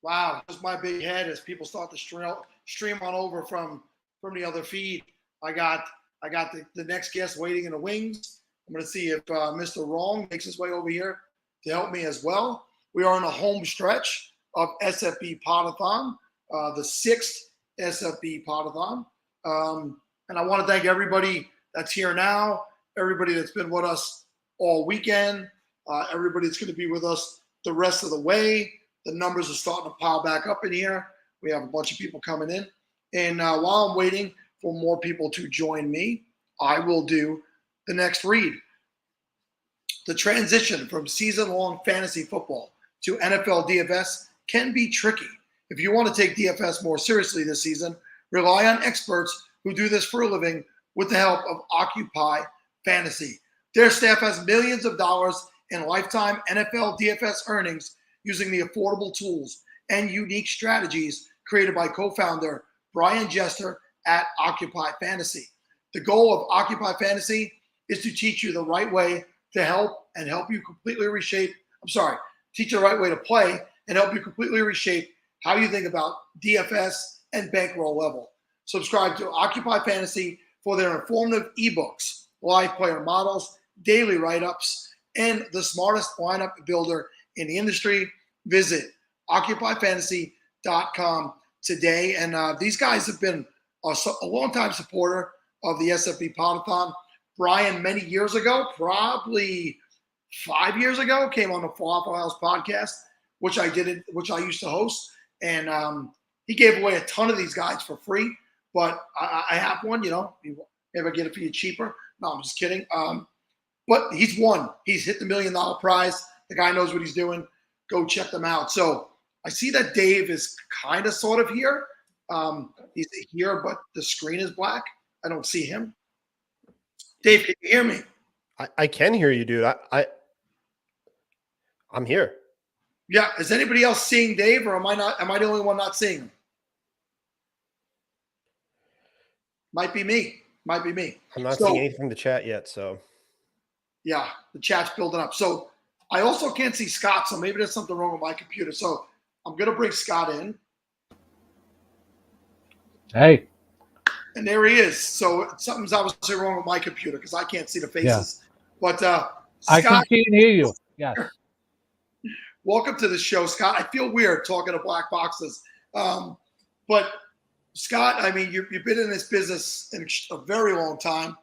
Wow, just my big head as people start to stream on over from the other feed. I got the next guest waiting in the wings. I'm going to see if Mr. Wrong makes his way over here to help me as well. We are in a home stretch of SFB Podathon, the sixth SFB Podathon. And I want to thank everybody that's here now, everybody that's been with us all weekend, everybody that's going to be with us the rest of the way. The numbers are starting to pile back up in here. We have a bunch of people coming in. And while I'm waiting for more people to join me, I will do the next read. The transition from season-long fantasy football to NFL DFS can be tricky. If you want to take DFS more seriously this season, rely on experts who do this for a living with the help of Occupy Fantasy. Their staff has millions of dollars in lifetime NFL DFS earnings using the affordable tools and unique strategies created by co-founder Brian Jester at Occupy Fantasy. The goal of Occupy Fantasy is to teach you the right way to help you completely reshape. Teach you the right way to play and help you completely reshape how you think about DFS and bankroll level. Subscribe to Occupy Fantasy for their informative ebooks, live player models, daily write-ups, and the smartest lineup builder in the industry. Visit occupyfantasy.com today. And these guys have been a long-time supporter of the SFB Podathon. Brian, many years ago, probably 5 years ago, came on the Falafel House podcast, which I used to host. And he gave away a ton of these guys for free. But I have one, you ever get it for you cheaper. No, I'm just kidding. But he's won. He's hit the $1 million prize. The guy knows what he's doing. Go check them out. So I see that Dave is kind of sort of here. He's here, but the screen is black. I don't see him. Dave, can you hear me? I can hear you, dude. I'm here. Yeah. Is anybody else seeing Dave, or am I the only one not seeing him? Might be me. I'm not seeing anything in the chat yet, so. Yeah, the chat's building up. So I also can't see Scott, so maybe there's something wrong with my computer. So I'm going to bring Scott in. Hey. And there he is. So something's obviously wrong with my computer because I can't see the faces. Yeah. But Scott, I can see and hear you. Yes. Welcome to the show, Scott. I feel weird talking to black boxes. But Scott, I mean, you've been in this business in a very long time.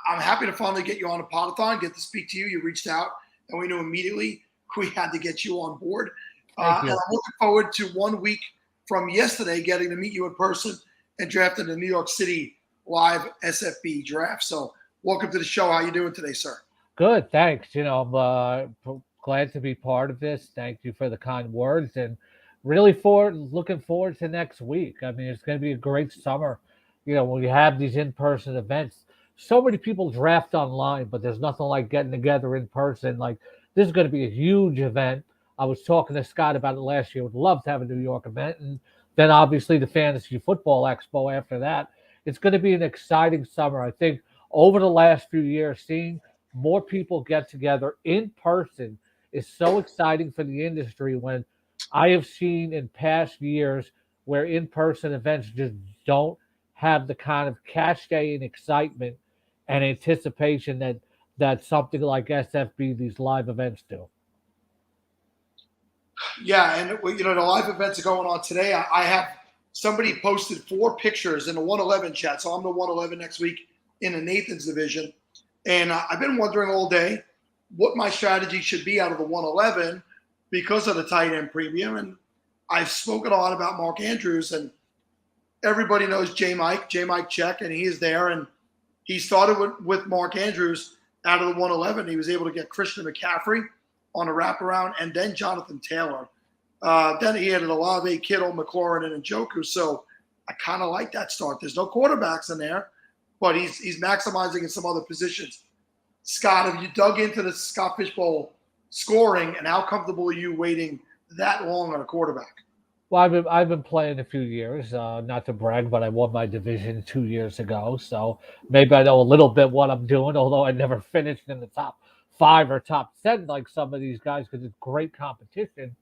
I'm happy to finally get you on a Podathon, get to speak to you. You reached out, and we knew immediately we had to get you on board. And I'm looking forward to 1 week from yesterday getting to meet you in person and drafting the New York City live SFB draft. So welcome to the show. How you doing today, sir? Good, thanks. I'm glad to be part of this. Thank you for the kind words, and really looking forward to next week. I mean, it's going to be a great summer. When we have these in-person events. So many people draft online, but there's nothing like getting together in person. Like, this is going to be a huge event. I was talking to Scott about it last year. Would love to have a New York event. And then obviously the Fantasy Football Expo after that. It's going to be an exciting summer. I think over the last few years, seeing more people get together in person is so exciting for the industry, when I have seen in past years where in-person events just don't have the kind of cachet and excitement and anticipation that something like SFB, these live events do. Yeah, and the live events are going on today. I have somebody posted 4 pictures in the 111 chat, so I'm the 111 next week in the Nathan's division. And I've been wondering all day what my strategy should be out of the 111 because of the tight end premium. And I've spoken a lot about Mark Andrews, and everybody knows J Mike Check, and he is there. And he started with Mark Andrews out of the 111. He was able to get Christian McCaffrey on a wraparound, and then Jonathan Taylor. Then he had Olave, Kittle, McLaurin, and Njoku. So I kind of like that start. There's no quarterbacks in there, but he's maximizing in some other positions. Scott, have you dug into the Scott Fishbowl scoring, and how comfortable are you waiting that long on a quarterback? Well, I've been playing a few years, not to brag, but I won my division 2 years ago. So maybe I know a little bit what I'm doing, although I never finished in the top 5 or top 10 like some of these guys, because it's great competition.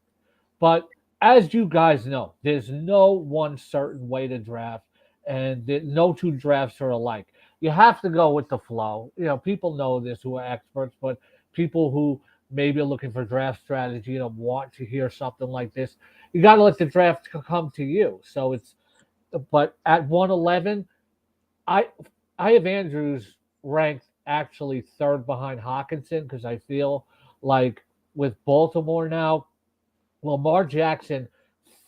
But as you guys know, there's no one certain way to draft, and no two drafts are alike. You have to go with the flow. People know this who are experts, but people who maybe are looking for draft strategy, want to hear something like this, you got to let the draft come to you. So but at 111, I I have Andrews ranked actually third behind Hawkinson because I feel like with Baltimore now, Lamar Jackson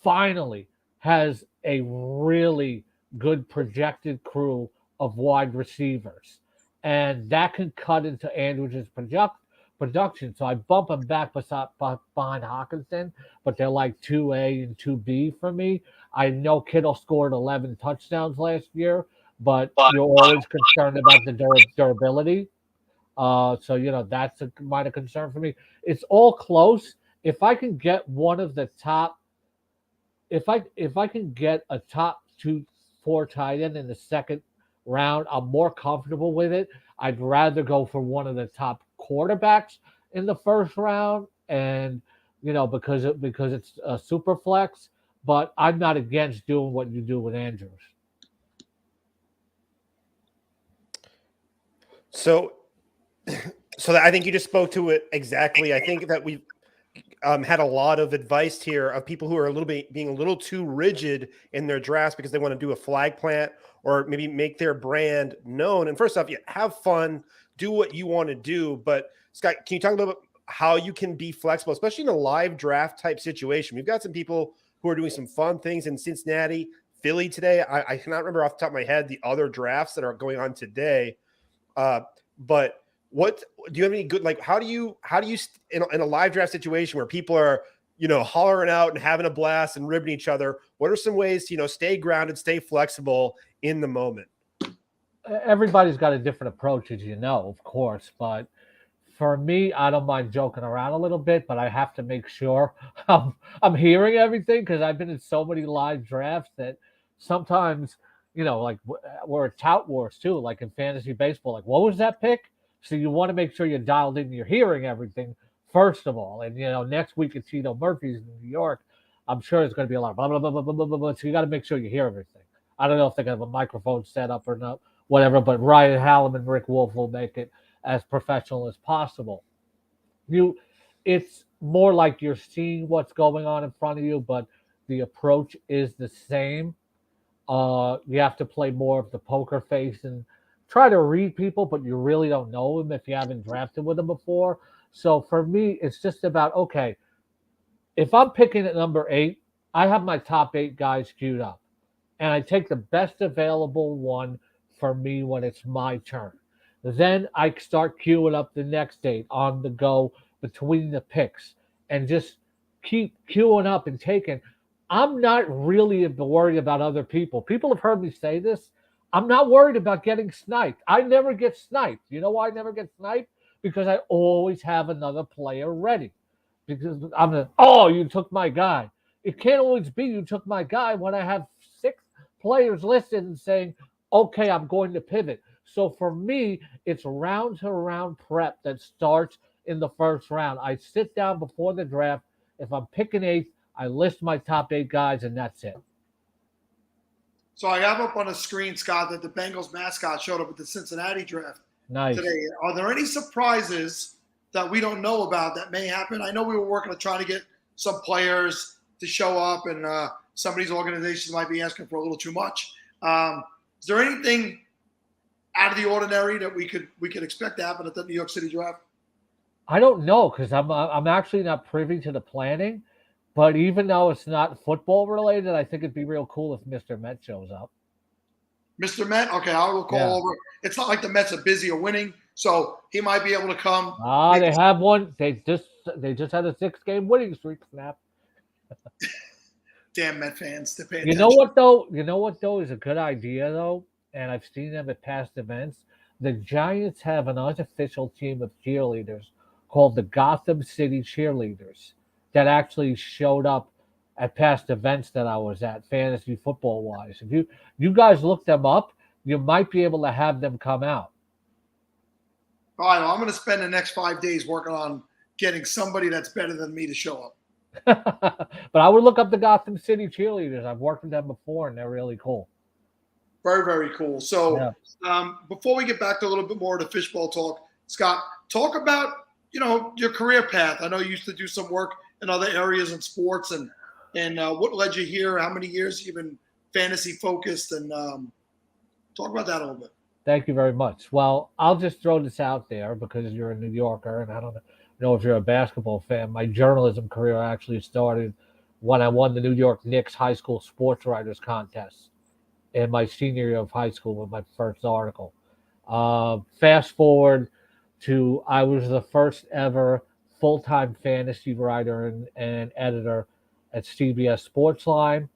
finally has a really good projected crew of wide receivers. And that can cut into Andrews' production. So I bump him back behind Hawkinson, but they're like 2A and 2B for me. I know Kittle scored 11 touchdowns last year, but you're always concerned about the durability. So that's a minor concern for me. It's all close. If I can get one of the top, if I can get a top 2, 4 tight end in the second round, I'm more comfortable with it. I'd rather go for one of the top quarterbacks in the first round, and because it's a super flex. But I'm not against doing what you do with Andrews. So I think you just spoke to it exactly. I think that we've had a lot of advice here of people who are being a little too rigid in their drafts because they want to do a flag plant or maybe make their brand known. And first off, have fun, do what you want to do. But Scott, can you talk a little bit how you can be flexible, especially in a live draft type situation? We've got some people who are doing some fun things in Cincinnati, Philly today. I cannot remember off the top of my head the other drafts that are going on today. But what do you have any good, how do you in a live draft situation where people are, hollering out and having a blast and ribbing each other, what are some ways to, stay grounded, stay flexible in the moment? Everybody's got a different approach, as of course, but for me, I don't mind joking around a little bit, but I have to make sure I'm hearing everything because I've been in so many live drafts that sometimes, like we're at tout wars too, like in fantasy baseball. Like, what was that pick? So you want to make sure you're dialed in, you're hearing everything first of all. And next week at Tito Murphy's in New York, I'm sure it's going to be a lot of blah blah blah blah blah blah blah. So you got to make sure you hear everything. I don't know if they're going to have a microphone set up or not, whatever. But Ryan Hallam and Rick Wolf will make it as professional as possible. It's more like you're seeing what's going on in front of you, but the approach is the same. You have to play more of the poker face and try to read people, but you really don't know them if you haven't drafted with them before. So for me, it's just about, okay, if I'm picking at number 8, I have my top 8 guys queued up, and I take the best available one for me when it's my turn. Then I start queuing up the next 8 on the go between the picks and just keep queuing up and taking. I'm not really worried about other people. People have heard me say this. I'm not worried about getting sniped. I never get sniped. You know why I never get sniped? Because I always have another player ready. Because you took my guy. It can't always be you took my guy when I have 6 players listed and saying, okay, I'm going to pivot. So for me, it's round to round prep that starts in the first round. I sit down before the draft. If I'm picking 8th, I list my top 8 guys, and that's it. So I have up on the screen, Scott, that the Bengals mascot showed up at the Cincinnati draft today. Are there any surprises that we don't know about that may happen? I know we were working on trying to get some players to show up, and some of these organizations might be asking for a little too much. Is there anything out of the ordinary that we could expect to happen at the New York City draft? I don't know because I'm actually not privy to the planning. But even though it's not football related, I think it'd be real cool if Mr. Met shows up. Mr. Met? Okay, I will call over. It's not like the Mets are busy or winning, so he might be able to come. They have one. They just had a 6-game winning streak snap. Damn Met fans. You know what though is a good idea though, and I've seen them at past events. The Giants have an unofficial team of cheerleaders called the Gotham City Cheerleaders that actually showed up at past events that I was at, fantasy football wise. If you guys look them up, you might be able to have them come out. All right, well, I'm going to spend the next 5 days working on getting somebody that's better than me to show up. But I would look up the Gotham City cheerleaders. I've worked with them before, and they're really cool. Very, very cool. So Yeah. before we get back to a little bit more of the fishbowl talk, Scott, talk about, your career path. I know you used to do some work in other areas in sports, and what led you here? How many years you've been fantasy focused, and talk about that a little bit. Thank you very much. Well, I'll just throw this out there because you're a New Yorker, and I don't know if you're a basketball fan. My journalism career actually started when I won the New York Knicks High School Sports Writers Contest in my senior year of high school with my first article. Fast forward to I was the first ever full-time fantasy writer and editor at CBS Sportsline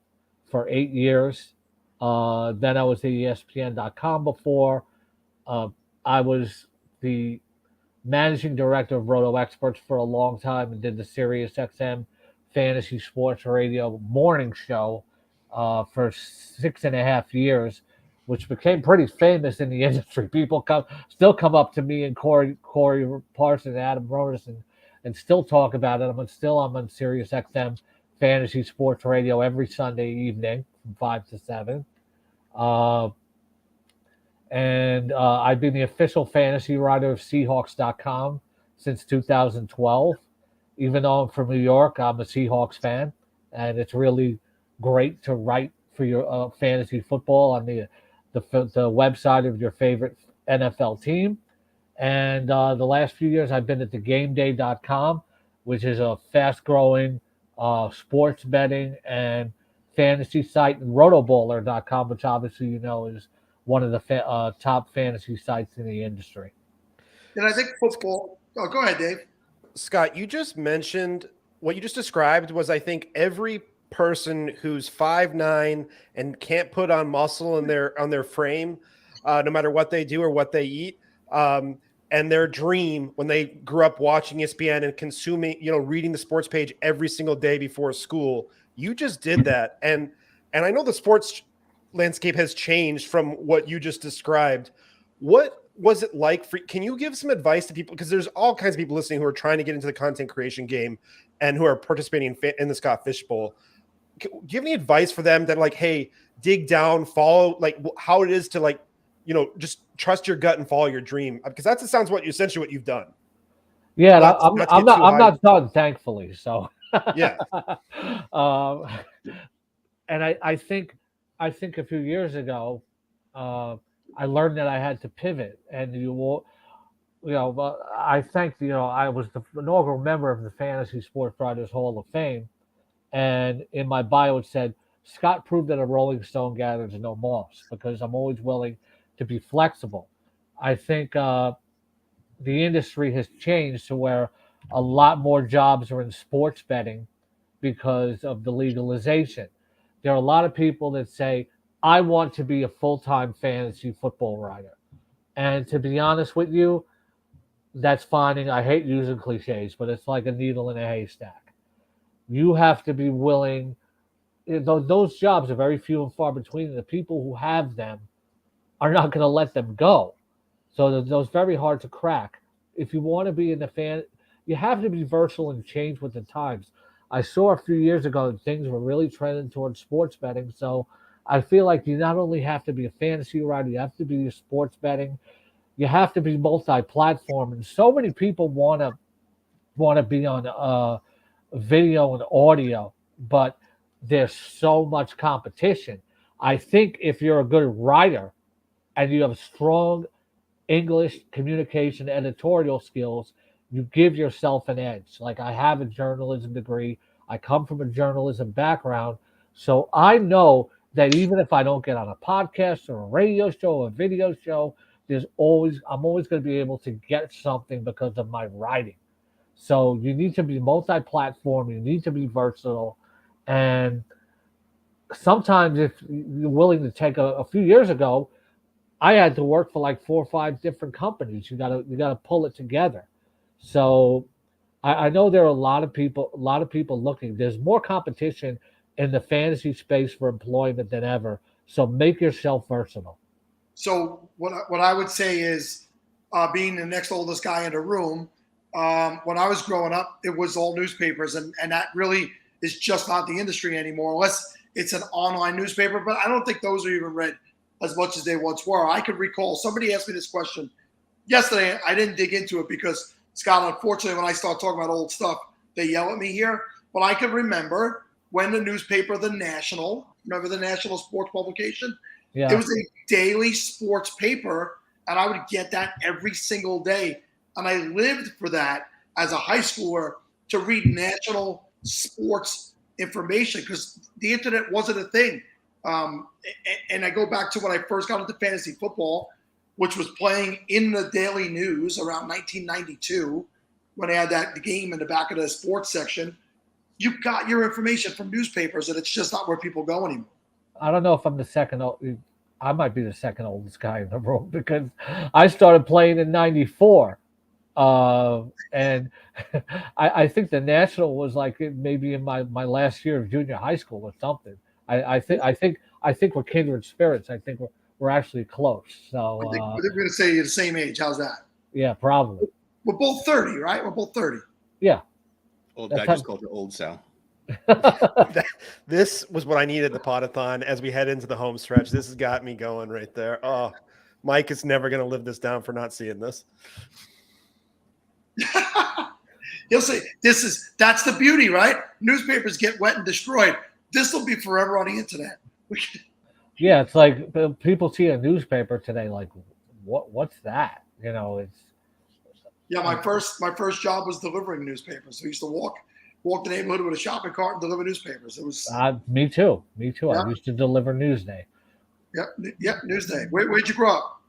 for 8 years. Then I was at ESPN.com before. I was the managing director of Roto Experts for a long time and did the Sirius XM Fantasy Sports Radio morning show for 6.5 years, which became pretty famous in the industry. People still come up to me and Corey Parson and Adam Rodas and still talk about it. I'm on Sirius XM Fantasy Sports Radio every Sunday evening from 5 to 7. And I've been the official fantasy writer of Seahawks.com since 2012. Even though I'm from New York, I'm a Seahawks fan, and it's really great to write for your fantasy football on the website of your favorite NFL team. And the last few years, I've been at thegameday.com, which is a fast-growing sports betting and fantasy site, and rotoballer.com, which obviously is one of the top fantasy sites in the industry. And I think football. Oh, go ahead, Dave. Scott, you just mentioned what you just described was, I think, every person who's 5'9" and can't put on muscle on their frame, no matter what they do or what they eat, and their dream when they grew up watching ESPN and consuming, reading the sports page every single day before school. You just did that, and I know the sports landscape has changed from what you just described. What was it like for, can you give some advice to people? Because there's all kinds of people listening who are trying to get into the content creation game and who are participating in the Scott Fishbowl. Do you have any advice for them that, like, hey, dig down, follow, like, how it is to, like, just trust your gut and follow your dream? Because that sounds essentially what you've done. Yeah, I'm not done, thankfully. So yeah. And I think a few years ago, I learned that I had to pivot, and I think I was the inaugural member of the Fantasy Sports Writers Hall of Fame, and in my bio it said, "Scott proved that a Rolling Stone gathers no moss," because I'm always willing to be flexible. I think the industry has changed to where a lot more jobs are in sports betting because of the legalization. There are a lot of people that say, I want to be a full-time fantasy football writer. And to be honest with you, that's fine. I hate using cliches, but it's like a needle in a haystack. You have to be willing. Those jobs are very few and far between. The people who have them are not going to let them go. So those very hard to crack. If you want to be in the fan, you have to be versatile and change with the times. I saw a few years ago that things were really trending towards sports betting. So I feel like you not only have to be a fantasy writer, you have to be a sports betting. You have to be multi-platform. And so many people want to be on video and audio, but there's so much competition. I think if you're a good writer and you have strong English communication, editorial skills, you give yourself an edge. Like, I have a journalism degree. I come from a journalism background. So I know that even if I don't get on a podcast or a radio show or a video show, I'm always going to be able to get something because of my writing. So you need to be multi-platform. You need to be versatile. And sometimes if you're willing to take a few years ago, I had to work for like 4 or 5 different companies. You gotta pull it together. So I know there are a lot of people looking. There's more competition in the fantasy space for employment than ever. So make yourself versatile. So what I would say is, being the next oldest guy in the room, When I was growing up, it was all newspapers, and that really is just not the industry anymore, unless it's an online newspaper. But I don't think those are even read as much as they once were. I could recall somebody asked me this question yesterday. I didn't dig into it because, Scott, unfortunately, when I start talking about old stuff, they yell at me here. But I can remember when the newspaper, The National, remember the National sports publication? Yeah. It was a daily sports paper, and I would get that every single day. And I lived for that as a high schooler, to read national sports information, because the internet wasn't a thing. And I go back to when I first got into fantasy football, which was playing in the Daily News around 1992, when they had the game in the back of the sports section. You got your information from newspapers, and it's just not where people go anymore. I don't know if I'm the second. I might be the second oldest guy in the room, because I started playing in '94, and I think the National was like maybe in my last year of junior high school or something. I think we're kindred spirits. I think we're actually close. So I think we're going to say you're the same age. How's that? Yeah, probably. We're both 30, right? We're both 30. Yeah. Old guy just called her old Sal. This was what I needed the Podathon as we head into the home stretch. This has got me going right there. Oh, Mike is never going to live this down for not seeing this. He'll say, that's the beauty, right? Newspapers get wet and destroyed. This will be forever on the internet. Yeah, it's like people see a newspaper today, like, what's that? It's. Yeah, my first job was delivering newspapers. We used to walk the neighborhood with a shopping cart and deliver newspapers. It was Me too. Yeah. Yeah. I used to deliver Newsday. Yep, Newsday. Where'd you grow up?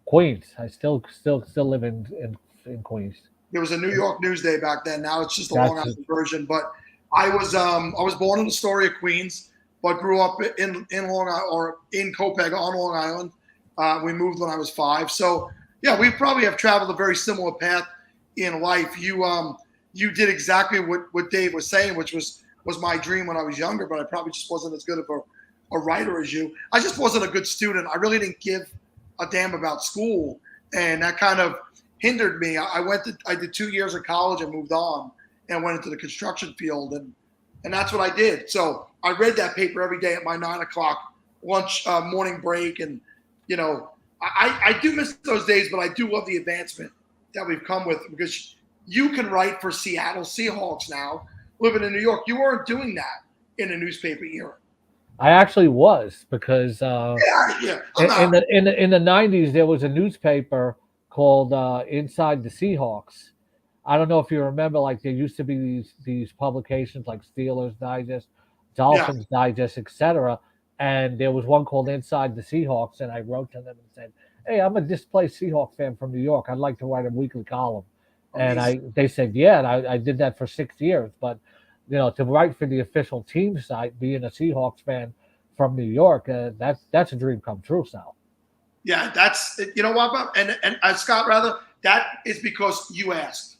Queens. I still live in Queens. There was a New York Newsday back then. Now it's just a Long Island version. But I was born in Astoria, Queens, but grew up in Long Island, or in Copiague on Long Island. We moved when I was 5. So yeah, we probably have traveled a very similar path in life. You did exactly what Dave was saying, which was my dream when I was younger, but I probably just wasn't as good of a writer as you. I just wasn't a good student. I really didn't give a damn about school, and that kind of hindered me. I did 2 years of college and moved on and went into the construction field, and that's what I did. So I read that paper every day at my 9 o'clock lunch morning break, and I do miss those days, but I do love the advancement that we've come with, because you can write for Seattle Seahawks now, living in New York. You weren't doing that in a newspaper era. I actually was, because in the 90s there was a newspaper called Inside the Seahawks. I don't know if you remember, like there used to be these publications like Steelers Digest, Dolphins Digest, etc. And there was one called Inside the Seahawks, and I wrote to them and said, "Hey, I'm a displaced Seahawks fan from New York. I'd like to write a weekly column." And they said, yeah, and I did that for 6 years. But, to write for the official team site, being a Seahawks fan from New York, that's a dream come true, Sal. Yeah, that's, what, and Scott, rather, that is because you asked.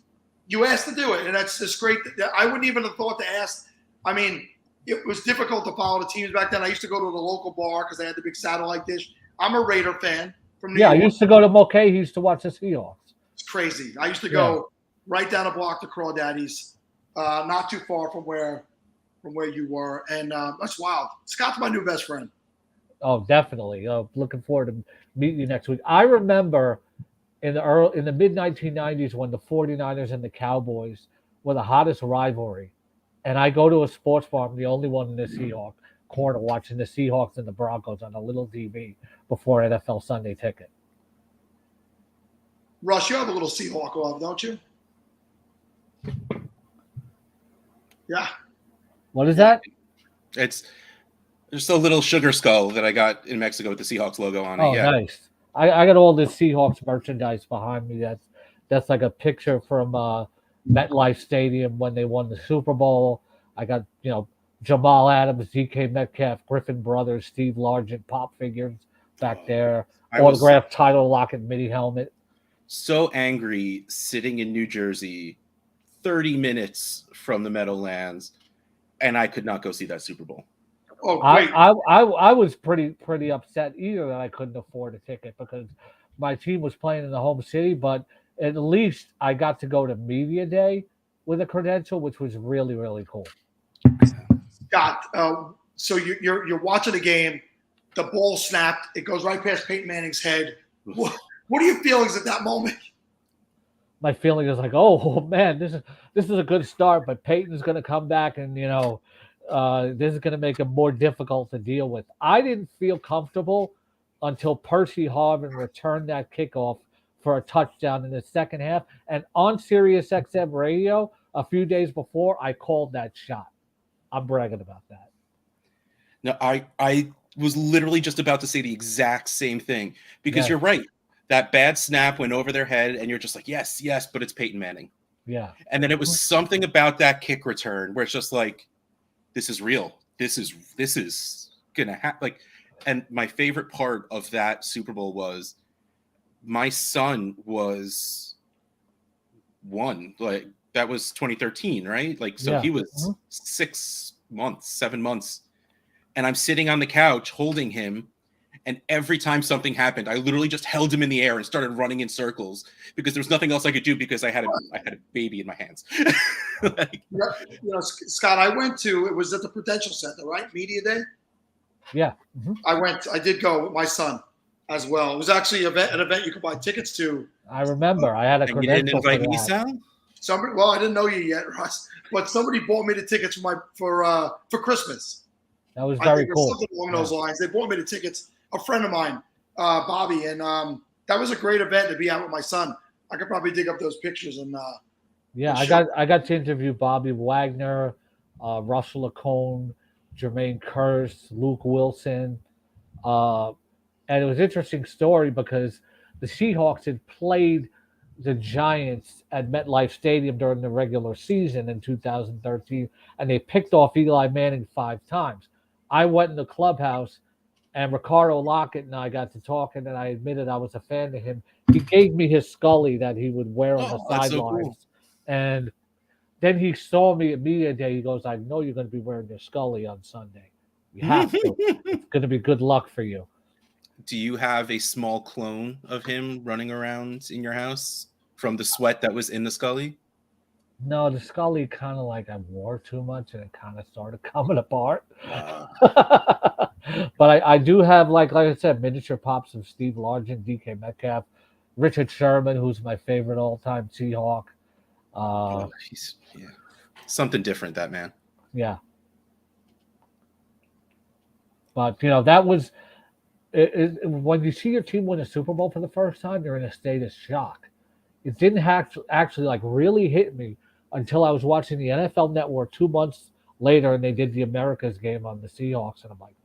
You asked to do it, and that's just great. I wouldn't even have thought to ask. I mean, it was difficult to follow the teams back then. I used to go to the local bar because they had the big satellite dish. I'm a Raider fan from New York. I used to go to Mulcahy's to watch the Seahawks. It's crazy. I used to go right down a block to Crawdaddy's, not too far from where you were, and that's wild. Scott's my new best friend. Oh, definitely. Looking forward to meeting you next week. I remember in the mid 1990s when the 49ers and the Cowboys were the hottest rivalry, and I go to a sports bar. I'm the only one in the Seahawks corner watching the Seahawks and the Broncos on a little TV before NFL Sunday Ticket. Russ, you have a little Seahawk love, don't you? Yeah. What is that? It's just a little sugar skull that I got in Mexico with the Seahawks logo on it. Oh, Yeah. nice. I got all this Seahawks merchandise behind me. That's like a picture from MetLife Stadium when they won the Super Bowl. I got, Jamal Adams, DK Metcalf, Griffin Brothers, Steve Largent pop figures back there. Autographed title lock and mini helmet. So angry sitting in New Jersey 30 minutes from the Meadowlands, and I could not go see that Super Bowl. Oh, great. I was pretty upset either that I couldn't afford a ticket because my team was playing in the home city, but at least I got to go to media day with a credential, which was really, really cool. Scott, so you're watching a game, the ball snapped, it goes right past Peyton Manning's head. What are your feelings at that moment? My feeling is like, oh man, this is a good start, but Peyton's going to come back, and this is going to make it more difficult to deal with. I didn't feel comfortable until Percy Harvin returned that kickoff for a touchdown in the second half, and on Sirius XM radio a few days before, I called that shot. I'm bragging about that. No, I was literally just about to say the exact same thing, because you're right. That bad snap went over their head, and you're just like, yes, but it's Peyton Manning. Yeah. And then it was something about that kick return where it's just like, this is real. This is gonna happen. Like, and my favorite part of that Super Bowl was my son was 1. Like, that was 2013, right? Like, so he was 6 months, 7 months, and I'm sitting on the couch holding him. And every time something happened, I literally just held him in the air and started running in circles because there was nothing else I could do because I had a baby in my hands. Scott, it was at the Prudential Center, right? Media Day? Yeah. I did go with my son as well. It was actually an event you could buy tickets to. I remember. I had a credential. You didn't invite me, Sal? Well, I didn't know you yet, Russ, but somebody bought me the tickets for Christmas. That was very cool. Something along those lines. They bought me the tickets. A friend of mine, Bobby, and that was a great event to be out with my son. I could probably dig up those pictures and. I got to interview Bobby Wagner, Russell Lacone, Jermaine Kearse, Luke Wilson, and it was an interesting story because the Seahawks had played the Giants at MetLife Stadium during the regular season in 2013, and they picked off Eli Manning 5 times. I went in the clubhouse, and Ricardo Lockett and I got to talking, and I admitted I was a fan of him. He gave me his Scully that he would wear on the sidelines. So cool. And then he saw me at media day. He goes, I know you're going to be wearing your Scully on Sunday. You have to. It's going to be good luck for you. Do you have a small clone of him running around in your house from the sweat that was in the Scully? No, the Scully kind of like I wore too much, and it kind of started coming apart. But I do have, like I said, miniature pops of Steve Largent, DK Metcalf, Richard Sherman, who's my favorite all-time Seahawk. He's something different, that man. Yeah. But, that was when you see your team win a Super Bowl for the first time, you're in a state of shock. It didn't actually like really hit me until I was watching the NFL Network 2 months later, and they did the America's game on the Seahawks, and I'm like,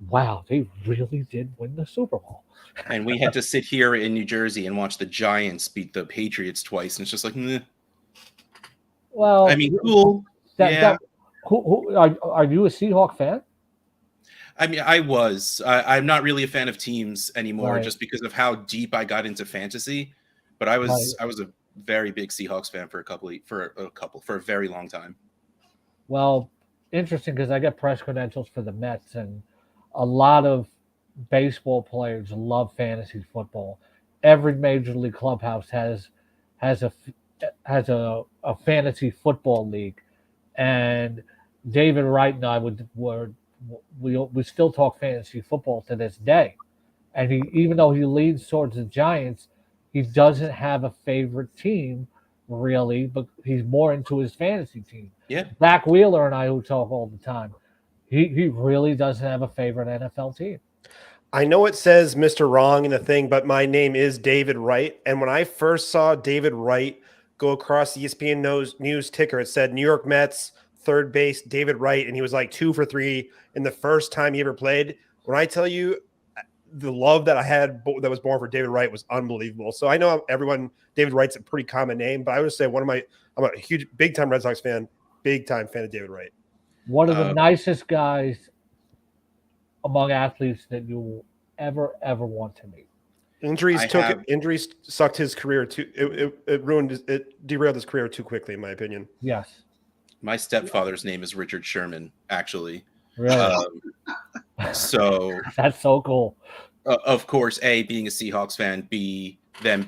wow, they really did win the Super Bowl. And we had to sit here in New Jersey and watch the Giants beat the Patriots twice, and it's just like, meh. Well, I mean, cool. Who are you a Seahawk fan? I mean, I was. I'm not really a fan of teams anymore, just because of how deep I got into fantasy. But I was a very big Seahawks fan for a very long time. Well, interesting, because I get press credentials for the Mets, and a lot of baseball players love fantasy football. Every major league clubhouse has a fantasy football league, and David Wright and I we still talk fantasy football to this day. And even though he leans towards the Giants, he doesn't have a favorite team really, but he's more into his fantasy team. Yeah. Zach Wheeler and I, who talk all the time, he really doesn't have a favorite NFL team. I know it says Mr. Wrong in the thing, but my name is David Wright. And when I first saw David Wright go across the ESPN News ticker, it said New York Mets, third base, David Wright. And he was like 2 for 3 in the first time he ever played. When I tell you the love that I had that was born for David Wright was unbelievable. So I know David Wright's a pretty common name, but I would say I'm a huge, big time Red Sox fan, big time fan of David Wright. One of the nicest guys among athletes that you will ever want to meet. Injuries sucked his career too. It derailed his career too quickly, in my opinion. Yes. My stepfather's name is Richard Sherman, actually. Really? So that's so cool. Of course, A, being a Seahawks fan, B, him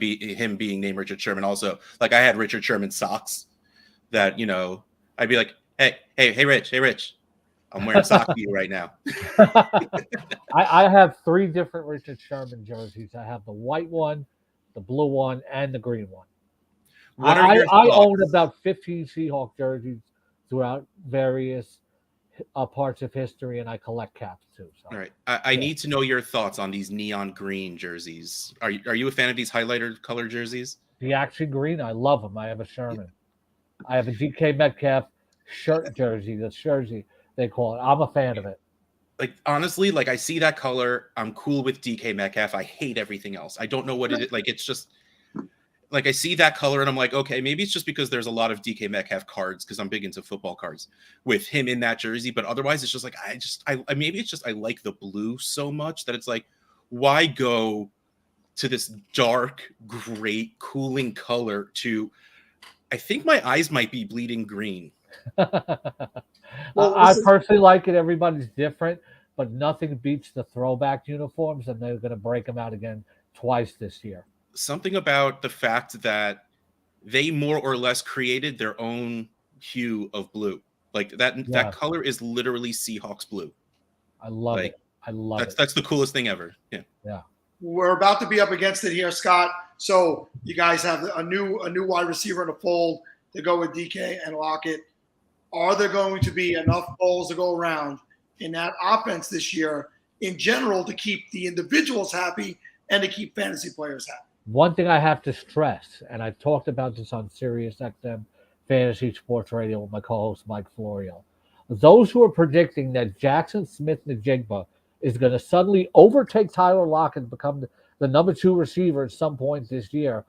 being named Richard Sherman. Also, like I had Richard Sherman socks that, you know, I'd be like, hey, Rich, I'm wearing socks to you right now. I have 3 different Richard Sherman jerseys. I have the white one, the blue one, and the green one. What are your I thoughts? own about 15 Seahawk jerseys throughout various parts of history, and I collect caps too. So. All right, I need to know your thoughts on these neon green jerseys. Are you a fan of these highlighter color jerseys? The Action Green, I love them. I have a Sherman. I have a DK Metcalf shirt jersey, the jersey they call it. I'm a fan of it. Like honestly, like I see that color, I'm cool with DK Metcalf. I hate everything else. I don't know what it is. Like it's just like I see that color and I'm like, okay, maybe it's just because there's a lot of DK Metcalf cards because I'm big into football cards with him in that jersey. But otherwise, it's just like I maybe it's just I like the blue so much that it's like, why go to this dark, great, cooling color to I think my eyes might be bleeding green. I personally like it. Everybody's different, but nothing beats the throwback uniforms, and they're going to break them out again twice this year. Something about the fact that they more or less created their own hue of blue. Like that color is literally Seahawks blue. I love it. I love it. That's the coolest thing ever. Yeah. Yeah. We're about to be up against it here, Scott. So you guys have a new wide receiver in the fold to go with DK and Lockett. Are there going to be enough balls to go around in that offense this year in general to keep the individuals happy and to keep fantasy players happy? One thing I have to stress, and I've talked about this on Sirius XM Fantasy Sports Radio with my co-host Mike Florio. Those who are predicting that Jackson Smith-Njigba is going to suddenly overtake Tyler Lockett and become the number 2 receiver at some point this year,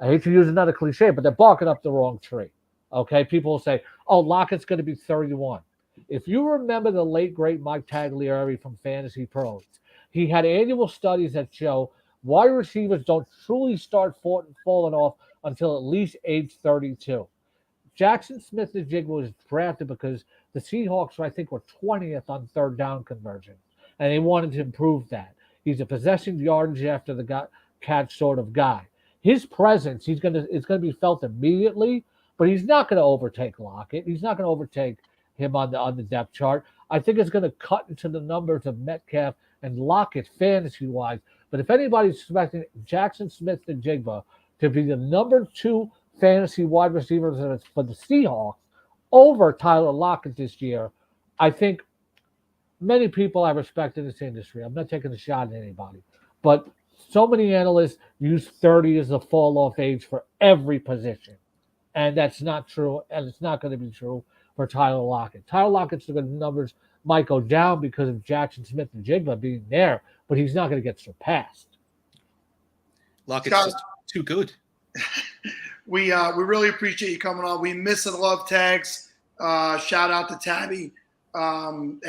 I hate to use another cliche, but they're barking up the wrong tree. Okay, people will say, oh, Lockett's going to be 31. If you remember the late, great Mike Tagliari from Fantasy Pros, he had annual studies that show wide receivers don't truly start falling off until at least age 32. Jackson Smith-Njigba was drafted because the Seahawks, I think, were 20th on third down conversion, and they wanted to improve that. He's a possession yardage after the catch sort of guy. His presence, it's going to be felt immediately, but he's not going to overtake Lockett. He's not going to overtake him on the depth chart. I think it's going to cut into the numbers of Metcalf and Lockett fantasy-wise. But if anybody's expecting Jackson Smith-Njigba to be the number 2 fantasy wide receiver for the Seahawks over Tyler Lockett this year, I think many people I respect in this industry. I'm not taking a shot at anybody. But so many analysts use 30 as a fall-off age for every position. And that's not true, and it's not going to be true for Tyler Lockett. Tyler Lockett's numbers might go down because of Jackson Smith-Njigba being there, but he's not going to get surpassed. Lockett's Scott, just too good. We really appreciate you coming on. We miss and love tags. Shout out to Tabby and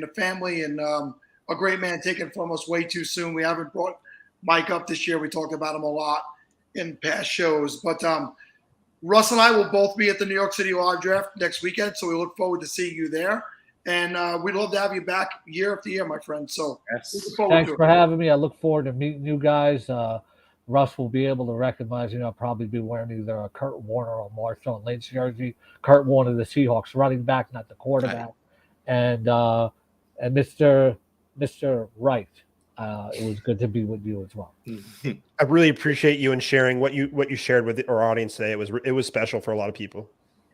the family, and a great man taken from us way too soon. We haven't brought Mike up this year. We talked about him a lot in past shows, but Russ and I will both be at the New York City Live Draft next weekend, so we look forward to seeing you there. And we'd love to have you back year after year, my friend. So Yes. Thanks for having me. I look forward to meeting you guys. Russ will be able to recognize, I'll probably be wearing either a Kurt Warner or Marshawn Lynch jersey. Kurt Warner, the Seahawks running back, not the quarterback. Right. And Mr. Wright. It was good to be with you as well. I really appreciate you and sharing what you shared with our audience today. It was special for a lot of people.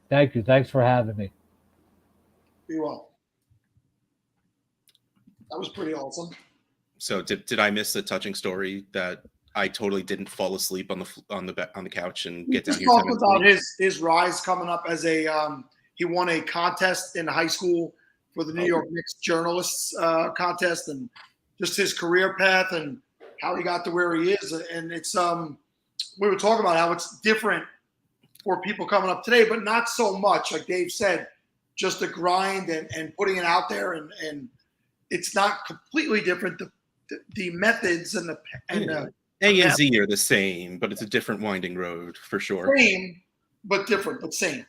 Thank you. Thanks for having me. Be well. That was pretty awesome. So did I miss a touching story that I totally didn't fall asleep on the couch and get down here? Talk about his rise coming up as he won a contest in high school for the New York Knicks journalists contest, and just his career path and how he got to where he is. And it's we were talking about how it's different for people coming up today, but not so much. Like Dave said, just the grind and putting it out there, and it's not completely different. The methods and the A and Z are the same, but it's a different winding road for sure. Same, but different, but same.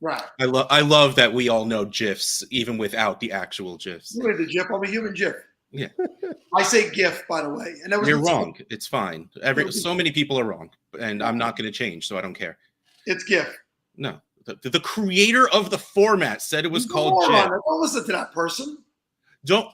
Right. I love that we all know GIFs even without the actual GIFs. You made the GIF. I'm a human GIF. Yeah. I say gift, by the way. And that was You're wrong. It's fine. So many people are wrong, and I'm No. not going to change, so I don't care. It's gift. No, the creator of the format said it was He's a called moron. GIF. Don't listen to that person. Don't.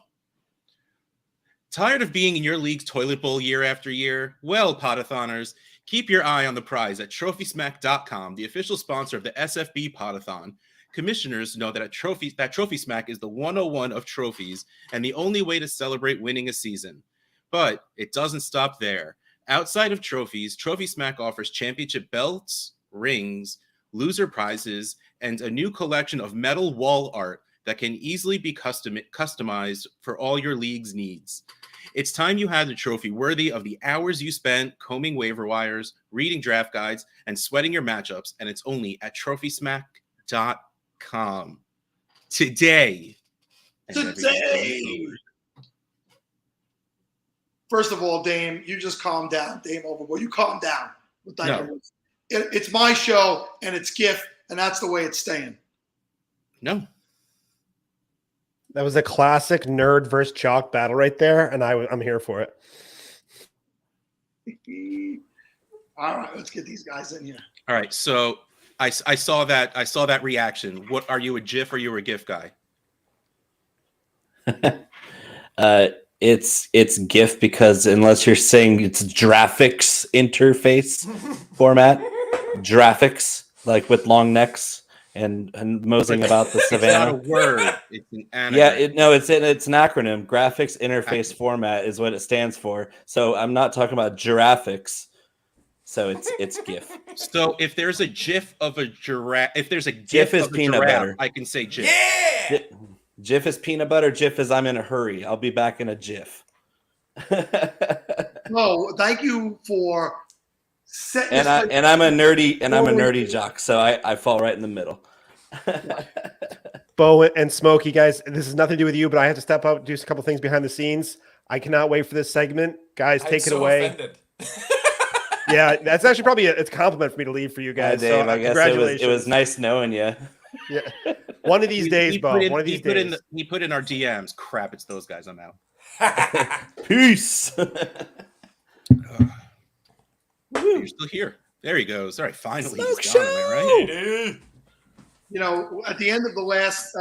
Tired of being in your league's toilet bowl year after year? Well, Podathoners, keep your eye on the prize at TrophySmack.com, the official sponsor of the SFB Podathon. Commissioners know that Trophy Smack is the 101 of trophies and the only way to celebrate winning a season. But it doesn't stop there. Outside of trophies, Trophy Smack offers championship belts, rings, loser prizes, and a new collection of metal wall art that can easily be customized for all your league's needs. It's time you had a trophy worthy of the hours you spent combing waiver wires, reading draft guides, and sweating your matchups, and it's only at TrophySmack.com. Today. Today. First of all, Dame, you just calm down. Dame Overboard, you calm down. With that. No. It's my show, and it's gift, and that's the way it's staying. No. That was a classic nerd versus chalk battle right there, and I'm here for it. All right, let's get these guys in here. All right, so I saw that reaction. What are you, a GIF or you a GIF guy? It's GIF because unless you're saying it's graphics interface format, graphics like with long necks and moseying about the savannah. It's not a word. It's an anagram. Yeah, it's an acronym. Graphics interface format is what it stands for. So I'm not talking about graphics. So it's GIF. So if there's a GIF of a giraffe, if there's a GIF is of a peanut giraffe, butter. I can say GIF. Yeah. GIF is peanut butter. GIF is I'm in a hurry. I'll be back in a GIF. No, thank you for setting. and I'm a nerdy jock, so I fall right in the middle. Bo and Smokey, guys, this has nothing to do with you, but I have to step up, do a couple things behind the scenes. I cannot wait for this segment. Guys, take it away. Offended. Yeah, that's actually probably it's a compliment for me to leave for you guys. Dave, so, I guess congratulations. it was nice knowing you. Yeah. One of these days, Bo. One of these days. He put in our DMs. Crap, it's those guys. I'm out. Peace. You're still here. There he goes. All right, finally. Smoke He's gone, am I right? Dude. You know, at the end of the last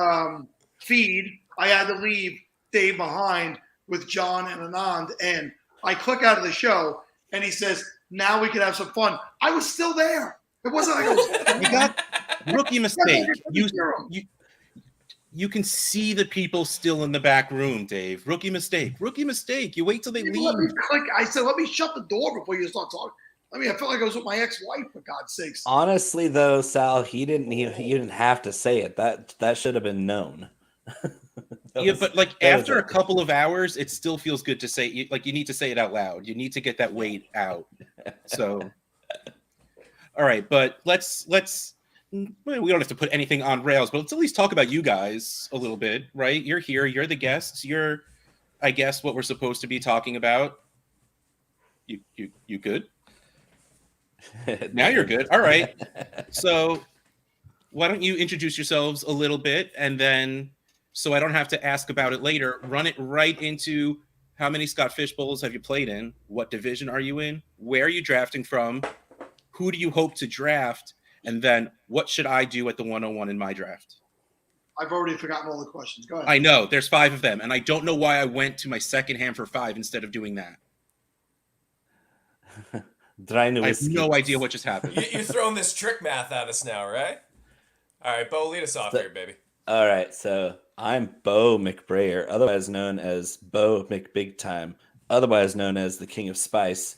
feed, I had to leave Dave behind with John and Anand, and I click out of the show, and he says, "Now we can have some fun." I was still there. It wasn't like I was. You got rookie mistake. You You can see the people still in the back room, Dave. Rookie mistake. Rookie mistake. You wait till they leave. let me click. I said, "Let me shut the door before you start talking." I mean, I felt like I was with my ex-wife, for God's sakes. Honestly, though, Sal, he didn't have to say it. That should have been known. Yeah, but like after a couple of hours, it still feels good to say. Like you need to say it out loud. You need to get that weight out. So, all right, but let's. We don't have to put anything on rails, but let's at least talk about you guys a little bit, right? You're here. You're the guests. You're, I guess, what we're supposed to be talking about. You good? Now you're good. All right. So why don't you introduce yourselves a little bit, and then so I don't have to ask about it later, run it right into how many Scott Fish Bowls have you played in? What division are you in? Where are you drafting from? Who do you hope to draft? And then what should I do at the 101 in my draft? I've already forgotten all the questions. Go ahead. I know there's 5 of them, and I don't know why I went to my second hand for 5 instead of doing that. I have no idea what just happened. You're throwing this trick math at us now, right? All right, Bo, lead us off here, baby. All right, so I'm Bo McBrayer, otherwise known as Bo McBigtime, otherwise known as the King of Spice.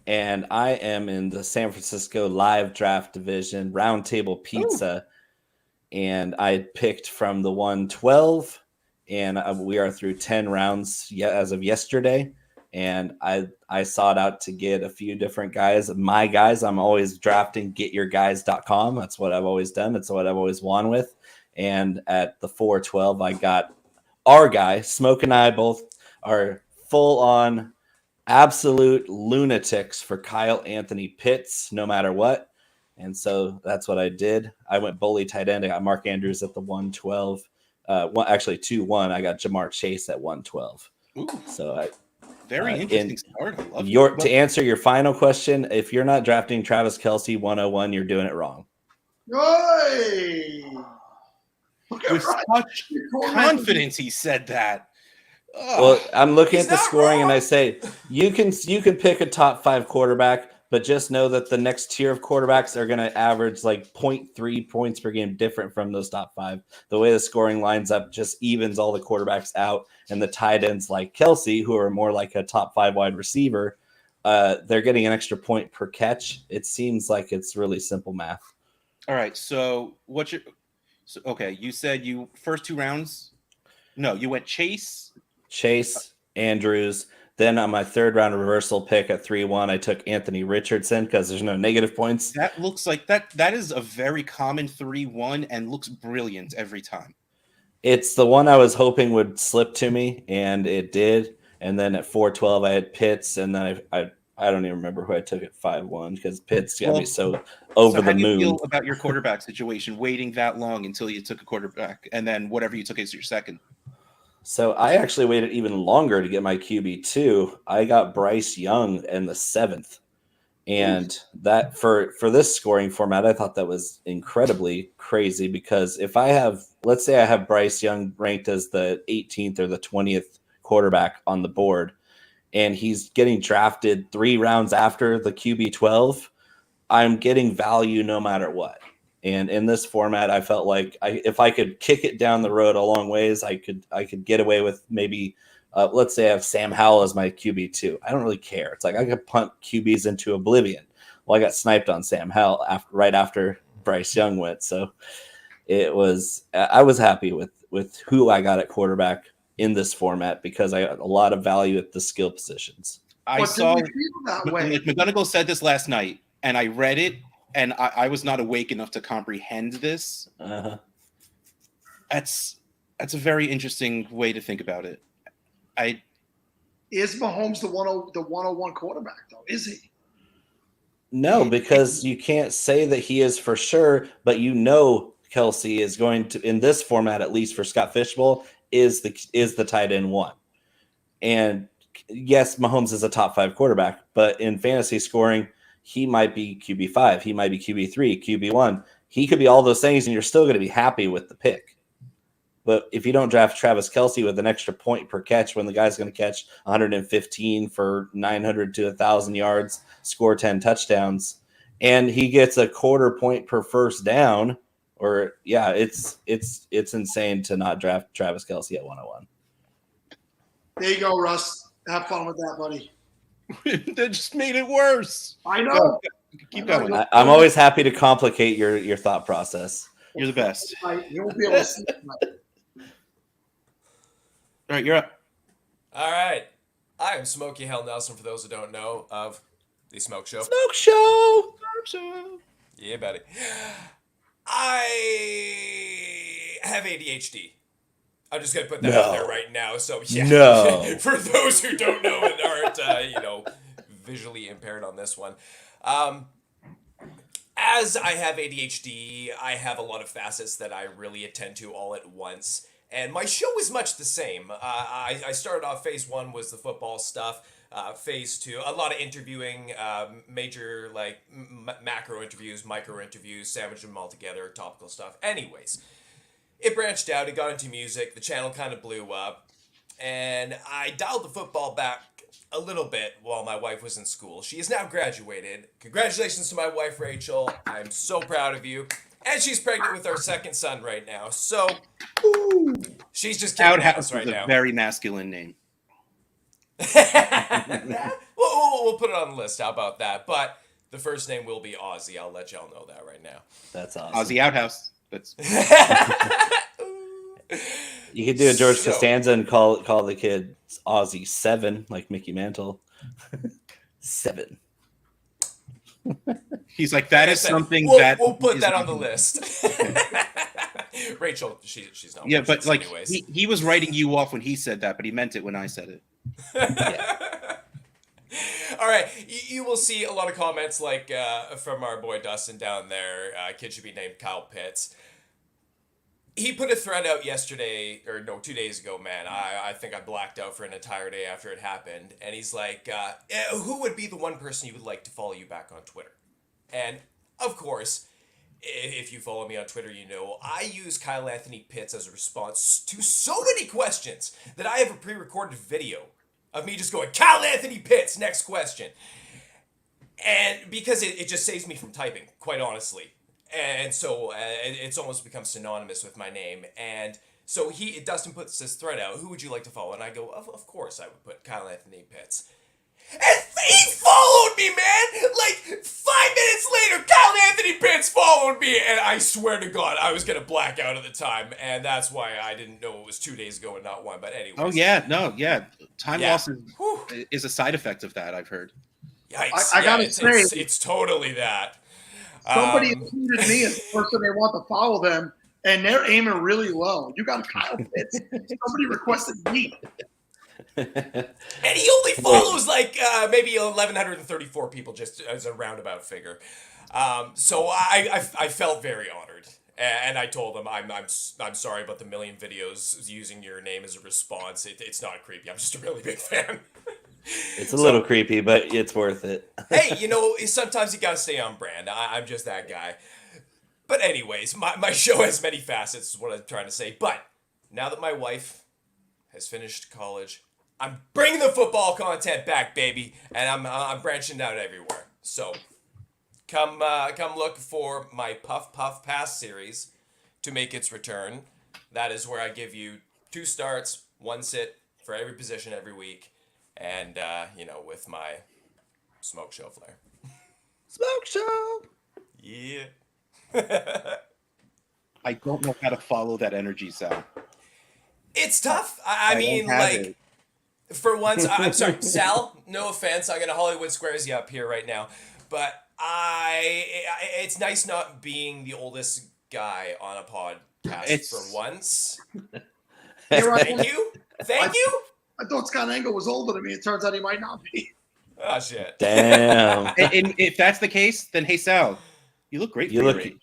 And I am in the San Francisco live draft division, Roundtable Pizza. And I picked from the 112, and we are through 10 rounds as of yesterday. And I sought out to get a few different guys. My guys, I'm always drafting getyourguys.com. That's what I've always done. That's what I've always won with. And at the 412, I got our guy. Smoke and I both are full on absolute lunatics for Kyle Anthony Pitts, no matter what. And so that's what I did. I went bully tight end. I got Mark Andrews at the 112. Actually, 2-1. I got Jamar Chase at 112. Ooh, So very interesting start. I love to answer your final question, if you're not drafting Travis Kelce 101, you're doing it wrong. Hey! Look at With Ryan. such You're tormenting me. confidence, he said that. Ugh. Well, I'm looking He's at the not scoring and I wrong. say you can pick a top 5 quarterback, but just know that the next tier of quarterbacks are going to average like 0.3 points per game different from those top 5. The way the scoring lines up just evens all the quarterbacks out, and the tight ends like Kelce, who are more like a top 5 wide receiver, they're getting an extra point per catch. It seems like it's really simple math. All right. So okay, you said you first 2 rounds. No, you went Chase, Andrews. Then on my 3rd round reversal pick at 3-1, I took Anthony Richardson because there's no negative points. That looks like that is a very common 3-1 and looks brilliant every time. It's the one I was hoping would slip to me, and it did. And then at 4-12, I had Pitts, and then I don't even remember who I took at 5-1 because Pitts got me so over the how do you moon. feel about your quarterback situation, waiting that long until you took a quarterback, and then whatever you took as your second? So I actually waited even longer to get my QB2. I got Bryce Young in the 7th. And that for this scoring format, I thought that was incredibly crazy because if let's say I have Bryce Young ranked as the 18th or the 20th quarterback on the board, and he's getting drafted 3 rounds after the QB 12, I'm getting value no matter what. And in this format, I felt like if I could kick it down the road a long ways, I could get away with maybe, let's say I have Sam Howell as my QB2. I don't really care. It's like I could punt QBs into oblivion. Well, I got sniped on Sam Howell right after Bryce Young went. So I was happy with who I got at quarterback in this format because I got a lot of value at the skill positions. I saw didn't feel that way. like McGonigal said this last night, and I read it, and I was not awake enough to comprehend this. Uh-huh. That's a very interesting way to think about it. Is Mahomes the 101 quarterback though? Is he? No, because you can't say that he is for sure, but Kelce is going to, in this format, at least for Scott Fishbowl, is the tight end 1. And yes, Mahomes is a top 5 quarterback, but in fantasy scoring, he might be QB5, he might be QB3, QB1. He could be all those things, and you're still going to be happy with the pick. But if you don't draft Travis Kelce with an extra point per catch when the guy's going to catch 115 for 900 to 1,000 yards, score 10 touchdowns, and he gets a quarter point per first down, it's insane to not draft Travis Kelce at 101. There you go, Russ. Have fun with that, buddy. That just made it worse. I know. Keep going. I'm always happy to complicate your thought process. You're the best. You won't be able to see it. All right, you're up. All right. I am Smokey Hell Nelson, for those who don't know, of The Smoke Show. Smoke show. Yeah, buddy. I have ADHD. I'm just going to put that out there right now. So, yeah. No. For those who don't know and aren't, visually impaired on this one. As I have ADHD, I have a lot of facets that I really attend to all at once. And my show is much the same. I started off, phase 1 was the football stuff. Phase 2, a lot of interviewing, major macro interviews, micro interviews, sandwich them all together, topical stuff. Anyways, it branched out, it got into music, the channel kind of blew up, and I dialed the football back a little bit while my wife was in school. She is now graduated. Congratulations to my wife, Rachel. I'm so proud of you. And she's pregnant with our second son right now. So, she's just kicking ass right now. A very masculine name. We'll put it on the list. How about that? But the first name will be Ozzy. I'll let y'all know that right now. That's awesome. Ozzy Outhouse. That's. You could do a George Costanza and call the kid Ozzy 7, like Mickey Mantle. 7. He's like, that is something we'll put that on the list. Rachel, she's not. Yeah, but like anyways. he was writing you off when he said that, but he meant it when I said it. Yeah. All right, you will see a lot of comments from our boy Dustin down there. Kid should be named Kyle Pitts. He put a thread out yesterday, or no, 2 days ago, man. I think I blacked out for an entire day after it happened. And he's like, who would be the one person you would like to follow you back on Twitter? And, of course, if you follow me on Twitter, you know I use Kyle Anthony Pitts as a response to so many questions that I have a pre-recorded video of me just going, Kyle Anthony Pitts, next question. And because it just saves me from typing, quite honestly. And so it's almost become synonymous with my name. And so Dustin puts this thread out, who would you like to follow? And I go, of course I would put Kyle Anthony Pitts. And he followed me, man! Like, 5 minutes later, Kyle Anthony Pitts followed me, and I swear to God, I was gonna black out at the time, and that's why I didn't know it was 2 days ago and not one, but anyways. Oh, yeah, no, yeah. Time Yeah. loss is a side effect of that, I've heard. Yikes. I gotta say- it's totally that. Somebody included me as the person they want to follow them, and they're aiming really low. You got Kyle Pitts. Somebody requested me. And he only follows like maybe 1,134 people, just as a roundabout figure. So I felt very honored, and I told him I'm sorry about the million videos using your name as a response. It's not creepy. I'm just a really big fan. It's a little creepy, but it's worth it. Hey, you know, sometimes you gotta stay on brand. I'm just that guy. But anyways, my show has many facets, is what I'm trying to say. But now that my wife has finished college, I'm bringing the football content back, baby, and I'm branching out everywhere. So come look for my Puff Puff Pass series to make its return. That is where I give you 2 starts, 1 sit for every position every week, and with my smoke show flair. Smoke show. Yeah. I don't know how to follow that energy, Sal. It's tough. I mean, don't have like. it. For once, I'm sorry, Sal. No offense, I'm gonna Hollywood Squares you up here right now, but it's nice not being the oldest guy on a podcast for once. Thank you. I thought Scott Engel was older than me. It turns out he might not be. Oh shit. Damn. And if that's the case, then hey, Sal, you look great. You for your look age.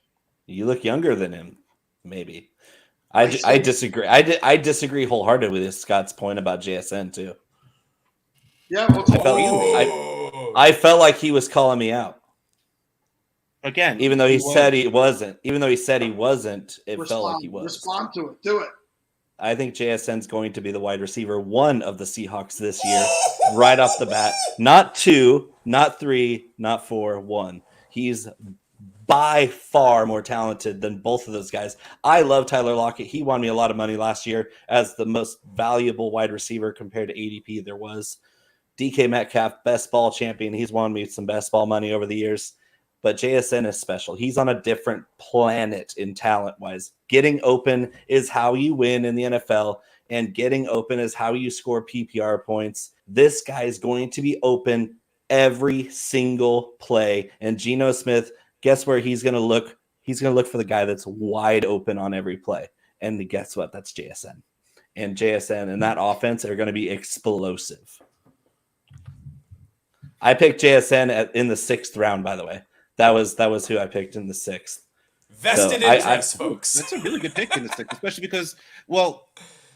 you look younger than him, maybe. I disagree. I disagree wholeheartedly with Scott's point about JSN too. Yeah, well, I felt like he was calling me out. Again, Even though he was. said he wasn't. Even though he said he wasn't, it felt like he was. Respond to it. Do it. I think JSN's going to be the wide receiver 1 of the Seahawks this year, right off the bat. Not 2, not 3, not 4, 1. He's by far more talented than both of those guys. I love Tyler Lockett. He won me a lot of money last year as the most valuable wide receiver compared to ADP there was. DK Metcalf, best ball champion. He's won me some best ball money over the years. But JSN is special. He's on a different planet in talent-wise. Getting open is how you win in the NFL, and getting open is how you score PPR points. This guy is going to be open every single play. And Geno Smith, guess where he's going to look? He's going to look for the guy that's wide open on every play. And guess what? That's JSN. And JSN and that offense are going to be explosive. I picked JSN in the 6th round, by the way. That was who I picked in the 6th. Vested interest, folks. That's a really good pick in the 6th, especially because, well,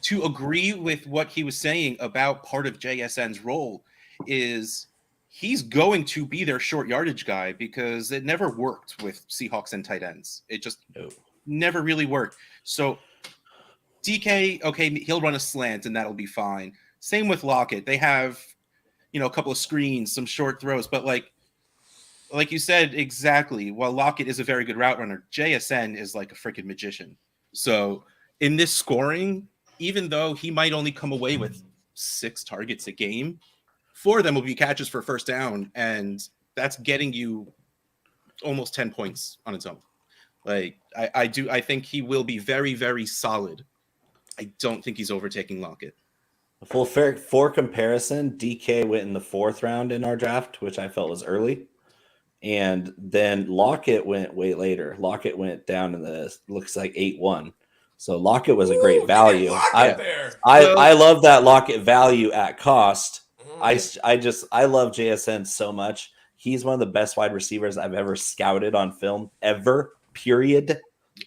to agree with what he was saying about part of JSN's role is he's going to be their short yardage guy because it never worked with Seahawks and tight ends. It just never really worked. So DK, okay, he'll run a slant and that'll be fine. Same with Lockett. They have, a couple of screens, some short throws, but like you said, exactly. While Lockett is a very good route runner, JSN is like a freaking magician. So in this scoring, even though he might only come away with 6 targets a game, 4 of them will be catches for first down, and that's getting you almost 10 points on its own. Like I think he will be very, very solid. I don't think he's overtaking Lockett. For comparison, DK went in the 4th round in our draft, which I felt was early. And then Lockett went way later. Lockett went down in looks like 8-1. So Lockett was a great value. I love that Lockett value at cost. I love JSN so much. He's one of the best wide receivers I've ever scouted on film ever. Period.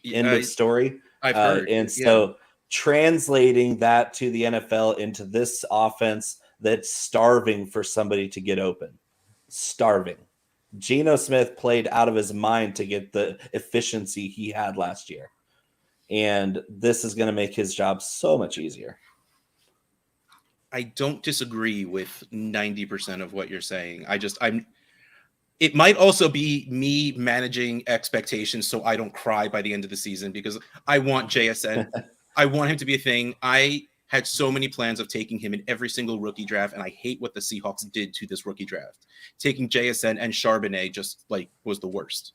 End of story. I've heard. And so translating that to the NFL into this offense that's starving for somebody to get open. Starving. Geno Smith played out of his mind to get the efficiency he had last year. And this is going to make his job so much easier. I don't disagree with 90% of what you're saying. It might also be me managing expectations so I don't cry by the end of the season, because I want JSN. I want him to be a thing. I had so many plans of taking him in every single rookie draft, and I hate what the Seahawks did to this rookie draft. Taking JSN and Charbonnet just like was the worst.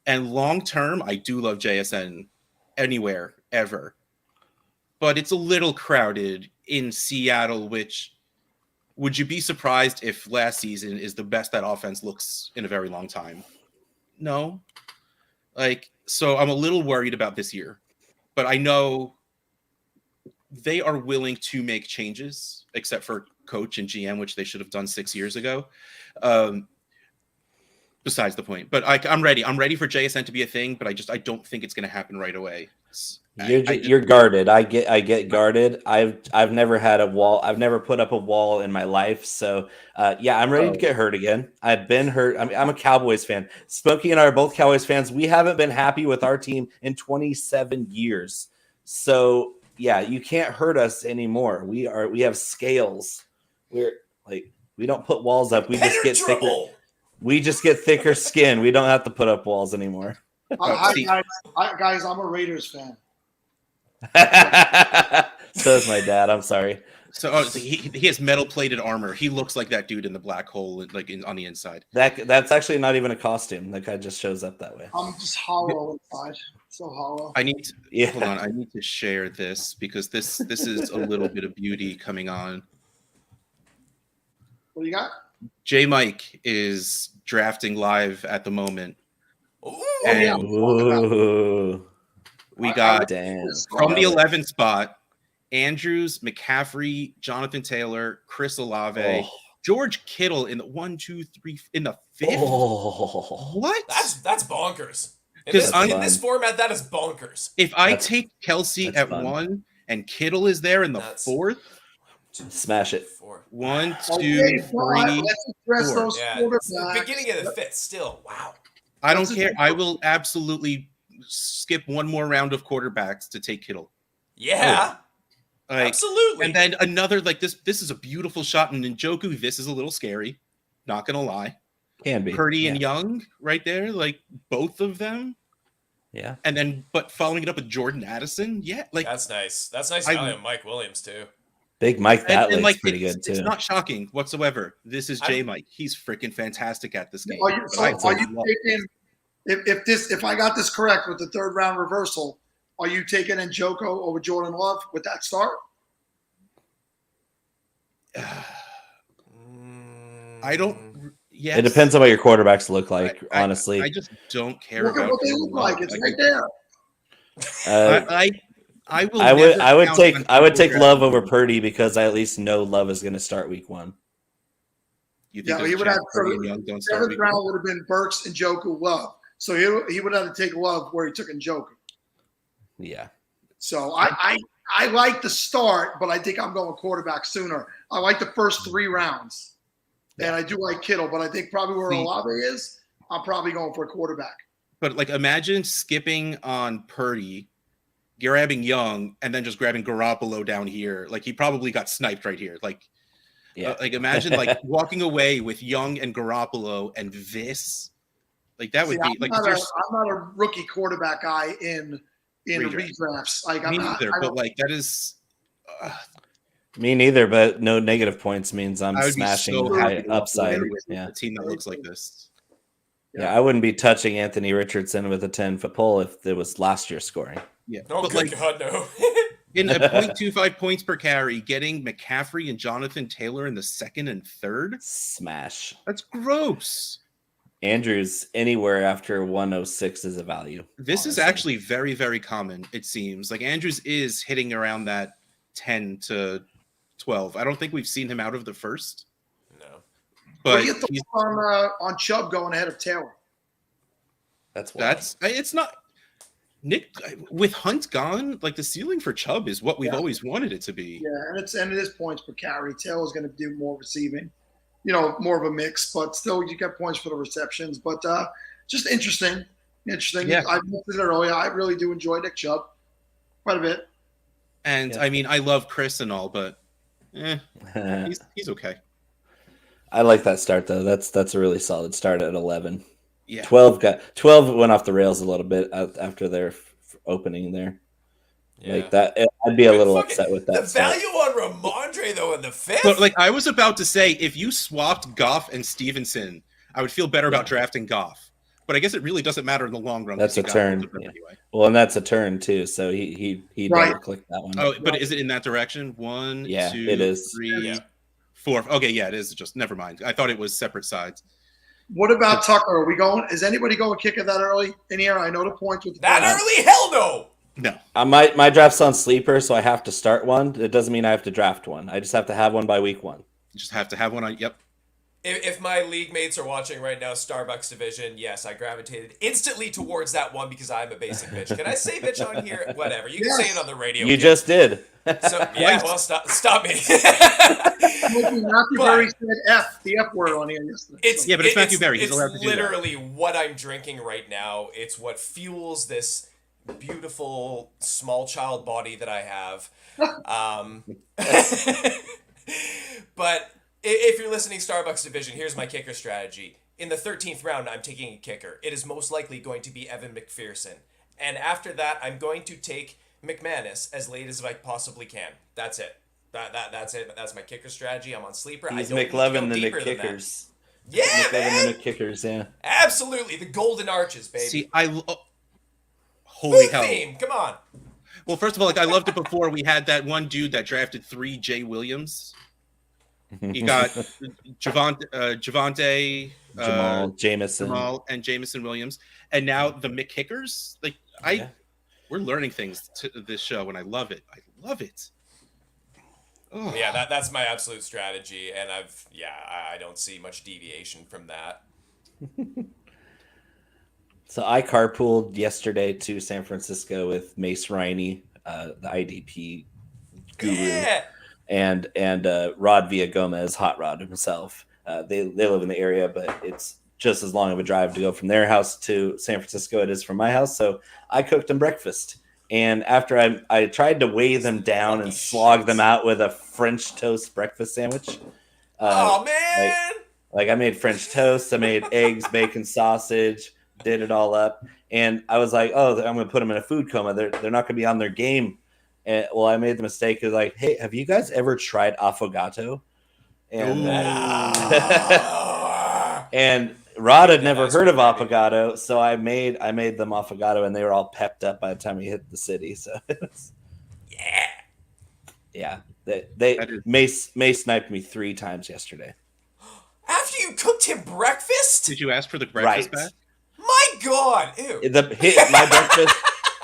And long term, I do love JSN anywhere, ever. But it's a little crowded in Seattle, which would you be surprised if last season is the best that offense looks in a very long time? No. So I'm a little worried about this year. But I know they are willing to make changes, except for coach and GM, which they should have done 6 years ago. Besides the point. But I'm ready. I'm ready for JSN to be a thing, but I don't think it's going to happen right away. You're guarded. I get guarded. I've never had a wall. I've never put up a wall in my life. So I'm ready to get hurt again. I've been hurt. I mean, I'm a Cowboys fan. Smokey and I are both Cowboys fans. We haven't been happy with our team in 27 years. So you can't hurt us anymore. We have scales. We don't put walls up. We just get thicker. We just get thicker skin. We don't have to put up walls anymore. Guys, I'm a Raiders fan. So is my dad. I'm sorry. So he has metal plated armor. He looks like that dude in the black hole, on the inside. That's actually not even a costume. That guy just shows up that way. I'm just hollow inside. So hollow. Hold on. I need to share this because this is a little bit of beauty coming on. What do you got? J Mike is drafting live at the moment. Ooh. We got Damn. from the 11th spot, Andrews, McCaffrey, Jonathan Taylor, Chris Olave, George Kittle in the 1, 2, 3 in the 5th. What? That's bonkers. In this format, that is bonkers. If I take Kelsey at 1 and Kittle is there in the 4th, smash it. 1, 2, 3, 4. The beginning of the 5th. Still, wow. I don't care. I will absolutely skip one more round of quarterbacks to take Kittle. Yeah. Absolutely. And then another, this is a beautiful shot. And Njoku, this is a little scary. Not going to lie. Can be. Purdy and Young right there, both of them. Yeah. And then, but following it up with Jordan Addison. Yeah. That's nice. That's nice value on Mike Williams, too. Big Mike, that looks pretty good, too. It's not shocking whatsoever. This is J Mike. He's freaking fantastic at this game. Are you taking, if I got this correct with the third round reversal, are you taking Njoku over Jordan Love with that start? I don't. Yes. It depends on what your quarterbacks look like, honestly. I just don't care Look about at what they look like. It's right there. I would take Love over Purdy because I at least know Love is going to start week 1. You think he would have seventh round would have been Burks and Njoku Love. So he would have to take Love where he took Njoku. Yeah. So I like the start, but I think I'm going quarterback sooner. I like the first 3 rounds. And I do like Kittle, but I think probably where Olave is, I'm probably going for a quarterback. But imagine skipping on Purdy, grabbing Young, and then just grabbing Garoppolo down here. He probably got sniped right here. Imagine walking away with Young and Garoppolo and this. That would be I'm not a rookie quarterback guy in redrafts. Me neither, but that is. Me neither, but no negative points means I'm smashing smashing high upside. With a team that looks like this. Yeah, I wouldn't be touching Anthony Richardson with a 10-foot pole if it was last year's scoring. Yeah, oh, good God, no. In a 0.25 points per carry, getting McCaffrey and Jonathan Taylor in the 2nd and 3rd? Smash. That's gross. Andrews anywhere after 106 is a value. This is actually very, very common, it seems. Andrews is hitting around that 10 to 12. I don't think we've seen him out of the first. No. But what do you thought on Chubb going ahead of Taylor? It's not. Nick, with Hunt gone, like the ceiling for Chubb is what we've always wanted it to be. Yeah, and it is points per carry. Taylor's going to do more receiving, more of a mix, but still you get points for the receptions. But just interesting. Yeah. I mentioned it earlier. I really do enjoy Nick Chubb quite a bit. And I mean, I love Chris and all, but he's okay. I like that start though. That's a really solid start at 11. Yeah. 12 went off the rails a little bit after their opening there. Yeah. Like that, I'd be a little upset with that. The value on Ramondre though in the fifth. But like I was about to say, if you swapped Goff and Stevenson, I would feel better about drafting Goff. But I guess it really doesn't matter in the long run. That's a turn. Yeah. Anyway. Well, and that's a turn too. So he Right. clicked that one. Oh, but is it in that direction? 1, Yeah, 2, it is. 3, 4. Okay, yeah, it is. Just never mind. I thought it was separate sides. What about Tucker? Are we going? Is anybody going kicker that early in here? I know the points with that early? Hell no. No. My draft's on sleeper, so I have to start one. It doesn't mean I have to draft one. I just have to have one by week 1. You just have to have one on. Yep. If my league mates are watching right now, Starbucks division, yes, I gravitated instantly towards that one because I'm a basic bitch. Can I say bitch on here? Whatever. You can say it on the radio. You just did. So yeah, well, stop me. Matthew Berry said the F word on here yesterday. But it's Matthew Berry. He's allowed to do that. It's literally what I'm drinking right now. It's what fuels this beautiful small child body that I have. But if you're listening, Starbucks division, here's my kicker strategy. In the 13th round, I'm taking a kicker. It is most likely going to be Evan McPherson. And after that, I'm going to take McManus as late as I possibly can. That's it. That's it. That's my kicker strategy. I'm on sleeper. He's I don't McLevin need to go the deeper than that. McKickers. Yeah, McLevin man. the McKickers, yeah. Absolutely. The golden arches, baby. See, holy Food hell. theme. Come on. Well, first of all, I loved it before. We had that one dude that drafted 3 Jay Williams. He got Javante, Jamal, and Jamison Williams, and now the McKickers. We're learning things to this show, and I love it. I love it. Oh. Yeah, that's my absolute strategy, and I don't see much deviation from that. So I carpooled yesterday to San Francisco with Mace Riney, the IDP guru. Yeah. And Rod Villagomez, Hot Rod himself. They live in the area, but it's just as long of a drive to go from their house to San Francisco it is from my house. So I cooked them breakfast. And after I tried to weigh them down and slog them out with a French toast breakfast sandwich. Oh, man! Like I made French toast, I made eggs, bacon, sausage, did it all up. And I was like, oh, I'm going to put them in a food coma. They're not going to be on their game. And I made the mistake of like, hey, have you guys ever tried affogato? And and Rod had never heard of affogato, so I made them affogato, and they were all pepped up by the time we hit the city. So Mace sniped me 3 times yesterday. After you cooked him breakfast? Did you ask for the breakfast back? My God, ew.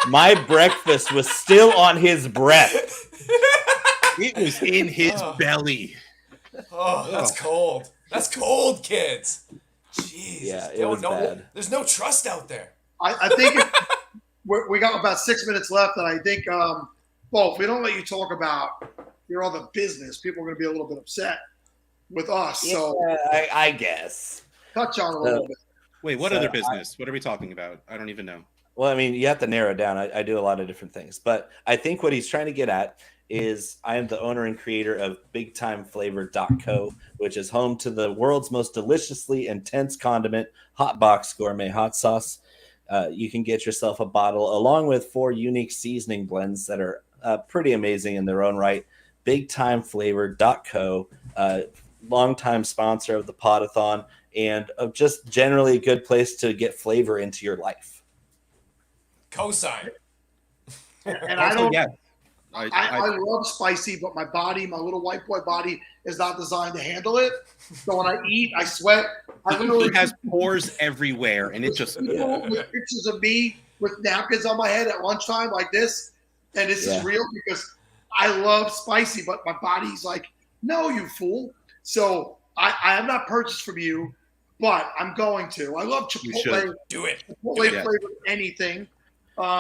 My breakfast was still on his breath. It was in his belly. Oh, that's cold. That's cold, kids. Jeez. Yeah, it was bad. There's no trust out there. I think we got about 6 minutes left, and I think, if we don't let you talk about your other business, people are going to be a little bit upset with us. Yeah, so I guess. Touch on it a little bit. Wait, what other business? What are we talking about? I don't even know. Well, I mean, you have to narrow it down. I do a lot of different things, but I think what he's trying to get at is I am the owner and creator of BigTimeFlavor.co, which is home to the world's most deliciously intense condiment, Hot Box Gourmet Hot Sauce. You can get yourself a bottle along with 4 unique seasoning blends that are pretty amazing in their own right. BigTimeFlavor.co, longtime sponsor of the Podathon, and just generally a good place to get flavor into your life. Cosign. And I love spicy, but my little white boy body is not designed to handle it. So when I eat, I sweat. I literally He has pores everywhere, and it just with pictures of me with napkins on my head at lunchtime like this, and this is real because I love spicy, but my body's like, no, you fool. So I have not purchased from you, but I'm going to. I love Chipotle. Do it. Chipotle flavored anything.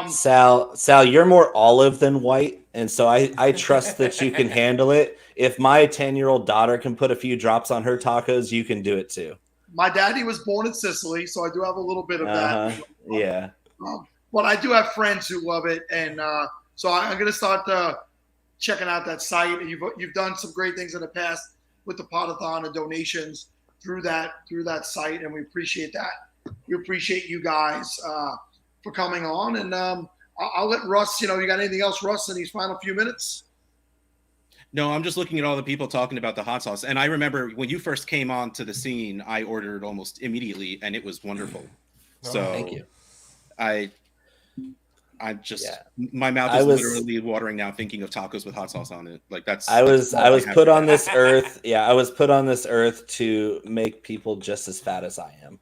Sal, you're more olive than white, and so I trust that you can handle it. If my 10-year-old daughter can put a few drops on her tacos, you can do it too. My daddy was born in Sicily, so I do have a little bit of that. Yeah. But I do have friends who love it, and so I'm going to start checking out that site. You've done some great things in the past with the Podathon and donations through that site, and we appreciate that. We appreciate you guys for coming on, and I'll let Russ. You got anything else, Russ, in these final few minutes? No, I'm just looking at all the people talking about the hot sauce, and I remember when you first came on to the scene, I ordered almost immediately, and it was wonderful. So thank you. I just my mouth is literally watering now thinking of tacos with hot sauce on it. Like I was put on this earth. Yeah, I was put on this earth to make people just as fat as I am.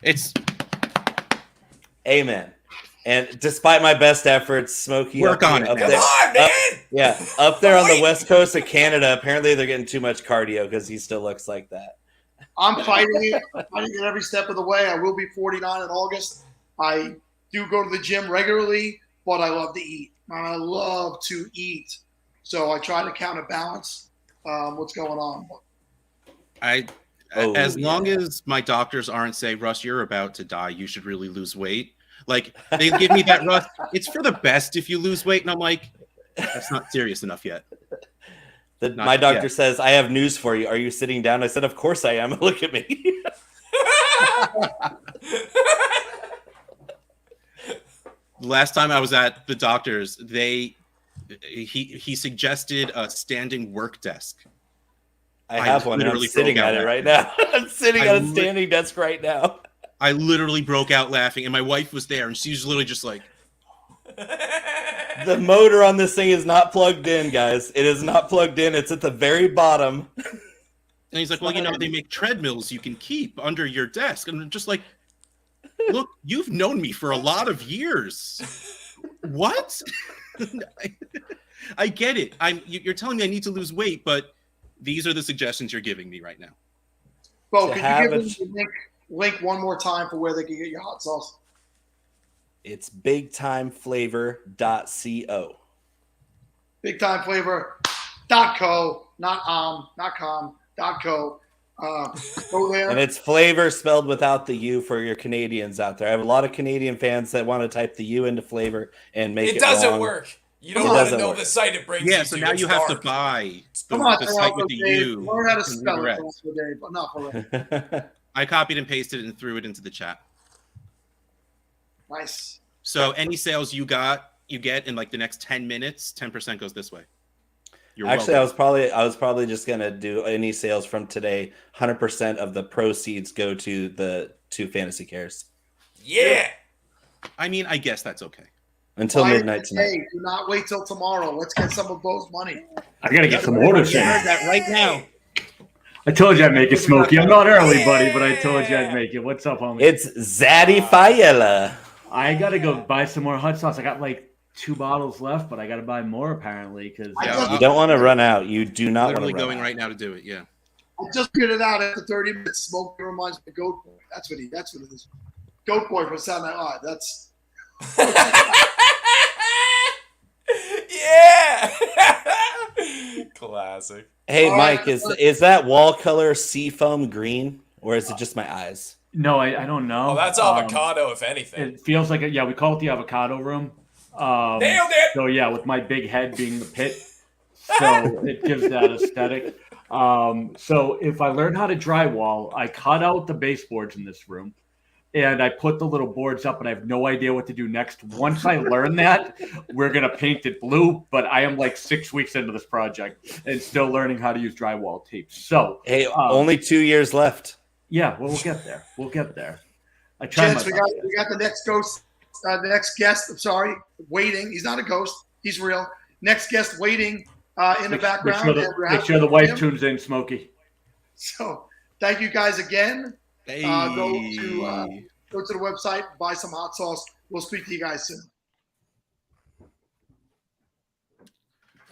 It's amen. And despite my best efforts, Smokey, work on it. Up Come there, on, man! Up there on the west coast of Canada, apparently they're getting too much cardio because he still looks like that. I'm fighting it. I'm fighting it every step of the way. I will be 49 in August. I do go to the gym regularly, but I love to eat. I love to eat. So I try to counterbalance what's going on. As long as my doctors aren't saying, Russ, you're about to die, you should really lose weight. Like, they give me that, Russ, it's for the best if you lose weight. And I'm like, that's not serious enough yet. My doctor says, I have news for you. Are you sitting down? I said, of course I am. Look at me. Last time I was at the doctor's, he suggested a standing work desk. I have one. And I'm sitting at it right now. I'm sitting at a standing desk right now. I literally broke out laughing, and my wife was there, and she was literally just like, the motor on this thing is not plugged in, guys. It is not plugged in. It's at the very bottom. And he's like, well, they make treadmills you can keep under your desk. And I'm just like, look, you've known me for a lot of years. What? I get it. You're telling me I need to lose weight, but these are the suggestions you're giving me right now. Bo, can you give me the link one more time for where they can get your hot sauce? It's bigtimeflavor.co. Bigtimeflavor.co, not com, .co. Go there. And it's flavor spelled without the U for your Canadians out there. I have a lot of Canadian fans that want to type the U into flavor and make it doesn't wrong. work. You don't want to know the site it brings you to. So now you have to buy the site with the U. Learn how to spell it, but not for it. I copied and pasted it and threw it into the chat. Nice. So any sales you get in like the next 10 minutes, 10% goes this way. Actually, welcome. I was probably just gonna do any sales from today. 100% of the proceeds go to the 2 fantasy cares. Yeah. I mean, I guess that's okay. Until midnight tonight. Hey, do not wait till tomorrow. Let's get some of Bo's money. I gotta get some orders in. I heard that right now. I told you I'd make it, Smokey. I'm not early, buddy, but I told you I'd make it. What's up, homie? It's Zaddy Fayella. I gotta go buy some more hot sauce. I got like 2 bottles left, but I gotta buy more apparently because you don't want to run out. You do not want to run going out. right now to do it. Yeah. I just figured it out after 30 minutes. Smoke reminds me of Goat Boy. That's what it is. Goat Boy from Saturday Night Live. That's. Yeah. Classic. Hey, Mike, is that wall color seafoam green, or is it just my eyes? No, I don't know. Oh, that's avocado, if anything. It feels like we call it the avocado room. Nailed it. So yeah, with my big head being the pit, so it gives that aesthetic. So if I learn how to drywall, I cut out the baseboards in this room, and I put the little boards up, and I have no idea what to do next. Once I learn that, we're gonna paint it blue. But I am like 6 weeks into this project and still learning how to use drywall tape. So hey, only 2 years left. Yeah, well, we'll get there. I try. Chance, we got the next ghost, the next guest. I'm sorry, waiting. He's not a ghost. He's real. Next guest waiting in the background. Make sure the wife tunes in, Smokey. So thank you guys again. Hey. Go to the website, buy some hot sauce. We'll speak to you guys soon.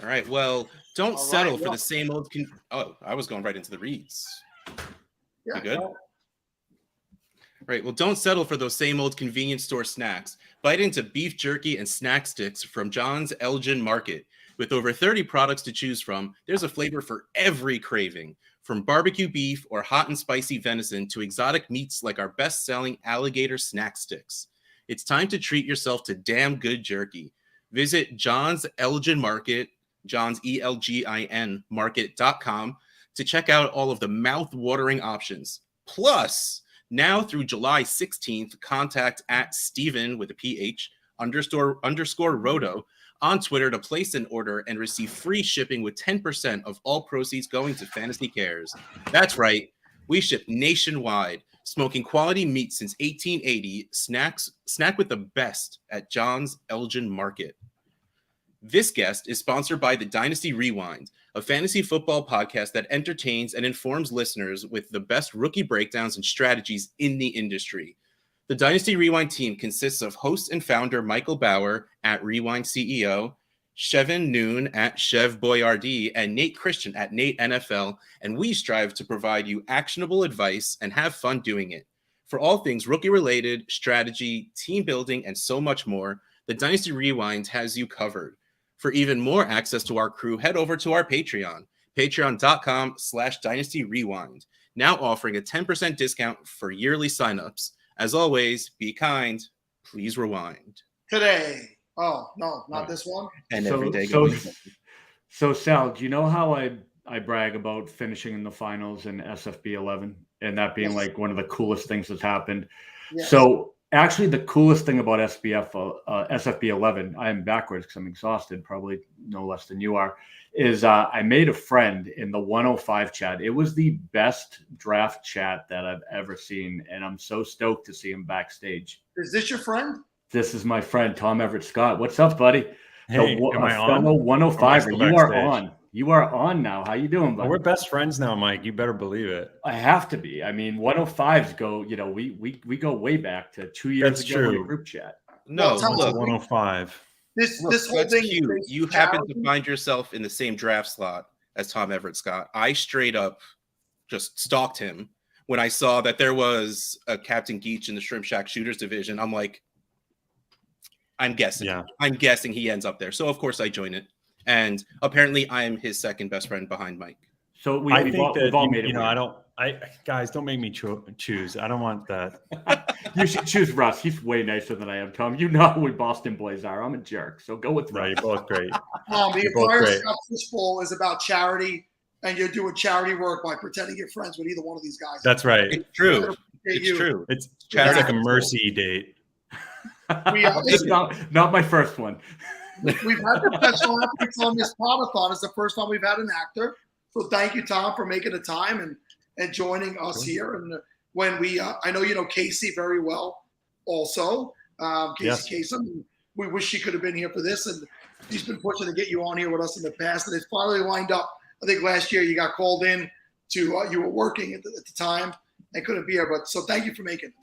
All right. Well, don't settle for the same old. I was going right into the reads. Yeah. You good? Right. Well, don't settle for those same old convenience store snacks. Bite into beef jerky and snack sticks from John's Elgin Market. With over 30 products to choose from, there's a flavor for every craving. From barbecue beef or hot and spicy venison to exotic meats like our best-selling alligator snack sticks. It's time to treat yourself to damn good jerky. Visit John's Elgin Market, John's ELGIN market.com to check out all of the mouth-watering options. Plus, now through July 16th, contact at Steven with a PH _ Roto on Twitter to place an order and receive free shipping with 10% of all proceeds going to Fantasy Cares. That's right. We ship nationwide, smoking quality meat since 1880. Snack with the best at John's Elgin Market. This guest is sponsored by the Dynasty Rewind, a fantasy football podcast that entertains and informs listeners with the best rookie breakdowns and strategies in the industry. The Dynasty Rewind team consists of host and founder Michael Bauer at Rewind CEO, Chevin Noon at Chev Boyardee, and Nate Christian at Nate NFL, and we strive to provide you actionable advice and have fun doing it. For all things rookie-related, strategy, team building, and so much more, the Dynasty Rewind has you covered. For even more access to our crew, head over to our Patreon, patreon.com/Dynasty Rewind, now offering a 10% discount for yearly signups. As always, be kind, please rewind. Today. Oh, no, not this one. And So- every day so- going. So Sal, do you know how I brag about finishing in the finals in SFB 11 and that being Yes. like one of the coolest things that's happened? Yes. So actually the coolest thing about SFB 11, I am backwards because I'm exhausted, probably no less than you are, is I made a friend in the 105 chat. It was the best draft chat that I've ever seen. And I'm so stoked to see him backstage. Is this your friend? This is my friend, Tom Everett Scott. What's up, buddy? Hey, So, am I on? fellow 105er, still you are backstage? on. You are on now. How you doing, Well, buddy? we're best friends now, Mike. You better believe it. I have to be. I mean, 105s go, we go way back to 2 years That's ago in true. a group chat. No, Well, tell us look, 105. This look, whole that's thing. cute. is You based happen charity? to find yourself in the same draft slot as Tom Everett Scott. I straight up just stalked him when I saw that there was a Captain Geach in the Shrimp Shack Shooters division. I'm like, I'm guessing. Yeah. I'm guessing he ends up there. So of course I join it. And apparently I am his second best friend behind Mike. So I we've think that all made it. guys, don't make me choose. I don't want that. You should choose Russ. He's way nicer than I am, Tom. You know who we Boys are. I'm a jerk. So go with No, Russ. you're both great. The You're both entire great. Scott Fishbowl is about charity, and you're doing charity work by pretending you're friends with either one of these guys. That's right. It's true. Appreciate It's you. true. It's Charity. like a mercy date. It's not my first one. We've had professional athletes on this Podathon. It's the first time we've had an actor. So thank you, Tom, for making the time and joining us here. And when we, I know you know Casey very well also. Yes. Casey Kasem. We wish she could have been here for this. And she's been pushing to get you on here with us in the past. And it's finally lined up. I think last year you got called in to, you were working at the time and couldn't be here. But so thank you for making it.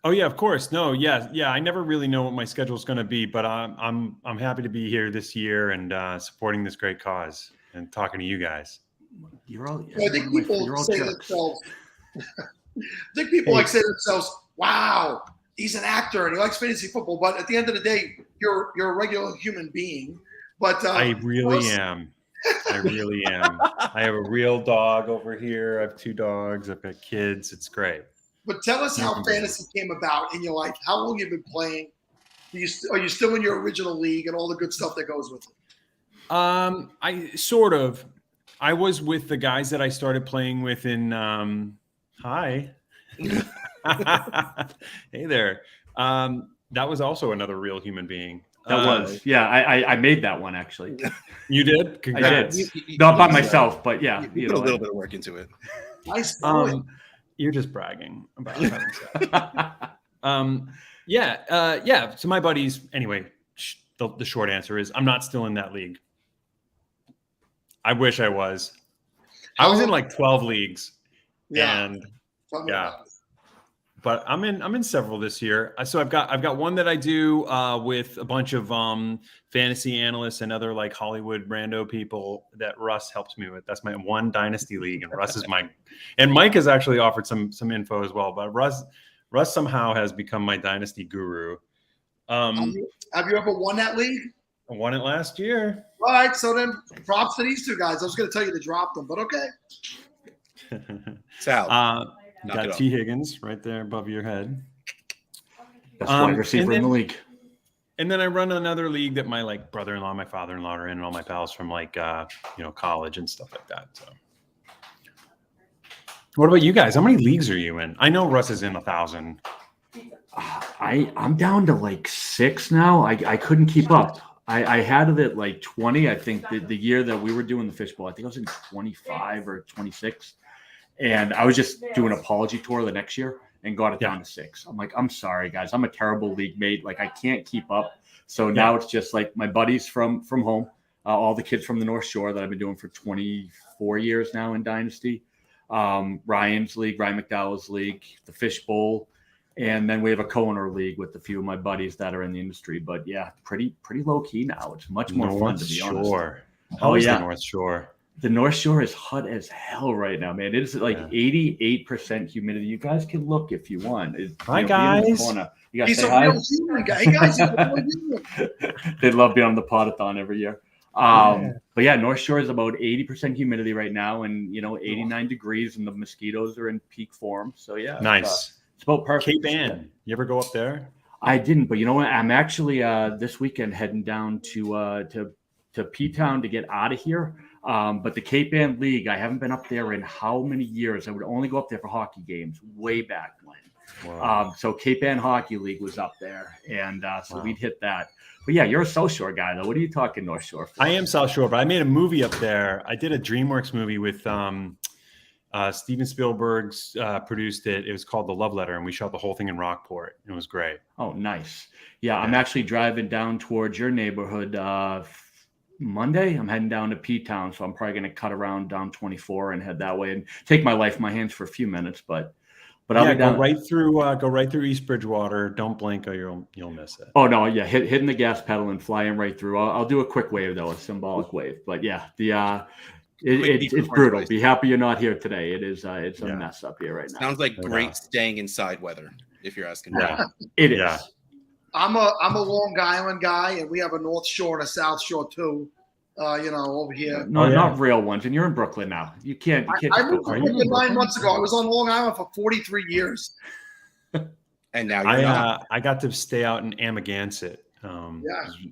Oh yeah, of course. No, yeah. I never really know what my schedule is going to be, but I'm happy to be here this year and supporting this great cause and talking to you guys. You're all. I think people you're all say to jerks. themselves, I think people like say to themselves, wow, he's an actor and he likes fantasy football. But at the end of the day, you're a regular human being. But I really Russ- am. I really am. I have a real dog over here. I have 2 dogs. I've got kids. It's great. But tell us how fantasy came about in your life. How long you've been playing? Are you still in your original league and all the good stuff that goes with it? I was with the guys that I started playing with in hi. Hey there. That was also another real human being. That was. Yeah, I made that one actually. You did? I did. Congrats. Not by myself, but yeah. You put a little bit of work into it. Nice. Boy. You're just bragging about having sex. Yeah. So my buddies, anyway, the short answer is I'm not still in that league. I wish I was. I was in like 12 leagues. Yeah. And Tell me yeah. about it. but I'm in several this year. So I've got one that I do with a bunch of fantasy analysts and other like Hollywood rando people that Russ helps me with. That's my one dynasty league, and Russ is and Mike has actually offered some info as well. But Russ Russ somehow has become my dynasty guru. Have you ever won that league? I won it last year. All right, so then props to these two guys. I was going to tell you to drop them, but okay. Sal, You Knock it got off. T. Higgins right there above your head. Best wide receiver in the league. And then I run another league that my brother-in-law, my father-in-law are in, and all my pals from college and stuff like that. So, what about you guys? How many leagues are you in? I know Russ is in 1,000. I'm down to like 6 now. I couldn't keep up. I had it at like 20. I think the year that we were doing the fishbowl, I think I was in 25 or 26. And I was just doing an apology tour the next year and got it down to 6. I'm like, I'm sorry, guys. I'm a terrible league mate. Like, I can't keep up. So now it's just like my buddies from home, all the kids from the North Shore that I've been doing for 24 years now in Dynasty. Ryan's league, Ryan McDowell's league, the fishbowl. And then we have a co-owner league with a few of my buddies that are in the industry. But yeah, pretty low key now. It's much more fun, to be honest. How is the North Shore? The North Shore is hot as hell right now, man. It's like 88% humidity. You guys can look if you want. Hi, guys. You guys He's say a hi. real human guy. Hey, guys, he's a real human. They love being on the Podathon every year. But yeah, North Shore is about 80% humidity right now, and 89 degrees, and the mosquitoes are in peak form. So yeah, Nice. it's about perfect. Cape Ann. You ever go up there? I didn't, but you know what? I'm actually this weekend heading down to P-Town to get out of here. But the Cape Ann League, I haven't been up there in how many years? I would only go up there for hockey games way back when. Wow. So Cape Ann Hockey League was up there, and so we'd hit that. But yeah, you're a South Shore guy, though. What are you talking North Shore for? I am South Shore, but I made a movie up there. I did a DreamWorks movie with Steven Spielberg's produced it. It was called The Love Letter, and we shot the whole thing in Rockport. It was great. Oh, nice. Yeah, I'm actually driving down towards your neighborhood Monday. I'm heading down to P-Town, so I'm probably going to cut around down 24 and head that way and take my life in my hands for a few minutes. But I'll be down. Go right through East Bridgewater. Don't blink, or you'll miss it. Oh no, yeah, hitting the gas pedal and flying right through. I'll do a quick wave though, a symbolic wave. But yeah, it's brutal. Be happy you're not here today. It's a mess up here right now. Sounds like great staying inside weather, if you're asking me. Yeah, it is. Yeah. I'm a Long Island guy, and we have a North Shore and a South Shore too. Over here. No, not real ones. And you're in Brooklyn now. You can't. I moved to Brooklyn 9 months ago. I was on Long Island for 43 years. And now you're not. I got to stay out in Amagansett.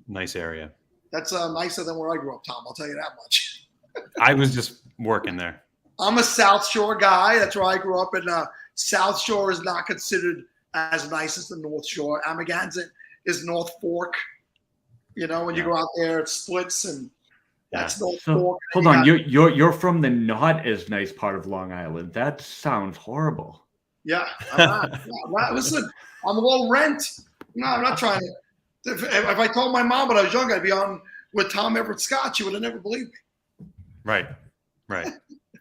Nice area. That's nicer than where I grew up, Tom. I'll tell you that much. I was just working there. I'm a South Shore guy. That's where I grew up. And South Shore is not considered as nice as the North Shore. Amagansett is North Fork. When you go out there, it splits, and that's North Fork. Hold on, you're from the not as nice part of Long Island. That sounds horrible. Yeah, listen, I'm low rent. No, I'm not trying to. If I told my mom when I was young I'd be on with Tom Everett Scott, she would have never believed me. Right.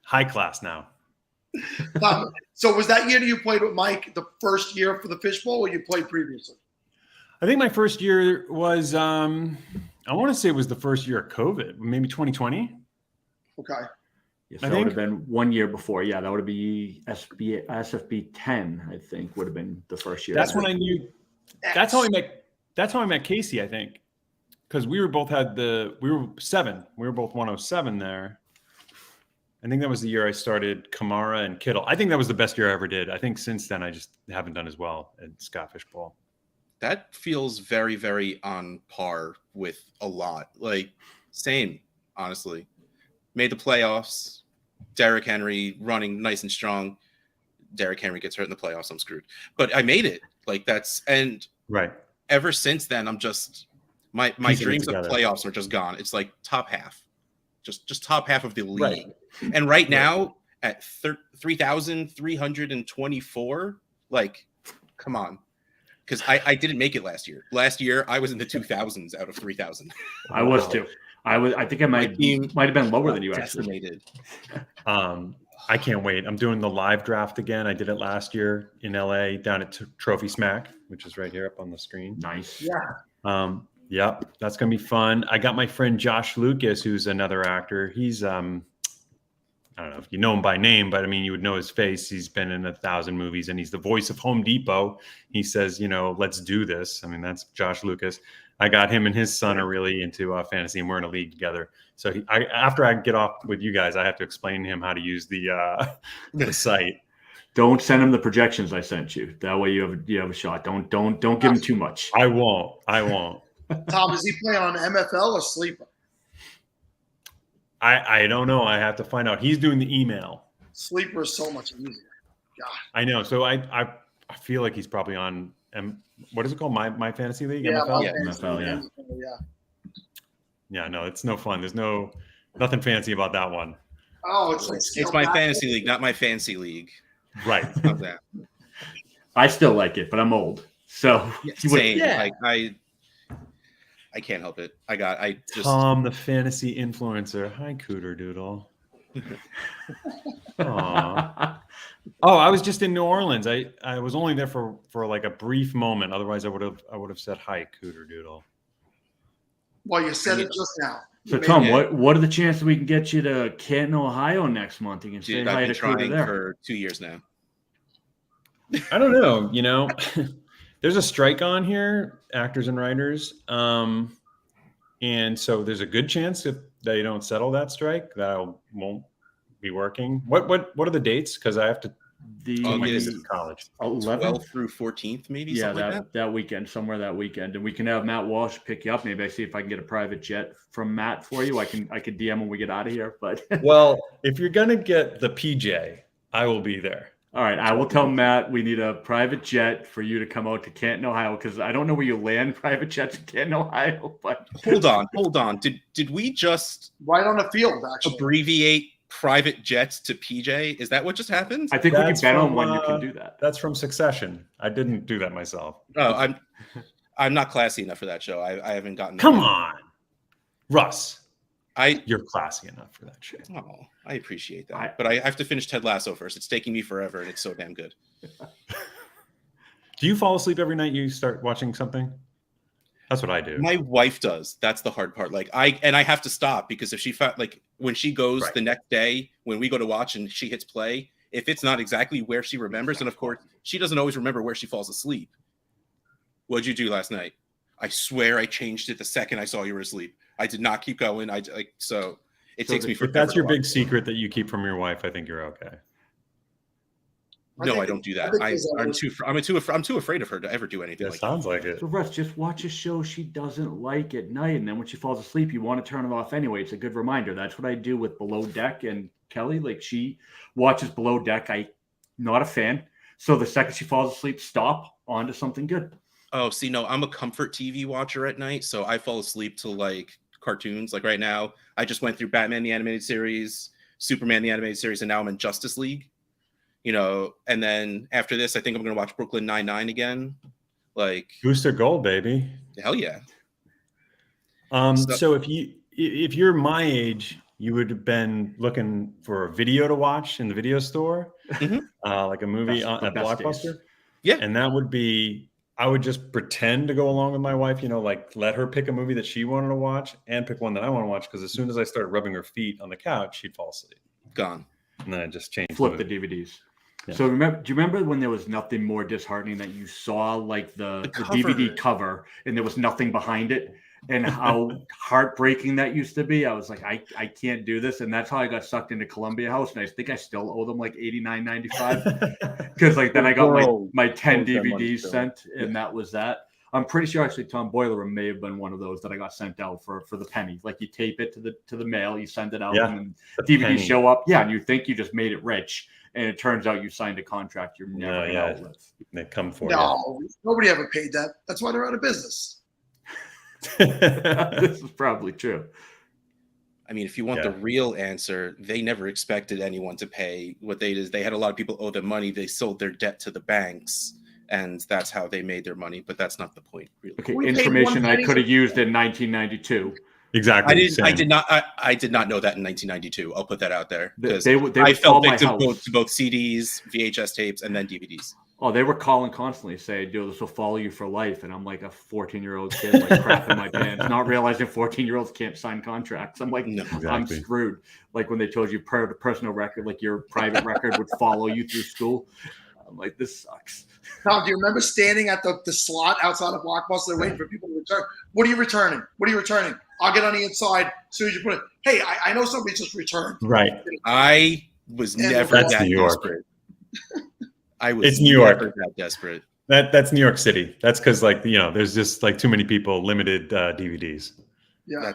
High class now. So was that year that you played with Mike the first year for the fishbowl, or you played previously? I think my first year was, I want to say it was the first year of COVID, maybe 2020. Okay. Yes, that would have been 1 year before. Yeah, that would be SFB 10, I think, would have been the first year. That's when I knew. That's how I met Casey, I think. Because we were both 7. We were both 107 there. I think that was the year I started Kamara and Kittle. I think that was the best year I ever did. I think since then I just haven't done as well at Scott Fishbowl. That feels very, very on par with a lot. Like, same, honestly. Made the playoffs. Derrick Henry running nice and strong. Derrick Henry gets hurt in the playoffs. I'm screwed. But I made it. Like, right. Ever since then, I'm just my dreams of playoffs are just gone. It's like top half. Just top half of the league. Right. And right now at 3,324, like, come on. Because I didn't make it last year. Last year I was in the 2000s out of 3,000. I was too. I think I might have been lower than you actually. I can't wait. I'm doing the live draft again. I did it last year in LA down at Trophy Smack, which is right here up on the screen. Nice. Yeah. Yep, that's gonna be fun. I got my friend Josh Lucas, who's another actor. He's I I don't know if you know him by name, but I mean, you would know his face. He's been in 1,000 movies, and he's the voice of Home Depot. He says, let's do this. I mean, that's Josh Lucas. I got him and his son are really into fantasy, and we're in a league together. So after I get off with you guys, I have to explain to him how to use the site. Don't send him the projections I sent you. That way you have a shot. Don't give him too much. I won't. Tom, is he playing on MFL or Sleeper? I don't know. I have to find out. He's doing the email. Sleeper is so much easier. God. I know. So I feel like he's probably on what is it called? My Fantasy League? Yeah, MFL? yeah, MFL, yeah. Yeah, no, it's no fun. There's nothing fancy about that one. Oh, it's like It's my fantasy league, not my fancy league. Right. How's that? I still like it, but I'm old. So Same. Yeah. I can't help it. Tom, the fantasy influencer. Hi, Cooter Doodle. Aw. Oh, I was just in New Orleans. I was only there for like a brief moment. Otherwise, I would have said hi, Cooter Doodle. Well, you said it just now. So Tom, what are the chances we can get you to Canton, Ohio next month? You can say Dude, hi I've to been Cooter trying there. for 2 years now. I don't know. There's a strike on here, actors and writers. And so there's a good chance if they don't settle that strike that I won't be working. What are the dates? Because I have to my kids to college. 12th through 14th, maybe. Yeah, something like that weekend, somewhere that weekend, and we can have Matt Walsh pick you up. Maybe I see if I can get a private jet from Matt for you. I could DM when we get out of here. But Well, if you're gonna get the PJ, I will be there. all right, I will tell Matt we need a private jet for you to come out to Canton, Ohio, because I don't know where you land private jets in Canton, Ohio. But Hold on. Did we just Right on the field, actually. abbreviate private jets to PJ? Is that what just happened? I think we can That's bet on from, when you can do that. That's from Succession. I didn't do that myself. Oh, I'm not classy enough for that show. I haven't gotten. Come on, Russ. I You're classy enough for that shit. Oh, I appreciate that, but I have to finish Ted Lasso first. It's taking me forever, and it's so damn good. Do you fall asleep every night you start watching something? That's what I do. My wife does. That's the hard part. Like I have to stop because if she when she goes Right. the next day when we go to watch and she hits play, if it's not exactly where she remembers, and of course she doesn't always remember where she falls asleep. What'd you do last night? I swear I changed it the second I saw you were asleep. I did not keep going. So it takes me If forever. that's your to watch. big secret that you keep from your wife, I think you're okay. No, I don't do that. I'm too afraid of her to ever do anything That like sounds like it. So Russ, just watch a show she doesn't like at night, and then when she falls asleep, you want to turn it off anyway. It's a good reminder. That's what I do with Below Deck and Kelly. Like she watches Below Deck. I'm not a fan. So the second she falls asleep, stop on to something good. Oh, see, no, I'm a comfort TV watcher at night, so I fall asleep to like cartoons. Like right now, I just went through Batman the Animated Series, Superman the Animated Series, and now I'm in Justice League. And then after this, I think I'm going to watch Brooklyn Nine-Nine again. Like Booster Gold, baby. hell yeah. So if you're my age, you would have been looking for a video to watch in the video store, like a movie That's at the best Blockbuster. days. Yeah. And that would be, I would just pretend to go along with my wife, like let her pick a movie that she wanted to watch and pick one that I want to watch. Because as soon as I started rubbing her feet on the couch, she'd fall asleep. Gone. And then I just changed. Flip the movie. DVDs. Yeah. So do you remember when there was nothing more disheartening that you saw like the cover. DVD cover and there was nothing behind it, and how heartbreaking that used to be? I was like, I can't do this, and that's how I got sucked into Columbia House, and I think I still owe them like $89.95 because like then I got my 10 DVDs sent, and that was that. I'm pretty sure actually Tom Boiler may have been one of those that I got sent out for the penny. Like you tape it to the mail, you send it out, Yeah, and the DVDs penny. show up. Yeah, and you think you just made it rich, and it turns out you signed a contract you're never going to outlive. They come for No, nobody ever paid that. That's why they're out of business. you. This is probably true. I mean, if you want the real answer, they never expected anyone to pay. What they did is they had a lot of people owe them money. They sold their debt to the banks, and that's how they made their money. But that's not the point, really. Okay, We paid information I $1.90. could have used in 1992. Exactly. I did not know that in 1992. I'll put that out there because They would I call fell my victim house. to both CDs, VHS tapes, and then DVDs. Oh, they were calling constantly saying, "Dude, this will follow you for life." And I'm like a 14-year-old kid, like crapping my pants, not realizing 14-year-olds can't sign contracts. I'm like, No. I'm Exactly. screwed. Like when they told you personal record, like your private record would follow you through school. I'm like, this sucks. Tom, do you remember standing at the slot outside of Blockbuster waiting for people to return? What are you returning? What are you returning? I'll get on the inside as soon as you put it. Hey, I know somebody just returned. Right. I was And never that's that New York. desperate. I was It's New York. never that desperate. That's New York City. That's because there's just like too many people, limited DVDs. Yeah.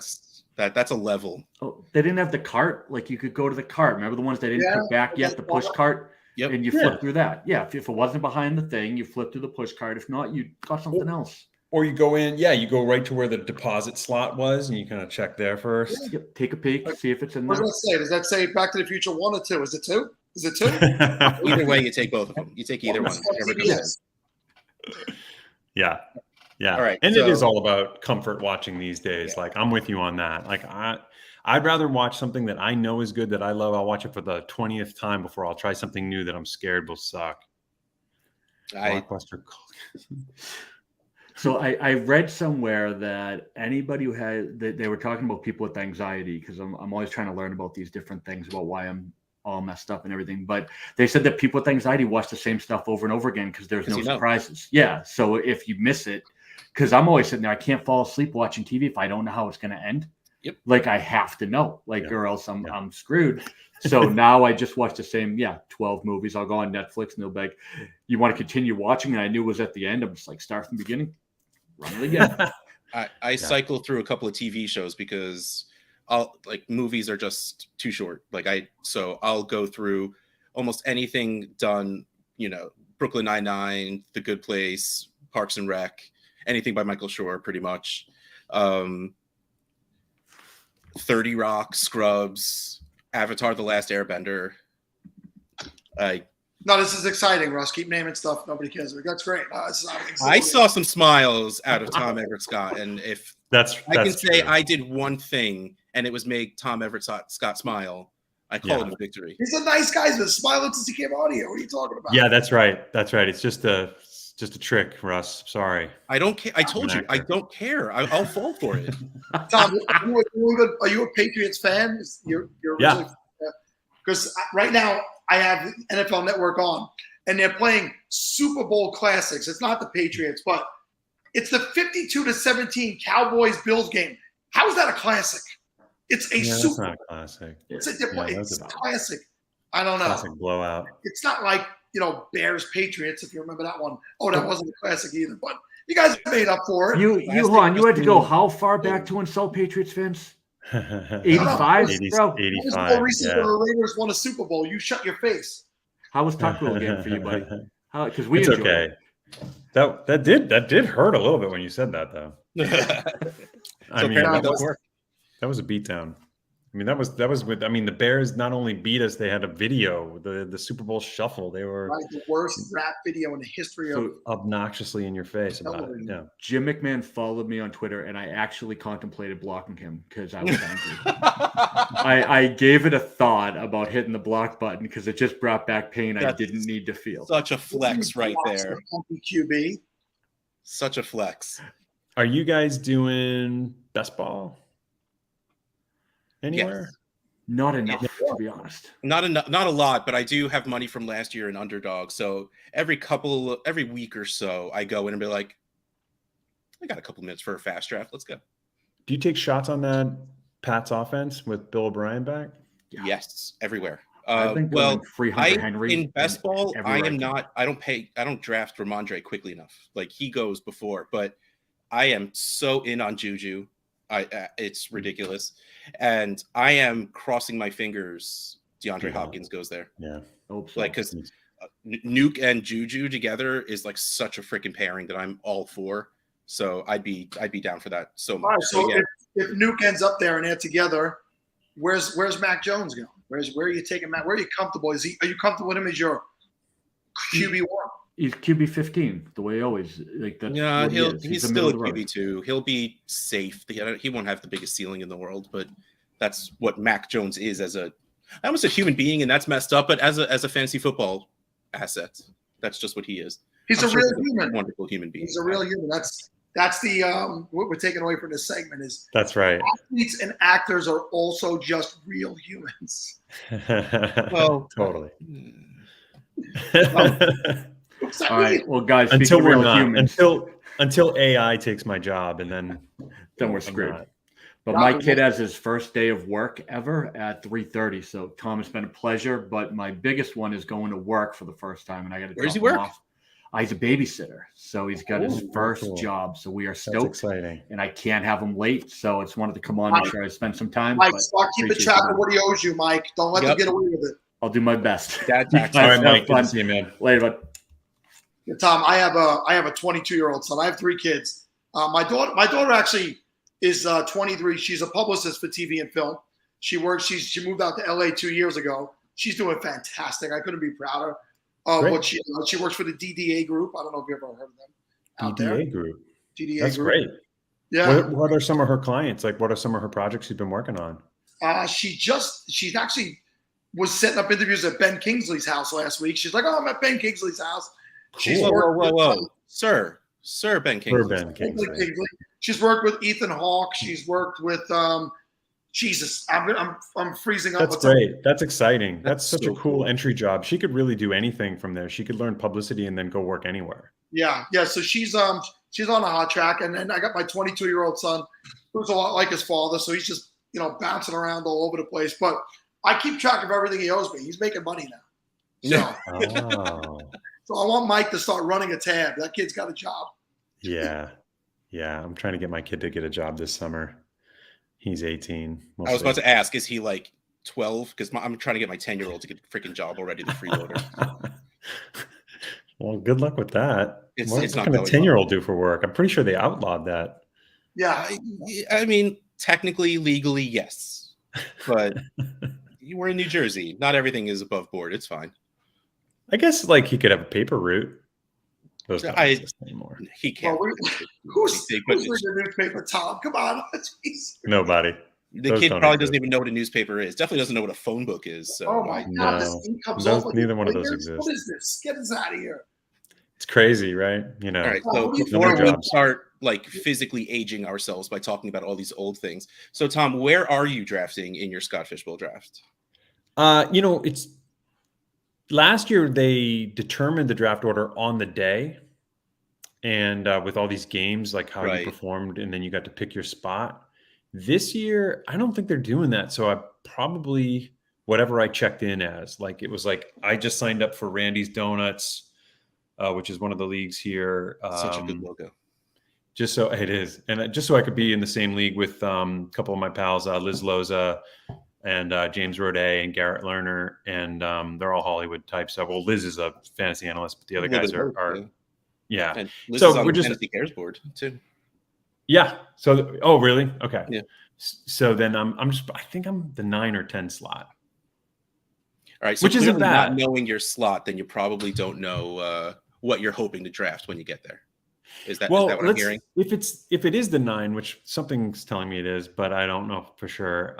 That's a level. Oh, they didn't have the cart. Like you could go to the cart. Remember the ones they didn't put back yet, the push cart? Yep. And you flip through that. Yeah. If it wasn't behind the thing, you flip through the push cart. If not, you got something else. Or you go in, you go right to where the deposit slot was, and you kind of check there first. Yep. Take a peek, see if it's in What there. does that say? Does that say Back to the Future 1 or 2? Is it 2? Is it 2? Either way, you take both of them. You take either one. Whichever goes in. Yes. Yeah. All right, And so- it is all about comfort watching these days. Yeah. Like I'm with you on that. Like I'd rather watch something that I know is good, that I love. I'll watch it for the 20th time before I'll try something new that I'm scared will suck. Blockbuster. So I read somewhere that anybody who had that they were talking about people with anxiety, because I'm always trying to learn about these different things about why I'm all messed up and everything. But they said that people with anxiety watch the same stuff over and over again because there's no surprises. Yeah. So if you miss it, because I'm always sitting there, I can't fall asleep watching TV if I don't know how it's going to end. Yep. Like I have to know, or else I'm screwed. So now I just watch the same, 12 movies. I'll go on Netflix and they'll be like, you want to continue watching? And I knew it was at the end. I'm just like, start from the beginning, run it again. I cycle through a couple of TV shows because movies are just too short. So I'll go through almost anything done, Brooklyn Nine-Nine, The Good Place, Parks and Rec, anything by Michael Schur, pretty much. 30 Rock, Scrubs, Avatar: The Last Airbender. No, this is exciting, Russ. Keep naming stuff nobody cares. That's great. I saw some smiles out of Tom Everett Scott, and if that's I can say true. I did one thing and it was make Tom Everett Scott smile, I call it a victory. He's a nice guy. He's been smiling since he came out here. What are you talking about? Yeah, that's right. That's right. It's just a trick, Russ. Sorry. I don't care. I told you, I don't care. I'll fall for it. Tom, are you a Patriots fan? You're because right now I have NFL Network on, and they're playing Super Bowl classics. It's not the Patriots, but it's the 52-17 Cowboys-Bills game. How is that a classic? It's a That's Super. not a classic. It's a different. Yeah, it's a classic. I don't know. Classic blowout. It's not like Bears Patriots, if you remember that one. Oh, that wasn't a classic either. But you guys made up for it. You had to go how far back to insult Patriots fans? 85, bro. 85. Recently, the Raiders won a Super Bowl. You shut your face. How was Taco again for you, buddy? Because it's okay. It. That did hurt a little bit when you said that, though. I mean, that was a beatdown. I mean, that was with. I mean, the Bears not only beat us; they had a video, the Super Bowl shuffle. They were the worst rap video in the history of obnoxiously in your face about it. Yeah. Jim McMahon followed me on Twitter, and I actually contemplated blocking him because I was angry. I gave it a thought about hitting the block button because it just brought back pain I didn't need to feel. Such a flex right there. QB. Such a flex. Are you guys doing best ball anywhere? Yes. Not enough, to be honest. Not a lot, but I do have money from last year in Underdog. So every week or so, I go in and be like, I got a couple minutes for a fast draft. Let's go. Do you take shots on that Pats offense with Bill O'Brien back? Yeah. Yes, everywhere. Henry in best ball, I am not. I don't draft Ramondre quickly enough. Like he goes before, but I am so in on Juju. It's ridiculous, and I am crossing my fingers. DeAndre Hopkins goes there. Yeah, because Nuke and Juju together is like such a freaking pairing that I'm all for. So I'd be down for that so much. All right, so if Nuke ends up there and they're together, where's Mac Jones going? Where are you taking Mac? Where are you comfortable? Are you comfortable with him as your QB1? He's QB 15, the way he always like that. Yeah, he's still a QB 2. He'll be safe. He won't have the biggest ceiling in the world, but that's what Mac Jones is as a. I almost a human being, and that's messed up. But as a fantasy football asset, That's just what he is. He's I'm a sure real he's human. wonderful human being. He's a real human. That's the what we're taking away from this segment is That's right. athletes and actors are also just real humans. Well, Totally. What's that All right. mean? Well, guys, Until speaking of we're real not. humans, Until AI takes my job, and then we're I'm screwed. not. But my kid has his first day of work ever at 3:30. So Tom, it's been a pleasure. But my biggest one is going to work for the first time, and I got to Where does drop he him work? off. He's a babysitter, so he's got his Ooh, first cool. job. So we are That's stoked, exciting. and I can't have him late. So it's wanted to come on, make sure I spend some time. Mike, but start keeping appreciate track you, of what he owes you, Mike. Don't let Yep. them get away with it. I'll do my best. Dad You tax. guys All right, have Mike. Good fun. to see you, man. Later, bud. Yeah, Tom, I have a 22-year-old son. I have 3 kids. My daughter actually is 23. She's a publicist for TV and film. She moved out to LA 2 years ago. She's doing fantastic. I couldn't be prouder of Great. what she works for the DDA group. I don't know if you ever heard of them out there. DDA group. DDA That's group. great. Yeah. What are some of her clients? Like, what are some of her projects she's been working on? She actually was setting up interviews at Ben Kingsley's house last week. She's like, "Oh, I'm at Ben Kingsley's house." She's Cool. worked Whoa. Sir Ben King. Ben with Kingsley. She's worked with Ethan Hawke. She's worked with Jesus. I'm freezing up. That's great. That's exciting. That's such so a cool entry job. She could really do anything from there. She could learn publicity and then go work anywhere. Yeah. So she's on a hot track, and then I got my 22-year-old son, who's a lot like his father. So he's just bouncing around all over the place. But I keep track of everything he owes me. He's making money now. So, Oh, so I want Mike to start running a tab. That kid's got a job. yeah. I'm trying to get my kid to get a job this summer. He's 18. I was about to ask, is he like 12? Because I'm trying to get my 10-year-old to get a freaking job already, the freeloader. Well, good luck with that. It's What not can a going 10-year-old do for work? I'm pretty sure they outlawed that. Yeah. I mean, technically, legally, yes. But we're in New Jersey. Not everything is above board. It's fine. I guess like he could have a paper route. Those don't I- exist anymore. He can't. Well, who's They- reading the newspaper, Tom? Come on. Jeez. Nobody. The Those kid don't probably exist. doesn't even know what a newspaper is. Definitely doesn't know what a phone book is. So Oh my God, this No. thing comes Those- off like neither one of those fingers? exist. What is this? Get us out of here. It's crazy, right? all right. So Oh, before no we jobs. start like physically aging ourselves by talking about all these old things. So Tom, where are you drafting in your Scott Fishbowl draft? It's last year they determined the draft order on the day, and with all these games, like how Right. you performed, and then you got to pick your spot. This year, I don't think they're doing that. So I probably whatever I checked in as, like it was like I just signed up for Randy's Donuts, which is one of the leagues here. Such a good logo. Just so it is, and just so I could be in the same league with a couple of my pals, Liz Loza and James Roday and Garrett Lerner, and they're all Hollywood types. So, well, Liz is a fantasy analyst, but the other A little guys bit are, both, are yeah. And Liz So is on we're the just- Fantasy Cares board too. Yeah. So, oh, really? Okay. Yeah. So then I think I'm the 9 or 10 slot. All right, so Which isn't clearly not bad. knowing your slot, then you probably don't know what you're hoping to draft when you get there. Is that Well, what I'm hearing? if it is the 9, which something's telling me it is, but I don't know for sure.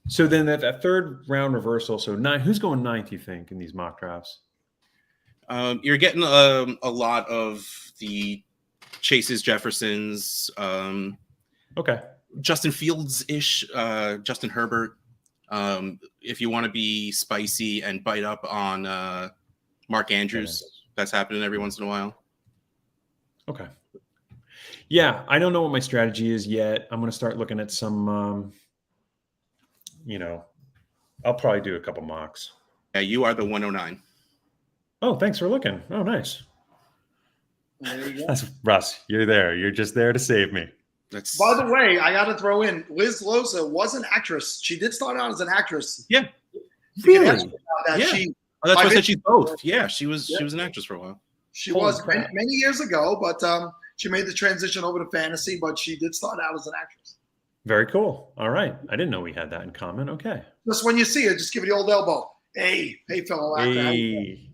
So then that third round reversal. So 9, who's going 9th, you think, in these mock drafts? You're getting a lot of the Chases, Jeffersons, Okay. Justin Fields-ish, Justin Herbert. If you want to be spicy and bite up on Mark Andrews, that's happening every once in a while. Okay. Yeah, I don't know what my strategy is yet. I'm going to start looking at some, I'll probably do a couple mocks. Yeah, you are the 109. Oh, thanks for looking. Oh, nice. There you go. That's Russ. You're there. You're just there to save me. That's By the way, I got to throw in Liz Loza was an actress. She did start out as an actress. Yeah. You can ask her about that. Yeah. She that's why I my said she's both. Yeah, she was Yeah. an actress for a while. Holy was crap. many years ago, but she made the transition over to fantasy. But she did start out as an actress. Very cool. All right. I didn't know we had that in common. Okay. Just when you see her, just give it the old elbow. Hey, fellow actor. how you doing? Hey.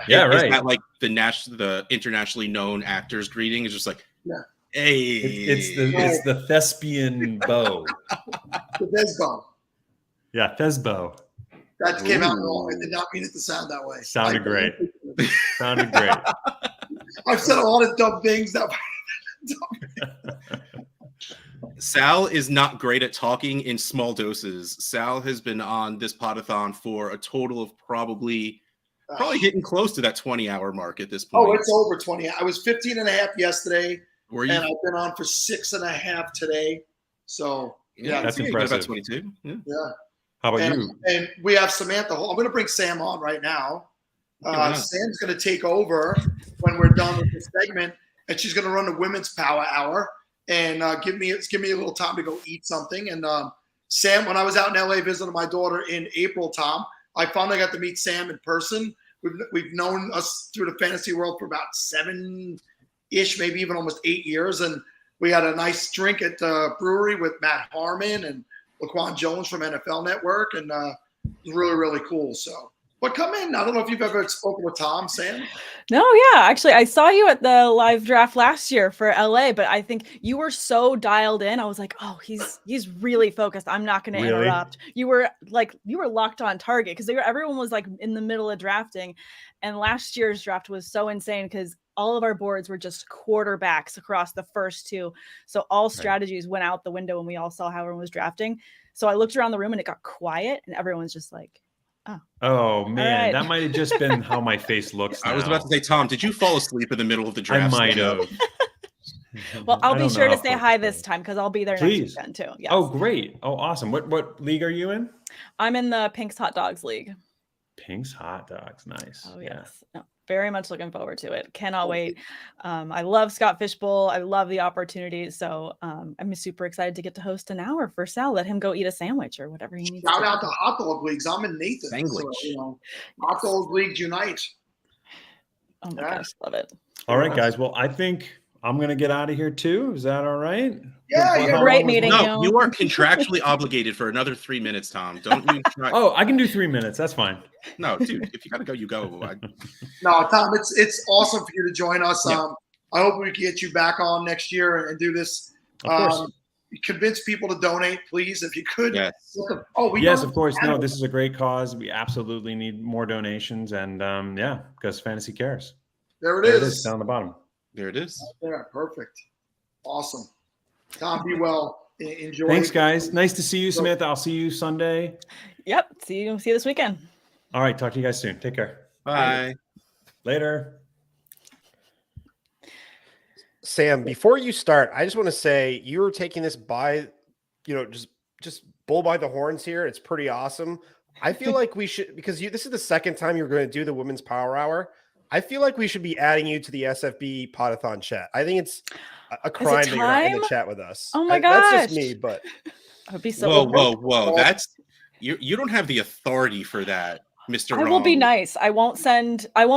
Yeah, Is right. that like the internationally known actors greeting? Is just like, Yeah. hey, It's the thespian bow. The Desbo. Yeah, Thesbo. That came out wrong. I did not mean it to sound that way. Sounded great. Sounded great. I've said a lot of dumb things that. Sal is not great at talking in small doses. Sal has been on this Podathon for a total of probably getting close to that 20-hour mark at this point. Oh, it's over 20. I was 15 and a half yesterday, Were you? and I've been on for 6.5 today. So, yeah. That's you got impressive. About 22. Yeah. Yeah. How about you? And we have Samantha. I'm going to bring Sam on right now. Sam's going to take over when we're done with this segment, and she's going to run the Women's Power Hour and give me a little time to go eat something. And Sam, when I was out in LA visiting my daughter in April, Tom, I finally got to meet Sam in person. We've known us through the fantasy world for about 7-ish, maybe even almost 8 years. And we had a nice drink at the brewery with Matt Harmon and Laquan Jones from NFL Network. And it was really, really cool. So, but come in. I don't know if you've ever spoken with Tom, Sam. No, yeah. Actually, I saw you at the live draft last year for LA, but I think you were so dialed in. I was like, oh, he's really focused. I'm not going to interrupt. You were locked on target because everyone was like in the middle of drafting. And last year's draft was so insane because all of our boards were just quarterbacks across the first two. So all strategies went out the window when we all saw how everyone was drafting. So I looked around the room and it got quiet and everyone's just like, oh man, right. That might have just been how my face looks now. I was about to say, Tom, did you fall asleep in the middle of the I draft? might have. well, I'll I be don't sure know to say how hi quick this it time because I'll be there Please. next weekend too. Yes. Oh, great. Oh, awesome. What league are you in? I'm in the Pink's Hot Dogs League. Pink's Hot Dogs. Nice. Oh, yes. No, very much looking forward to it. Cannot wait. I love Scott Fishbowl. I love the opportunity. So I'm super excited to get to host an hour for Sal. Let him go eat a sandwich or whatever he needs. Shout out to Hot Dog Leagues. I'm in Nathan. Sandwich. So, Hot Dog Leagues unite. Oh my gosh, love it. All right, guys. Well, I think I'm going to get out of here too. Is that all right? Yeah, How you're long great was- meeting No, you. you are contractually obligated for another 3 minutes, Tom. Don't you try. Oh, I can do 3 minutes. That's fine. No, dude, if you got to go, you go. No, Tom, it's awesome for you to join us. Yeah. I hope we can get you back on next year and do this. Of course. Convince people to donate, please, if you could. Yes. Yes, of course. No, this is a great cause. We absolutely need more donations. And yeah, because fantasy cares. There There it it is. is down the bottom. There it is. Yeah, perfect. Awesome. Tom, be well. Enjoy. Thanks, guys. Nice to see you, Samantha. I'll see you Sunday. Yep. See you this weekend. All right. Talk to you guys soon. Take care. Bye. Later. Sam, before you start, I just want to say you were taking this by, just bull by the horns here. It's pretty awesome. I feel like we should, because this is the second time you're going to do the Women's Power Hour. I feel like we should be adding you to the SFB Podathon chat. I think it's a crime that you're not in the time? chat with us. Oh my That's gosh. just me, but I would be so. Whoa. That's you don't have the authority for that, Mr. I will be Wrong. nice. I won't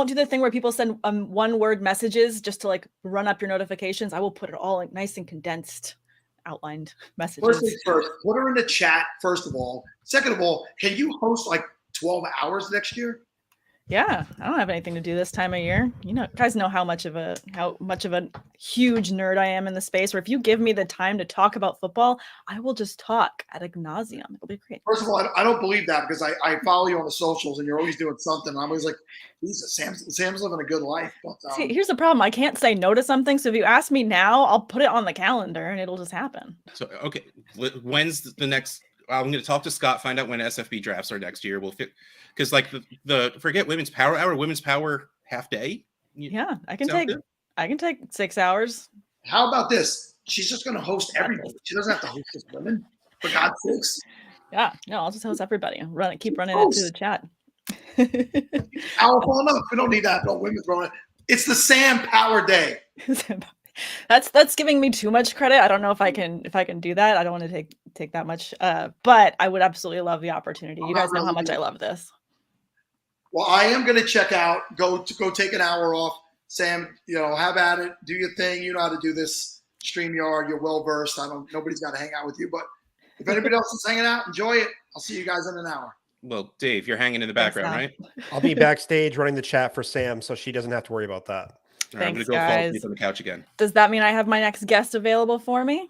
do the thing where people send one-word messages just to like run up your notifications. I will put it all like nice and condensed, outlined messages. First things first, put her in the chat, first of all. Second of all, can you host like 12 hours next year? Yeah, I don't have anything to do this time of year. Guys know how much of a huge nerd I am in the space. Where if you give me the time to talk about football, I will just talk ad nauseum. It'll be great. First of all, I don't believe that because I follow you on the socials and you're always doing something. I'm always like, Jesus, Sam's living a good life. But, See, here's the problem. I can't say no to something. So if you ask me now, I'll put it on the calendar and it'll just happen. So okay, when's the next? I'm going to talk to Scott, find out when SFB drafts are next year. We'll fit because like the forget Women's Power Hour, Women's Power half day. Yeah, I can Sound take 6 hours. how about this? She's just going to host everybody. She doesn't have to host just women. For God's sakes. Yeah, no, I'll just host everybody. Keep running it to the chat. Powerful enough. We don't need that. No women throwing it. It's the Sam Power Day. That's giving me too much credit. I don't know if I can do that. I don't want to take that much. But I would absolutely love the opportunity. You guys know how much I love this. Well, I am going to check out. Go take an hour off. Sam, have at it. Do your thing. You know how to do this. StreamYard. You're well versed. Nobody's got to hang out with you. But if anybody else is hanging out, enjoy it. I'll see you guys in an hour. Well, Dave, you're hanging in the background, right? I'll be backstage running the chat for Sam, so she doesn't have to worry about that. All right, I'm going Thanks, to go fall guys. asleep on the couch again. Does that mean I have my next guest available for me?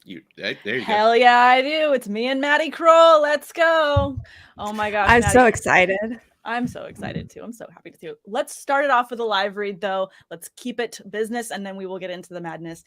There you go. Hell yeah, I do. It's me and Maddie Kroll. Let's go. Oh my gosh. I'm Maddie. so excited. I'm so excited too. I'm so happy to see you. Let's start it off with a live read though. Let's keep it business and then we will get into the madness.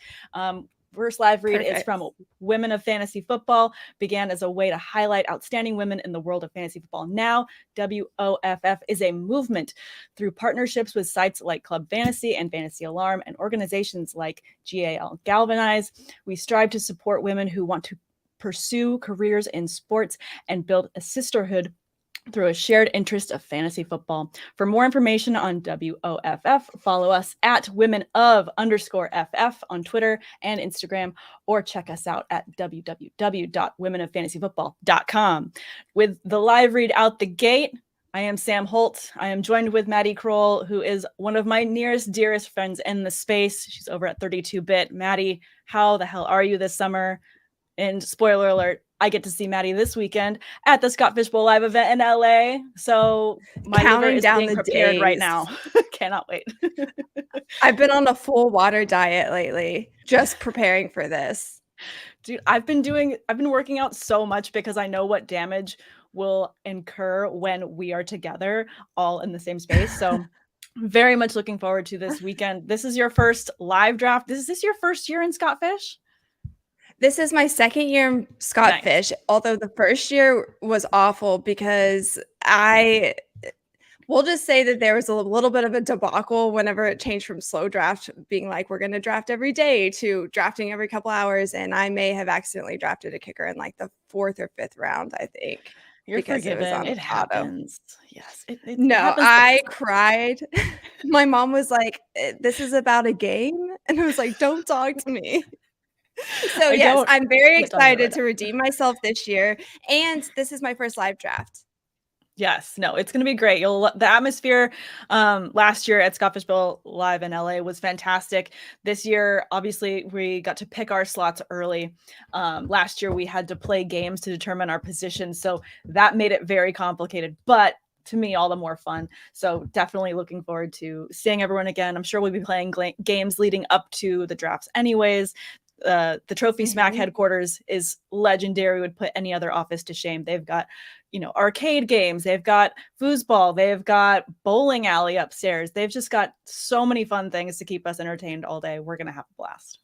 First live read is from Women of Fantasy Football. Began as a way to highlight outstanding women in the world of fantasy football. Now, WOFF is a movement through partnerships with sites like Club Fantasy and Fantasy Alarm and organizations like GAL Galvanize. We strive to support women who want to pursue careers in sports and build a sisterhood through a shared interest of fantasy football. For more information on WOFF, follow us at women_of_FF on Twitter and Instagram, or check us out at www.womenoffantasyfootball.com. With the live read out the gate, I am Sam Holt. I am joined with Maddie Kroll, who is one of my nearest, dearest friends in the space. She's over at 32-Bit. Maddie, how the hell are you this summer? And spoiler alert, I get to see Maddie this weekend at the Scott Fish Bowl live event in LA. So my liver is being prepared right now. Cannot wait. I've been on a full water diet lately, just preparing for this. Dude, I've been working out so much because I know what damage will incur when we are together all in the same space. So very much looking forward to this weekend. This is your first live draft. Is this your first year in Scott Fish? This is my second year in Scott Fish, although the first year was awful because we'll just say that there was a little bit of a debacle whenever it changed from slow draft being like, we're going to draft every day to drafting every couple hours. And I may have accidentally drafted a kicker in like the 4th or 5th round, I think. You're forgiven. It happens. Yes. No, happens. I cried. My mom was like, this is about a game. And I was like, don't talk to me. So yes, I'm very excited to redeem myself this year, and this is my first live draft. Yes, no, it's going to be great. The atmosphere last year at Scott Fish Bowl live in LA was fantastic. This year, obviously, we got to pick our slots early. Last year, we had to play games to determine our position, so that made it very complicated. But to me, all the more fun. So definitely looking forward to seeing everyone again. I'm sure we'll be playing games leading up to the drafts, anyways. The Trophy Smack headquarters is legendary. Would put any other office to shame. They've got, arcade games. They've got foosball. They've got bowling alley upstairs. They've just got so many fun things to keep us entertained all day. We're gonna have a blast.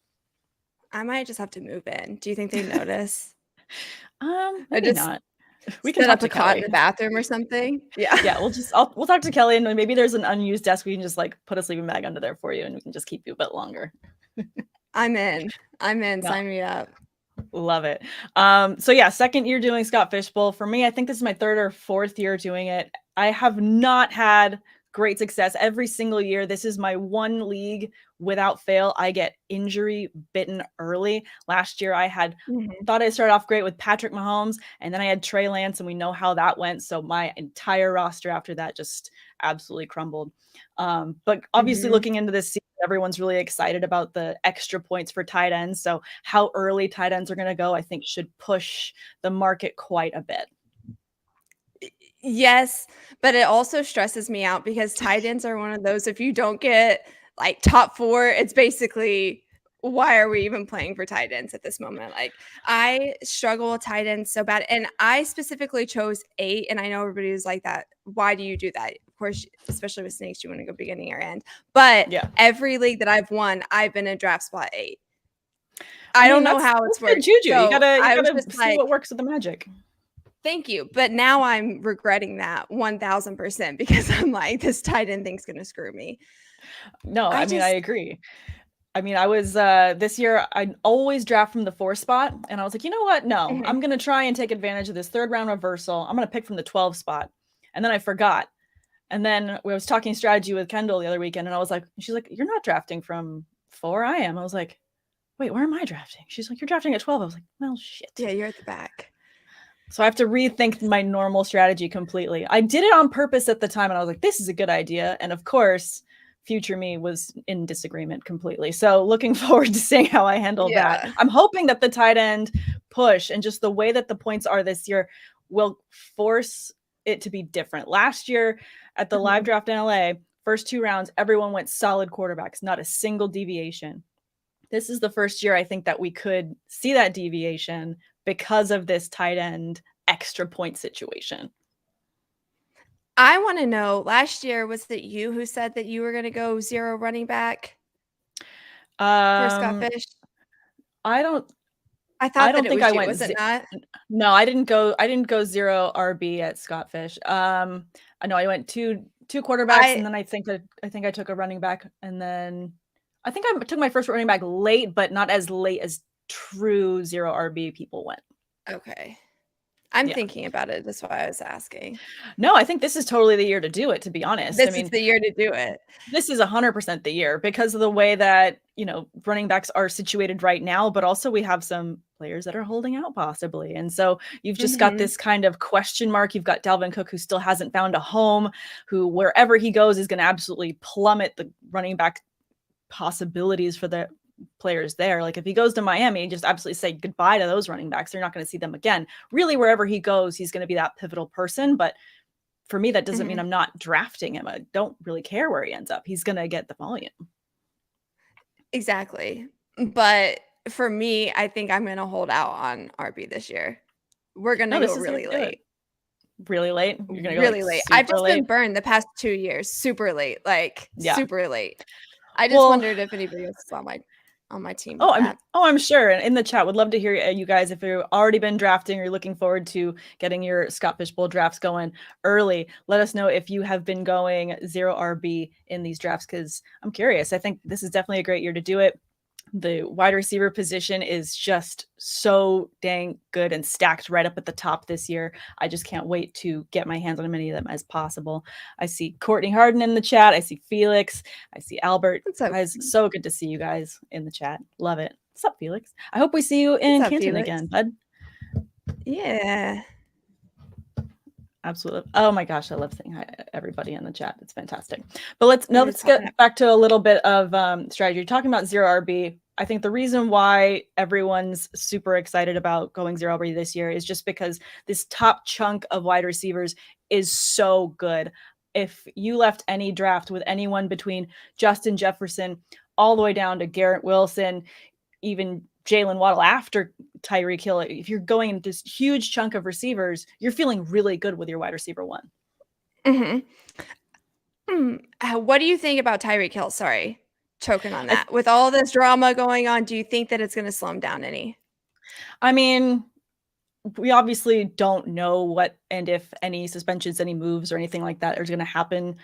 I might just have to move in. Do you think they notice? Maybe not. We can set up a cot in the bathroom or something. Yeah. We'll talk to Kelly, and maybe there's an unused desk. We can just like put a sleeping bag under there for you, and we can just keep you a bit longer. I'm in. Yeah. Sign me up. Love it. So yeah, second year doing Scott Fish Bowl. For me, I think this is my 3rd or 4th year doing it. I have not had great success every single year. This is my one league without fail. I get injury bitten early. Last year, I thought I started off great with Patrick Mahomes, and then I had Trey Lance, and we know how that went. So my entire roster after that just absolutely crumbled. But obviously, looking into this season, everyone's really excited about the extra points for tight ends. So how early tight ends are going to go, I think, should push the market quite a bit. Yes, but it also stresses me out because tight ends are one of those, if you don't get like top 4, it's basically, why are we even playing for tight ends at this moment? Like, I struggle with tight ends so bad. And I specifically chose 8. And I know everybody was like that. Why do you do that? Of course, especially with snakes, you want to go beginning or end. But every league that I've won, I've been in draft spot 8. I don't know how it's worked. Juju. So you gotta see like, what works with the magic. Thank you. But now I'm regretting that 1000% because I'm like, this tight end thing's going to screw me. No, I mean, I agree. I mean, I was this year, I always draft from the 4 spot. And I was like, you know what? No, I'm going to try and take advantage of this 3rd round reversal. I'm going to pick from the 12 spot. And then I forgot. And then I was talking strategy with Kendall the other weekend. And I was like, she's like, you're not drafting from 4. I am. I was like, wait, where am I drafting? She's like, you're drafting at 12. I was like, well, shit. Yeah, you're at the back. So I have to rethink my normal strategy completely. I did it on purpose at the time, and I was like, this is a good idea. And of course, future me was in disagreement completely. So looking forward to seeing how I handle that. I'm hoping that the tight end push and just the way that the points are this year will force it to be different. Last year at the live draft in LA, first 2 rounds, everyone went solid quarterbacks, not a single deviation. this is the first year I think that we could see that deviation because of this tight end extra point situation. I want to know, last year, was it you who said that you were going to go 0 running back for Scott Fish? I don't thought that it think was I you, went was it not? No, I didn't go 0 RB at Scott Fish. I know I went two quarterbacks, and then I think I took a running back, and then I think I took my first running back late, but not as late as true 0 RB people went. Okay. I'm thinking about it. That's why I was asking. No, I think this is totally the year to do it, to be honest. This is the year to do it. This is 100% the year because of the way that, running backs are situated right now, but also we have some players that are holding out possibly. And so you've just got this kind of question mark. You've got Dalvin Cook, who still hasn't found a home, who wherever he goes is going to absolutely plummet the running back possibilities for the players there. Like if he goes to Miami, just absolutely say goodbye to those running backs. They're not going to see them again. Really, wherever he goes, he's going to be that pivotal person. But for me, that doesn't mean I'm not drafting him. I don't really care where he ends up. He's going to get the volume. Exactly. But for me, I think I'm going to hold out on RB this year. We're going to go really late. Really late? You're going to go really late. I've just been burned the past 2 years. Super late. Super late. I just wondered if anybody else is on my team. I'm sure. And in the chat, would love to hear you guys if you've already been drafting or you're looking forward to getting your Scott Fish Bowl drafts going early. Let us know if you have been going 0 RB in these drafts, because I'm curious. I think this is definitely a great year to do it. The wide receiver position is just so dang good and stacked right up at the top this year. I just can't wait to get my hands on as many of them as possible. I see Courtney Harden in the chat. I see Felix. I see Albert. Guys, so good to see you guys in the chat. Love it. What's up, Felix? I hope we see you in Canton again, bud. Yeah. Absolutely. Oh my gosh, I love seeing hi everybody in the chat. It's fantastic. But let's get back to a little bit of strategy. You're talking about 0 RB. I think the reason why everyone's super excited about going 0 RB this year is just because this top chunk of wide receivers is so good. If you left any draft with anyone between Justin Jefferson all the way down to Garrett Wilson, even Jalen Waddle after Tyreek Hill, if you're going into this huge chunk of receivers, you're feeling really good with your wide receiver one. What do you think about Tyreek Hill? Sorry, choking on that. With all this drama going on, do you think that it's going to slow him down any? I mean, we obviously don't know what and if any suspensions, any moves or anything like that are going to happen.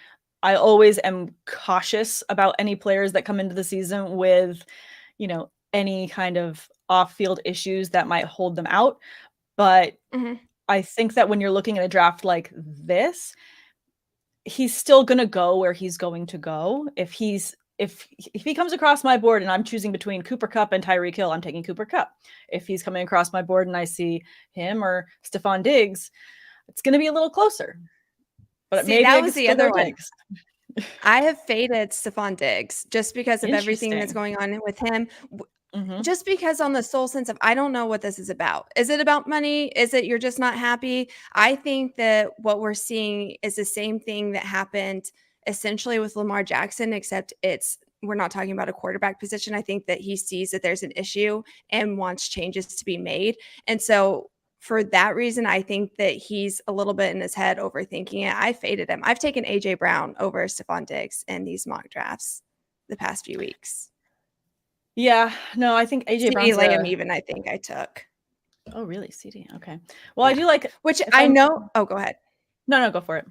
I always am cautious about any players that come into the season with, any kind of off-field issues that might hold them out. But I think that when you're looking at a draft like this, he's still going to go where he's going to go. If he comes across my board and I'm choosing between Cooper Kupp and Tyreek Hill, I'm taking Cooper Kupp. If he's coming across my board and I see him or Stephon Diggs, it's going to be a little closer. But maybe that was the other one. Diggs. I have faded Stephon Diggs just because of everything that's going on with him. Just because on the sole sense of, I don't know what this is about. Is it about money? Is it you're just not happy? I think that what we're seeing is the same thing that happened essentially with Lamar Jackson, except we're not talking about a quarterback position. I think that he sees that there's an issue and wants changes to be made. And so for that reason, I think that he's a little bit in his head overthinking it. I faded him. I've taken AJ Brown over Stephon Diggs in these mock drafts the past few weeks. Yeah, no, I think AJ Brown's Lamb even I think I took. Oh, really? CD. Okay. Well, I do like which I know. Oh, go ahead. No, go for it.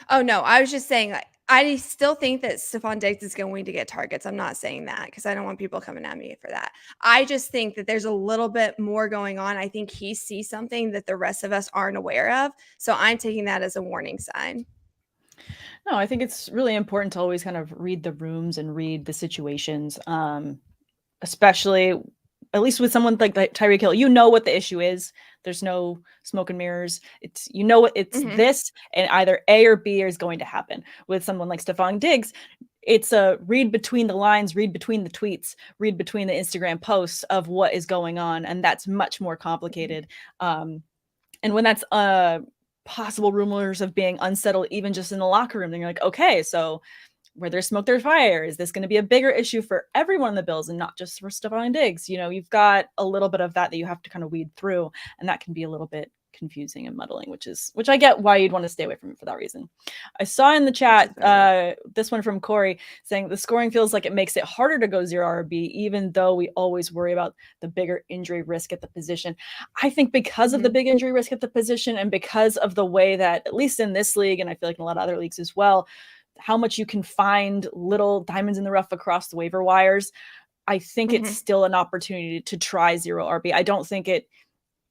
Oh no, I was just saying I still think that Stephon Diggs is going to get targets. I'm not saying that because I don't want people coming at me for that. I just think that there's a little bit more going on. I think he sees something that the rest of us aren't aware of. So I'm taking that as a warning sign. No, I think it's really important to always kind of read the rooms and read the situations, especially at least with someone like Tyreek Hill. You know what the issue is. There's no smoke and mirrors. It's what it's this, and either A or B is going to happen. With someone like Stephon Diggs, it's a read between the lines, read between the tweets, read between the Instagram posts of what is going on, and that's much more complicated. And when that's possible rumors of being unsettled, even just in the locker room, then you're like, okay, so where there's smoke, there's fire. Is this going to be a bigger issue for everyone in the Bills and not just for Stephon Diggs? You know, you've got a little bit of that you have to kind of weed through, and that can be a little bit confusing and muddling, which I get why you'd want to stay away from it for that reason. I saw in the chat this one from Corey saying the scoring feels like it makes it harder to go 0 RB, even though we always worry about the bigger injury risk at the position. I think because of the big injury risk at the position, and because of the way that, at least in this league, and I feel like in a lot of other leagues as well, how much you can find little diamonds in the rough across the waiver wires, I think it's still an opportunity to try 0 RB. I don't think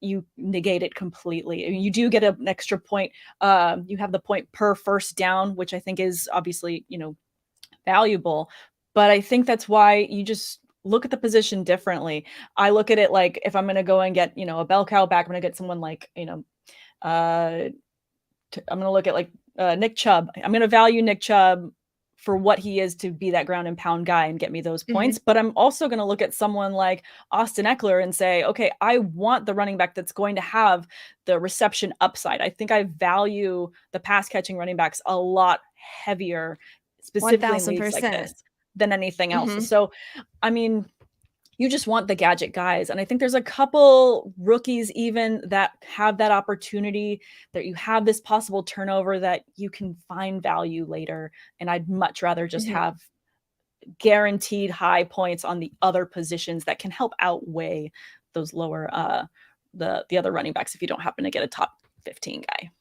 you negate it completely. I mean, you do get an extra point. You have the point per first down, which I think is obviously, valuable. But I think that's why you just look at the position differently. I look at it like, if I'm going to go and get, a bell cow back, I'm going to get someone like, I'm going to look at like Nick Chubb. I'm going to value Nick Chubb for what he is to be that ground and pound guy and get me those points. But I'm also going to look at someone like Austin Eckler and say, okay, I want the running back that's going to have the reception upside. I think I value the pass catching running backs a lot heavier, specifically in leagues like this, than anything else. So, I mean, you just want the gadget guys. And I think there's a couple rookies even that have that opportunity, that you have this possible turnover that you can find value later. And I'd much rather just have guaranteed high points on the other positions that can help outweigh those lower, the other running backs if you don't happen to get a top 15 guy.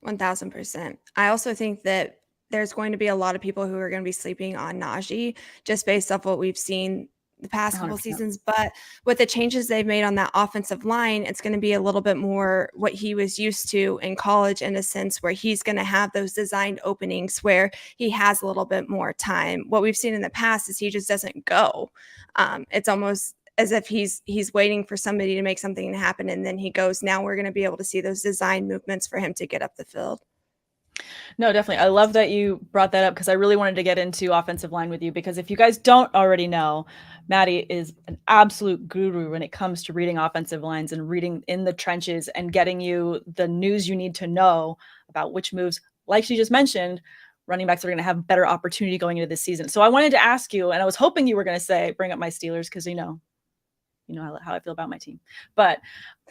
1000%. I also think that there's going to be a lot of people who are going to be sleeping on Najee just based off what we've seen the past couple 100%. seasons, but with the changes they've made on that offensive line, it's going to be a little bit more what he was used to in college, in a sense where he's going to have those designed openings where he has a little bit more time. What we've seen in the past is he just doesn't go. It's almost as if he's waiting for somebody to make something happen, and then he goes. Now we're going to be able to see those design movements for him to get up the field. No, definitely. I love that you brought that up, because I really wanted to get into offensive line with you, because if you guys don't already know, Maddie is an absolute guru when it comes to reading offensive lines and reading in the trenches and getting you the news you need to know about which moves, like she just mentioned, running backs are going to have better opportunity going into this season. So I wanted to ask you, and I was hoping you were going to bring up my Steelers, because you know how I feel about my team. But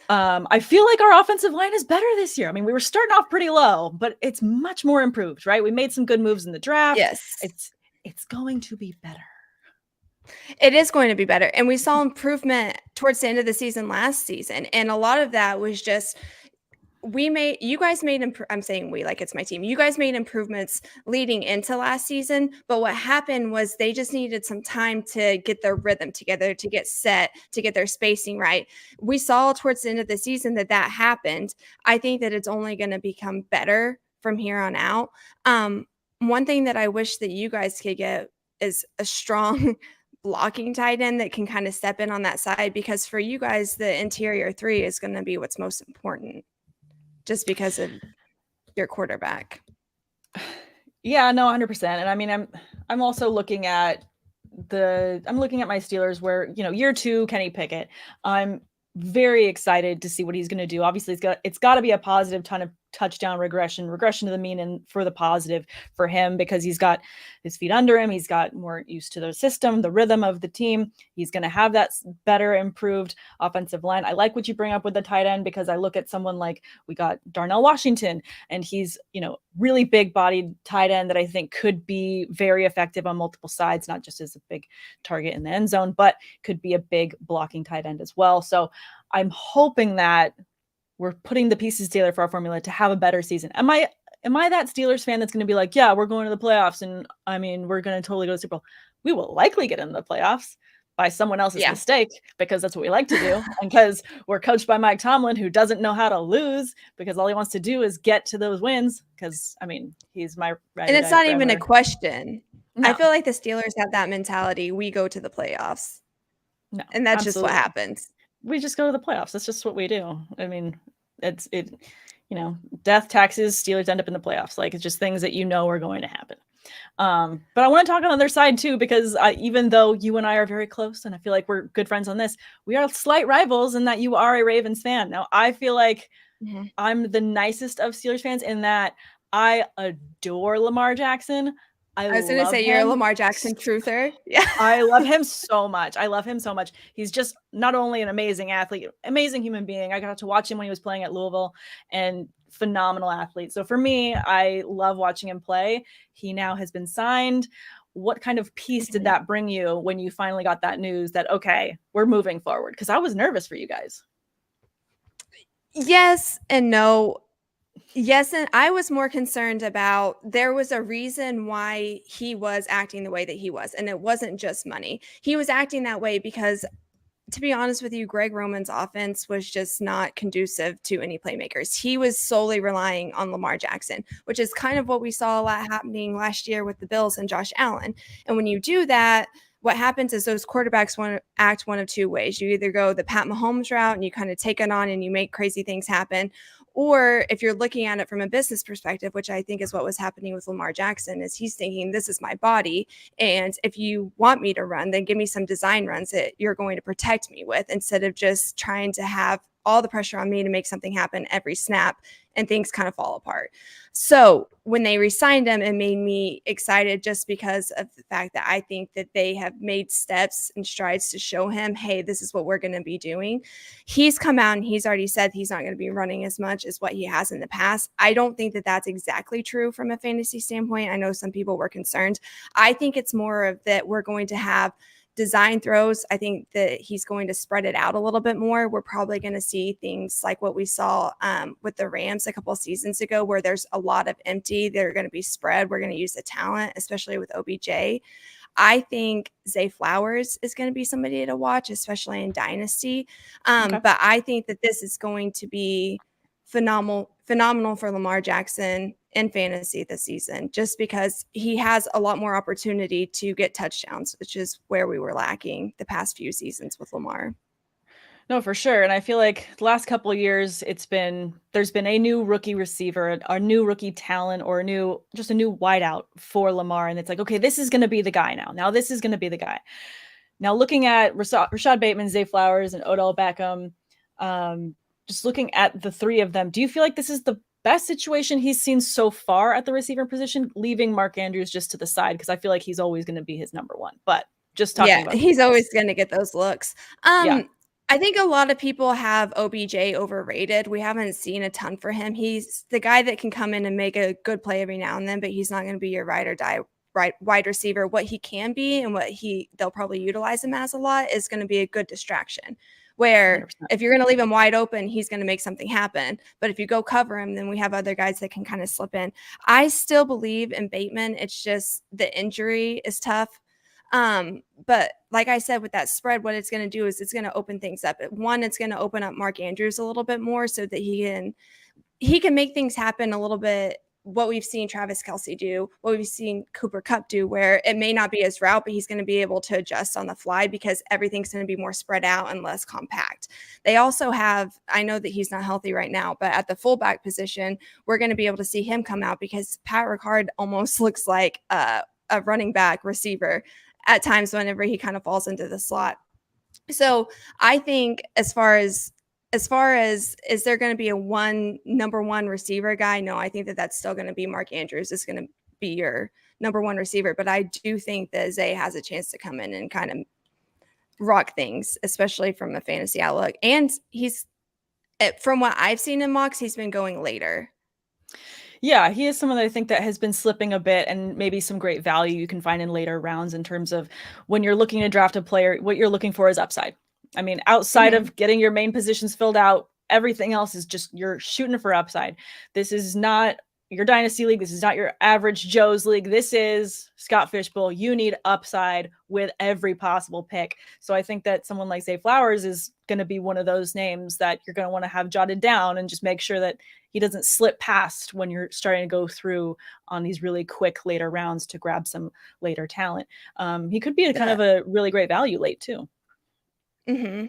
I feel like our offensive line is better this year. I mean, we were starting off pretty low, but it's much more improved, right? We made some good moves in the draft. Yes. It's going to be better. It is going to be better. And we saw improvement towards the end of the season last season. And a lot of that was just you guys made I'm saying we, like it's my team. You guys made improvements leading into last season, but what happened was they just needed some time to get their rhythm together, to get set, to get their spacing right. We saw towards the end of the season that happened. I think that it's only going to become better from here on out. One thing that I wish that you guys could get is a strong blocking tight end that can kind of step in on that side, because for you guys, the interior three is going to be what's most important, just because of your quarterback. Yeah, no, 100%. And I mean, I'm also looking at my Steelers where, year 2, Kenny Pickett. I'm very excited to see what he's going to do. Obviously, it's got to be a positive ton of touchdown regression to the mean and for the positive for him, because he's got his feet under him. He's got more used to the system, the rhythm of the team. He's going to have that better improved offensive line. I like what you bring up with the tight end, because I look at someone like we got Darnell Washington, and he's, really big bodied tight end that I think could be very effective on multiple sides, not just as a big target in the end zone, but could be a big blocking tight end as well. So I'm hoping that we're putting the pieces together for our formula to have a better season. Am I that Steelers fan that's going to be like, yeah, we're going to the playoffs, and I mean, we're going to totally go to the Super Bowl? We will likely get into the playoffs by someone else's mistake, because that's what we like to do, and because we're coached by Mike Tomlin, who doesn't know how to lose, because all he wants to do is get to those wins. Because I mean, he's my and it's not even a question. No. I feel like the Steelers have that mentality. We go to the playoffs. No, and that's absolutely. just what happens. We just go to the playoffs. That's just what we do. I mean, death, taxes, Steelers end up in the playoffs. Like, it's just things that are going to happen. But I want to talk on the other side too, because even though you and I are very close, and I feel like we're good friends on this, we are slight rivals in that you are a Ravens fan. Now, I feel like I'm the nicest of Steelers fans in that I adore Lamar Jackson. I was going to love say you're a him. Lamar Jackson truther. Yeah. I love him so much. I love him so much. He's just not only an amazing athlete, amazing human being. I got to watch him when he was playing at Louisville, and phenomenal athlete. So for me, I love watching him play. He now has been signed. What kind of peace did that bring you when you finally got that news that, okay, we're moving forward? Because I was nervous for you guys. Yes and no. Yes, and I was more concerned about there was a reason why he was acting the way that he was, and it wasn't just money. He was acting that way because, to be honest with you, Greg Roman's offense was just not conducive to any playmakers. He was solely relying on Lamar Jackson, which is kind of what we saw a lot happening last year with the Bills and Josh Allen. And when you do that, what happens is those quarterbacks want to act one of two ways. You either go the Pat Mahomes route and you kind of take it on and you make crazy things happen. Or if you're looking at it from a business perspective, which I think is what was happening with Lamar Jackson, is he's thinking, this is my body. And if you want me to run, then give me some design runs that you're going to protect me with, instead of just trying to have all the pressure on me to make something happen every snap and things kind of fall apart. So when they re-signed him, it made me excited just because of the fact that I think that they have made steps and strides to show him, hey, this is what we're going to be doing. He's come out and he's already said he's not going to be running as much as what he has in the past. I don't think that that's exactly true from a fantasy standpoint. I know some people were concerned. I think it's more of that we're going to have design throws. I think that he's going to spread it out a little bit more. We're probably going to see things like what we saw with the Rams a couple of seasons ago, where there's a lot of empty. They're going to be spread. We're going to use the talent, especially with OBJ. I think Zay Flowers is going to be somebody to watch, especially in Dynasty. But I think that this is going to be phenomenal for Lamar Jackson in fantasy this season, just because he has a lot more opportunity to get touchdowns, which is where we were lacking the past few seasons with Lamar. No, for sure. And I feel like the last couple of years, there's been a new rookie receiver, a new rookie talent, or a new wideout for Lamar. And it's like, okay, this is going to be the guy now. Now this is going to be the guy. Now looking at Rashad Bateman, Zay Flowers, and Odell Beckham, just looking at the three of them, do you feel like this is the best situation he's seen so far at the receiver position, leaving Mark Andrews just to the side? Because I feel like he's always going to be his number one. But just talking about he's always going to get those looks. I think a lot of people have OBJ overrated. We haven't seen a ton for him. He's the guy that can come in and make a good play every now and then, but he's not going to be your ride or die wide receiver. What he can be, and what they'll probably utilize him as a lot, is going to be a good distraction. Where 100%. If you're going to leave him wide open, he's going to make something happen. But if you go cover him, then we have other guys that can kind of slip in. I still believe in Bateman. It's just the injury is tough. But like I said, with that spread, what it's going to do is it's going to open things up. One, it's going to open up Mark Andrews a little bit more so that he can make things happen a little bit. What we've seen Travis Kelce do, what we've seen Cooper Kupp do, where it may not be his route, but he's going to be able to adjust on the fly because everything's going to be more spread out and less compact. They also have, I know that he's not healthy right now, but at the fullback position, we're going to be able to see him come out because Pat Ricard almost looks like a running back receiver at times whenever he kind of falls into the slot. So I think as far as is there going to be a number one receiver guy? No, I think that that's still going to be Mark Andrews is going to be your number one receiver. But I do think that Zay has a chance to come in and kind of rock things, especially from a fantasy outlook. And from what I've seen in mocks, he's been going later. Yeah, he is someone that I think that has been slipping a bit, and maybe some great value you can find in later rounds in terms of when you're looking to draft a player, what you're looking for is upside. I mean, outside of getting your main positions filled out, everything else is just you're shooting for upside. This is not your dynasty league. This is not your average Joe's league. This is Scott Fishbowl. You need upside with every possible pick. So I think that someone like Zay Flowers is going to be one of those names that you're going to want to have jotted down and just make sure that he doesn't slip past when you're starting to go through on these really quick later rounds to grab some later talent. He could be kind of a really great value late too. Mm-hmm.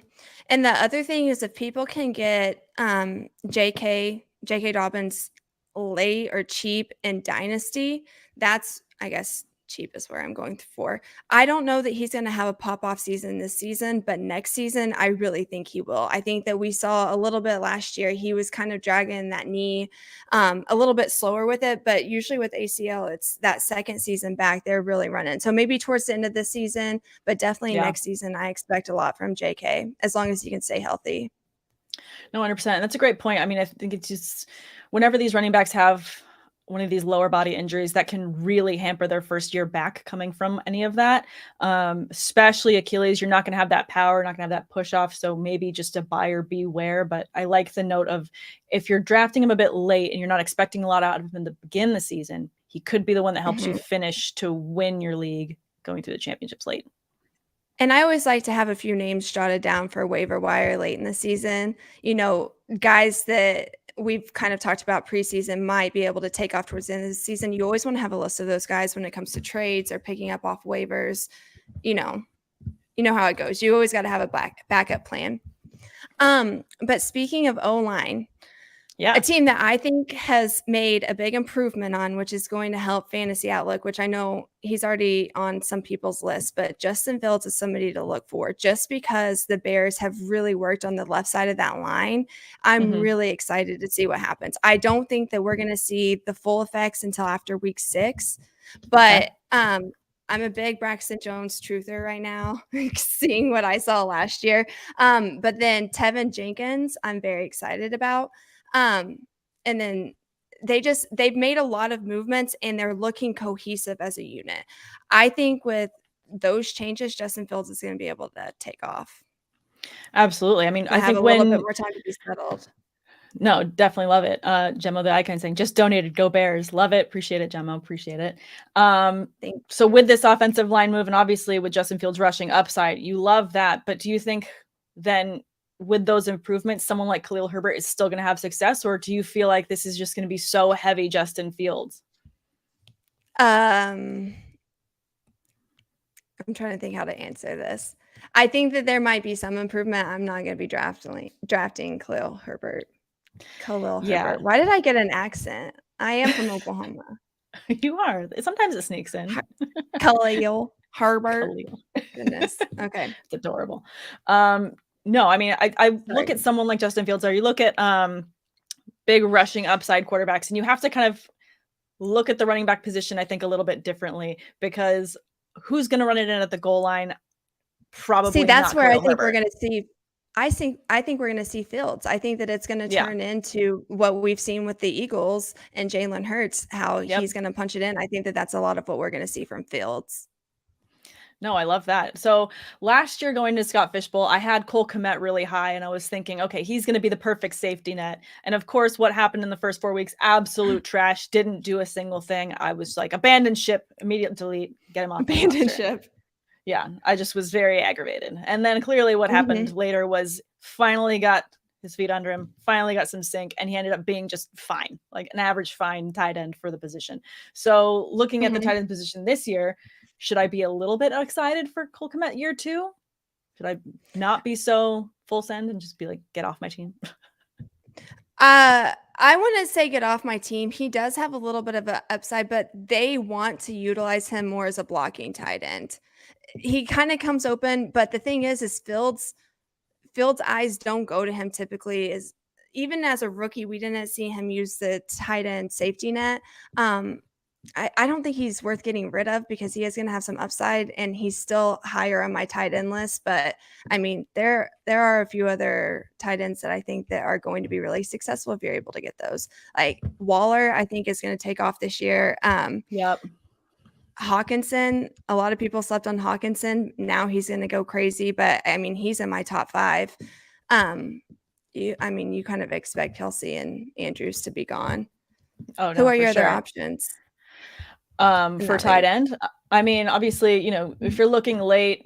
And the other thing is, if people can get J.K. Dobbins late or cheap in Dynasty, that's, I guess, cheap is where I'm going for. I don't know that he's going to have a pop-off season this season, but next season, I really think he will. I think that we saw a little bit last year. He was kind of dragging that knee a little bit slower with it, but usually with ACL, it's that second season back, they're really running. So maybe towards the end of this season, but definitely next season, I expect a lot from JK, as long as he can stay healthy. No, 100%. That's a great point. I mean, I think it's just whenever these running backs have one of these lower body injuries, that can really hamper their first year back coming from any of that. Especially Achilles, you're not going to have that power, not going to have that push off. So maybe just a buyer beware. But I like the note of if you're drafting him a bit late and you're not expecting a lot out of him to begin the season, he could be the one that helps you finish to win your league going through the championships late. And I always like to have a few names jotted down for waiver wire late in the season. You know, guys that we've kind of talked about preseason might be able to take off towards the end of the season. You always want to have a list of those guys when it comes to trades or picking up off waivers. You know how it goes. You always got to have a backup plan. But speaking of O-line, a team that I think has made a big improvement on, which is going to help Fantasy Outlook, which I know he's already on some people's list, but Justin Fields is somebody to look for just because the Bears have really worked on the left side of that line. I'm really excited to see what happens. I don't think that we're going to see the full effects until after week 6, but I'm a big Braxton Jones truther right now, seeing what I saw last year. But then Tevin Jenkins, I'm very excited about. And then they've made a lot of movements and they're looking cohesive as a unit. I think with those changes, Justin Fields is going to be able to take off. Absolutely. I mean, I have think a little bit more time to be settled. No, definitely love it. Gemma, the icon saying just donated, go Bears. Love it. Appreciate it, Gemma. Appreciate it. So with this offensive line move and obviously with Justin Fields rushing upside, you love that. But do you think then with those improvements, someone like Khalil Herbert is still going to have success, or do you feel like this is just going to be so heavy Justin Fields? I'm trying to think how to answer this. I think that there might be some improvement. I'm not going to be drafting Khalil Herbert. Herbert. Why did I get an accent? I am from Oklahoma. You are. Sometimes it sneaks in. Khalil Herbert. Goodness. Okay. It's adorable. No, I mean, I look at someone like Justin Fields, or you look at big rushing upside quarterbacks, and you have to kind of look at the running back position, I think, a little bit differently, because who's going to run it in at the goal line? Probably. See, that's where Khalil I think Herbert. we're going to see. I think we're going to see Fields. I think that it's going to turn into what we've seen with the Eagles and Jalen Hurts, how he's going to punch it in. I think that that's a lot of what we're going to see from Fields. No, I love that. So last year going to Scott Fishbowl, I had Cole Kmet really high, and I was thinking, okay, he's going to be the perfect safety net. And of course, what happened in the first 4 weeks, absolute trash, didn't do a single thing. I was like, abandon ship, immediate delete, get him off. Abandon ship. Yeah, I just was very aggravated. And then clearly what happened later was finally got his feet under him, finally got some sync, and he ended up being just fine, like an average fine tight end for the position. So looking at the tight end position this year, should I be a little bit excited for Cole Kmet year 2? Should I not be so full send and just be like, get off my team? I wouldn't say get off my team. He does have a little bit of an upside, but they want to utilize him more as a blocking tight end. He kind of comes open, but the thing is Fields' eyes don't go to him typically. Is even as a rookie, we didn't see him use the tight end safety net. I don't think he's worth getting rid of because he is going to have some upside and he's still higher on my tight end list. But I mean, there are a few other tight ends that I think that are going to be really successful if you're able to get those. Like Waller, I think is going to take off this year. Hawkinson, a lot of people slept on Hawkinson. Now he's going to go crazy, but I mean, he's in my top 5. You kind of expect Kelsey and Andrews to be gone. Oh, no, who are your sure. other options? For tight end, I mean, obviously, if you're looking late,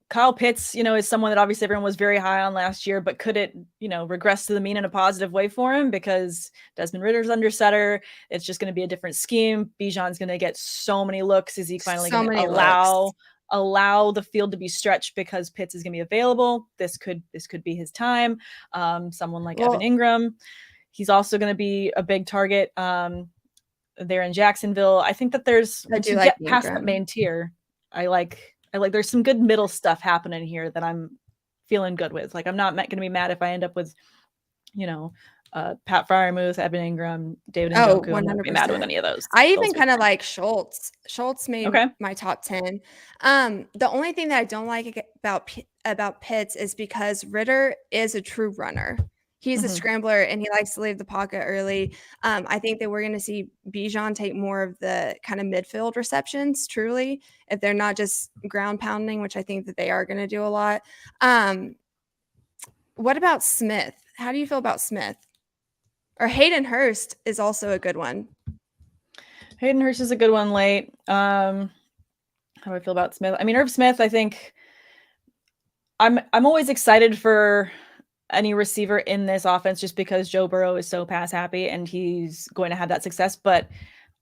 Kyle Pitts, is someone that obviously everyone was very high on last year, but could it, regress to the mean in a positive way for him because Desmond Ritter's under center. It's just going to be a different scheme. Bijan's going to get so many looks. Is he finally going to allow the field to be stretched because Pitts is going to be available? This could be his time. Someone like Evan Ingram, he's also going to be a big target. there in Jacksonville. I think that once you get past that main tier, I like there's some good middle stuff happening here that I'm feeling good with. Like, I'm not going to be mad if I end up with, Pat Fryermuth, Evan Ingram, David Njoku. I'm not going to be mad with any of those. I even kind of like Schultz. Schultz made my top 10. The only thing that I don't like about Pitts is because Ritter is a true runner. He's a scrambler and he likes to leave the pocket early. I think that we're going to see Bijan take more of the kind of midfield receptions, truly, if they're not just ground pounding, which I think that they are going to do a lot. What about Smith? How do you feel about Smith? Or Hayden Hurst is also a good one. Hayden Hurst is a good one late. How do I feel about Smith? I mean, Irv Smith, I think I'm always excited for any receiver in this offense just because Joe Burrow is so pass happy and he's going to have that success. But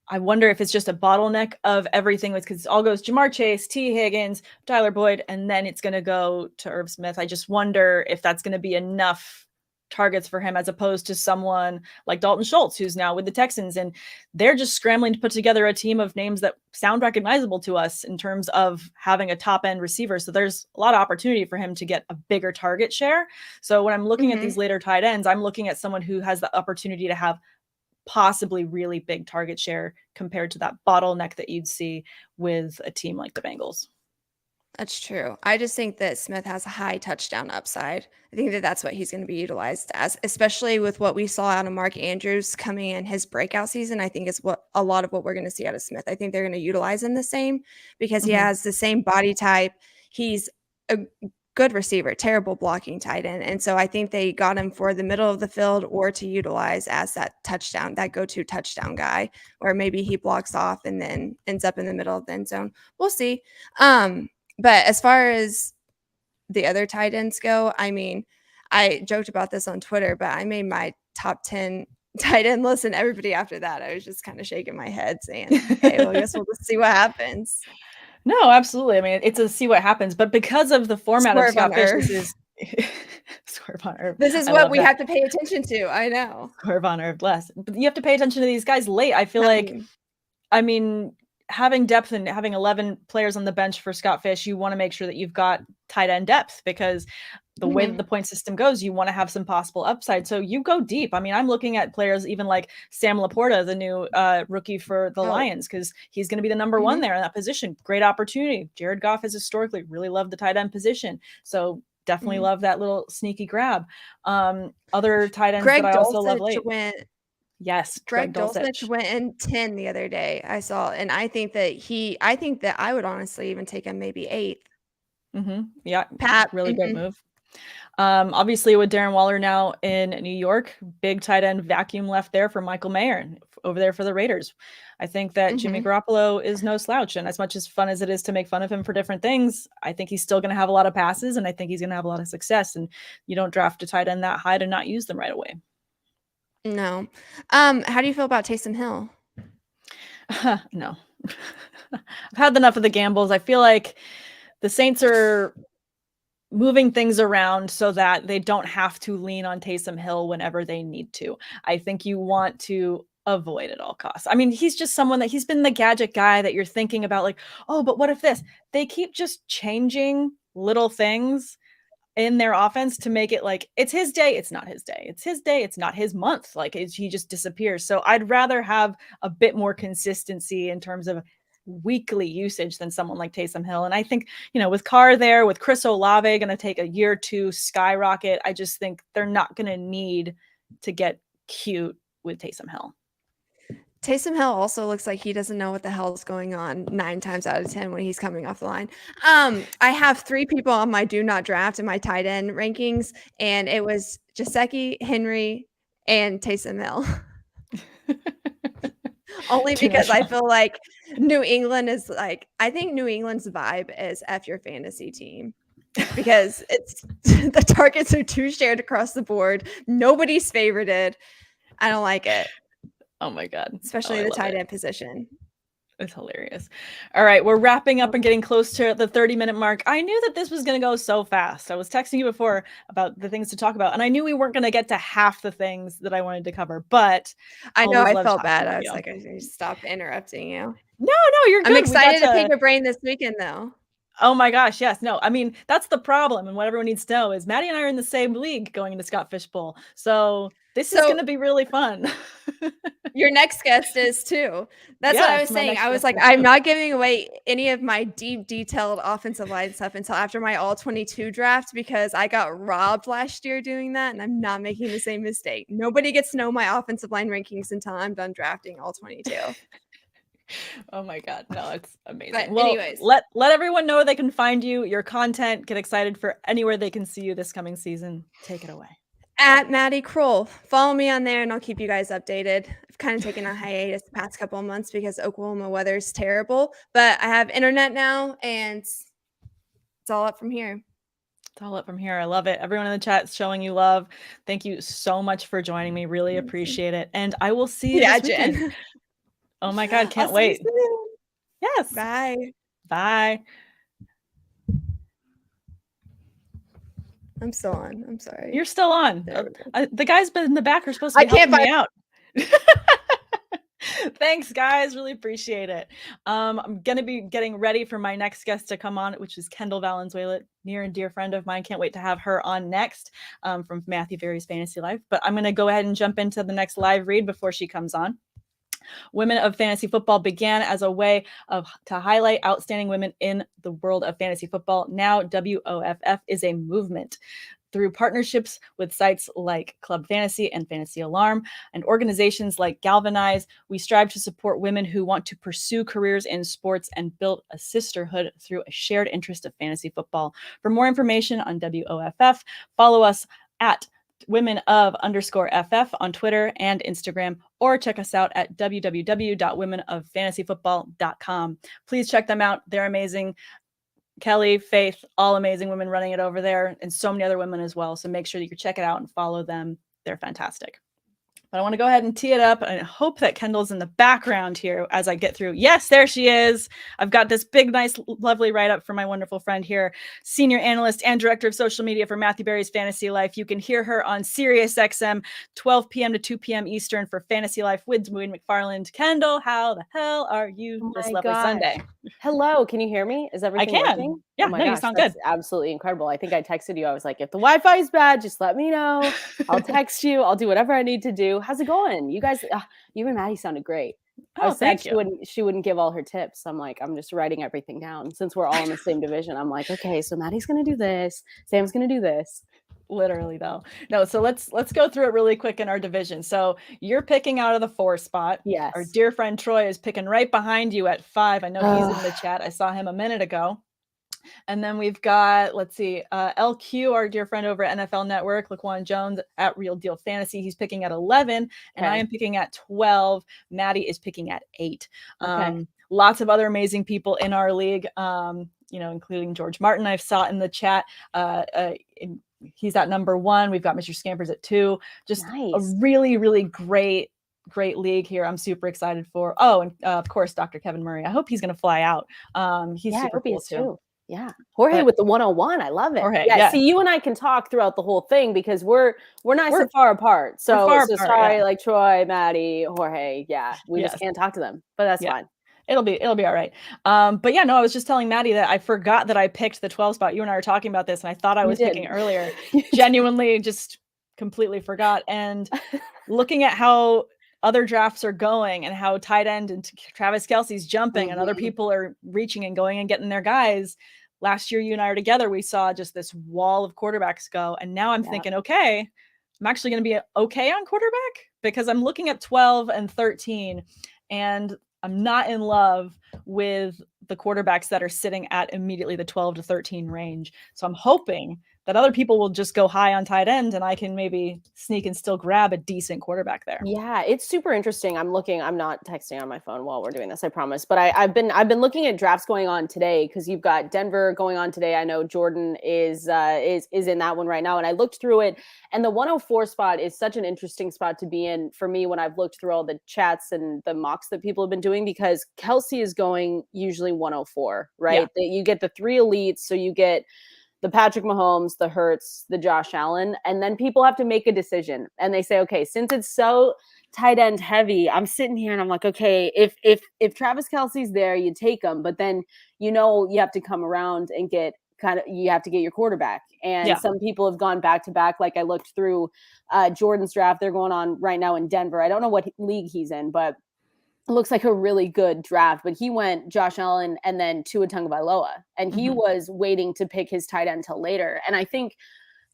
I wonder if it's just a bottleneck of everything because it all goes Jamar Chase, T. Higgins, Tyler Boyd, and then it's going to go to Irv Smith. I just wonder if that's going to be enough targets for him as opposed to someone like Dalton Schultz, who's now with the Texans, and they're just scrambling to put together a team of names that sound recognizable to us in terms of having a top end receiver. So there's a lot of opportunity for him to get a bigger target share. So when I'm looking at these later tight ends, I'm looking at someone who has the opportunity to have possibly really big target share compared to that bottleneck that you'd see with a team like the Bengals. That's true. I just think that Smith has a high touchdown upside. I think that that's what he's going to be utilized as, especially with what we saw out of Mark Andrews coming in his breakout season. I think is what a lot of what we're going to see out of Smith. I think they're going to utilize him the same because he has the same body type. He's a good receiver, terrible blocking tight end. And so I think they got him for the middle of the field or to utilize as that go-to touchdown guy, or maybe he blocks off and then ends up in the middle of the end zone. We'll see. But as far as the other tight ends go, I mean, I joked about this on Twitter, but I made my top 10 tight end list, and everybody after that, I was just kind of shaking my head saying, hey, well, I guess we'll just see what happens. No, absolutely. I mean, it's a see what happens, but because of the format of Scott Fish, this is Swerve on Irv. This is what we have to pay attention to. I know. Swerve on Irv less. But you have to pay attention to these guys late. I feel I mean, having depth and having 11 players on the bench for Scott Fish, you want to make sure that you've got tight end depth because the way that the point system goes, you want to have some possible upside. So you go deep. I mean, I'm looking at players even like Sam Laporta, the new rookie for the Lions, because he's going to be the number one there in that position. Great opportunity. Jared Goff has historically really loved the tight end position. So definitely love that little sneaky grab. Other tight ends that I also love late. Yes, Greg Dulcich went in 10 the other day. I saw, and I think that I would honestly even take him maybe 8th. Yeah, Pat, really great move. Obviously, with Darren Waller now in New York, big tight end vacuum left there for Michael Mayer over there for the Raiders. I think that Jimmy Garoppolo is no slouch, and as much as fun as it is to make fun of him for different things, I think he's still going to have a lot of passes, and I think he's going to have a lot of success. And you don't draft a tight end that high to not use them right away. No. How do you feel about Taysom Hill? No. I've had enough of the gambles. I feel like the Saints are moving things around so that they don't have to lean on Taysom Hill whenever they need to. I think you want to avoid at all costs. I mean, he's just someone that he's been the gadget guy that you're thinking about, like, oh, but what if this? They keep just changing little things in their offense to make it like it's his day, it's not his day, it's his day, it's not his month, like he just disappears. So I'd rather have a bit more consistency in terms of weekly usage than someone like Taysom Hill. And I think, with Carr there, with Chris Olave going to take a year or two skyrocket, I just think they're not going to need to get cute with Taysom Hill. Taysom Hill also looks like he doesn't know what the hell is going on 9 times out of 10 when he's coming off the line. I have 3 people on my do not draft in my tight end rankings, and it was Gesicki, Henry, and Taysom Hill. Only because I feel like New England is I think New England's vibe is F your fantasy team. Because it's the targets are too shared across the board. Nobody's favorited. I don't like it. Oh my God. Especially the tight end position. It's hilarious. All right, we're wrapping up and getting close to the 30-minute mark. I knew that this was going to go so fast. I was texting you before about the things to talk about, and I knew we weren't going to get to half the things that I wanted to cover, but I know always I love felt talking bad. I with was you. like, I should stop interrupting you. No, you're good. I'm We got excited to pick your brain this weekend, though. Oh my gosh, yes. No, I mean, that's the problem. And what everyone needs to know is Maddie and I are in the same league going into Scott Fish Bowl. So this is going to be really fun. Your next guest is too. That's what I was Yes, my saying. next I was guest like, is I'm too. not giving away any of my deep, detailed offensive line stuff until after my all 22 draft because I got robbed last year doing that, and I'm not making the same mistake. Nobody gets to know my offensive line rankings until I'm done drafting all 22. Oh my God. No, it's amazing. But well, anyways. let everyone know they can find you, your content, get excited for anywhere they can see you this coming season. Take it away. At Maddie Kroll. Follow me on there and I'll keep you guys updated. I've kind of taken a hiatus the past couple of months because Oklahoma weather is terrible, but I have internet now and it's all up from here. It's all up from here. I love it. Everyone in the chat is showing you love. Thank you so much for joining me. Really appreciate it. And I will see you this weekend. Jen. Oh my God. Can't I'll see you wait. soon. Yes. Bye. Bye. I'm still on. I'm sorry. You're still on. The guys in the back are supposed to I be can't helping me find- out. Thanks, guys. Really appreciate it. I'm going to be getting ready for my next guest to come on, which is Kendall Valenzuela, near and dear friend of mine. Can't wait to have her on next from Matthew Berry's Fantasy Life. But I'm going to go ahead and jump into the next live read before she comes on. Women of Fantasy Football began as a way to highlight outstanding women in the world of fantasy football. Now, WOFF is a movement. Through partnerships with sites like Club Fantasy and Fantasy Alarm and organizations like Galvanize, we strive to support women who want to pursue careers in sports and build a sisterhood through a shared interest of fantasy football. For more information on WOFF, follow us at women_of_FF on Twitter and Instagram, or check us out at www.womenoffantasyfootball.com. Please check them out. They're amazing. Kelly, Faith, all amazing women running it over there, and so many other women as well. So make sure that you check it out and follow them. They're fantastic. But I want to go ahead and tee it up, and I hope that Kendall's in the background here as I get through. Yes, there she is. I've got this big, nice, lovely write-up for my wonderful friend here, senior analyst and director of social media for Matthew Berry's Fantasy Life. You can hear her on Sirius XM, 12 p.m. to 2 p.m. Eastern for Fantasy Life with Wayne McFarland. Kendall, how the hell are you this lovely Sunday? Hello, can you hear me? Is everything working? Yeah, oh my no, gosh, you sound that's good. Absolutely incredible. I think I texted you. I was like, if the Wi-Fi is bad, just let me know. I'll text you. I'll do whatever I need to do. How's it going? You guys, you and Maddie sounded great. I was sad she wouldn't give all her tips. I'm like, I'm just writing everything down. Since we're all in the same division, I'm like, okay, so Maddie's gonna do this. Sam's gonna do this. Literally though. No, so let's go through it really quick in our division. So you're picking out of the 4 spot. Yes. Our dear friend Troy is picking right behind you at 5. I know he's in the chat. I saw him a minute ago. And then we've got, let's see, LQ, our dear friend over at NFL Network, Laquan Jones at Real Deal Fantasy. He's picking at 11, and I am picking at 12. Maddie is picking at 8. Lots of other amazing people in our league, including George Martin. I saw in the chat. He's at number 1. We've got Mr. Scampers at 2. Just a really, really great league here. I'm super excited for. Oh, and of course, Dr. Kevin Murray. I hope he's going to fly out. He's super cool too. Yeah. Jorge with the 101. I love it. Jorge, yeah. See, you and I can talk throughout the whole thing because we're nice and far apart. So sorry, like Troy, Maddie, Jorge. Yeah. We just can't talk to them, but that's fine. It'll be all right. But yeah, no, I was just telling Maddie that I forgot that I picked the 12 spot. You and I were talking about this and I thought I was picking earlier. Genuinely just completely forgot. And looking at how other drafts are going and how tight end and Travis Kelce's jumping and other people are reaching and going and getting their guys. Last year, you and I were together. We saw just this wall of quarterbacks go. And now I'm thinking, okay, I'm actually going to be okay on quarterback because I'm looking at 12 and 13 and I'm not in love with the quarterbacks that are sitting at immediately the 12 to 13 range. So I'm hoping that other people will just go high on tight end and I can maybe sneak and still grab a decent quarterback there. Yeah, it's super interesting. I'm not texting on my phone while we're doing this, I promise. But I've been looking at drafts going on today because you've got Denver going on today. I know Jordan is in that one right now. And I looked through it, and the 104 spot is such an interesting spot to be in for me when I've looked through all the chats and the mocks that people have been doing, because Kelsey is going usually 104, right? Yeah. You get the 3 elites, so you get the Patrick Mahomes, the Hurts, the Josh Allen, and then people have to make a decision. And they say, okay, since it's so tight end heavy, I'm sitting here and I'm like, okay, if Travis Kelce's there, you take him, but then you have to come around and you have to get your quarterback. And some people have gone back to back. Like I looked through Jordan's draft; they're going on right now in Denver. I don't know what league he's in, but it looks like a really good draft, but he went Josh Allen and then Tua Tagovailoa, and he was waiting to pick his tight end till later. And I think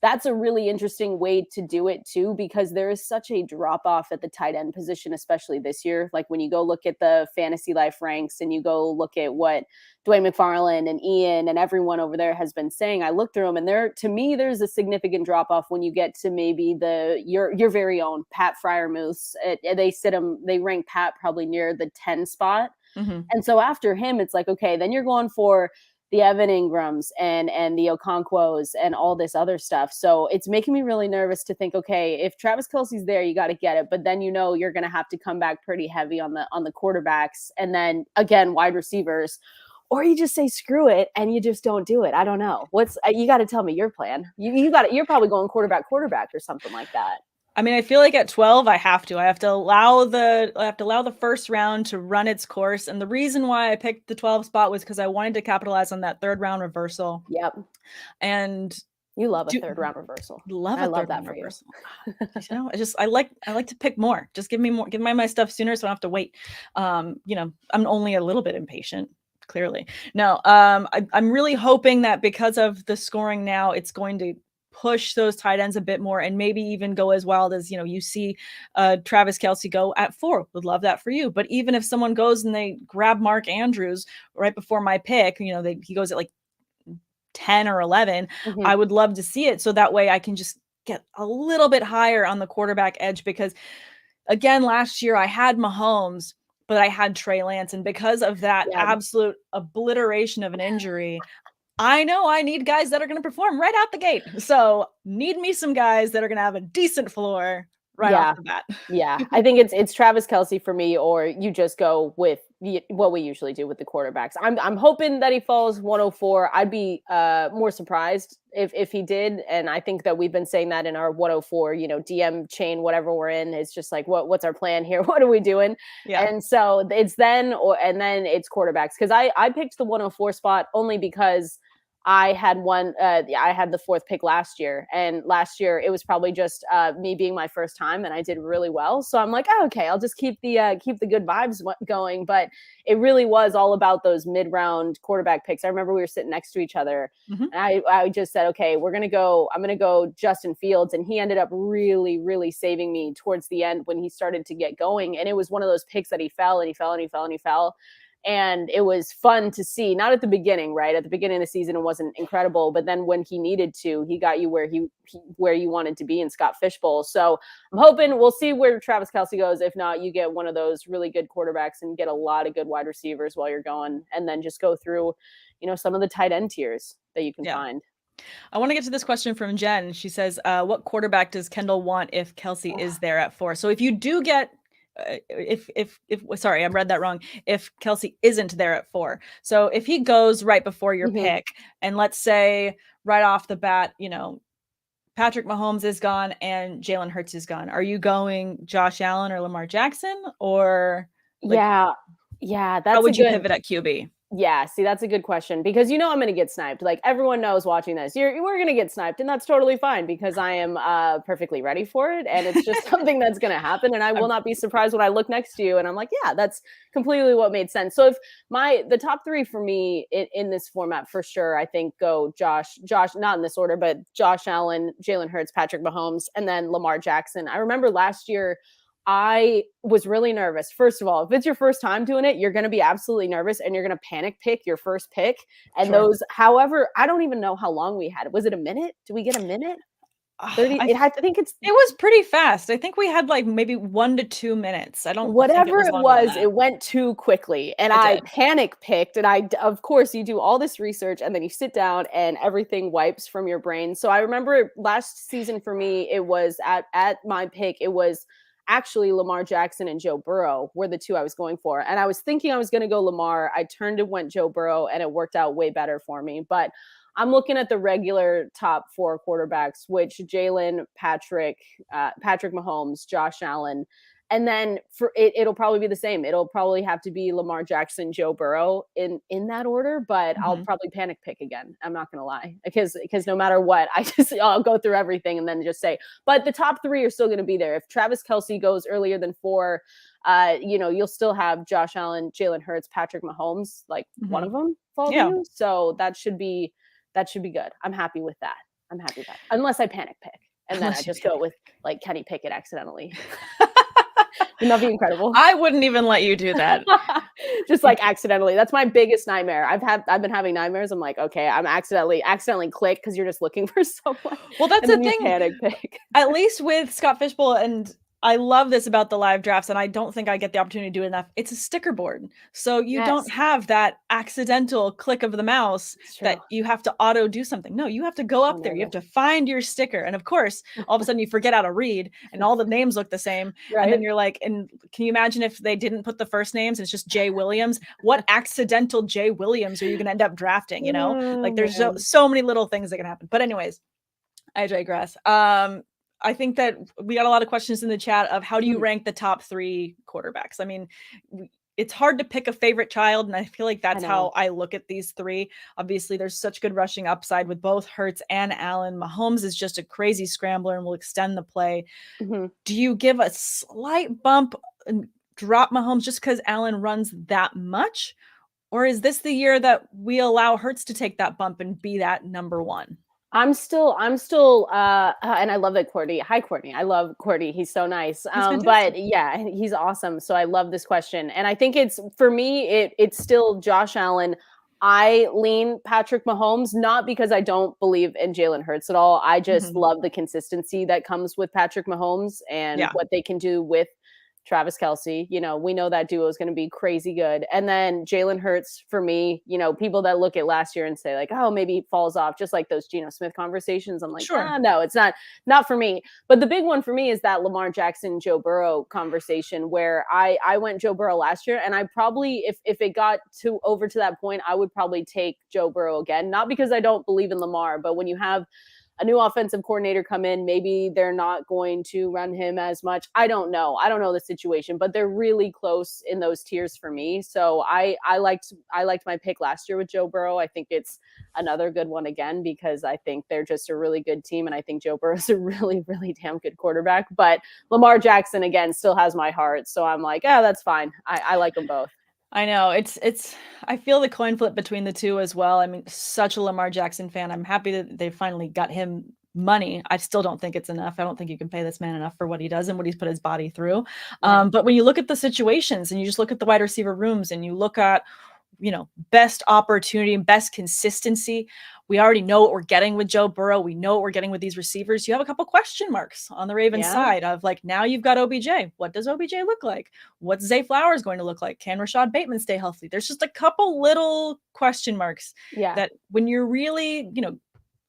that's a really interesting way to do it too, because there is such a drop off at the tight end position, especially this year. Like when you go look at the Fantasy Life ranks and you go look at what Dwayne McFarlane and Ian and everyone over there has been saying, I looked through them, and to me, there's a significant drop off when you get to maybe your very own Pat Freiermuth. They rank Pat probably near the 10 spot. And so after him, it's like, okay, then you're going for the Evan Ingrams and the Okonkwo's and all this other stuff. So it's making me really nervous to think, okay, if Travis Kelce's there, you got to get it. But then, you're going to have to come back pretty heavy on the quarterbacks. And then again, wide receivers, or you just say, screw it. And you just don't do it. I don't know. You got to tell me your plan. You're probably going quarterback or something like that. I mean, I feel like at 12, I have to allow the first round to run its course. And the reason why I picked the 12 spot was because I wanted to capitalize on that 3rd round reversal. Yep. And you love a 3rd round reversal. I love that for reversal. I like to pick more. Just give me more, give me my stuff sooner so I don't have to wait. I'm only a little bit impatient. Clearly. No, I'm really hoping that because of the scoring now, it's going to push those tight ends a bit more and maybe even go as wild as, you see Travis Kelce go at 4. Would love that for you. But even if someone goes and they grab Mark Andrews right before my pick, he goes at like 10 or 11, I would love to see it. So that way I can just get a little bit higher on the quarterback edge, because again, last year I had Mahomes, but I had Trey Lance. And because of that absolute obliteration of an injury, I know I need guys that are going to perform right out the gate. So need me some guys that are going to have a decent floor right off the bat. Yeah, I think it's Travis Kelce for me, or you just go with what we usually do with the quarterbacks. I'm hoping that he falls 104. I'd be more surprised if he did. And I think that we've been saying that in our 104, DM chain, whatever we're in, it's just like, what's our plan here? What are we doing? Yeah. And so it's then it's quarterbacks. Cause I picked the 104 spot only because I had I had the 4th pick last year, and last year it was probably just me being my first time, and I did really well. So I'm like, oh, okay, I'll just keep the good vibes going. But it really was all about those mid-round quarterback picks. I remember we were sitting next to each other, and I just said, okay, I'm going to go Justin Fields, and he ended up really, really saving me towards the end when he started to get going. And it was one of those picks that he fell and he fell and he fell and he fell. And it was fun to see, not at the beginning, right? At the beginning of the season, it wasn't incredible, but then when he needed to, he got you where you wanted to be in Scott Fishbowl. So I'm hoping we'll see where Travis Kelce goes. If not, you get one of those really good quarterbacks and get a lot of good wide receivers while you're going, and then just go through, some of the tight end tiers that you can find. I want to get to this question from Jen. She says, what quarterback does Kendall want if Kelce is there at 4? So if you do get sorry, I read that wrong. If Kelce isn't there at 4. So if he goes right before your pick, and let's say right off the bat, Patrick Mahomes is gone and Jalen Hurts is gone, are you going Josh Allen or Lamar Jackson, or that's how would you pivot at QB? Yeah, see, that's a good question, because I'm going to get sniped. Like, everyone knows watching this, we're going to get sniped, and that's totally fine, because I am perfectly ready for it, and it's just something that's going to happen, and I will not be surprised when I look next to you and I'm like, yeah, that's completely what made sense. So if the top 3 for me in this format, for sure, I think go Josh, not in this order, but Josh Allen, Jalen Hurts, Patrick Mahomes, and then Lamar Jackson. I remember last year I was really nervous. First of all, if it's your first time doing it, you're going to be absolutely nervous and you're going to panic pick your first pick. And those, however, I don't even know how long we had. Was it a minute? Did we get a minute? 30. I think it was pretty fast. I think we had like maybe 1 to 2 minutes. I don't. Whatever think it was, it went too quickly, and I panic picked. And of course, you do all this research, and then you sit down, and everything wipes from your brain. So I remember last season for me, it was at my pick. It was actually Lamar Jackson and Joe Burrow were the two I was going for, and I was thinking I was going to go Lamar. I turned and went Joe Burrow, and it worked out way better for me. But I'm looking at the regular top 4 quarterbacks, which Jalen, Patrick Mahomes, Josh Allen, and then for it'll probably be the same. It'll probably have to be Lamar Jackson, Joe Burrow in that order, but I'll probably panic pick again. I'm not going to lie, because no matter what, I'll go through everything and then just say, but the top 3 are still going to be there. If Travis Kelce goes earlier than 4, you'll still have Josh Allen, Jalen Hurts, Patrick Mahomes, like one of them fall to you. So that should be good. I'm happy with that. Unless I panic pick. And then I just go with like Kenny Pickett accidentally. Wouldn't that be incredible? I wouldn't even let you do that. Just like accidentally. That's my biggest nightmare. I've been having nightmares. I'm like, okay, I'm accidentally click because you're just looking for someone. Well, that's the thing. Panic pick. At least with Scott Fishbowl, and I love this about the live drafts, and I don't think I get the opportunity to do it enough. It's a sticker board. So you don't have that accidental click of the mouse that you have to auto do something. No, you have to go up there. You have to find your sticker. And of course, all of a sudden you forget how to read and all the names look the same. Right. And then you're like, and can you imagine if they didn't put the first names and it's just Jay Williams? What accidental Jay Williams are you going to end up drafting? You know, like there's so many little things that can happen. But anyways, I digress. I think that we got a lot of questions in the chat of how do you rank the top 3 quarterbacks? I mean, it's hard to pick a favorite child, and I feel like that's how I look at these 3. Obviously, there's such good rushing upside with both Hurts and Allen. Mahomes is just a crazy scrambler and will extend the play. Do you give a slight bump and drop Mahomes just because Allen runs that much? Or is this the year that we allow Hurts to take that bump and be that number 1? I'm still, and I love that Courtney. Hi, Courtney. I love Courtney. He's so nice. But yeah, he's awesome. So I love this question. And I think for me, it's still Josh Allen. I lean Patrick Mahomes, not because I don't believe in Jalen Hurts at all. I just love the consistency that comes with Patrick Mahomes and what they can do with Travis Kelce. We know that duo is going to be crazy good. And then Jalen Hurts, for me, people that look at last year and say like, oh, maybe he falls off, just like those Geno Smith conversations. I'm like, no, it's not for me. But the big one for me is that Lamar Jackson, Joe Burrow conversation, where I went Joe Burrow last year. And I probably, if it got over to that point, I would probably take Joe Burrow again. Not because I don't believe in Lamar, but when you have a new offensive coordinator come in, maybe they're not going to run him as much. I don't know the situation, but they're really close in those tiers for me. So I liked my pick last year with Joe Burrow. I think it's another good one again, because I think they're just a really good team. And I think Joe Burrow is a really, really damn good quarterback, but Lamar Jackson again, still has my heart. So I'm like, that's fine. I like them both. I know I feel the coin flip between the two as well. I mean, such a Lamar Jackson fan. I'm happy that they finally got him money. I still don't think it's enough. I don't think you can pay this man enough for what he does and what he's put his body through. But when you look at the situations and you just look at the wide receiver rooms and you look at, best opportunity and best consistency, we already know what we're getting with Joe Burrow. We know what we're getting with these receivers. You have a couple question marks on the Ravens side of like, now you've got OBJ. What does OBJ look like? What's Zay Flowers going to look like? Can Rashad Bateman stay healthy? There's just a couple little question marks that when you're really,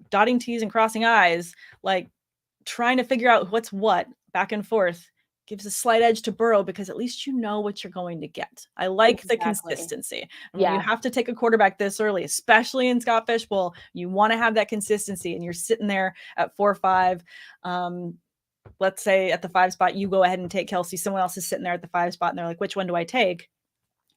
dotting T's and crossing I's, like trying to figure out what's what back and forth, gives a slight edge to Burrow because at least you know what you're going to get. I like the consistency. And when you have to take a quarterback this early, especially in Scott Fishbowl, you want to have that consistency, and you're sitting there at 4-5. Let's say at the 5 spot, you go ahead and take Kelce. Someone else is sitting there at the 5 spot and they're like, which one do I take?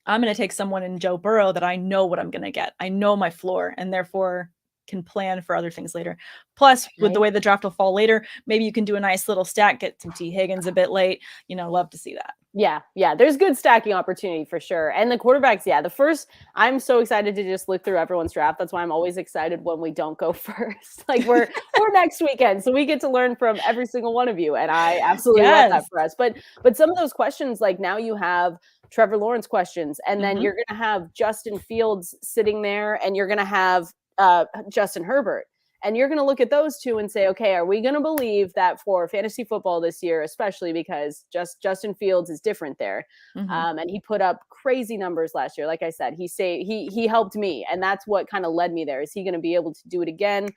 I'm going to take someone in Joe Burrow that I know what I'm going to get. I know my floor, and therefore can plan for other things later. Plus, with the way the draft will fall later, maybe you can do a nice little stack, get some T. Higgins a bit late. Love to see that. Yeah, there's good stacking opportunity for sure. And the quarterbacks, I'm so excited to just look through everyone's draft. That's why I'm always excited when we don't go first. Like we're next weekend, so we get to learn from every single one of you, and I absolutely love that for us. But some of those questions, like now you have Trevor Lawrence questions, and then you're going to have Justin Fields sitting there, and you're going to have Justin Herbert. And you're going to look at those two and say, okay, are we going to believe that for fantasy football this year, especially because Justin Fields is different there, and he put up crazy numbers last year. Like I said, he helped me, and that's what kind of led me there. Is he going to be able to do it again?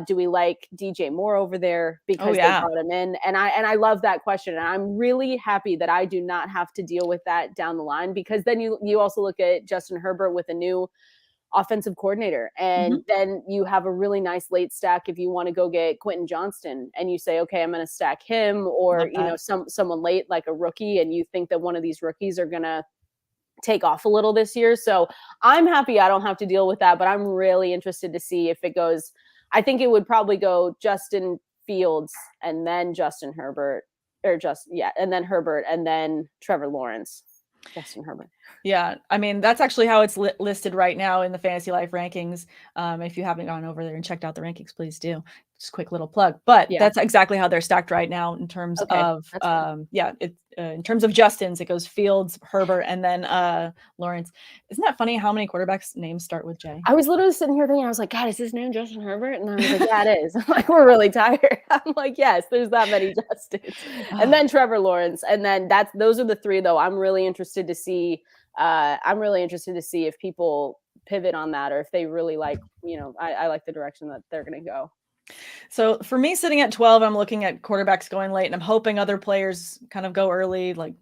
Do we like DJ Moore over there because they brought him in? And I love that question, and I'm really happy that I do not have to deal with that down the line, because then you also look at Justin Herbert with a new offensive coordinator, and then you have a really nice late stack if you want to go get Quentin Johnston, and you say, okay, I'm going to stack him, or someone late like a rookie, and you think that one of these rookies are going to take off a little this year. So I'm happy I don't have to deal with that, but I'm really interested to see if it goes. I think it would probably go Justin Fields and then Justin Herbert, and then Herbert and then Trevor Lawrence. Justin Herbert. Yeah, I mean, that's actually how it's listed right now in the Fantasy Life rankings. If you haven't gone over there and checked out the rankings, please do. Just a quick little plug. But that's exactly how they're stacked right now in terms of in terms of Justin's, it goes Fields, Herbert, and then Lawrence. Isn't that funny how many quarterbacks' names start with J? I was literally sitting here thinking, I was like, God, is his name Justin Herbert? And I was like, yeah, it is. I'm like, we're really tired. I'm like, yes, there's that many Justins. And then Trevor Lawrence. And then those are the three, though. I'm really interested to see if people pivot on that, or if they really like, I like the direction that they're going to go. So for me, sitting at 12, I'm looking at quarterbacks going late, and I'm hoping other players kind of go early, like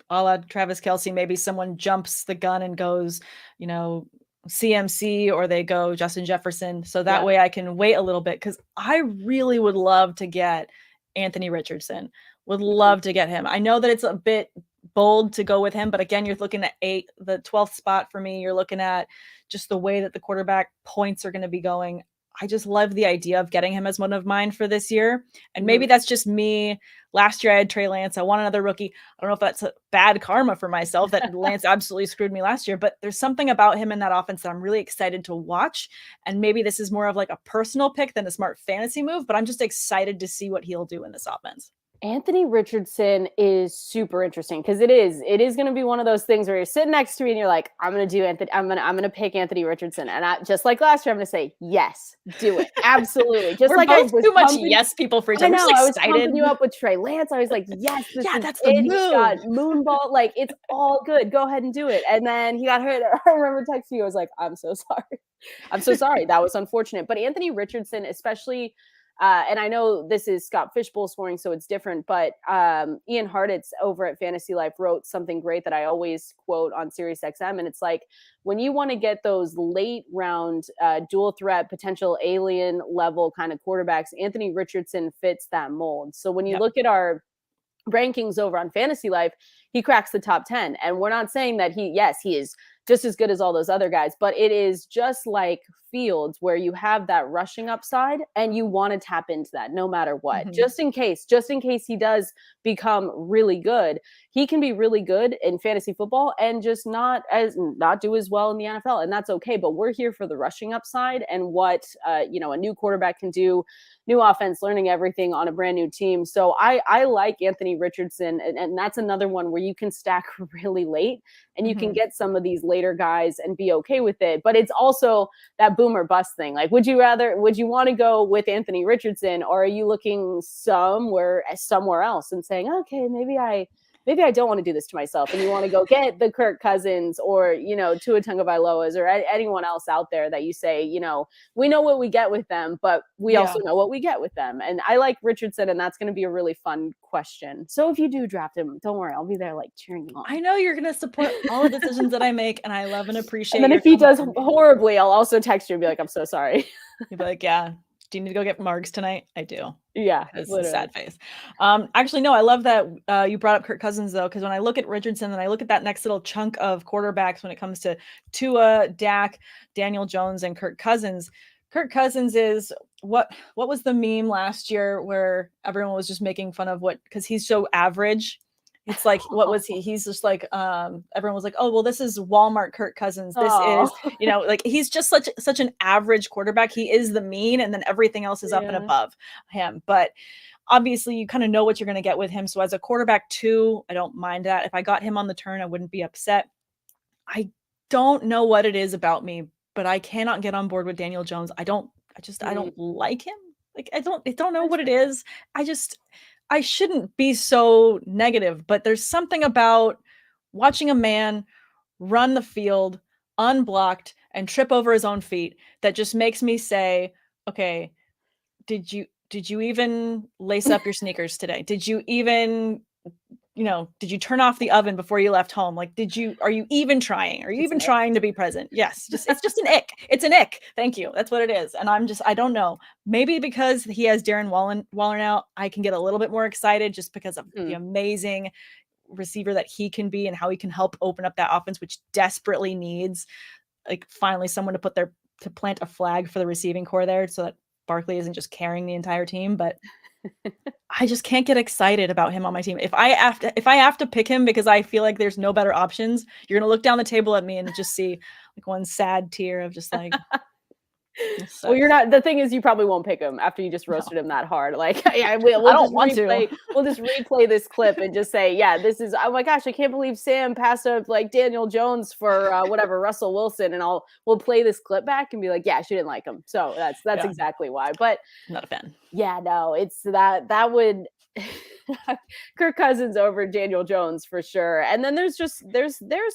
a la Travis Kelce. Maybe someone jumps the gun and goes, CMC, or they go Justin Jefferson. So that way I can wait a little bit, because I really would love to get Anthony Richardson. Would love to get him. I know that it's a bit bold to go with him, but again, you're looking at the 12th spot for me. You're looking at just the way that the quarterback points are going to be going. I just love the idea of getting him as one of mine for this year. And maybe that's just me. Last year I had Trey Lance. I want another rookie. I don't know if that's a bad karma for myself that Lance absolutely screwed me last year, but there's something about him in that offense that I'm really excited to watch. And maybe this is more of like a personal pick than a smart fantasy move, but I'm just excited to see what he'll do in this offense. Anthony Richardson is super interesting, because it is going to be one of those things where you're sitting next to me and you're like, I'm going to pick Anthony Richardson. And I, just like last year, I'm going to say, yes, do it. Absolutely. Just We're like both too much yes people for each other. I know. I was pumping you up with Trey Lance. I was like, yes, that's the move. He's got moonball. Like, it's all good. Go ahead and do it. And then he got hurt. I remember texting you. I was like, I'm so sorry. I'm so sorry. That was unfortunate. But Anthony Richardson, especially, and I know this is Scott Fishbowl scoring, so it's different, but Ian Hartitz over at Fantasy Life wrote something great that I always quote on SiriusXM, and it's like, when you want to get those late round dual threat, potential alien level kind of quarterbacks, Anthony Richardson fits that mold. So when you look at our rankings over on Fantasy Life, he cracks the top 10. And we're not saying that he is just as good as all those other guys, but it is just like Fields, where you have that rushing upside and you want to tap into that no matter what, just in case he does become really good. He can be really good in fantasy football and just not do as well in the NFL. And that's okay. But we're here for the rushing upside and what, a new quarterback can do, new offense, learning everything on a brand new team. So I like Anthony Richardson. And that's another one where you can stack really late and you can get some of these later guys and be okay with it. But it's also that boom or bust thing. Like, would you want to go with Anthony Richardson, or are you looking somewhere else and saying, okay, maybe I don't want to do this to myself, and you want to go get the Kirk Cousins or, Tua Tagovailoas or anyone else out there that you say, we know what we get with them, but we also know what we get with them. And I like Richardson, and that's going to be a really fun question. So if you do draft him, don't worry, I'll be there like cheering you on. I know you're going to support all the decisions that I make, and I love and appreciate. And then if he does horribly, I'll also text you and be like, I'm so sorry. You'll be like, yeah. Do you need to go get Margs tonight? I do. Yeah. It's a sad face. Actually, no, I love that you brought up Kirk Cousins, though, because when I look at Richardson and I look at that next little chunk of quarterbacks when it comes to Tua, Dak, Daniel Jones, and Kirk Cousins is what was the meme last year where everyone was just making fun of because he's so average. It's like, what was he? He's just like, everyone was like, oh, well, this is Walmart Kirk Cousins. This is, like he's just such an average quarterback. He is the mean, and then everything else is up and above him. But obviously you kind of know what you're going to get with him. So as a quarterback 2, I don't mind that. If I got him on the turn, I wouldn't be upset. I don't know what it is about me, but I cannot get on board with Daniel Jones. I don't like him. Like, I don't know what it is. I shouldn't be so negative, but there's something about watching a man run the field unblocked and trip over his own feet that just makes me say, okay, did you even lace up your sneakers today? Did you even, did you turn off the oven before you left home? Like, are you even trying? Are you even trying to be present? Yes. It's just an ick. It's an ick. Thank you. That's what it is. And I don't know. Maybe because he has Darren Waller now, I can get a little bit more excited just because of the amazing receiver that he can be and how he can help open up that offense, which desperately needs like finally someone to plant a flag for the receiving core there so that Barkley isn't just carrying the entire team. But I just can't get excited about him on my team. If I have to pick him because I feel like there's no better options, you're gonna look down the table at me and just see like one sad tear of just like. Well, you're not. The thing is, you probably won't pick him after you just roasted him that hard. Like, yeah, we'll don't want to. We'll just replay this clip and just say, yeah, this is. Oh my gosh, I can't believe Sam passed up like Daniel Jones for whatever Russell Wilson, and we'll play this clip back and be like, yeah, she didn't like him. So that's exactly why. But not a fan. Yeah, no, it's that would. Kirk Cousins over Daniel Jones for sure. And then there's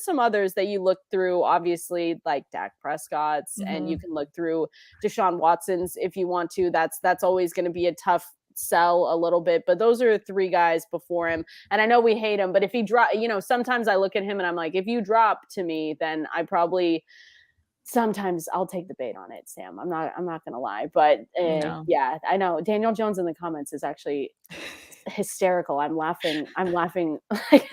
some others that you look through, obviously, like Dak Prescott's, and you can look through Deshaun Watson's if you want to. That's always going to be a tough sell a little bit, but those are 3 guys before him. And I know we hate him, but if he drop, sometimes I look at him and I'm like, if you drop to me, then sometimes I'll take the bait on it, Sam. I'm not gonna lie, but No. Yeah, I know Daniel Jones in the comments is actually hysterical. I'm laughing. Like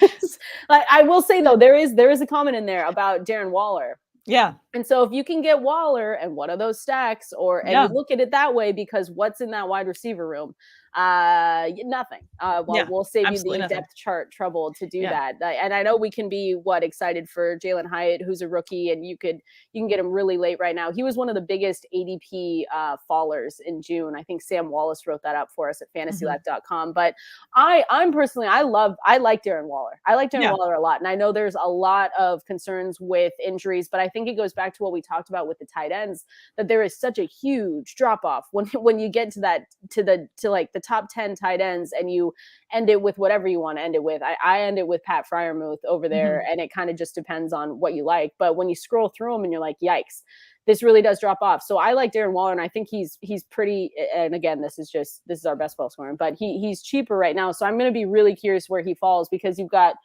I will say though, there is a comment in there about Darren Waller. Yeah. And so if you can get Waller and one of those stacks, and you look at it that way, because what's in that wide receiver room? Nothing. We'll save you the depth chart trouble to do that. And I know we can be excited for Jalen Hyatt, who's a rookie, and you can get him really late right now. He was one of the biggest ADP fallers in June. I think Sam Wallace wrote that up for us at fantasylife.com. But I'm personally, I like Darren Waller. I like Darren Waller a lot. And I know there's a lot of concerns with injuries, but I think it goes back to what we talked about with the tight ends, that there is such a huge drop off when you get to the top 10 tight ends and you end it with whatever you want to end it with. I end it with Pat Freiermuth over there, and it kind of just depends on what you like. But when you scroll through them and you're like, yikes, this really does drop off. So I like Darren Waller, and I think he's pretty. And again, this is our best ball scoring, but he's cheaper right now. So I'm going to be really curious where he falls, because you've got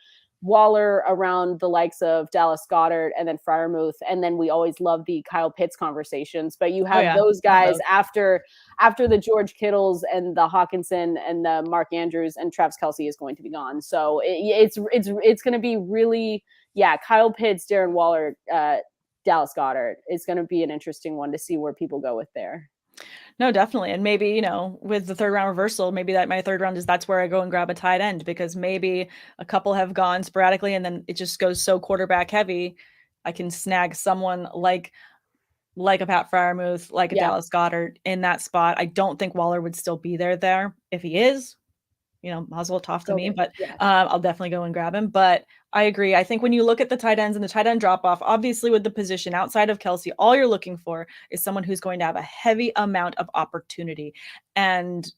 Waller around the likes of Dallas Goedert and then Freiermuth. And then we always love the Kyle Pitts conversations, but you have those guys after the George Kittles and the Hawkinson and the Mark Andrews, and Travis Kelce is going to be gone. So it's going to be really, Kyle Pitts, Darren Waller, Dallas Goedert is going to be an interesting one to see where people go with there. No, definitely. And maybe, with the 3rd round reversal, maybe my 3rd round that's where I go and grab a tight end, because maybe a couple have gone sporadically and then it just goes so quarterback heavy. I can snag someone like a Pat Freiermuth, like a Dallas Goedert in that spot. I don't think Waller would still be there. If he is, Mazel tov to me, but I'll definitely go and grab him. But I agree. I think when you look at the tight ends and the tight end drop off, obviously with the position outside of Kelce, all you're looking for is someone who's going to have a heavy amount of opportunity. And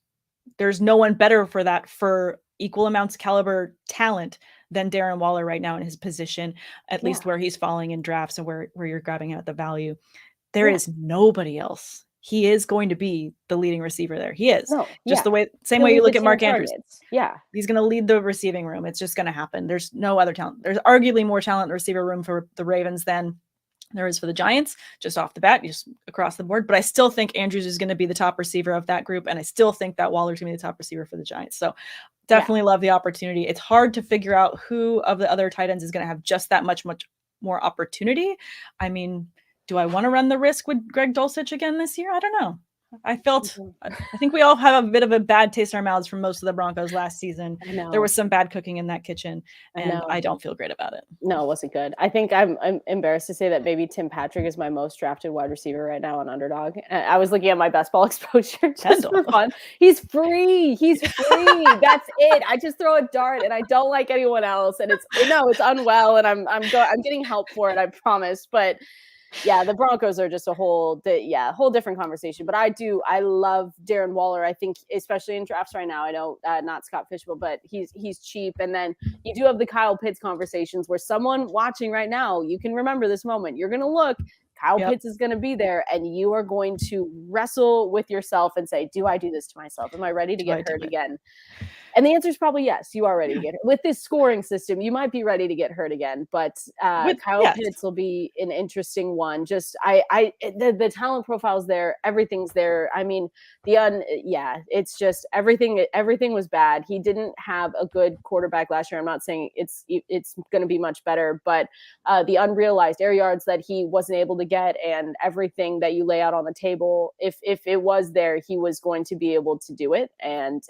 there's no one better for that, for equal amounts of caliber talent, than Darren Waller right now in his position, at least where he's falling in drafts and where you're grabbing out the value. There is nobody else. He is going to be the leading receiver there. He is. The same way you look at Mark Andrews. Yeah. He's going to lead the receiving room. It's just going to happen. There's no other talent. There's arguably more talent in the receiver room for the Ravens than there is for the Giants, just off the bat, just across the board. But I still think Andrews is going to be the top receiver of that group. And I still think that Waller's going to be the top receiver for the Giants. So definitely love the opportunity. It's hard to figure out who of the other tight ends is going to have just that much more opportunity. I mean, do I want to run the risk with Greg Dulcich again this year? I don't know. I think we all have a bit of a bad taste in our mouths from most of the Broncos last season. I know. There was some bad cooking in that kitchen, and I don't feel great about it. No, it wasn't good. I think I'm embarrassed to say that maybe Tim Patrick is my most drafted wide receiver right now on Underdog. I was looking at my best ball exposure just for fun. He's free. He's free. That's it. I just throw a dart, and I don't like anyone else. And it's unwell, and I'm getting help for it. I promise. But yeah, the Broncos are just a whole different conversation. But I love Darren Waller. I think especially in drafts right now, I know not Scott Fishbowl, but he's cheap. And then you do have the Kyle Pitts conversations where someone watching right now, you can remember this moment. You're going to look, Kyle Pitts is going to be there, and you are going to wrestle with yourself and say, do I do this to myself? Am I ready to get hurt again? And the answer is probably yes. You are ready to get hurt. With this scoring system, you might be ready to get hurt again. But Kyle Pitts will be an interesting one. Just the talent profile's there. Everything's there. I mean, it's just everything was bad. He didn't have a good quarterback last year. I'm not saying it's going to be much better, but the unrealized air yards that he wasn't able to get, and everything that you lay out on the table, if it was there, he was going to be able to do it, and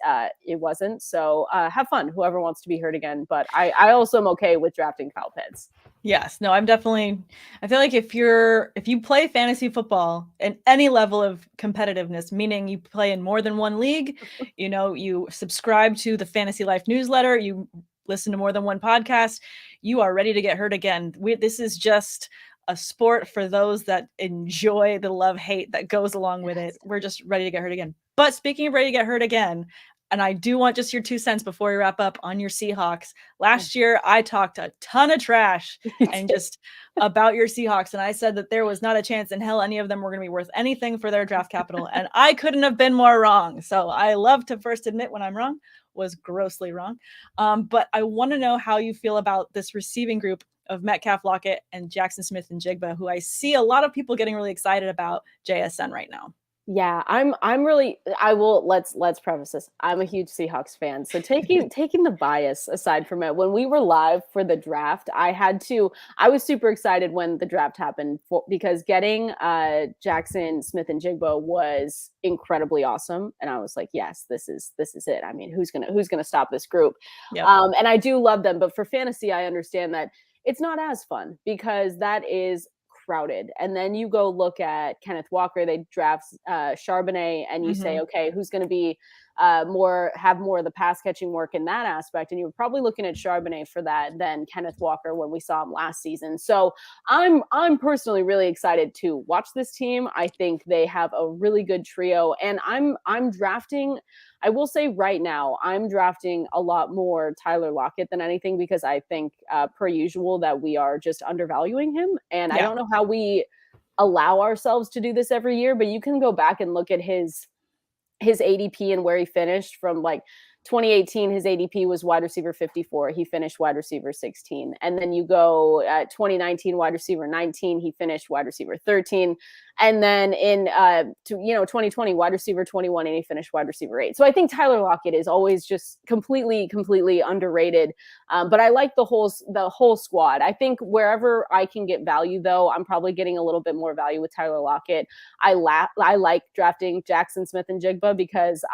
it wasn't. So have fun, whoever wants to be hurt again. But I also am okay with drafting Kyle Pitts. Yes, no, I feel like if you play fantasy football at any level of competitiveness, meaning you play in more than one league, you subscribe to the Fantasy Life newsletter, you listen to more than one podcast, you are ready to get hurt again. This is just a sport for those that enjoy the love-hate that goes along with it. We're just ready to get hurt again. But speaking of ready to get hurt again, and I do want just your 2 cents before we wrap up on your Seahawks. Last year, I talked a ton of trash and just about your Seahawks. And I said that there was not a chance in hell any of them were going to be worth anything for their draft capital. And I couldn't have been more wrong. So I love to first admit when I'm wrong, was grossly wrong. But I want to know how you feel about this receiving group of Metcalf, Lockett, and Jackson Smith and Jigba, who I see a lot of people getting really excited about JSN right now. Yeah, let's preface this. I'm a huge Seahawks fan. So taking the bias aside from it, when we were live for the draft, I was super excited when the draft happened because getting Jackson Smith and Jigba was incredibly awesome. And I was like, yes, this is it. I mean, who's gonna stop this group? Yep. And I do love them, but for fantasy, I understand that it's not as fun because that is crowded. And then you go look at Kenneth Walker, they draft Charbonnet, and you say, okay, who's going to be have more of the pass catching work in that aspect? And you're probably looking at Charbonnet for that than Kenneth Walker when we saw him last season. So I'm personally really excited to watch this team. I think they have a really good trio, and I'm drafting. I will say right now, I'm drafting a lot more Tyler Lockett than anything because I think, per usual, that we are just undervaluing him. And I don't know how we allow ourselves to do this every year, but you can go back and look at his ADP and where he finished from like 2018, his ADP was wide receiver 54. He finished wide receiver 16. And then you go 2019, wide receiver 19. He finished wide receiver 13. And then in 2020, wide receiver 21, and he finished wide receiver 8. So I think Tyler Lockett is always just completely underrated. But I like the whole squad. I think wherever I can get value, though, I'm probably getting a little bit more value with Tyler Lockett. I like drafting Jackson Smith and Jigba because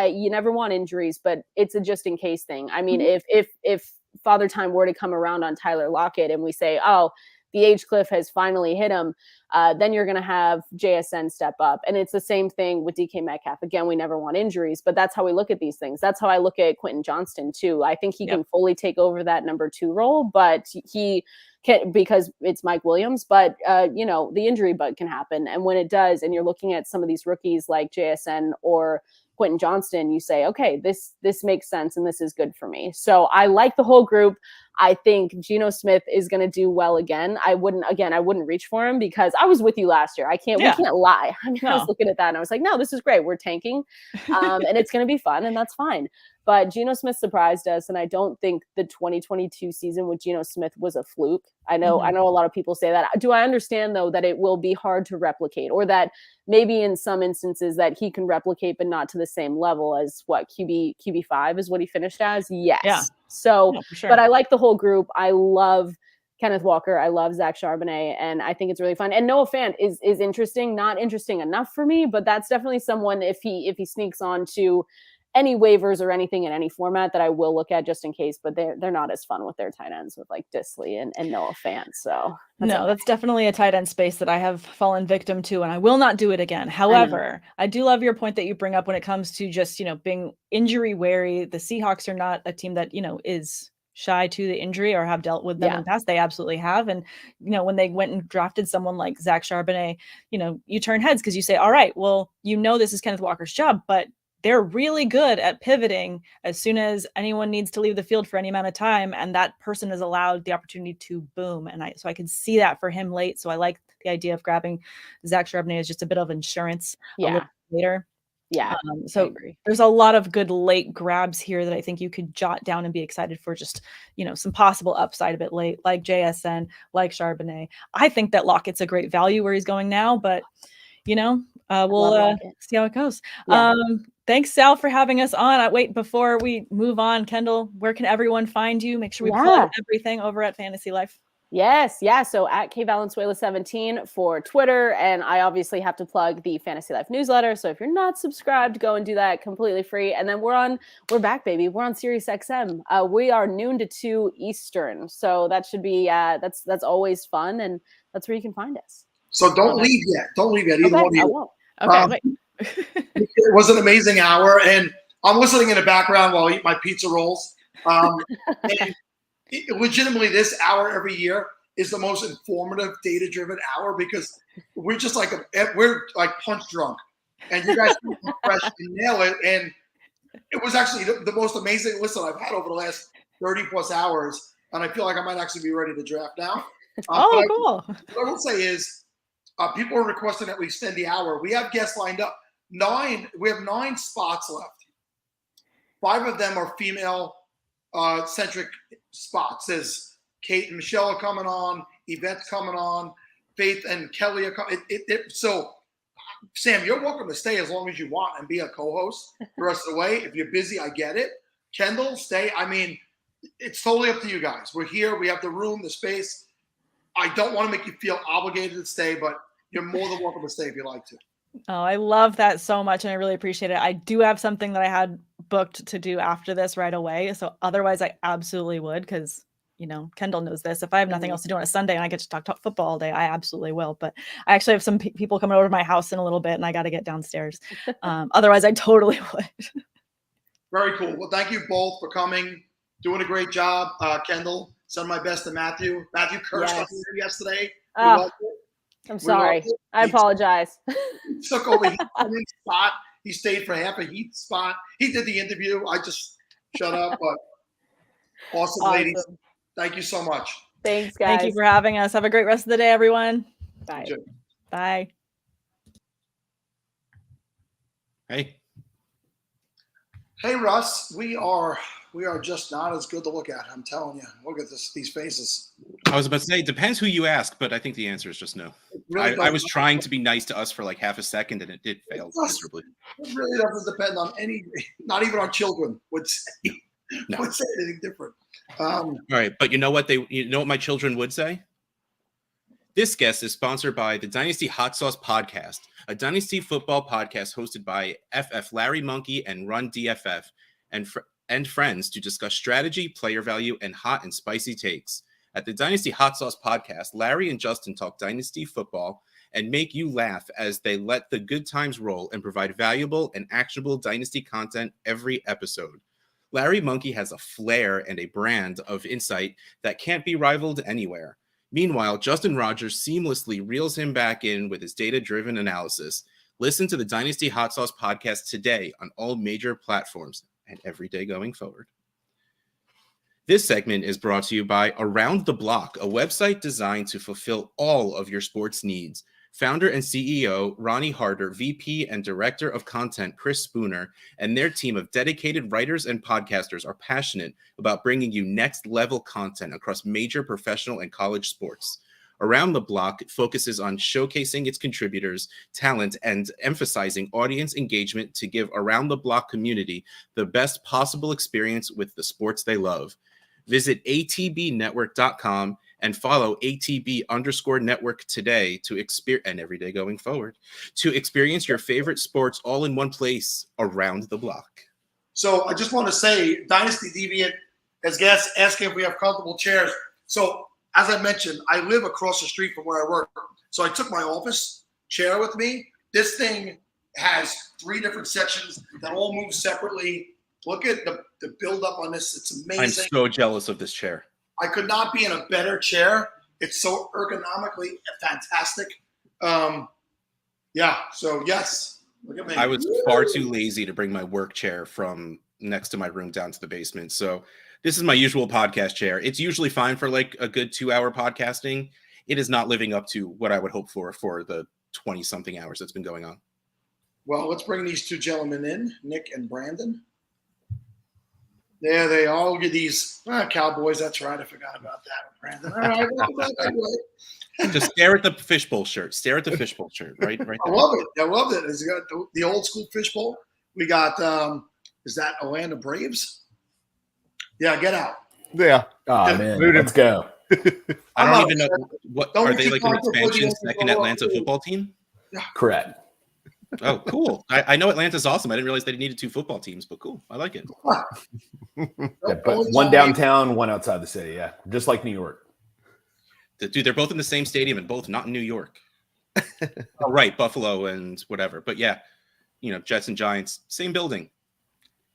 you never want injuries, but it's a just in case thing. I mean, if Father Time were to come around on Tyler Lockett and we say, oh, the age cliff has finally hit him, then you're going to have JSN step up. And it's the same thing with DK Metcalf. Again, we never want injuries, but that's how we look at these things. That's how I look at Quentin Johnston too. I think he can fully take over that number 2 role, but he can, because it's Mike Williams, but the injury bug can happen. And when it does, and you're looking at some of these rookies like JSN or Quentin Johnston, you say, okay, this makes sense and this is good for me. So I like the whole group. I think Geno Smith is going to do well again. I wouldn't reach for him because I was with you last year. We can't lie. I mean, I was looking at that and I was like, no, this is great. We're tanking and it's going to be fun and that's fine. But Geno Smith surprised us. And I don't think the 2022 season with Geno Smith was a fluke. I know a lot of people say that. Do I understand though, that it will be hard to replicate, or that maybe in some instances that he can replicate, but not to the same level as what QB5 is what he finished as. Yes. Yeah. So, for sure. But I like the whole group. I love Kenneth Walker. I love Zach Charbonnet, and I think it's really fun. And Noah Fant is interesting, not interesting enough for me, but that's definitely someone, if he sneaks on to any waivers or anything in any format, that I will look at just in case. But they're not as fun with their tight ends with like Disley and Noah Fant. So that's definitely a tight end space that I have fallen victim to, and I will not do it again. However, I do love your point that you bring up when it comes to just, being injury wary. The Seahawks are not a team that, is shy to the injury or have dealt with them in the past. They absolutely have. And, when they went and drafted someone like Zach Charbonnet, you turn heads because you say, all right, well, this is Kenneth Walker's job, but they're really good at pivoting as soon as anyone needs to leave the field for any amount of time, and that person is allowed the opportunity to boom. And so I can see that for him late. So I like the idea of grabbing Zach Charbonnet as just a bit of insurance a little later. Yeah. So there's a lot of good late grabs here that I think you could jot down and be excited for, just, some possible upside of it late, like JSN, like Charbonnet. I think that Lockett's a great value where he's going now, but we'll see how it goes. Yeah. Thanks, Sal, for having us on. Wait, before we move on, Kendall, where can everyone find you? Make sure we plug everything over at Fantasy Life. Yes. Yeah. So at K Valenzuela 17 for Twitter. And I obviously have to plug the Fantasy Life newsletter. So if you're not subscribed, go and do that completely free. And then we're back, baby. We're on Sirius XM. We are noon to 2 Eastern. So that should be, that's always fun. And that's where you can find us. So don't leave yet. Don't leave yet. Either one of you. I won't. Okay. Wait. It was an amazing hour, and I'm listening in the background while I eat my pizza rolls. And legitimately, this hour every year is the most informative, data-driven hour because we're just like punch drunk, and you guys fresh and nail it. And it was actually the most amazing listen I've had over the last 30 plus hours, and I feel like I might actually be ready to draft now. Cool. What I will say is, people are requesting that we extend the hour. We have guests lined up. We have 9 spots left. 5 of them are female centric spots. There's Kate and Michelle are coming on, Yvette's coming on, Faith and Kelly are coming. So, Sam, you're welcome to stay as long as you want and be a co-host the rest of the way. If you're busy, I get it. Kendall, stay. I mean, it's totally up to you guys. We're here. We have the room, the space. I don't want to make you feel obligated to stay, but you're more than welcome to stay if you like to. Oh, I love that so much, and I really appreciate it. I do have something that I had booked to do after this right away. So otherwise, I absolutely would, because, Kendall knows this. If I have nothing else to do on a Sunday and I get to talk football all day, I absolutely will. But I actually have some people coming over to my house in a little bit, and I got to get downstairs. Otherwise, I totally would. Very cool. Well, thank you both for coming. Doing a great job. Kendall, send my best to Matthew. Matthew cursed us yesterday. I'm sorry. I apologize. He took over Heath's spot. He stayed for half a Heath spot. He did the interview. I just shut up. But awesome, ladies. Thank you so much. Thanks, guys. Thank you for having us. Have a great rest of the day, everyone. Bye. Bye. Hey. Hey, Russ. We are just not as good to look at. I'm telling you. Look at these faces. I was about to say, it depends who you ask, but I think the answer is just no. Really I was trying to be nice to us for like half a second, and it did fail miserably. It really doesn't depend on not even our children would say anything different. All right, but you know what my children would say? This guest is sponsored by the Dynasty Hot Sauce Podcast, a Dynasty football podcast hosted by FF Larry Monkey and Run DFF and friends to discuss strategy, player value, and hot and spicy takes. At the Dynasty Hot Sauce Podcast, Larry and Justin talk Dynasty football and make you laugh as they let the good times roll and provide valuable and actionable Dynasty content every episode. Larry Monkey has a flair and a brand of insight that can't be rivaled anywhere. Meanwhile, Justin Rogers seamlessly reels him back in with his data-driven analysis. Listen to the Dynasty Hot Sauce Podcast today on all major platforms and every day going forward. This segment is brought to you by Around the Block, a website designed to fulfill all of your sports needs. Founder and CEO Ronnie Harder, VP and Director of Content Chris Spooner, and their team of dedicated writers and podcasters are passionate about bringing you next-level content across major professional and college sports. Around the Block focuses on showcasing its contributors' talent and emphasizing audience engagement to give Around the Block community the best possible experience with the sports they love. Visit atbnetwork.com and follow ATB_network today to experience, and every day going forward, to experience your favorite sports all in one place around the block. So I just want to say, Dynasty Deviant has guests asking if we have comfortable chairs. So as I mentioned, I live across the street from where I work. So I took my office chair with me. This thing has 3 different sections that all move separately. Look at the build-up on this. It's amazing. I'm so jealous of this chair. I could not be in a better chair. It's so ergonomically fantastic. Yeah, so yes. Look at me. I was far too lazy to bring my work chair from next to my room down to the basement. So this is my usual podcast chair. It's usually fine for like a good 2-hour podcasting. It is not living up to what I would hope for the 20-something hours that's been going on. Well, let's bring these 2 gentlemen in, Nick and Brandon. There they are. Look at these Cowboys. That's right. I forgot about that, Brandon. All right. Welcome back anyway. Just stare at the fishbowl shirt. Stare at the fishbowl shirt. Right there. I love it. I love it. It's got the old school fishbowl. We got, is that Atlanta Braves? Yeah, get out. Yeah. Oh, man. Let's go. I don't even know. What are they, like an expansion second Atlanta football team? Correct. Oh, cool. I know Atlanta's awesome. I didn't realize they needed 2 football teams, but cool. I like it. Yeah, but one downtown, one outside the city. Yeah, just like New York. Dude, they're both in the same stadium and both not in New York. Oh, right, Buffalo and whatever. But yeah, Jets and Giants, same building.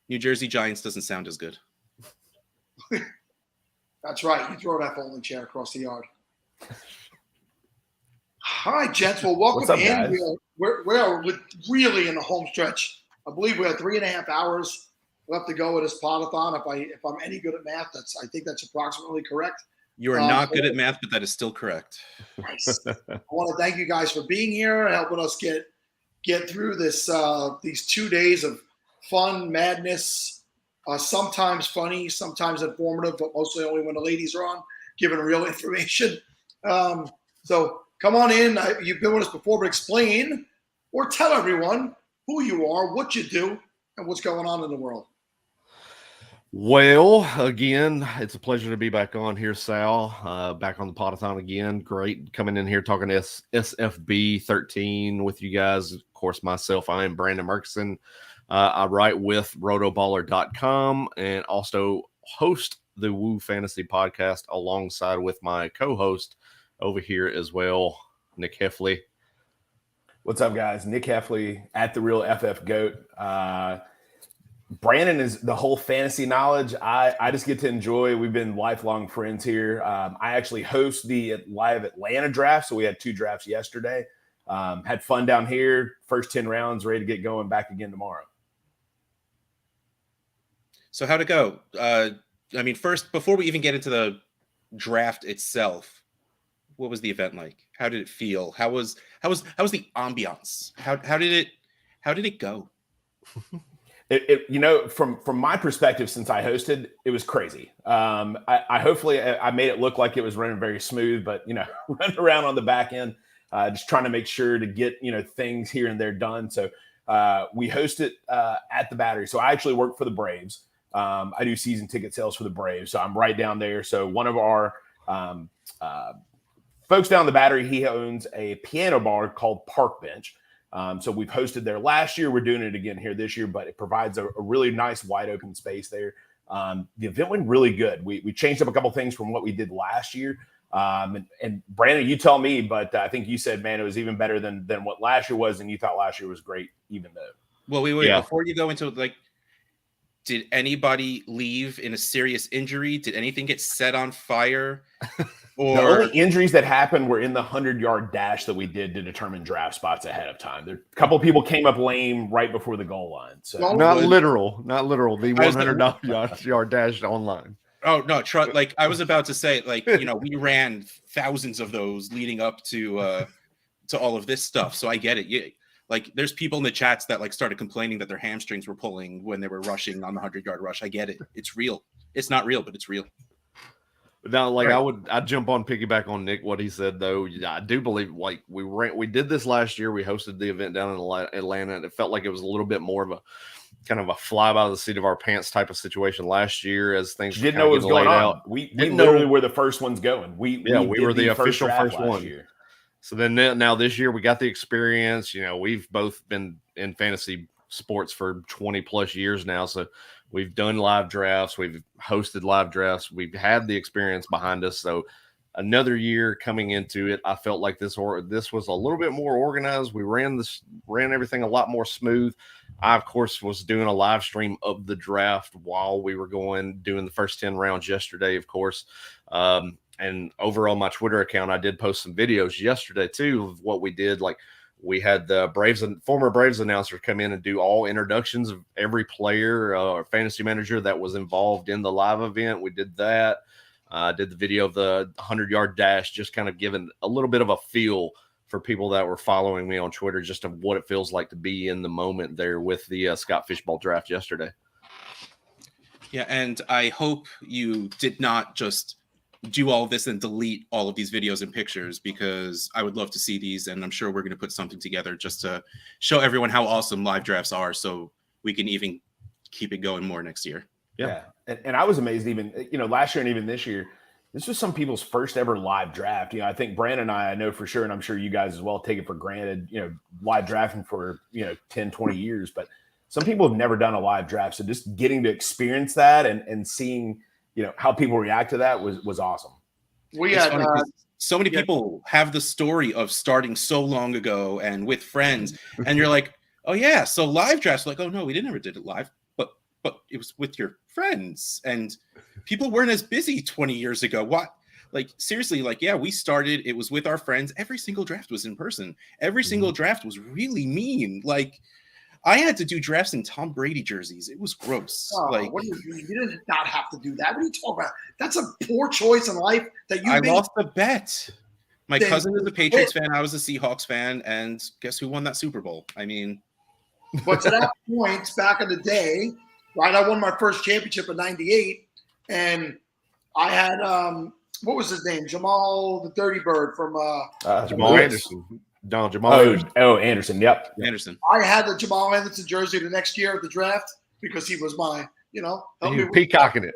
New Jersey Giants doesn't sound as good. That's right. You throw that folding chair across the yard. All right, gents. Well, welcome What's up, in. guys? We're really in the home stretch. I believe we have 3.5 hours left to go with this Podathon. If I'm any good at math, I think that's approximately correct. You are not good at math, but that is still correct. Nice. I want to thank you guys for being here and helping us get through this these 2 days of fun, madness, sometimes funny, sometimes informative, but mostly only when the ladies are on, giving real information. So come on in. You've been with us before, but explain or tell everyone who you are, what you do, and what's going on in the world. Well, again, it's a pleasure to be back on here, Sal. Back on the Podathon again. Great coming in here talking SFB 13 with you guys. Of course, myself, I am Brandon Murkison. I write with rotoballer.com and also host the Woo Fantasy podcast alongside with my co-host over here as well, Nick Heffley. What's up, guys? Nick Heffley at the Real FF Goat. Brandon is the whole fantasy knowledge. I just get to enjoy. We've been lifelong friends here. I actually host the live Atlanta draft, so we had 2 drafts yesterday. Had fun down here. First 10 rounds, ready to get going back again tomorrow. So how'd it go? First, before we even get into the draft itself, what was the event like? How did it feel? How was the ambiance? How did it go? From my perspective, since I hosted, it was crazy. I hopefully made it look like it was running very smooth, but running around on the back end, just trying to make sure to get things here and there done. So we hosted at the Battery. So I actually work for the Braves. I do season ticket sales for the Braves, so I'm right down there. So one of our folks down the Battery, he owns a piano bar called Park Bench. So we've hosted there last year. We're doing it again here this year, but it provides a really nice wide open space there. The event went really good. We changed up a couple things from what we did last year. And Brandon, you tell me, but I think you said, man, it was even better than what last year was. And you thought last year was great, even though. Well, before you go into did anybody leave in a serious injury? Did anything get set on fire? Or the only injuries that happened were in the 100-yard dash that we did to determine draft spots ahead of time. A couple of people came up lame right before the goal line. So not literal. The 100-yard dash online. Oh no, I was about to say, we ran thousands of those leading up to all of this stuff. So I get it. There's people in the chats that started complaining that their hamstrings were pulling when they were rushing on the 100-yard rush. I get it. It's real. It's not real, but it's real. Now, I'd jump on piggyback on Nick what he said though. I do believe we did this last year. We hosted the event down in Atlanta, and it felt like it was a little bit more of kind of a fly by the seat of our pants type of situation last year as things You didn't know what was going on. We literally were the first ones going. We were the official first one. Year. So then now this year we got the experience. You know, we've both been in fantasy sports for 20 plus years now. So we've done live drafts. We've hosted live drafts. We've had the experience behind us. So another year coming into it, I felt like this was a little bit more organized. We ran everything a lot more smooth. I, of course, was doing a live stream of the draft while we were doing the first 10 rounds yesterday, of course. And over on my Twitter account, I did post some videos yesterday too of what we did. Like we had the Braves and former Braves announcer come in and do all introductions of every player or fantasy manager that was involved in the live event. We did that. Did the video of the 100-yard dash, just kind of giving a little bit of a feel for people that were following me on Twitter, just of what it feels like to be in the moment there with the Scott Fishbowl draft yesterday. Yeah, and I hope you did not just do all this and delete all of these videos and pictures, because I would love to see these, and I'm sure we're going to put something together just to show everyone how awesome live drafts are, so we can even keep it going more next year. Yeah. And I was amazed even, last year and even this year, this was some people's first ever live draft. I think Brandon and I know for sure, and I'm sure you guys as well, take it for granted, live drafting for, 10, 20 years, but some people have never done a live draft. So just getting to experience that and seeing, how people react to that was awesome. We had so many people have the story of starting so long ago and with friends, and you're like, oh yeah, so live drafts, like, oh no, we never did it live, but it was with your friends, and people weren't as busy 20 years ago. What? Like seriously, like, yeah, we started, it was with our friends. Every single draft was in person. Every single draft was really mean. Like I had to do drafts in Tom Brady jerseys. It was gross. What do you mean? You did not have to do that. What are you talking about? That's a poor choice in life that you I made. lost the bet. My cousin is a Patriots fan. I was a Seahawks fan. And guess who won that Super Bowl? I mean. But to that point, back in the day, right, I won my first championship in '98. And I had, what was his name? Jamal the Dirty Bird from Jamal Anderson. Anderson. Anderson. Yep. Anderson. I had the Jamal Anderson jersey the next year of the draft because he was my, peacocking it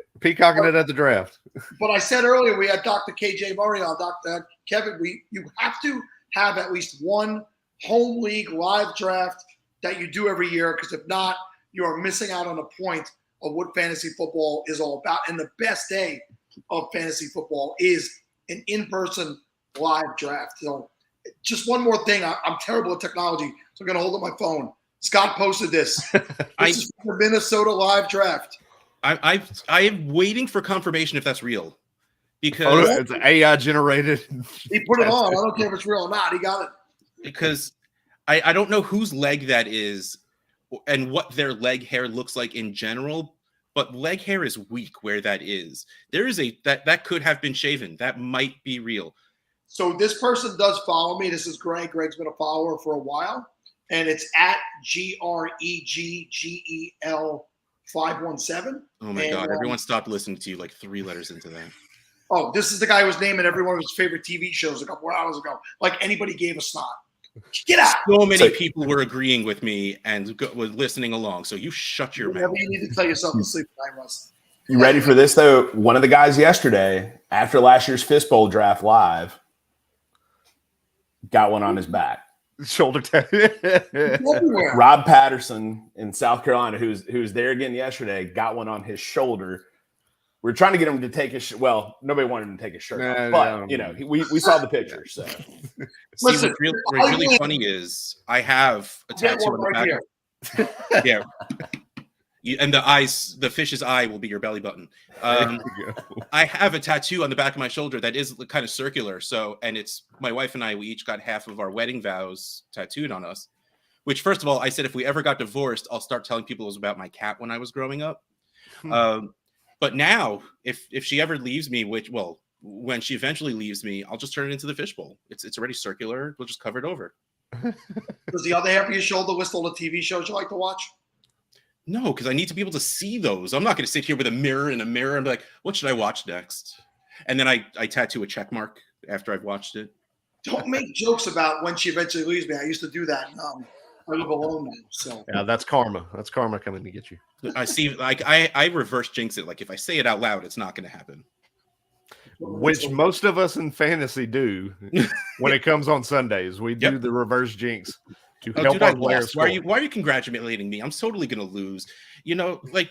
at the draft. But I said earlier we had Dr. KJ Murray on. Dr. Kevin, you have to have at least one home league live draft that you do every year, because if not, you are missing out on a point of what fantasy football is all about. And the best day of fantasy football is an in-person live draft. So just one more thing. I'm terrible at technology, so I'm going to hold up my phone. Scott posted this. This is the Minnesota live draft. I am waiting for confirmation if that's real, because it's AI generated. He put it on. I don't care if it's real or not. He got it. Because I don't know whose leg that is and what their leg hair looks like in general, but leg hair is weak where that is. There is that could have been shaven. That might be real. So this person does follow me. This is Greg. Greg's been a follower for a while, and it's at GREGGEL517. Oh my God! Everyone stopped listening to you like 3 letters into that. Oh, this is the guy who was naming every one of his favorite TV shows a couple of hours ago. Like anybody gave a snot. Get out. So many people were agreeing with me and were listening along. So you shut your mouth. You need to tell yourself to sleep tonight, Russ. You ready for this though? One of the guys yesterday, after last year's Fist Bowl draft live, got one on his back. Shoulder tap. Rob Patterson in South Carolina, who's there again yesterday, got one on his shoulder. We're trying to get him to take his nobody wanted him to take his shirt off, but we saw the picture. So listen, what's really funny is I have a tattoo on the back. Yeah. And the fish's eye will be your belly button. I have a tattoo on the back of my shoulder that is kind of circular. So, and it's my wife and I, we each got half of our wedding vows tattooed on us, which first of all, I said, if we ever got divorced, I'll start telling people it was about my cat when I was growing up. But now if she ever leaves me, when she eventually leaves me, I'll just turn it into the fishbowl. It's already circular. We'll just cover it over. Does the other half of your shoulder list all the TV shows you like to watch? No, because I need to be able to see those. I'm not going to sit here with a mirror and be like, what should I watch next? And then I tattoo a check mark after I've watched it. Don't make jokes about when she eventually leaves me. I used to do that. live alone now. So Yeah, that's karma. That's karma coming to get you. I see. Like I reverse jinx it. Like if I say it out loud, it's not going to happen. Which most of us in fantasy do when it comes on Sundays. We do the reverse jinx to help our players. Why are you congratulating me? I'm totally going to lose. You know, like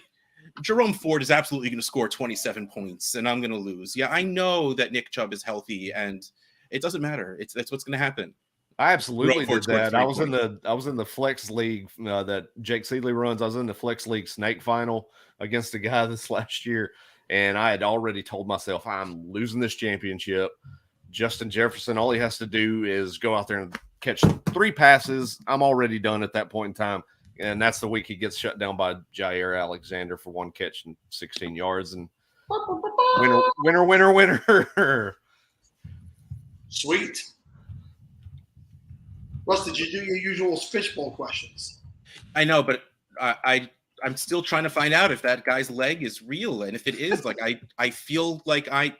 Jerome Ford is absolutely going to score 27 points, and I'm going to lose. Yeah, I know that Nick Chubb is healthy, and it doesn't matter. That's what's going to happen. I absolutely did that. I was in points. the flex league that Jake Seeley runs. I was in the flex league snake final against a guy this last year, and I had already told myself I'm losing this championship. Justin Jefferson, all he has to do is go out there and catch 3 passes. I'm already done at that point in time, and that's the week he gets shut down by Jair Alexander for 1 catch and 16 yards. And winner. Sweet. Russ, did you do your usual fishbowl questions? I know, but I'm still trying to find out if that guy's leg is real, and if it is, like I feel like I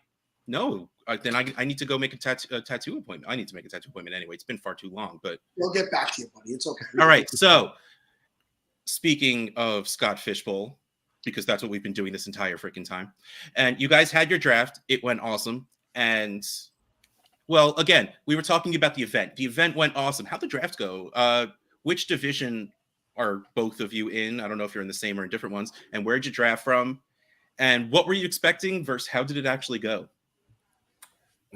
know. Then I need to go make a tattoo appointment. I need to make a tattoo appointment anyway. It's been far too long, but we'll get back to you, buddy. It's okay. All right. So, speaking of Scott Fishbowl, because that's what we've been doing this entire freaking time, and you guys had your draft. It went awesome, and well, again, we were talking about the event. The event went awesome. How'd the draft go? Which division are both of you in? I don't know if you're in the same or in different ones. And where'd you draft from? And what were you expecting versus how did it actually go?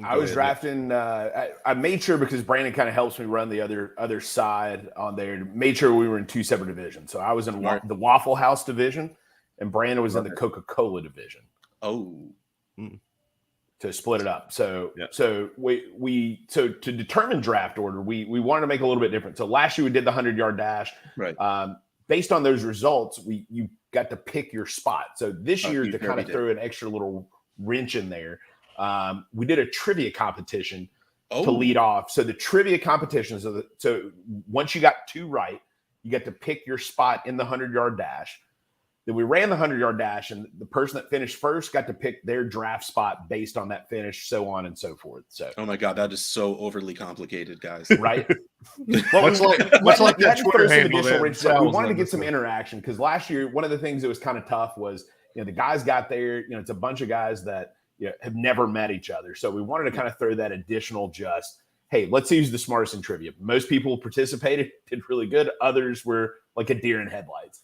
I was drafting. I made sure, because Brandon kind of helps me run the other side on there. Made sure we were in 2 separate divisions. So I was in the Waffle House division, and Brandon was in the Coca-Cola division. Oh. To split it up. So we to determine draft order, we wanted to make it a little bit different. So last year we did the 100-yard dash. Right. Based on those results, you got to pick your spot. So this year, to kind of throw an extra little wrench in there, we did a trivia competition to lead off. So the trivia competitions, so once you got 2 right, you get to pick your spot in the 100-yard dash. Then we ran the 100-yard dash, and the person that finished first got to pick their draft spot based on that finish, so on and so forth. So, oh my God, that is so overly complicated, guys. Right? Much like that Twitter handle. We wanted to get some interaction, because last year one of the things that was kind of tough was, the guys got there. It's a bunch of guys that have never met each other, so we wanted to kind of throw that additional hey, let's see who's the smartest in trivia. Most people participated, did really good. Others were like a deer in headlights.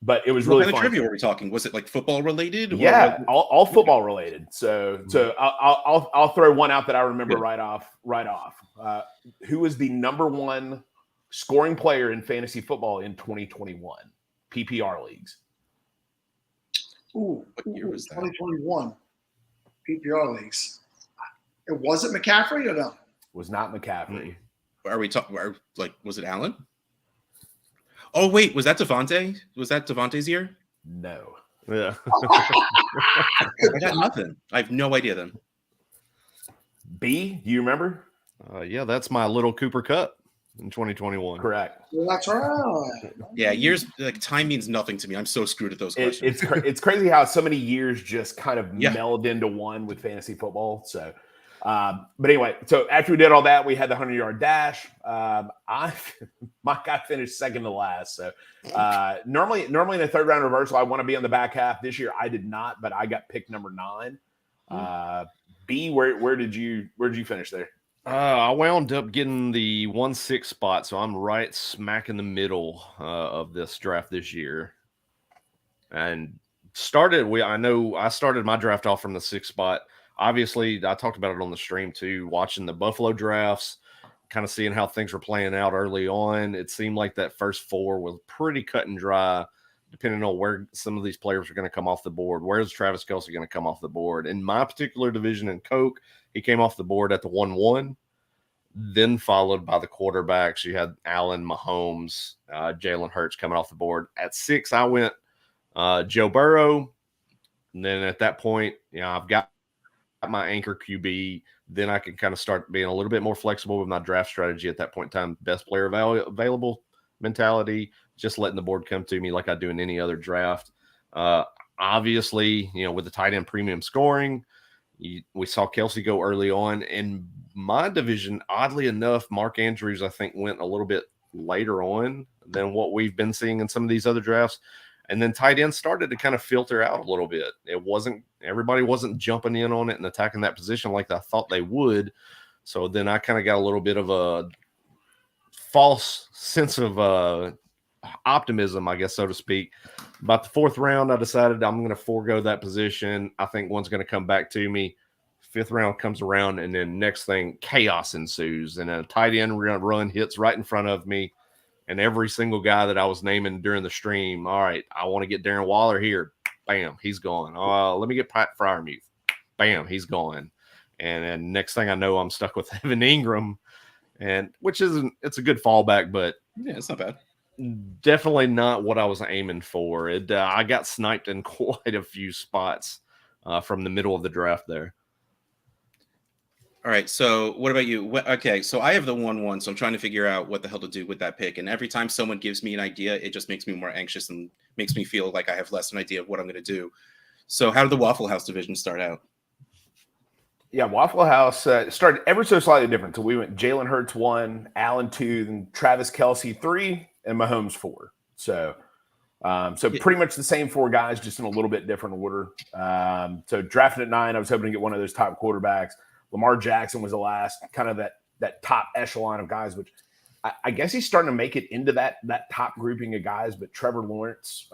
But it was really fun. What kind of trivia were we talking? Was it like football related? Yeah, all football related. So I'll throw one out that I remember right off. Who was the #1 scoring player in fantasy football in 2021 PPR leagues? What year was that? 2021 PPR leagues. It wasn't McCaffrey or no? Was not McCaffrey. Are we talking? Was it Allen? Oh wait, was that Devontae? Was that Devontae's year? No. Yeah. I got nothing. I have no idea then. B, do you remember? Yeah, that's my little Cooper Cup in 2021. Correct. Well, that's right. Yeah, years, like time means nothing to me. I'm so screwed at those questions. It's crazy how so many years just kind of meld into one with fantasy football. So, but anyway, so after we did all that, we had the 100-yard dash. My guy finished second to last. So normally in a 3rd round reversal, I want to be on the back half. This year I did not, but I got picked number 9. B, where did you finish there? I wound up getting the 1-6 spot, so I'm right smack in the middle of this draft this year. And I started my draft off from the 6th spot. Obviously, I talked about it on the stream too, watching the Buffalo drafts, kind of seeing how things were playing out early on. It seemed like that first 4 was pretty cut and dry, depending on where some of these players are going to come off the board. Where's Travis Kelce going to come off the board? In my particular division in Coke, he came off the board at the 1-1, then followed by the quarterbacks. You had Allen, Mahomes, Jalen Hurts coming off the board. At 6, I went Joe Burrow. And then at that point, I've got my anchor QB. Then I can kind of start being a little bit more flexible with my draft strategy at that point in time. Best player available mentality, just letting the board come to me like I do in any other draft. Obviously, with the tight end premium scoring, we saw Kelce go early on. In my division, oddly enough, Mark Andrews, I think, went a little bit later on than what we've been seeing in some of these other drafts. And then tight ends started to kind of filter out a little bit. Everybody wasn't jumping in on it and attacking that position like I thought they would. So then I kind of got a little bit of a false sense of optimism, I guess, so to speak. About the fourth round, I decided I'm going to forego that position. I think one's going to come back to me. Fifth round comes around, and then next thing, chaos ensues. And a tight end run hits right in front of me. And every single guy that I was naming during the stream, all right, I want to get Darren Waller here. Bam, he's gone. Let me get Pat Fryermuth. Bam, he's gone. And then next thing I know, I'm stuck with Evan Ingram, and it's a good fallback, but yeah, it's not bad. Definitely not what I was aiming for. I got sniped in quite a few spots from the middle of the draft there. All right, so what about you? Okay, so I have the 1-1, so I'm trying to figure out what the hell to do with that pick. And every time someone gives me an idea, it just makes me more anxious and makes me feel like I have less an idea of what I'm going to do. So how did the Waffle House division start out? Yeah, Waffle House started ever so slightly different. So we went Jalen Hurts 1, Allen 2, then Travis Kelce 3, and Mahomes 4. So pretty much the same 4 guys, just in a little bit different order. So drafted at 9, I was hoping to get one of those top quarterbacks. Lamar Jackson was the last, kind of that top echelon of guys, which I guess he's starting to make it into that top grouping of guys. But Trevor Lawrence,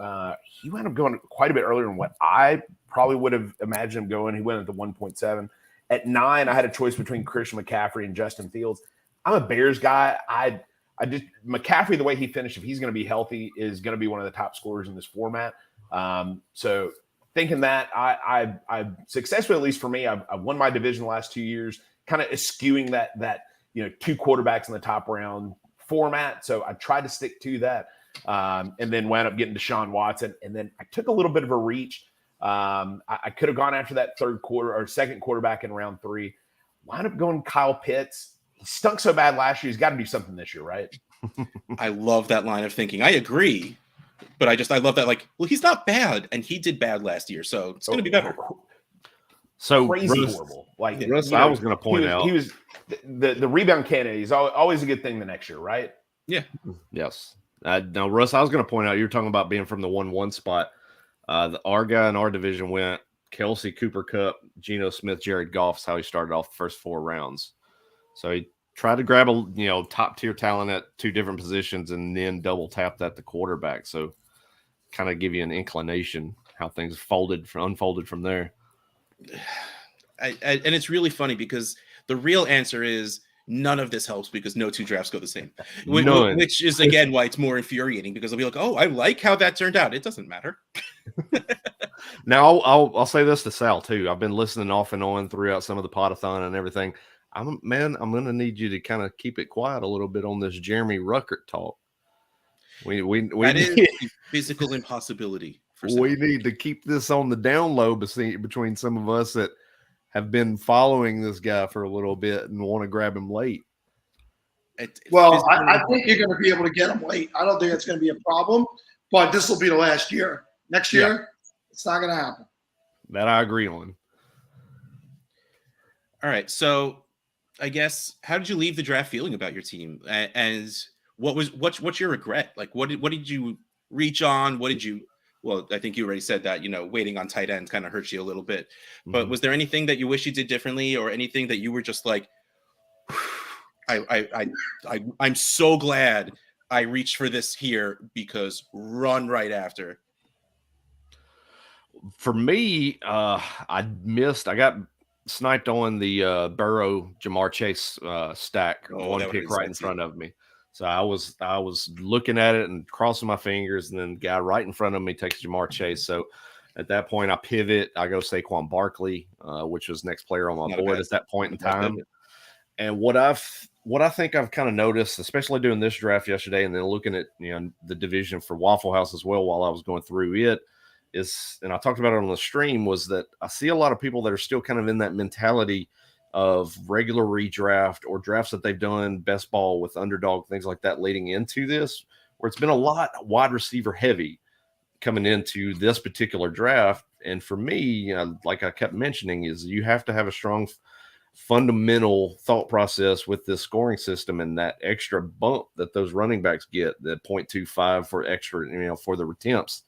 he wound up going quite a bit earlier than what I probably would have imagined him going. He went at the 1.7. At 9, I had a choice between Christian McCaffrey and Justin Fields. I'm a Bears guy. I just McCaffrey, the way he finished, if he's going to be healthy, is going to be one of the top scorers in this format. So thinking that I successfully, at least for me, I've won my division the last 2 years, kind of eschewing that 2 quarterbacks in the top round format. So I tried to stick to that, and then wound up getting Deshaun Watson. And then I took a little bit of a reach. I could have gone after that second quarterback in round 3. Wound up going Kyle Pitts. He stunk so bad last year. He's got to do something this year, right? I love that line of thinking. I agree. But I love that, like, well, he's not bad, and he did bad last year, so it's going to be better. So crazy horrible. Like Russ, I was going to point out, he was the rebound candidate. He's always a good thing the next year, right? Yeah. Yes. Now, Russ, I was going to point out, you're talking about being from the 1-1 spot. Our guy in our division went Kelsey, Cooper Kupp, Geno Smith, Jared Goff. Is how he started off the first 4 rounds. So he tried to grab a top tier talent at 2 different positions and then double tap that the quarterback. So kind of give you an inclination how things unfolded from there. And it's really funny because the real answer is none of this helps because no 2 drafts go the same, which is again why it's more infuriating, because I'll be like, oh, I like how that turned out. It doesn't matter. Now I'll say this to Sal too. I've been listening off and on throughout some of the Podathon and everything. I'm going to need you to kind of keep it quiet a little bit on this Jeremy Ruckert talk. We that is a physical impossibility. We need to keep this on the down low between some of us that have been following this guy for a little bit and want to grab him late. I think you're going to be able to get him late. I don't think it's going to be a problem, but this will be the last year. Next year, It's not going to happen. That I agree on. All right, so I guess how did you leave the draft feeling about your team, and what's your regret? Like, what did you reach on? What did you? Well, I think you already said that, waiting on tight end kind of hurt you a little bit. But was there anything that you wish you did differently, or anything that you were just like, I'm so glad I reached for this here, because run right after? For me, I got sniped on the Burrow Jamar Chase stack, one pick right in front of me. So I was looking at it and crossing my fingers, and then the guy right in front of me takes Jamar Chase. So at that point, I pivot. I go Saquon Barkley, which was next player on my board at that point in time. And what I think I've kind of noticed, especially doing this draft yesterday, and then looking at the division for Waffle House as well while I was going through it, is, and I talked about it on the stream, was that I see a lot of people that are still kind of in that mentality of regular redraft or drafts that they've done best ball with underdog, things like that leading into this, where it's been a lot wide receiver heavy coming into this particular draft. And for me, like I kept mentioning, is you have to have a strong fundamental thought process with this scoring system and that extra bump that those running backs get, the 0.25 for extra, for the attempts.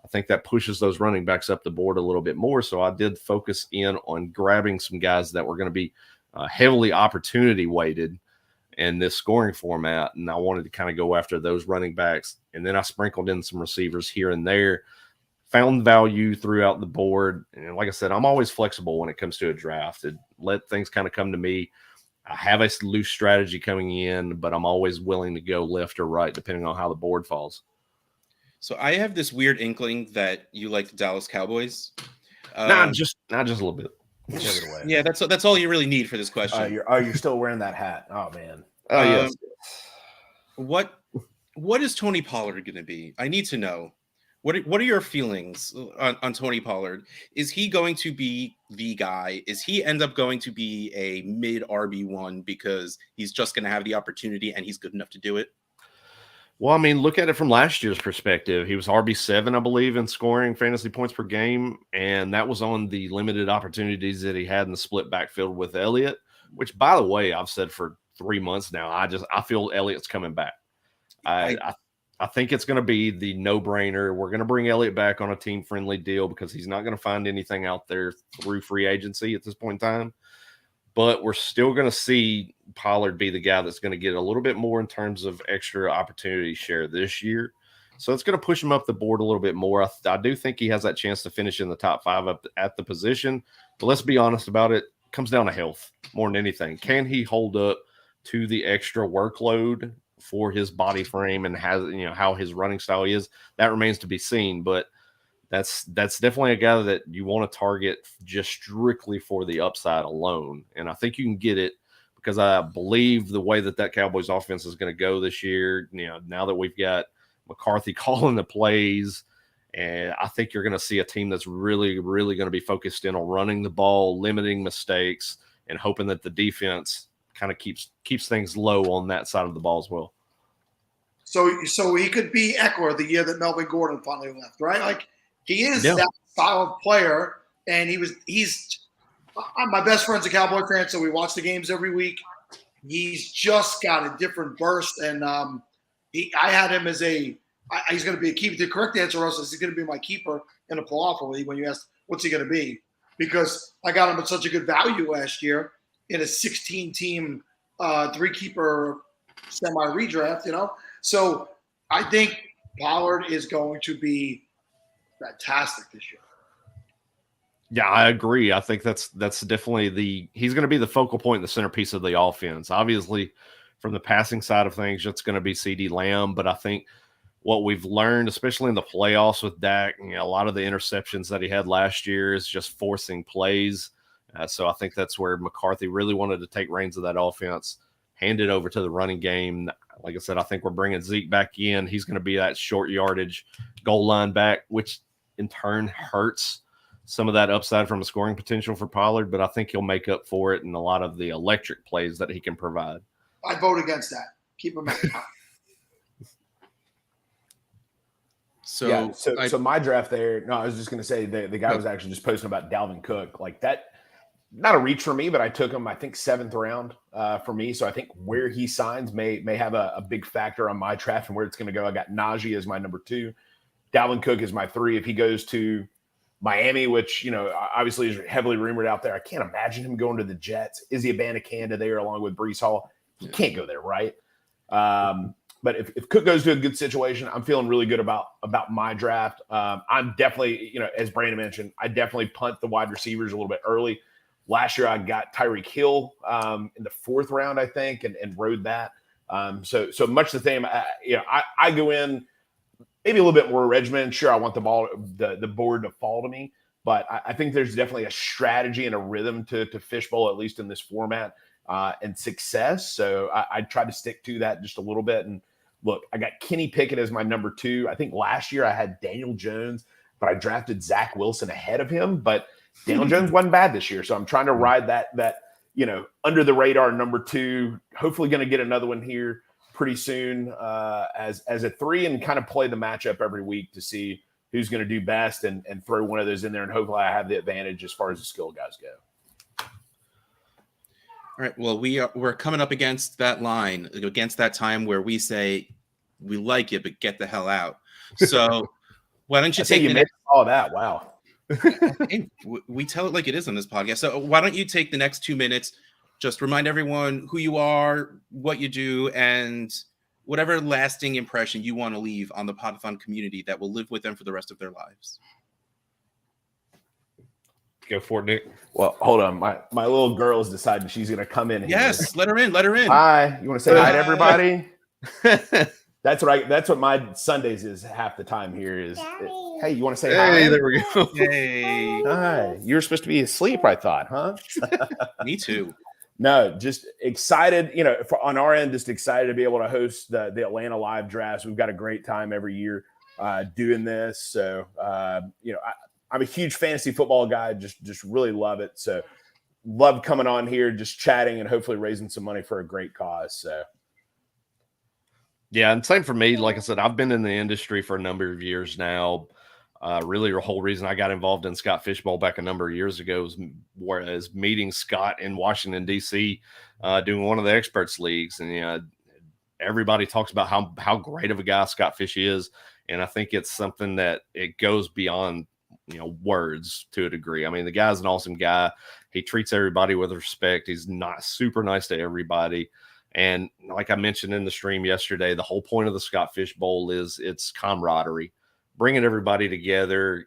I think that pushes those running backs up the board a little bit more. So I did focus in on grabbing some guys that were going to be heavily opportunity weighted in this scoring format. And I wanted to kind of go after those running backs. And then I sprinkled in some receivers here and there, found value throughout the board. And like I said, I'm always flexible when it comes to a draft and let things kind of come to me. I have a loose strategy coming in, but I'm always willing to go left or right, depending on how the board falls. So I have this weird inkling that you like the Dallas Cowboys. Just a little bit. Yeah, that's all you really need for this question. You're still wearing that hat. Oh man. Oh yes. What is Tony Pollard going to be? I need to know. What are your feelings on Tony Pollard? Is he going to be the guy? Is he end up going to be a mid RB1 because he's just going to have the opportunity and he's good enough to do it? Well, I mean, look at it from last year's perspective. He was RB7, I believe, in scoring fantasy points per game, and that was on the limited opportunities that he had in the split backfield with Elliott, which, by the way, I've said for 3 months now, I feel Elliott's coming back. I think it's going to be the no-brainer. We're going to bring Elliott back on a team-friendly deal because he's not going to find anything out there through free agency at this point in time. But we're still going to see Pollard be the guy that's going to get a little bit more in terms of extra opportunity share this year. So it's going to push him up the board a little bit more. I do think he has that chance to finish in the top 5 up at the position. But let's be honest about it. It comes down to health more than anything. Can he hold up to the extra workload for his body frame and how his running style is? That remains to be seen. But that's definitely a guy that you want to target just strictly for the upside alone. And I think you can get it because I believe the way that Cowboys offense is going to go this year, now that we've got McCarthy calling the plays, and I think you're going to see a team that's really, really going to be focused in on running the ball, limiting mistakes, and hoping that the defense kind of keeps things low on that side of the ball as well. So he could be Eckler the year that Melvin Gordon finally left, right? Like, he is that style of player, and he's my best friend's a Cowboy fan, so we watch the games every week. He's just got a different burst, and I had him as he's going to be a keeper. The correct answer was he's going to be my keeper in a Podathon league when you asked what's he going to be, because I got him at such a good value last year in a 16-team 3-keeper semi-redraft, So I think Pollard is going to be fantastic this year. Yeah, I agree. I think that's definitely he's going to be the focal point, the centerpiece of the offense. Obviously, from the passing side of things, it's going to be CeeDee Lamb. But I think what we've learned, especially in the playoffs with Dak, a lot of the interceptions that he had last year is just forcing plays. So I think that's where McCarthy really wanted to take reins of that offense, hand it over to the running game. Like I said, I think we're bringing Zeke back in. He's going to be that short yardage goal line back, which in turn hurts some of that upside from a scoring potential for Pollard, but I think he'll make up for it in a lot of the electric plays that he can provide. I vote against that. Keep him out. So my draft there, no, I was just going to say the guy was actually just posting about Dalvin Cook. Like that, not a reach for me, but I took him, I think, 7th round for me. So I think where he signs may have a big factor on my draft and where it's going to go. I got Najee as my number 2. Dalvin Cook is my 3. If he goes to Miami, which, obviously is heavily rumored out there, I can't imagine him going to the Jets. Is he a Bandicanda there along with Breece Hall? He can't go there, right? But if Cook goes to a good situation, I'm feeling really good about my draft. I'm definitely, as Brandon mentioned, I definitely punt the wide receivers a little bit early. Last year, I got Tyreek Hill in the 4th round, I think, and rode that. So much the same. I go in maybe a little bit more regimented. Sure, I want the board to fall to me, but I think there's definitely a strategy and a rhythm to fishbowl, at least in this format, and success. So I try to stick to that just a little bit. And look, I got Kenny Pickett as my number 2. I think last year I had Daniel Jones, but I drafted Zach Wilson ahead of him. But Daniel Jones wasn't bad this year, so I'm trying to ride that under the radar number 2. Hopefully, going to get another one here pretty soon as a 3, and kind of play the matchup every week to see who's going to do best and throw one of those in there, and hopefully I have the advantage as far as the skill guys go. All right. Well, we're coming up against that line, against that time where we say we like you, but get the hell out. So why don't you take you made all that? Wow. Hey, we tell it like it is on this podcast. So why don't you take the next 2 minutes, just remind everyone who you are, what you do, and whatever lasting impression you want to leave on the Podathon community that will live with them for the rest of their lives. Go for it, Nick. Well, hold on. My little girl has decided she's going to come in. Yes, let her in. Let her in. Hi. You want to say hi to everybody? That's right. That's what my Sundays is half the time here is. Hey, you want to say hi? Hey, there we go. Hey. Hi. You were supposed to be asleep, I thought, huh? Me too. No, just excited, on our end, just excited to be able to host the Atlanta live drafts. We've got a great time every year doing this. So, I'm a huge fantasy football guy, just really love it. So love coming on here, just chatting and hopefully raising some money for a great cause. So. Yeah, and same for me. Like I said, I've been in the industry for a number of years now. Really, the whole reason I got involved in Scott Fishbowl back a number of years ago was meeting Scott in Washington, D.C., doing one of the experts leagues. And, everybody talks about how great of a guy Scott Fish is. And I think it's something that it goes beyond, words to a degree. I mean, the guy's an awesome guy. He treats everybody with respect. He's not super nice to everybody. And like I mentioned in the stream yesterday, the whole point of the Scott Fish Bowl is it's camaraderie, bringing everybody together,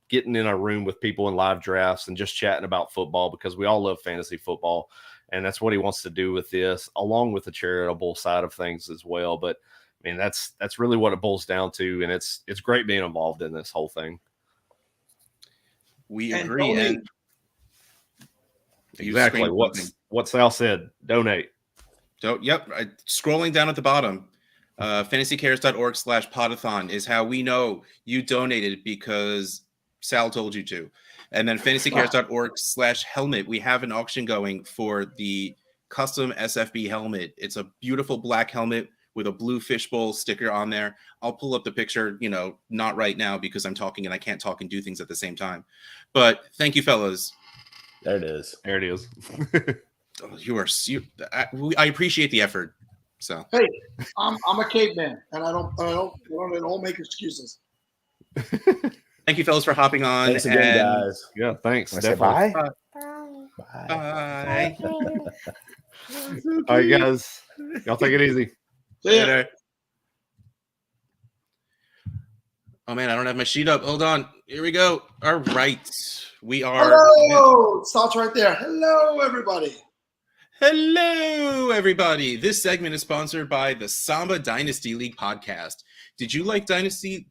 getting in a room with people in live drafts and just chatting about football because we all love fantasy football. And that's what he wants to do with this, along with the charitable side of things as well. But I mean, that's really what it boils down to. And it's great being involved in this whole thing. We agree. And exactly what Sal said. Donate. Yep. Scrolling down at the bottom, fantasycares.org/podathon is how we know you donated because Sal told you to. And then fantasycares.org/helmet. We have an auction going for the custom SFB helmet. It's a beautiful black helmet with a blue fishbowl sticker on there. I'll pull up the picture, not right now because I'm talking and I can't talk and do things at the same time. But thank you, fellas. There it is. There it is. I appreciate the effort. So hey, I'm a caveman, and I don't make excuses. Thank you, fellas, for hopping on. Thanks again, guys. Yeah, thanks. Bye. Bye. All right, guys. Y'all take it easy. See ya. Later. Oh man, I don't have my sheet up. Hold on. Here we go. All right. We are. Hello. It starts right there. Hello, everybody. Hello, everybody. This segment is sponsored by the Samba Dynasty League podcast. Did you like Dynasty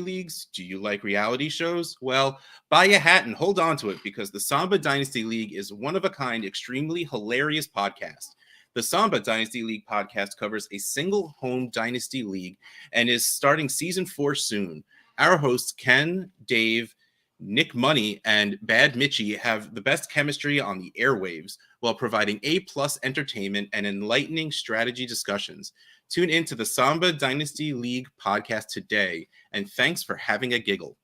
leagues? Do you like reality shows? Well, buy a hat and hold on to it because the Samba Dynasty League is one of a kind, extremely hilarious podcast. The Samba Dynasty League podcast covers a single home dynasty league and is starting season 4 soon. Our hosts, Ken, Dave, Nick Money, and Bad Mitchie have the best chemistry on the airwaves while providing A-plus entertainment and enlightening strategy discussions. Tune in to the Samba Dynasty League podcast today, and thanks for having a giggle.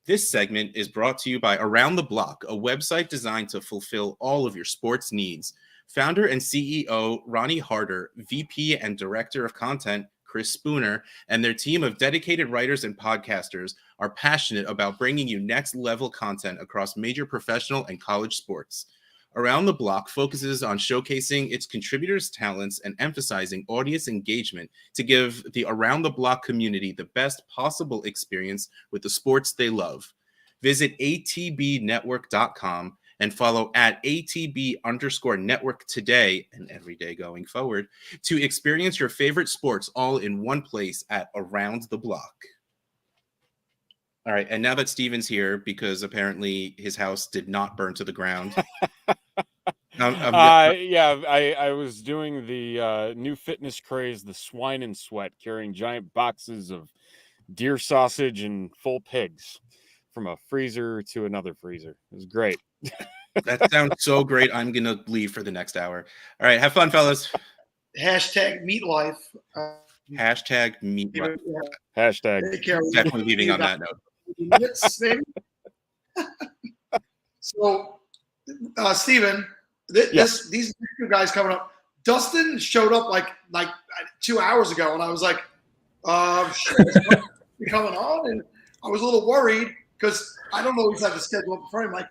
This segment is brought to you by Around the Block, a website designed to fulfill all of your sports needs. Founder and CEO Ronnie Harder, VP and Director of Content Chris Spooner, and their team of dedicated writers and podcasters are passionate about bringing you next-level content across major professional and college sports. Around the Block focuses on showcasing its contributors' talents and emphasizing audience engagement to give the Around the Block community the best possible experience with the sports they love. Visit atbnetwork.com and follow at ATB_network today and every day going forward to experience your favorite sports all in one place at Around the Block. All right, and now that Steven's here, because apparently his house did not burn to the ground. I was doing the new fitness craze, the swine and sweat, carrying giant boxes of deer sausage and full pigs from a freezer to another freezer. It was great. That sounds so great. I'm going to leave for the next hour. All right. Have fun, fellas. Hashtag meat life. Hashtag meat life. Hashtag. Definitely leaving on that note. Minutes, maybe. So, Steven, these two guys coming up. Dustin showed up like 2 hours ago, and I was like, shit, is coming on? And I was a little worried because I don't always have the schedule up in front of me. Like,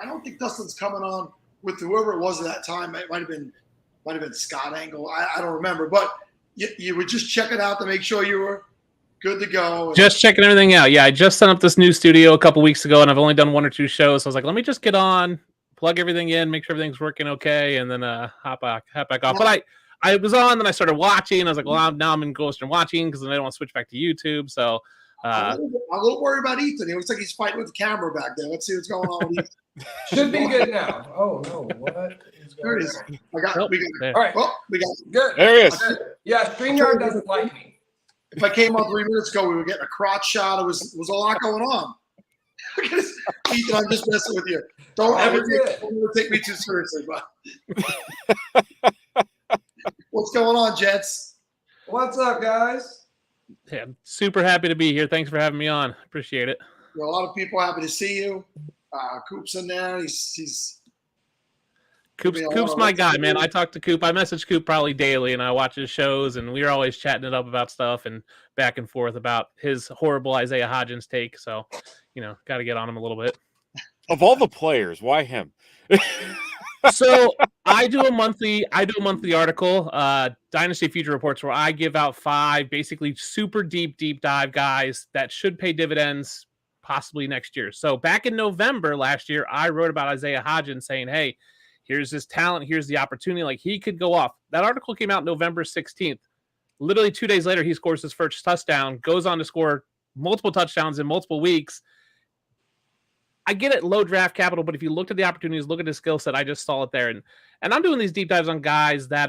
I don't think Dustin's coming on with whoever it was at that time. It might have been Scott Angle. I don't remember, but you were just checking out to make sure you were good to go. Just checking everything out. Yeah, I just set up this new studio a couple weeks ago, and I've only done 1 or 2 shows. So I was like, let me just get on, plug everything in, make sure everything's working okay, and then hop back off. But I was on, then I started watching. I was like, well, now I'm in Ghost and watching because then I don't want to switch back to YouTube. So I'm a little worried about Ethan. It looks like he's fighting with the camera back there. Let's see what's going on with Ethan. Should be good now. Oh no, what is There going it is. on? We got it. All right. Well, we got it. Good. There he is. Yeah, StreamYard doesn't like me. If I came on 3 minutes ago, we were getting a crotch shot. It was a lot going on. Ethan, I'm just messing with you. Don't ever take me too seriously, but what's going on, gents? What's up, guys? yeah, I'm super happy to be here. Thanks for having me on. Appreciate it. A lot of people happy to see you. Coop's in there. He's Coop's my guy, man. I talk to Coop. I message Coop probably daily, and I watch his shows, and we're always chatting it up about stuff and back and forth about his horrible Isaiah Hodgins take. So, got to get on him a little bit. Of all the players, why him? So I do a monthly article, Dynasty Future Reports, where I give out 5 basically super deep dive guys that should pay dividends possibly next year. So back in November last year, I wrote about Isaiah Hodgins saying, hey, here's his talent, here's the opportunity, like he could go off. That article came out November 16th. Literally 2 days later, he scores his first touchdown, goes on to score multiple touchdowns in multiple weeks. I get it, low draft capital, but if you looked at the opportunities, look at his skill set, I just saw it there. And I'm doing these deep dives on guys that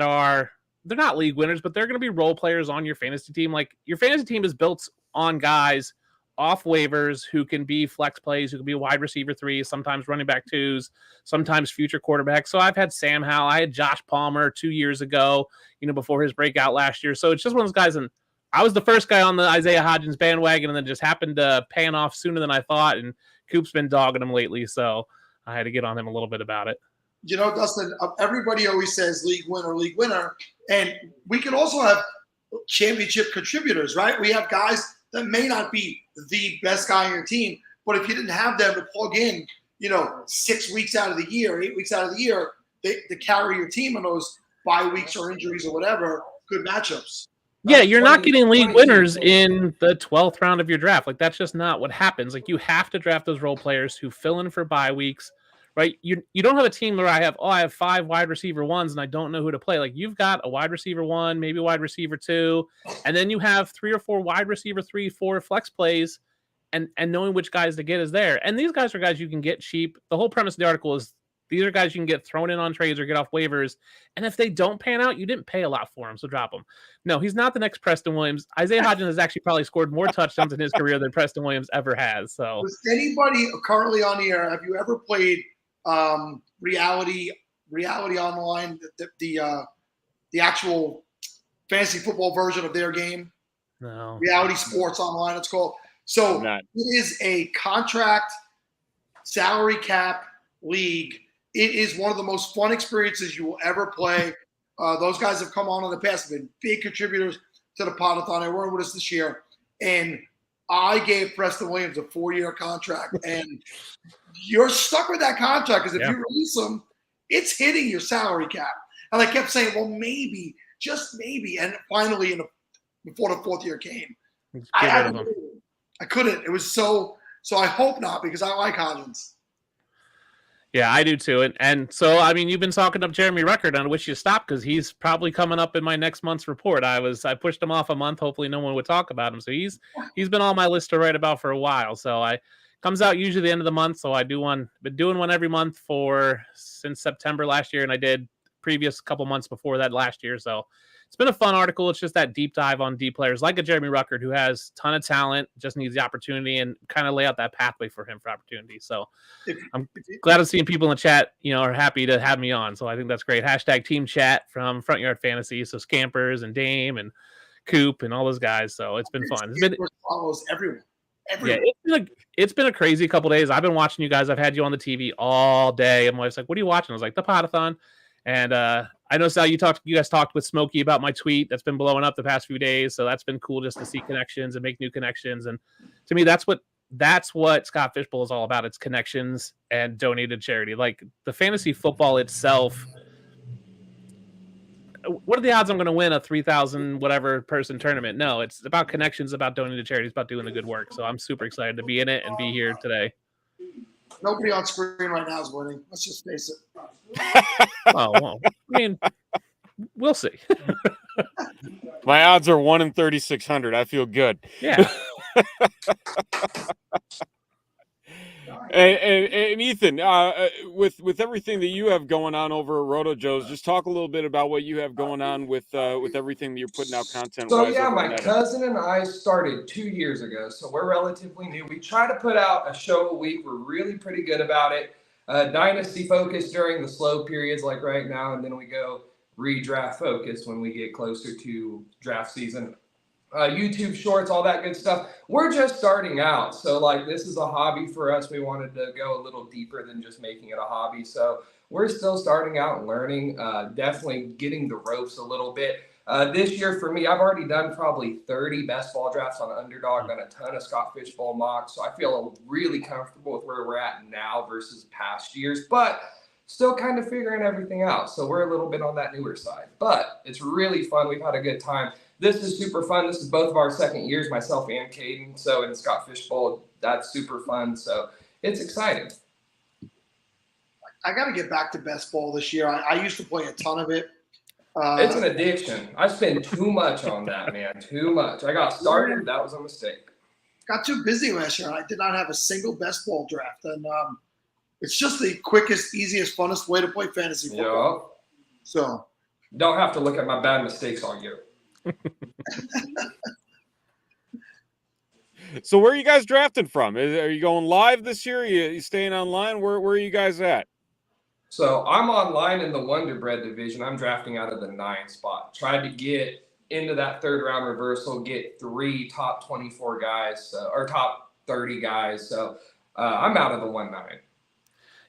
they're not league winners, but they're going to be role players on your fantasy team. Like your fantasy team is built on guys off waivers who can be flex plays, who can be wide receiver 3, sometimes running back 2s, sometimes future quarterbacks. So I've had Sam Howell, I had Josh Palmer 2 years ago, before his breakout last year. So it's just one of those guys. And I was the first guy on the Isaiah Hodgins bandwagon, and then just happened to pan off sooner than I thought. And Coop's been dogging him lately, so I had to get on him a little bit about it. Dustin, everybody always says league winner, and we can also have championship contributors, right? We have guys that may not be the best guy on your team, but if you didn't have them to plug in, 6 weeks out of the year, 8 weeks out of the year, to carry your team on those bye weeks or injuries or whatever, good matchups. Yeah, you're not getting league winners in the 12th round of your draft. Like, that's just not what happens. Like, you have to draft those role players who fill in for bye weeks, right? You don't have a team where I have 5 wide receiver 1s and I don't know who to play. Like, you've got a wide receiver 1, maybe a wide receiver 2, and then you have 3 or 4 wide receiver 3, 4 flex plays, and knowing which guys to get is there. And these guys are guys you can get cheap. The whole premise of the article is these are guys you can get thrown in on trades or get off waivers. And if they don't pan out, you didn't pay a lot for them, so drop them. No, he's not the next Preston Williams. Isaiah Hodgins has actually probably scored more touchdowns in his career than Preston Williams ever has. So, was anybody currently on the air? Have you ever played reality online, the actual fantasy football version of their game? No. Reality Sports Online, it's called. So it is a contract salary cap league. It is one of the most fun experiences you will ever play. Those guys have come on in the past, have been big contributors to the Podathon. They weren't with us this year. And I gave Preston Williams a 4-year contract. And you're stuck with that contract because if you release him, it's hitting your salary cap. And I kept saying, well, maybe, just maybe. And finally, before the 4th year came, I couldn't. It was so I hope not, because I like Hodgins. Yeah, I do too. And so, I mean, you've been talking up Jeremy Ruckert, and I wish you stopped because he's probably coming up in my next month's report. I pushed him off a month. Hopefully no one would talk about him. So he's been on my list to write about for a while. So comes out usually the end of the month. So I do one, been doing one every month since September last year. And I did previous couple months before that last year. So it's been a fun article. It's just that deep dive on deep players like a Jeremy Ruckert who has a ton of talent, just needs the opportunity, and kind of lay out that pathway for him for opportunity. So I'm glad I'm seeing people in the chat, are happy to have me on. So I think that's great. Hashtag team chat from Front Yard Fantasy. So Scampers and Dame and Coop and all those guys. So it's been fun. Follows everyone. Everywhere. It's been a crazy couple days. I've been watching you guys. I've had you on the TV all day. And my wife's like, "What are you watching?" I was like, "The Podathon." And I know, Sal, you guys talked with Smokey about my tweet that's been blowing up the past few days. So that's been cool just to see connections and make new connections. And to me, that's what Scott Fishbowl is all about. It's connections and donated charity. Like the fantasy football itself. What are the odds I'm going to win a 3,000 whatever person tournament? No, it's about connections, about donating to charities, about doing the good work. So I'm super excited to be in it and be here today. Nobody on screen right now is winning. Let's just face it. Oh, well, I mean, we'll see. My odds are 1 in 3,600. I feel good. Yeah. And Ethan, with everything that you have going on over at Roto Joe's, just talk a little bit about what you have going on with everything that you're putting out content. So yeah, my cousin and I started 2 years ago, so we're relatively new. We try to put out a show a week. We're really pretty good about it. Dynasty focus during the slow periods like right now, and then we go redraft focus when we get closer to draft season. YouTube shorts, all that good stuff. We're just starting out. So like this is a hobby for us. We wanted to go a little deeper than just making it a hobby. So we're still starting out and learning, definitely getting the ropes a little bit. This year for me, I've already done probably 30 best ball drafts on Underdog, done a ton of Scott Fishbowl mocks. So I feel really comfortable with where we're at now versus past years, but still kind of figuring everything out. So we're a little bit on that newer side, but it's really fun. We've had a good time. This is super fun. This is both of our second years, myself and Caden. So in Scott Fishbowl, that's super fun. So it's exciting. I got to get back to best ball this year. I used to play a ton of it. It's an addiction. I spend too much on that, man. Too much. I got started. That was a mistake. Got too busy last year. I did not have a single best ball draft. And it's just the quickest, easiest, funnest way to play fantasy football. Yeah. So don't have to look at my bad mistakes all year. So where are you guys drafting from? Are you going live this year? Are you staying online? Where are you guys at? So I'm online in the Wonder Bread division. I'm drafting out of the 9 spot. Tried to get into that third round reversal, get 3 top 24 guys or top 30 guys. So I'm out of the 1-9.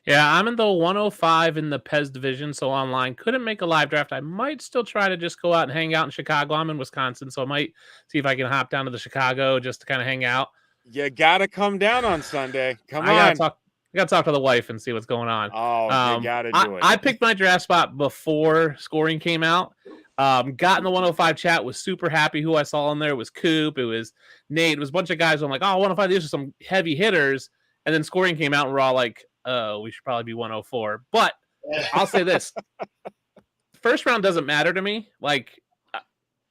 Yeah, I'm in the 105 in the Pez division, so online. Couldn't make a live draft. I might still try to just go out and hang out in Chicago. I'm in Wisconsin, so I might see if I can hop down to the Chicago just to kind of hang out. You got to come down on Sunday. Come on. I got to talk to the wife and see what's going on. Oh, you got to do it. I picked my draft spot before scoring came out. Got in the 105 chat, was super happy who I saw in there. It was Coop, it was Nate, it was a bunch of guys. I'm like, oh, 105, these are some heavy hitters. And then scoring came out and we're all like, oh, we should probably be 104. But I'll say this. First round doesn't matter to me. Like,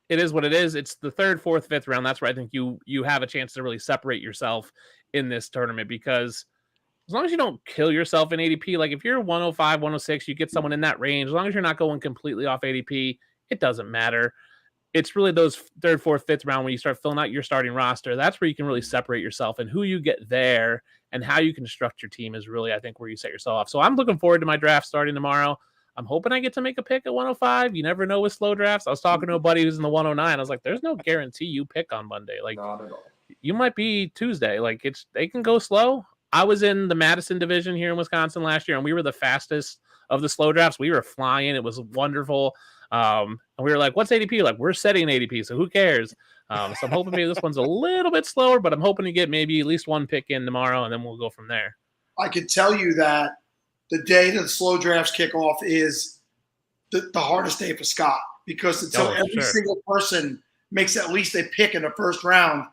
it is what it is. It's the 3rd, 4th, 5th round. That's where I think you have a chance to really separate yourself in this tournament, because as long as you don't kill yourself in ADP, like if you're 105, 106, you get someone in that range, as long as you're not going completely off ADP, it doesn't matter. It's really those 3rd, 4th, 5th round when you start filling out your starting roster. That's where you can really separate yourself, and who you get there and how you construct your team is really, I think, where you set yourself off. So I'm looking forward to my draft starting tomorrow. I'm hoping I get to make a pick at 105. You never know with slow drafts. I was talking to a buddy who's in the 109. I was like, there's no guarantee you pick on Monday. Like, not at all. You might be Tuesday. Like, they can go slow. I was in the Madison division here in Wisconsin last year, and we were the fastest of the slow drafts. We were flying. It was wonderful. And we were like, what's ADP? Like, we're setting ADP, so who cares? So I'm hoping maybe this one's a little bit slower, but I'm hoping to get maybe at least one pick in tomorrow, and then we'll go from there. I can tell you that the day that the slow drafts kick off is the hardest day for Scott, because until every single person makes at least a pick in the first round,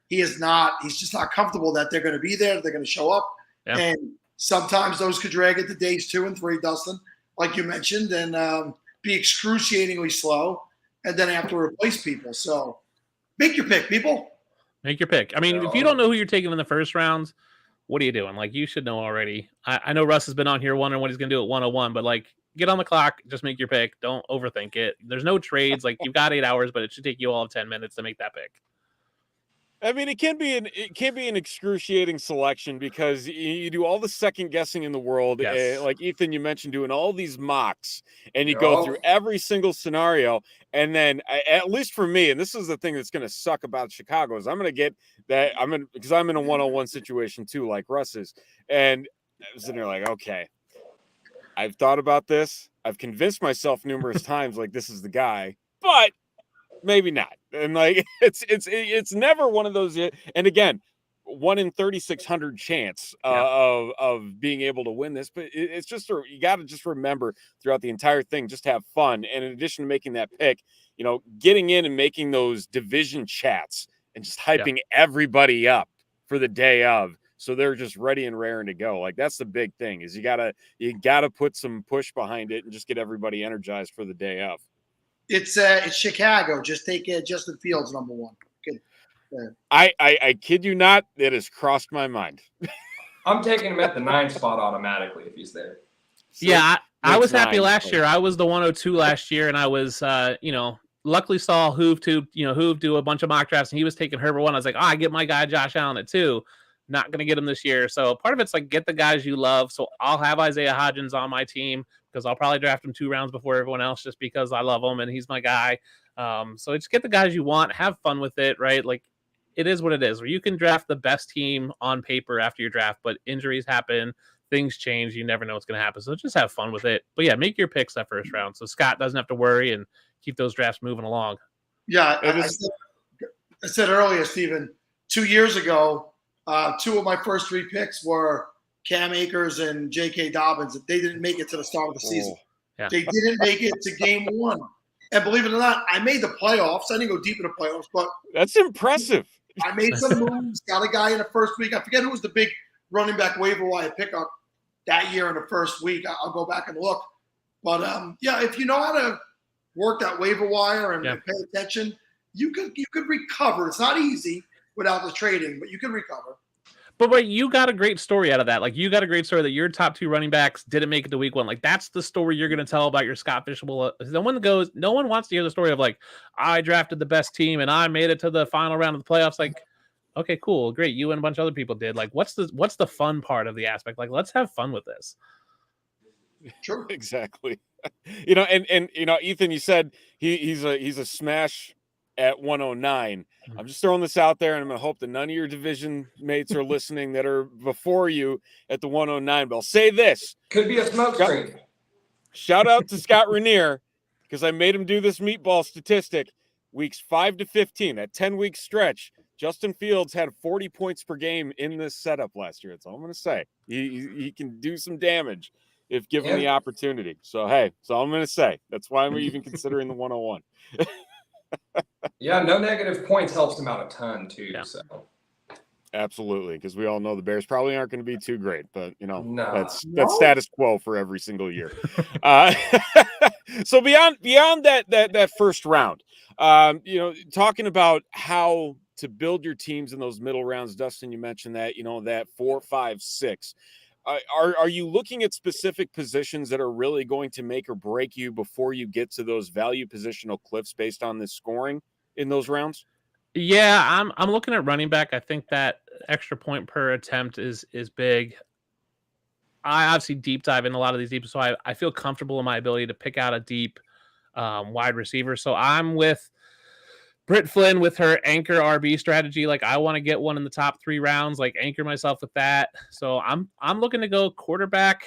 he's just not comfortable that they're going to be there, they're going to show up. Yeah. And sometimes those could drag into days 2 and 3, Dustin, like you mentioned, and be excruciatingly slow, and then have to replace people. So make your pick, people. Make your pick. I mean, if you don't know who you're taking in the first rounds, what are you doing? Like, you should know already. I know Russ has been on here wondering what he's going to do at 101, but like, get on the clock, just make your pick. Don't overthink it. There's no trades. Like, you've got 8 hours, but it should take you all of 10 minutes to make that pick. I mean, it can be an excruciating selection because you do all the second guessing in the world. Yes. Like Ethan, you mentioned doing all these mocks, and you go through every single scenario, and then at least for me, and this is the thing that's going to suck about Chicago is I'm going to get that because I'm in a 101 situation too, like Russ is, and I was in there like, okay, I've thought about this, I've convinced myself numerous times like this is the guy, but maybe not. And like it's never one of those. And again, 1 in 3,600 chance of being able to win this. But it's just you got to just remember throughout the entire thing, just have fun. And in addition to making that pick, getting in and making those division chats and just hyping everybody up for the day of. So they're just ready and raring to go. Like that's the big thing is you gotta put some push behind it and just get everybody energized for the day of. It's Chicago. Just take Justin Fields number 1. Good. I kid you not. It has crossed my mind. I'm taking him at the 9 spot automatically if he's there. Yeah, I was happy last year. I was the 102 last year, and I was, luckily saw Hoove do a bunch of mock drafts, and he was taking Herbert 1. I was like, I get my guy Josh Allen at 2. Not going to get him this year. So part of it's like get the guys you love. So I'll have Isaiah Hodgins on my team because I'll probably draft him 2 rounds before everyone else just because I love him and he's my guy. So just get the guys you want, have fun with it, right? Like it is what it is. Where you can draft the best team on paper after your draft, but injuries happen, things change, you never know what's going to happen. So just have fun with it. But yeah, make your picks that first round so Scott doesn't have to worry and keep those drafts moving along. Yeah, I said earlier, Stephen, 2 years ago, 2 of my first 3 picks were Cam Akers and J.K. Dobbins. They didn't make it to the start of the season. Yeah. They didn't make it to game 1. And believe it or not, I made the playoffs. I didn't go deep in the playoffs, but that's impressive. I made some moves, got a guy in the first week. I forget who was the big running back waiver wire pickup that year in the first week. I'll go back and look. But, if you know how to work that waiver wire and pay attention, you could recover. It's not easy without the trading, but you can recover. But you got a great story out of that. Like you got a great story that your top 2 running backs didn't make it to week 1. Like that's the story you're going to tell about your Scott Fishbowl. No one wants to hear the story of like, I drafted the best team and I made it to the final round of the playoffs. Like, okay, cool. Great. You and a bunch of other people did. Like, what's the fun part of the aspect? Like, let's have fun with this. Sure. Exactly. And Ethan, you said he's a smash at 109. I'm just throwing this out there, and I'm going to hope that none of your division mates are listening that are before you at the 109. But I'll say this. Could be a smoke screen. Shout out to Scott Rainier, because I made him do this meatball statistic. Weeks 5 to 15, that 10-week stretch, Justin Fields had 40 points per game in this setup last year. That's all I'm going to say. He can do some damage if given the opportunity. So, hey, that's all I'm going to say. That's why I'm even considering the 101. Yeah, no negative points helps him out a ton too. Yeah. So absolutely, because we all know the Bears probably aren't going to be too great, but that's status quo for every single year. So beyond that first round, talking about how to build your teams in those middle rounds, Dustin, you mentioned that that 4, 5, 6. Are you looking at specific positions that are really going to make or break you before you get to those value positional cliffs based on this scoring in those rounds? Yeah, I'm looking at running back. I think that extra point per attempt is big. I obviously deep dive in a lot of these deep, so I feel comfortable in my ability to pick out a deep wide receiver. So I'm with Britt Flynn with her anchor RB strategy. Like I want to get one in the top 3 rounds, like anchor myself with that. So I'm looking to go quarterback,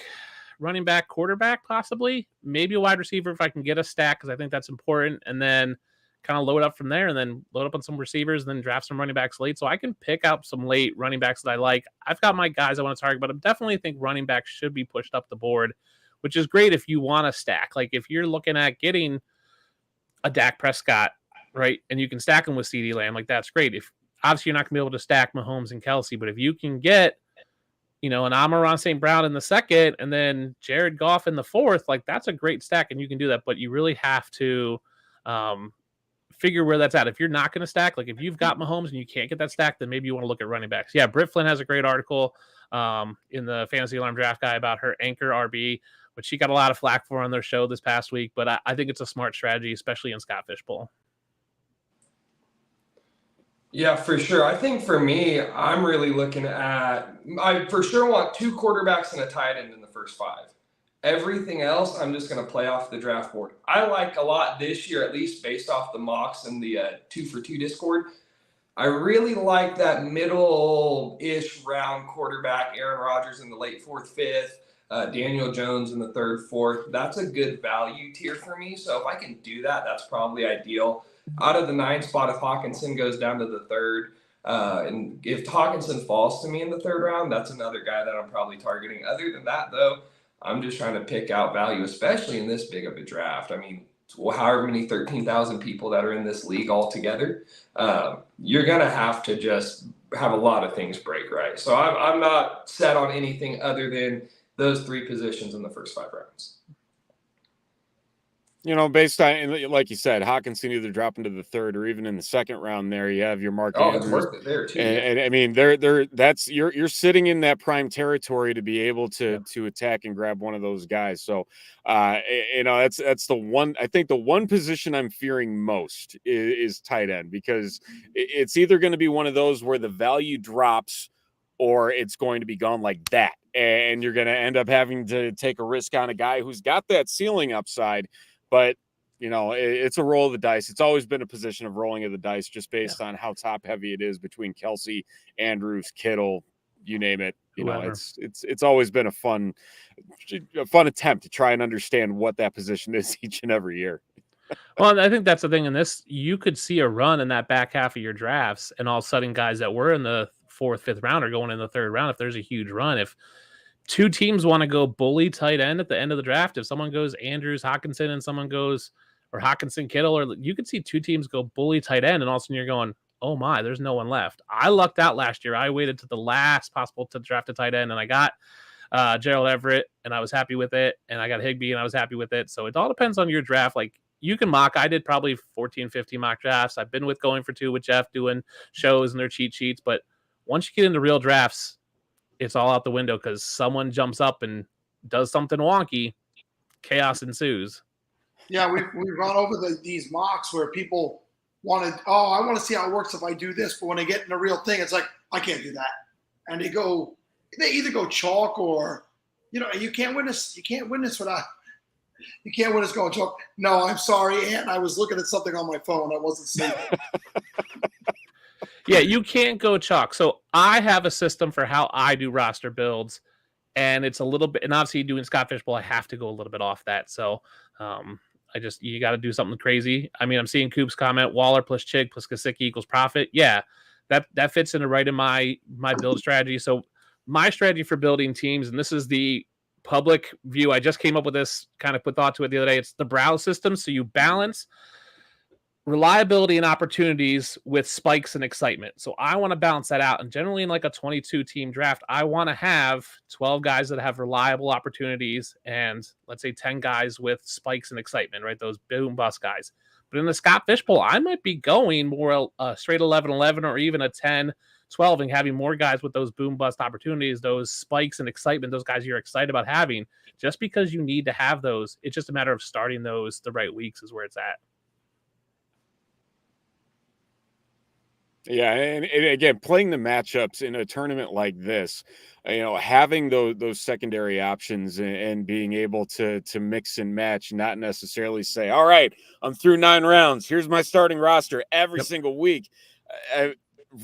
running back, quarterback, possibly maybe a wide receiver if I can get a stack, because I think that's important, and then kind of load up from there and then load up on some receivers and then draft some running backs late. So I can pick out some late running backs that I like. I've got my guys I want to target, but I definitely think running backs should be pushed up the board, which is great if you want to stack. Like if you're looking at getting a Dak Prescott, right, and you can stack them with CeeDee Lamb, like that's great. If obviously you're not gonna be able to stack Mahomes and Kelsey, but if you can get, an Amon-Ra St. Brown in the second and then Jared Goff in the 4th, like that's a great stack, and you can do that. But you really have to figure where that's at. If you're not going to stack, like if you've got Mahomes and you can't get that stack, then maybe you want to look at running backs. Yeah, Britt Flynn has a great article in the Fantasy Alarm Draft Guy about her anchor RB, which she got a lot of flack for on their show this past week. But I think it's a smart strategy, especially in Scott Fishbowl. Yeah, for sure. I think for me, I'm really looking at, I for sure want 2 quarterbacks and a tight end in the first 5. Everything else, I'm just going to play off the draft board. I like a lot this year, at least based off the mocks and the 2 for 2 Discord. I really like that middle-ish round quarterback, Aaron Rodgers in the late 4th, 5th, Daniel Jones in the 3rd, 4th. That's a good value tier for me. So if I can do that, that's probably ideal. Out of the 9 spot, if Hawkinson goes down to the 3rd, and if Hawkinson falls to me in the 3rd round, that's another guy that I'm probably targeting. Other than that, though, I'm just trying to pick out value, especially in this big of a draft. I mean, however many 13,000 people that are in this league altogether, you're going to have to just have a lot of things break right. So I'm not set on anything other than those 3 positions in the first 5 rounds. You know, based on, like you said, Hawkinson either drop into the 3rd or even in the 2nd round. There, you have your Mark Andrews. It's worth it there too. And I mean, that's you're sitting in that prime territory to be able to attack and grab one of those guys. So, you know, that's the one. I think the one position I'm fearing most is tight end, because it's either going to be one of those where the value drops, or it's going to be gone like that, and you're going to end up having to take a risk on a guy who's got that ceiling upside. But, you know, it's a roll of the dice. It's always been a position of rolling of the dice, just based on how top heavy it is between Kelsey, Andrews, Kittle, you name it. You know, it's always been a fun attempt to try and understand what that position is each and every year. Well, I think that's the thing in this. You could see a run in that back half of your drafts, and all of a sudden guys that were in the 4th, 5th round are going in the 3rd round. If there's a huge run, if 2 teams want to go bully tight end at the end of the draft, if someone goes Andrews, Hawkinson, and someone goes, or Hawkinson, Kittle, or you could see 2 teams go bully tight end, and all of a sudden you're going, oh my, there's no one left. I lucked out last year. I waited to the last possible to draft a tight end, and I got Gerald Everett, and I was happy with it, and I got Higbee, and I was happy with it. So it all depends on your draft. Like, you can mock. I did probably 14, 15 mock drafts. I've been with Going for Two with Jeff doing shows and their cheat sheets, but once you get into real drafts, it's all out the window, because someone jumps up and does something wonky, chaos ensues. Yeah, we've gone over these mocks where people wanted, I want to see how it works if I do this, but when they get in the real thing, it's like, I can't do that, and they either go chalk, or, you know, you can't win this without. You can't win this going chalk. No, I'm sorry, and I was looking at something on my phone. I wasn't seeing it. Yeah, you can't go chalk. So I have a system for how I do roster builds, and it's a little bit, and obviously doing Scott Fishbowl, I have to go a little bit off that. So you got to do something crazy. I mean, I'm seeing Coop's comment, Waller plus Chig plus Kasicki equals profit. Yeah, that fits in right in my build strategy. So my strategy for building teams, and this is the public view, I just came up with this, kind of put thought to it the other day. It's the browse system. So you balance reliability and opportunities with spikes and excitement. So I want to balance that out. And generally in like a 22 team draft, I want to have 12 guys that have reliable opportunities, and let's say 10 guys with spikes and excitement, right? Those boom bust guys. But in the Scott Fishbowl, I might be going more straight 11-11, or even a 10-12, and having more guys with those boom bust opportunities, those spikes and excitement, those guys you're excited about having, just because you need to have those. It's just a matter of starting those the right weeks is where it's at. Yeah, and again, playing the matchups in a tournament like this, you know, having those secondary options and being able to mix and match, not necessarily say, all right, I'm through 9 rounds. Here's my starting roster every single week.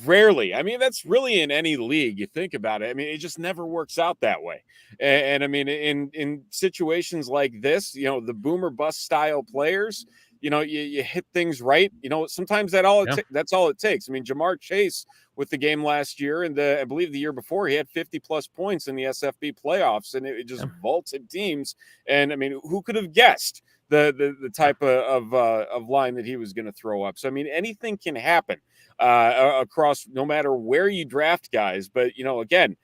Rarely. I mean, that's really in any league. You think about it. I mean, it just never works out that way. And I mean, in situations like this, you know, the boomer bust style players, you know, you hit things right. You know, sometimes that's all it takes. I mean, Jamar Chase with the game last year, and I believe the year before, he had 50+ points in the SFB playoffs, and it just vaulted teams. And I mean, who could have guessed the type of line that he was going to throw up? So I mean, anything can happen across, no matter where you draft guys. But you know, again,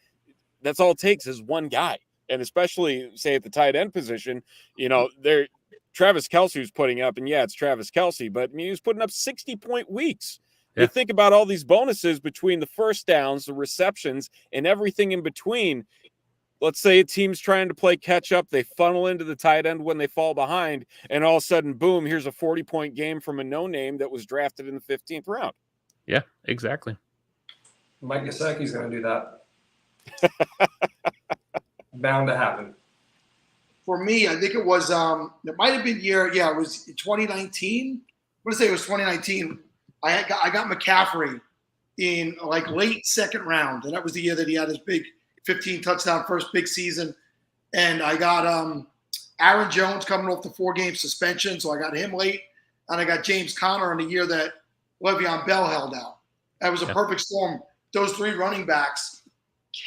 that's all it takes is one guy, and especially say at the tight end position, you know, Travis Kelce was putting up, and yeah, it's Travis Kelce, but I mean, he was putting up 60-point weeks. Yeah. You think about all these bonuses between the first downs, the receptions, and everything in between. Let's say a team's trying to play catch up. They funnel into the tight end when they fall behind, and all of a sudden, boom, here's a 40-point game from a no-name that was drafted in the 15th round. Yeah, exactly. Mike Gesicki's going to do that. Bound to happen. For me, I think it was it might have been it was 2019. I'm gonna say it was 2019. I got McCaffrey in like late second round, and that was the year that he had his big 15 touchdown first big season. And I got Aaron Jones coming off the 4-game suspension, so I got him late, and I got James Conner in the year that Le'Veon Bell held out. That was a perfect storm. Those 3 running backs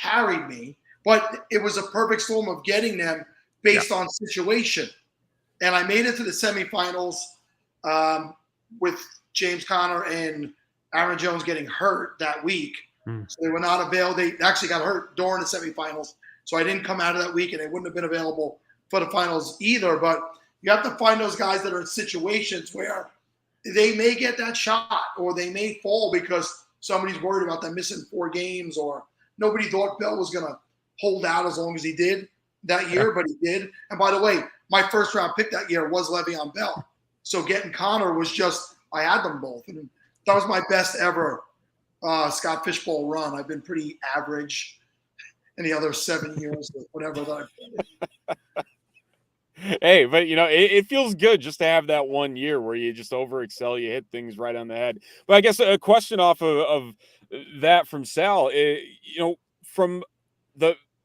carried me, but it was a perfect storm of getting them based on situation. And I made it to the semifinals with James Conner and Aaron Jones getting hurt that week. So they were not available. They actually got hurt during the semifinals. So I didn't come out of that week, and they wouldn't have been available for the finals either. But you have to find those guys that are in situations where they may get that shot, or they may fall because somebody's worried about them missing 4 games, or nobody thought Bell was going to hold out as long as he did that year, but he did. And by the way, my first round pick that year was Le'Veon Bell. So getting Connor was just, I had them both. And that was my best ever Scott Fishbowl run. I've been pretty average in the other 7 years, or whatever that I've played. Hey, but it feels good just to have that 1 year where you just overexcel, you hit things right on the head. But I guess a question off of that from Sal, from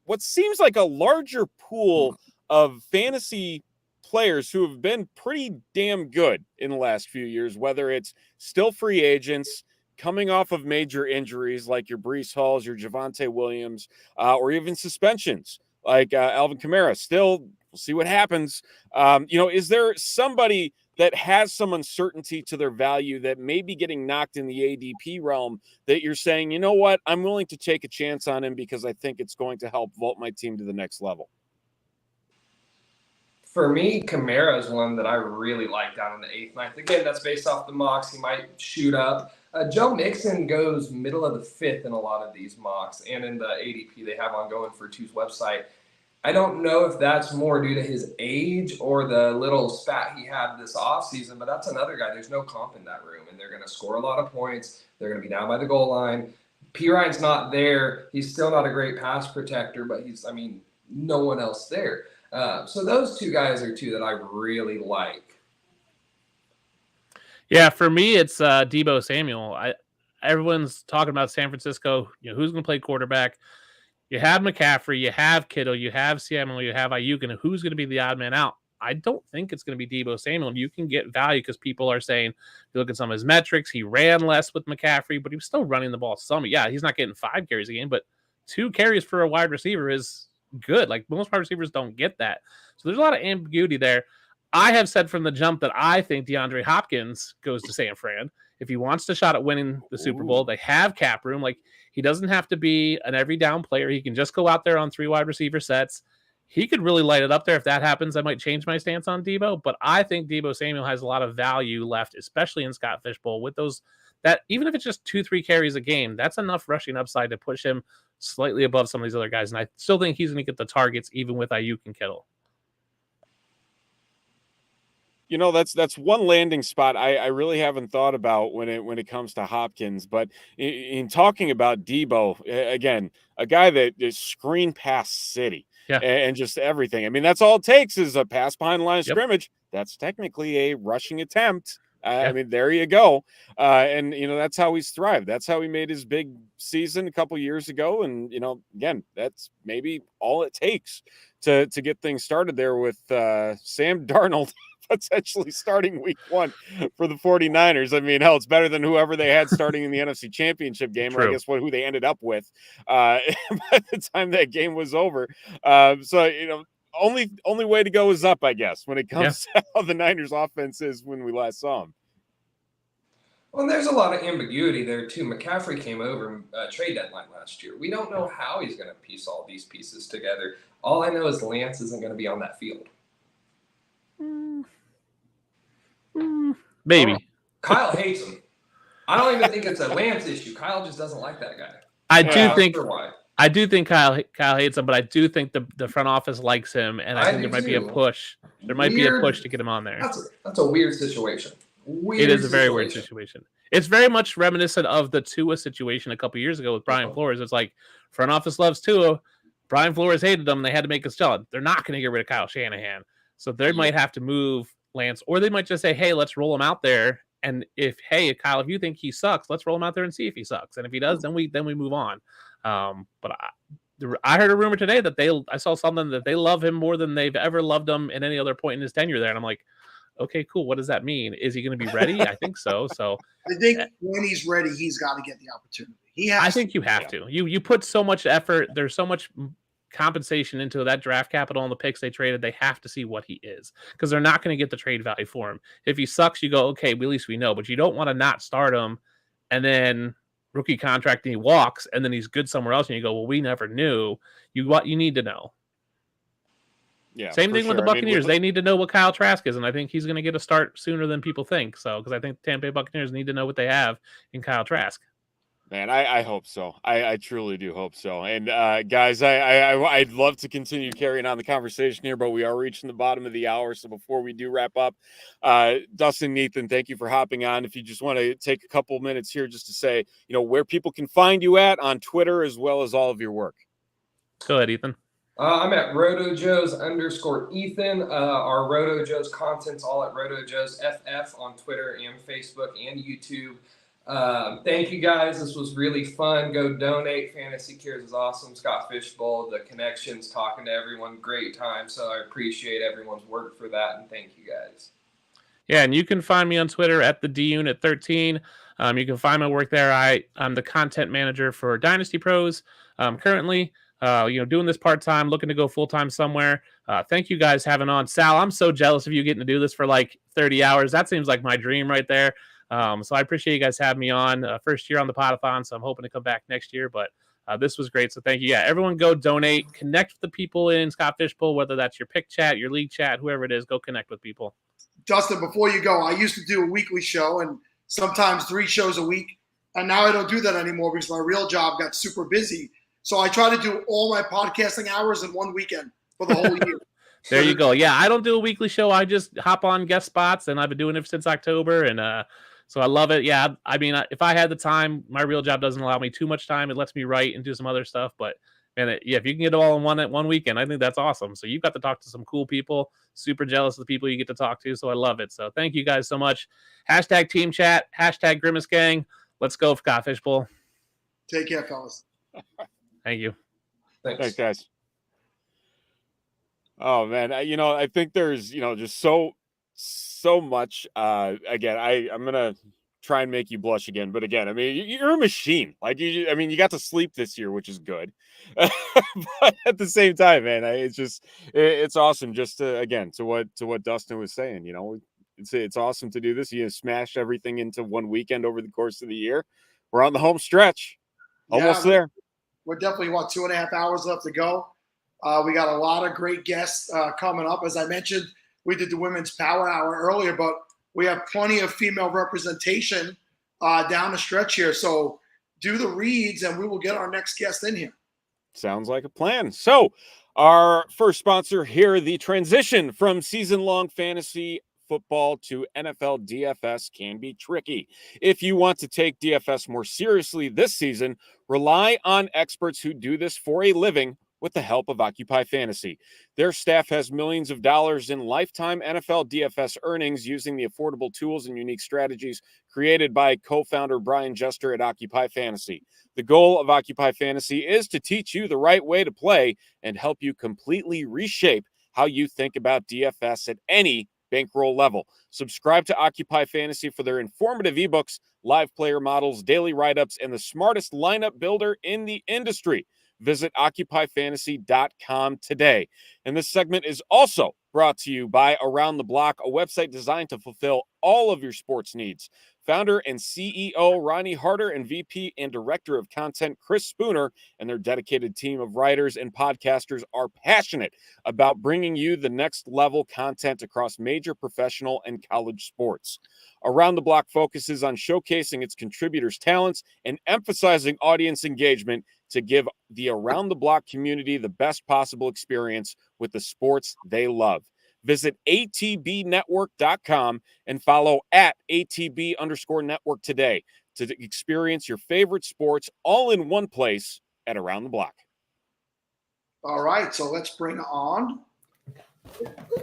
what seems like a larger pool of fantasy players who have been pretty damn good in the last few years, whether it's still free agents coming off of major injuries like your Breece Halls, your Javonte Williams, or even suspensions like Alvin Kamara. Still, we'll see what happens. Is there somebody that has some uncertainty to their value that may be getting knocked in the ADP realm that you're saying, you know what, I'm willing to take a chance on him because I think it's going to help vault my team to the next level? For me, Kamara is one that I really like down in the 8th, 9th. Again, that's based off the mocks. He might shoot up. Joe Mixon goes middle of the 5th in a lot of these mocks, and in the ADP they have on Going for Two's website. I don't know if that's more due to his age or the little spat he had this offseason, but that's another guy. There's no comp in that room, and they're going to score a lot of points. They're going to be down by the goal line. P. Ryan's not there. He's still not a great pass protector, but no one else there. So those 2 guys are 2 that I really like. Yeah, for me, it's Deebo Samuel. Everyone's talking about San Francisco. Who's going to play quarterback? You have McCaffrey, you have Kittle, you have Samuel, you have Ayuk, and who's going to be the odd man out? I don't think it's going to be Deebo Samuel. You can get value because people are saying, if you look at some of his metrics, he ran less with McCaffrey, but he was still running the ball some. Yeah, he's not getting 5 carries a game, but 2 carries for a wide receiver is good. Like, most wide receivers don't get that. So there's a lot of ambiguity there. I have said from the jump that I think DeAndre Hopkins goes to San Fran. If he wants to shot at winning the Super Bowl, they have cap room. Like, he doesn't have to be an every down player. He can just go out there on 3 wide receiver sets. He could really light it up there. If that happens, I might change my stance on Deebo. But I think Deebo Samuel has a lot of value left, especially in Scott Fishbowl with those. That even if it's just 2-3 carries a game, that's enough rushing upside to push him slightly above some of these other guys. And I still think he's going to get the targets even with Ayuk and Kittle. That's one landing spot I really haven't thought about when it comes to Hopkins. But in talking about Deebo, again, a guy that is screen pass city and just everything. That's all it takes is a pass behind the line of scrimmage. That's technically a rushing attempt. There you go. And that's how he's thrived. That's how he made his big season a couple years ago. And, again, that's maybe all it takes to get things started there with Sam Darnold potentially starting week 1 for the 49ers. Hell, it's better than whoever they had starting in the NFC Championship game, or I guess who they ended up with by the time that game was over. Only way to go is up, I guess, when it comes to how the Niners offense is when we last saw them. Well, there's a lot of ambiguity there, too. McCaffrey came over trade deadline last year. We don't know how he's going to piece all these pieces together. All I know is Lance isn't going to be on that field. Maybe. Kyle hates him. I don't even think it's a Lance issue. Kyle just doesn't like that guy. I do think Kyle hates him, but I do think the front office likes him, and I think there might be a push. There might be a push to get him on there. That's a weird situation. It is a very weird situation. It's very much reminiscent of the Tua situation a couple years ago with Brian Flores. It's like front office loves Tua. Brian Flores hated them. And they had to make a sell. They're not going to get rid of Kyle Shanahan. So they might have to move Lance, or they might just say, hey, let's roll him out there. And if Kyle, if you think he sucks, let's roll him out there and see if he sucks. And if he does, then we move on. But I heard a rumor today that I saw something that they love him more than they've ever loved him in any other point in his tenure there. And I'm like, okay, cool. What does that mean? Is he going to be ready? I think so. So I think when he's ready, he's got to get the opportunity. I think you have to. You put so much effort. There's so much compensation into that draft capital and the picks they traded. They have to see what he is, because they're not going to get the trade value for him. If he sucks, you go, okay, well, at least we know. But you don't want to not start him and then rookie contract and he walks and then he's good somewhere else and you go, well, we never knew. You need to know. Yeah. Same thing with the Buccaneers. They they need to know what Kyle Trask is, and I think he's going to get a start sooner than people think. So, because I think the Tampa Bay Buccaneers need to know what they have in Kyle Trask. Man, I hope so. I truly do hope so. And guys, I'd love to continue carrying on the conversation here, but we are reaching the bottom of the hour. So before we do wrap up, Dustin, Nathan, thank you for hopping on. If you just want to take a couple minutes here just to say, where people can find you at on Twitter, as well as all of your work. Go ahead, Ethan. I'm at RotoJoes_Ethan. Our RotoJoes content's all at RotoJoesFF on Twitter and Facebook and YouTube. Thank you guys. This was really fun. Go donate. Fantasy Cares is awesome. Scott Fishbowl, the connections, talking to everyone, great time. So I appreciate everyone's work for that, and thank you guys. Yeah, and you can find me on Twitter at the DUnit13. You can find my work there. I'm the content manager for Dynasty Pros currently. Doing this part-time, looking to go full-time somewhere. Thank you guys having on. Sal, I'm so jealous of you getting to do this for like 30 hours. That seems like my dream right there. So I appreciate you guys having me on. First year on the Podathon, so I'm hoping to come back next year. But this was great, so thank you. Yeah, everyone go donate. Connect with the people in Scott Fishbowl, whether that's your pick chat, your league chat, whoever it is. Go connect with people. Dustin, before you go, I used to do a weekly show and sometimes 3 shows a week. And now I don't do that anymore because my real job got super busy. So I try to do all my podcasting hours in one weekend for the whole year. There you go. Yeah, I don't do a weekly show. I just hop on guest spots, and I've been doing it since October. And so I love it. Yeah, I mean, if I had the time, my real job doesn't allow me too much time. It lets me write and do some other stuff. But, man, if you can get it all in one weekend, I think that's awesome. So you've got to talk to some cool people. Super jealous of the people you get to talk to. So I love it. So thank you guys so much. # team chat, # Grimace Gang. Let's go, Scott Fishbowl. Take care, fellas. Thank you. Thanks, guys. Oh man, I think there's just so much. Again, I'm gonna try and make you blush again, but again, I mean, you're a machine. Like you got to sleep this year, which is good. But at the same time, man, it's awesome. Just to what Dustin was saying, it's awesome to do this. You smash everything into one weekend over the course of the year. We're on the home stretch, almost there. We're definitely 2.5 hours left to go. We got a lot of great guests coming up. As I mentioned, we did the Women's Power Hour earlier, but we have plenty of female representation down the stretch here. So do the reads, and we will get our next guest in here. Sounds like a plan. So our first sponsor here, the transition from season-long fantasy football to NFL DFS can be tricky. If you want to take DFS more seriously this season, rely on experts who do this for a living with the help of Occupy Fantasy. Their staff has millions of dollars in lifetime NFL DFS earnings using the affordable tools and unique strategies created by co-founder Brian Jester at Occupy Fantasy. The goal of Occupy Fantasy is to teach you the right way to play and help you completely reshape how you think about DFS at any bankroll level. Subscribe to Occupy Fantasy for their informative ebooks, live player models, daily write-ups, and the smartest lineup builder in the industry. Visit OccupyFantasy.com today. And this segment is also brought to you by Around the Block, a website designed to fulfill all of your sports needs. Founder and CEO Ronnie Harder and VP and Director of Content Chris Spooner and their dedicated team of writers and podcasters are passionate about bringing you the next level content across major professional and college sports. Around the Block focuses on showcasing its contributors' talents and emphasizing audience engagement to give the Around the Block community the best possible experience with the sports they love. Visit atbnetwork.com and follow at ATB_network today to experience your favorite sports all in one place at Around the Block. All right, so let's bring on. You got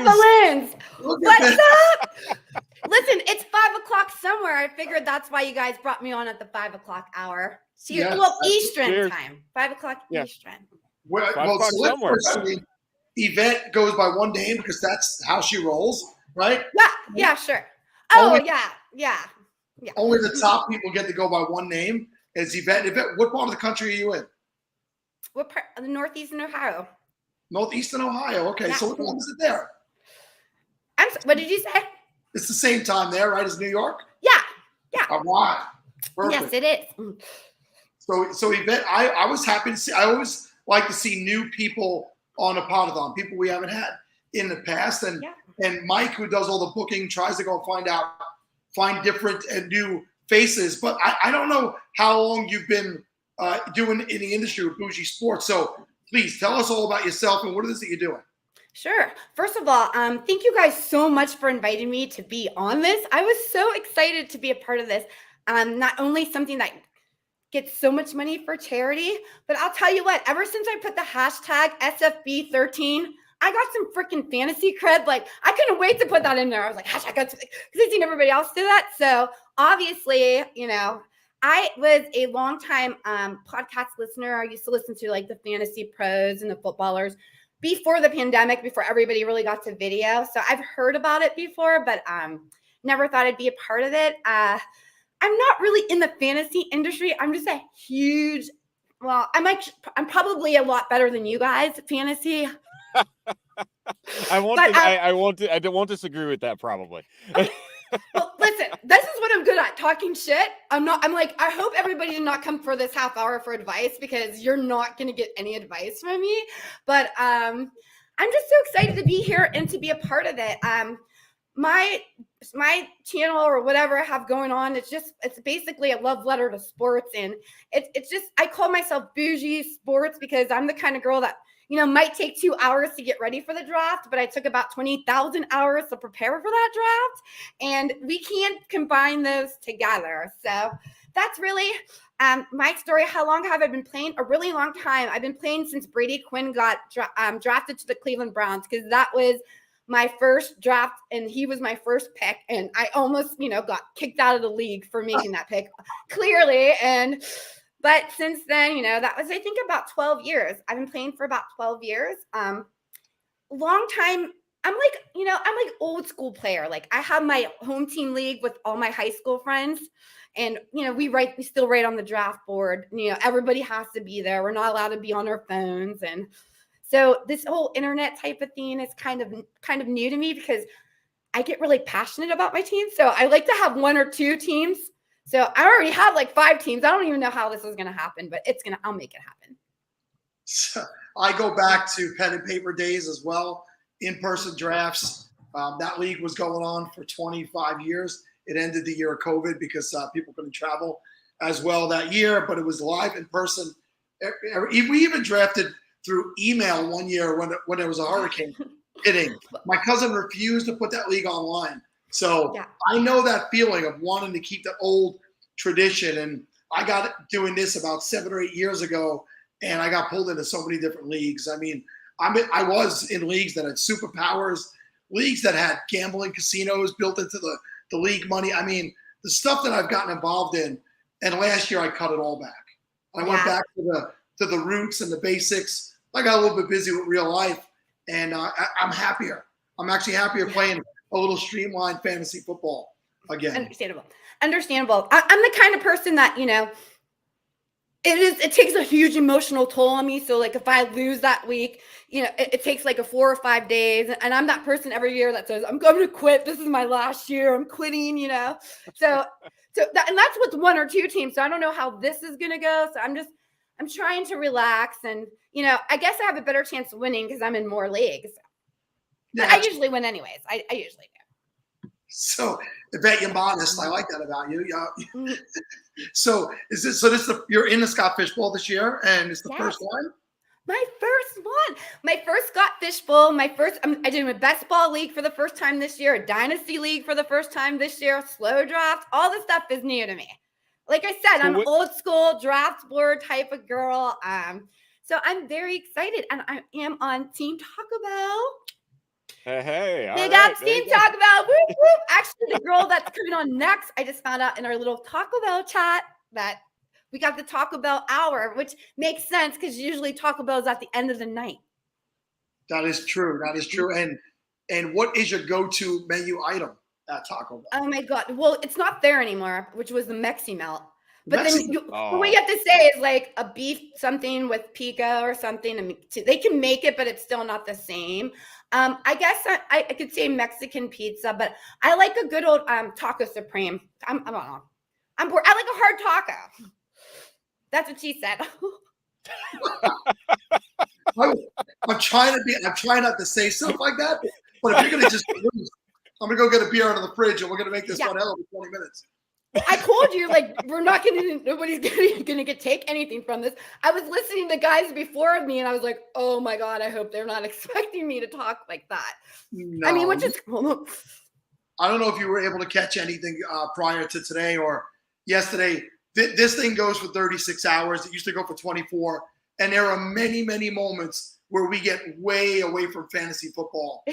balloons. What's up? Listen, it's 5 o'clock somewhere. I figured that's why you guys brought me on at the 5 o'clock hour. So Yes, well, that's Eastern fair. time. 5 o'clock Eastern. Well, 5 well, o'clock so let's somewhere. first see, Yvette goes by one name because that's how she rolls, right? Yeah, sure. Oh, Only- yeah. Only the top people get to go by one name. Is Yvette? Yvette, what part of the country are you in? What part? The Northeastern Ohio. Northeastern Ohio. Okay, Yeah. so what time is it there? What did you say? It's the same time there, right, as New York? Yeah. All right. Perfect. Yes, it is. So Yvette, I was happy to see. I always like to see new people on a Podathon, people we haven't had in the past. And Mike, who does all the booking, tries to go find different and new faces. But I don't know how long you've been doing in the industry with Bougie Sports. So please tell us all about yourself and what it is that you're doing. Sure. First of all, thank you guys so much for inviting me to be on this. I was so excited to be a part of this. Not only something that gets so much money for charity, but I'll tell you what, ever since I put the hashtag SFB13, I got some freaking fantasy cred. Like, I couldn't wait to put that in there. I was like, hashtag, because I've seen everybody else do that. So obviously, I was a longtime podcast listener. I used to listen to like the fantasy pros and the footballers before the pandemic, before everybody really got to video. So I've heard about it before, but never thought I'd be a part of it. I'm not really in the fantasy industry. I'm just a huge, I'm probably a lot better than you guys at fantasy. I won't disagree with that probably. Well, listen, this is what I'm good at, talking shit. I hope everybody did not come for this half hour for advice because you're not going to get any advice from me. But I'm just so excited to be here and to be a part of it. My channel or whatever I have going on, it's basically a love letter to sports. And it's just, I call myself Bougie Sports because I'm the kind of girl that, might take 2 hours to get ready for the draft, but I took about 20,000 hours to prepare for that draft. And we can't combine those together. So that's really my story. How long have I been playing? A really long time. I've been playing since Brady Quinn got drafted to the Cleveland Browns because that was my first draft and he was my first pick. And I almost, got kicked out of the league for making that pick clearly. But since then, that was, I think, about 12 years. I've been playing for about 12 years. Long time. I'm like old school player. Like I have my home team league with all my high school friends. And, we still write on the draft board. Everybody has to be there. We're not allowed to be on our phones. And so this whole internet type of thing is kind of new to me because I get really passionate about my team. So I like to have one or two teams. So I already have like 5 teams. I don't even know how this is going to happen, but I'll make it happen. So I go back to pen and paper days as well, in-person drafts. That league was going on for 25 years. It ended the year of COVID because people couldn't travel as well that year, but it was live in person. We even drafted through email one year when there was a hurricane hitting. My cousin refused to put that league online. So I know that feeling of wanting to keep the old tradition. And I got doing this about 7 or 8 years ago, and I got pulled into so many different leagues. I mean, I was in leagues that had superpowers, leagues that had gambling casinos built into the league money. I mean, the stuff that I've gotten involved in. And last year I cut it all back. I went back to the roots and the basics. I got a little bit busy with real life, and I'm happier. I'm actually happier playing a little streamlined fantasy football again. Understandable. I'm the kind of person that, it takes a huge emotional toll on me. So like if I lose that week, it takes like 4 or 5 days. And I'm that person every year that says, I'm going to quit. This is my last year. I'm quitting, So and that's with 1 or 2 teams. So I don't know how this is going to go. So I'm trying to relax. And, I guess I have a better chance of winning because I'm in more leagues. But I usually win anyways. I usually do. So, Yvette, you're modest. I like that about you. Yeah. So, you're in the Scott Fishbowl this year, and it's the first one? My first one. My first Scott Fishbowl. I did a best ball league for the first time this year, a dynasty league for the first time this year, slow draft. All this stuff is new to me. Like I said, I'm an old school draft board type of girl. So I'm very excited, and I am on Team Taco Bell. Hey, all Big right, ups, there you Team go. Taco Bell. Whoop, whoop. Actually, the girl that's coming on next, I just found out in our little Taco Bell chat that we got the Taco Bell hour, which makes sense because usually Taco Bell is at the end of the night. That is true. That is true. And what is your go-to menu item at Taco Bell? Oh my God. Well, it's not there anymore, which was the Mexi Melt. But then the Oh. way you have to say is like a beef something with pico or something. I mean, they can make it, but it's still not the same. I guess I could say Mexican pizza, but I like a good old taco supreme. I don't know. I like a hard taco. That's what she said. I'm trying not to say stuff like that, but if you're gonna just lose, I'm gonna go get a beer out of the fridge and we're gonna make this one hell of 20 minutes. I told you, like, nobody's gonna take anything from this. I was listening to guys before me and I was like, oh my God, I hope they're not expecting me to talk like that. No. I mean, which is I don't know if you were able to catch anything prior to today or yesterday. This thing goes for 36 hours. It used to go for 24. And there are many, many moments where we get way away from fantasy football.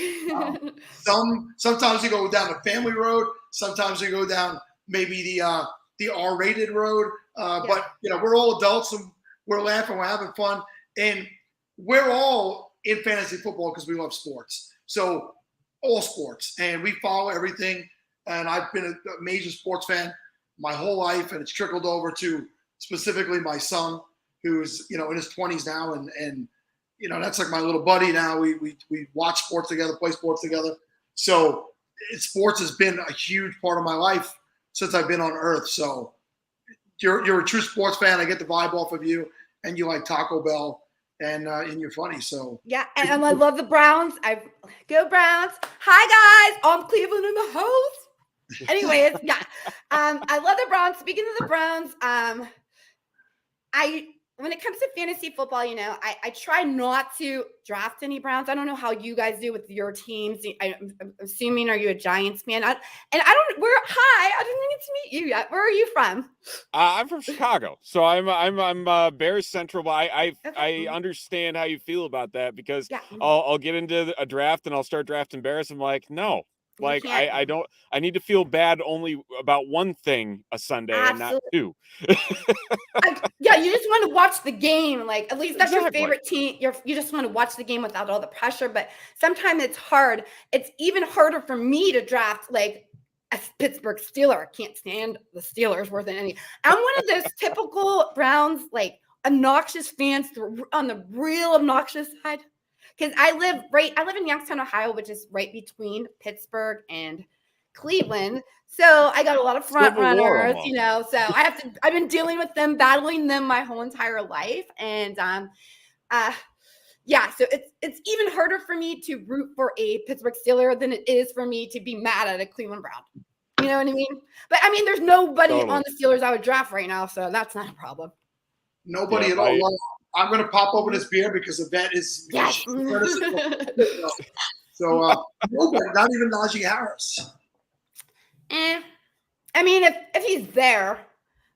Sometimes we go down the family road. Sometimes we go down maybe the R-rated road. But, we're all adults and we're laughing. We're having fun. And we're all in fantasy football because we love sports. So all sports. And we follow everything. And I've been a major sports fan my whole life, and it's trickled over to specifically my son, who's in his 20s now, and that's like my little buddy now. We watch sports together, play sports together. So sports has been a huge part of my life since I've been on Earth. So you're a true sports fan. I get the vibe off of you, and you like Taco Bell, and you're funny. So yeah, and I love the Browns. Go Browns! Hi guys, I'm Cleveland in the house. Anyways, yeah, I love the Browns. Speaking of the Browns, when it comes to fantasy football, I try not to draft any Browns. I don't know how you guys do with your teams. I'm assuming, are you a Giants fan? I didn't get to meet you yet. Where are you from? I'm from Chicago, so I'm Bears Central. But I understand how you feel about that because I'll get into a draft and I'll start drafting Bears. I'm like, no. Like I need to feel bad only about one thing a Sunday and not two. Yeah, you just want to watch the game. Like at least that's your favorite team. You just want to watch the game without all the pressure. But sometimes it's hard. It's even harder for me to draft like a Pittsburgh Steeler. I can't stand the Steelers more than any. I'm one of those typical Browns like obnoxious fans on the real obnoxious side. Because I live in Youngstown, Ohio, which is right between Pittsburgh and Cleveland. So I got a lot of front runners, so I've been dealing with them, battling them my whole entire life. And so it's even harder for me to root for a Pittsburgh Steeler than it is for me to be mad at a Cleveland Brown. You know what I mean? But I mean, there's nobody on the Steelers I would draft right now, so that's not a problem. Nobody at all. I'm going to pop open this beer because the vet is. Yes. So nobody, not even Najee Harris. I mean, if he's there,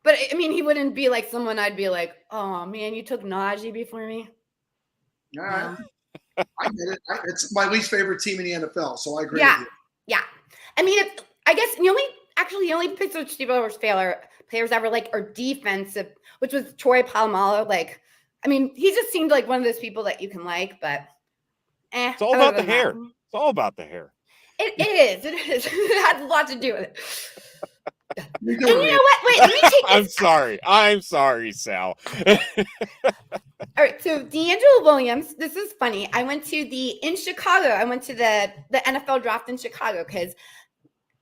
but I mean, he wouldn't be like someone I'd be like, oh man, you took Najee before me. All right. I get it. It's my least favorite team in the NFL, so I agree with you. Yeah. I mean, I guess the only Pittsburgh Steelers players ever are defensive, which was Troy Polamalu. I mean, he just seemed like one of those people that you can like, but it's all about the hair. It's all about the hair. It is. It has a lot to do with it. And you know what? Wait, let me take this. I'm sorry, Sal. All right, so D'Angelo Williams, this is funny. I went to the NFL draft in Chicago because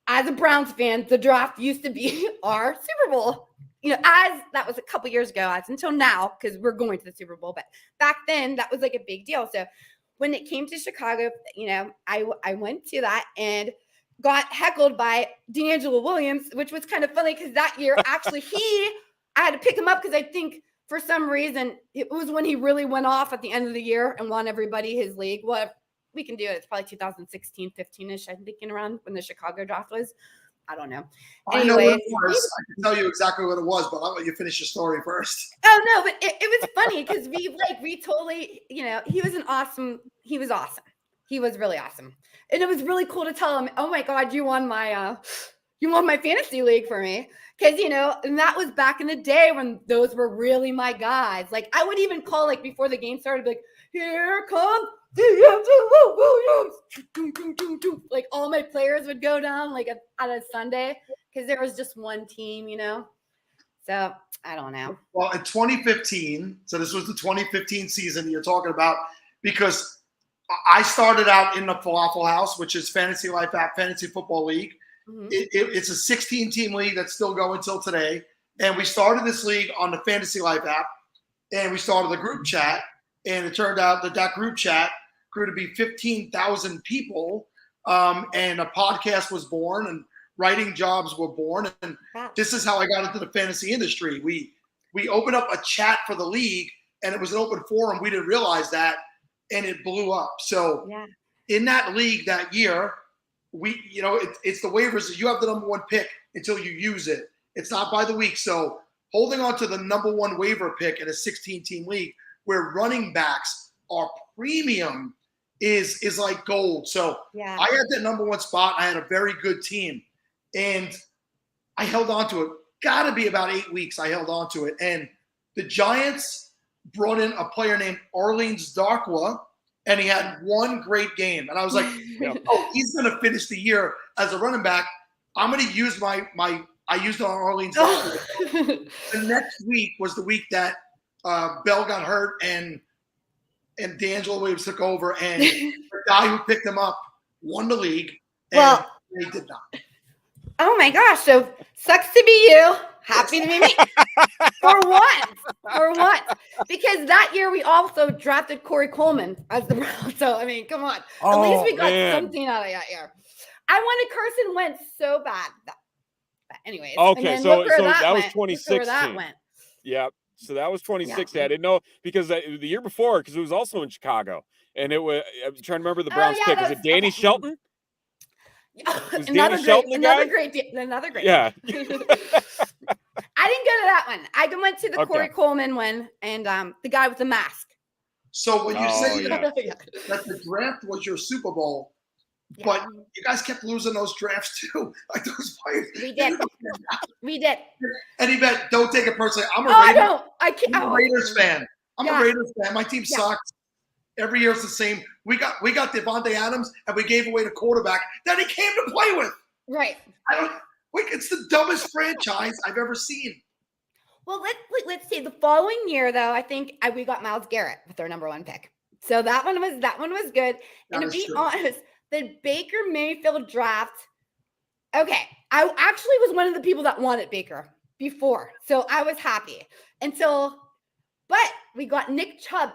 as a Browns fan, the draft used to be our Super Bowl. As that was a couple years ago, as until now, because we're going to the Super Bowl. But back then, that was like a big deal. So when it came to Chicago, I went to that and got heckled by D'Angelo Williams, which was kind of funny because that year, actually, I had to pick him up because I think for some reason, it was when he really went off at the end of the year and won everybody his league. Well, we can do it. It's probably 2016, 15-ish, I'm thinking, around when the Chicago draft was. I don't know. I know what it was. I can tell you exactly what it was, but I'll let you finish your story first. Oh no, but it was funny because we totally, he was awesome. He was really awesome. And it was really cool to tell him, oh my God, you won my fantasy league for me. Cause and that was back in the day when those were really my guys. Like I would even call like before the game started, like, here comes Williams. Like all my players would go down like on a Sunday because there was just one team, So I don't know. Well, in 2015, so this was the 2015 season you're talking about, because I started out in the Falafel House, which is Fantasy Life App Fantasy Football League. Mm-hmm. It's a 16-team league that's still going till today. And we started this league on the Fantasy Life app, and we started a group chat. And it turned out that group chat grew to be 15,000 people. And a podcast was born, and writing jobs were born. And this is how I got into the fantasy industry. We opened up a chat for the league, and it was an open forum. We didn't realize that, and it blew up. So in that league that year, it's the waivers. You have the number one pick until you use it. It's not by the week. So holding on to the number one waiver pick in a 16-team league where running backs are premium is like gold. So I had that number one spot. I had a very good team, and I held on to it. Got to be about 8 weeks. I held on to it, and the Giants brought in a player named Arlene's Darkwa, and he had one great game. And I was like, oh, he's going to finish the year as a running back. I'm going to use I used on Arlene's Darkwa. The next week was the week that Bell got hurt and D'Angelo Williams took over, and the guy who picked him up won the league, and they did not. Oh my gosh. So sucks to be you. Happy to be me. For once. Because that year we also drafted Corey Coleman as the Browns. So, I mean, come on. At least we got something out of that year. I wanted Carson Wentz so bad. But anyways. Okay, so that was 2016. Where that went. Yep. So that was 2016. I didn't know because the year before, because it was also in Chicago. And I'm trying to remember the Browns pick. Was it Danny Shelton? Another great. Yeah. I didn't go to that one. I went to the Corey Coleman one, and the guy with the mask. So when you say that the draft was your Super Bowl, but you guys kept losing those drafts too. Like those players. We did. And he bet, don't take it personally. I'm a Raiders fan. I'm a Raiders fan. My team sucks. Every year it's the same. We got Devontae Adams, and we gave away the quarterback that he came to play with. Right. It's the dumbest franchise I've ever seen. Well, let's see. The following year, though, I think we got Myles Garrett with our number one pick. So that one was good. And to be honest, the Baker Mayfield draft. Okay, I actually was one of the people that wanted Baker before, so I was happy but we got Nick Chubb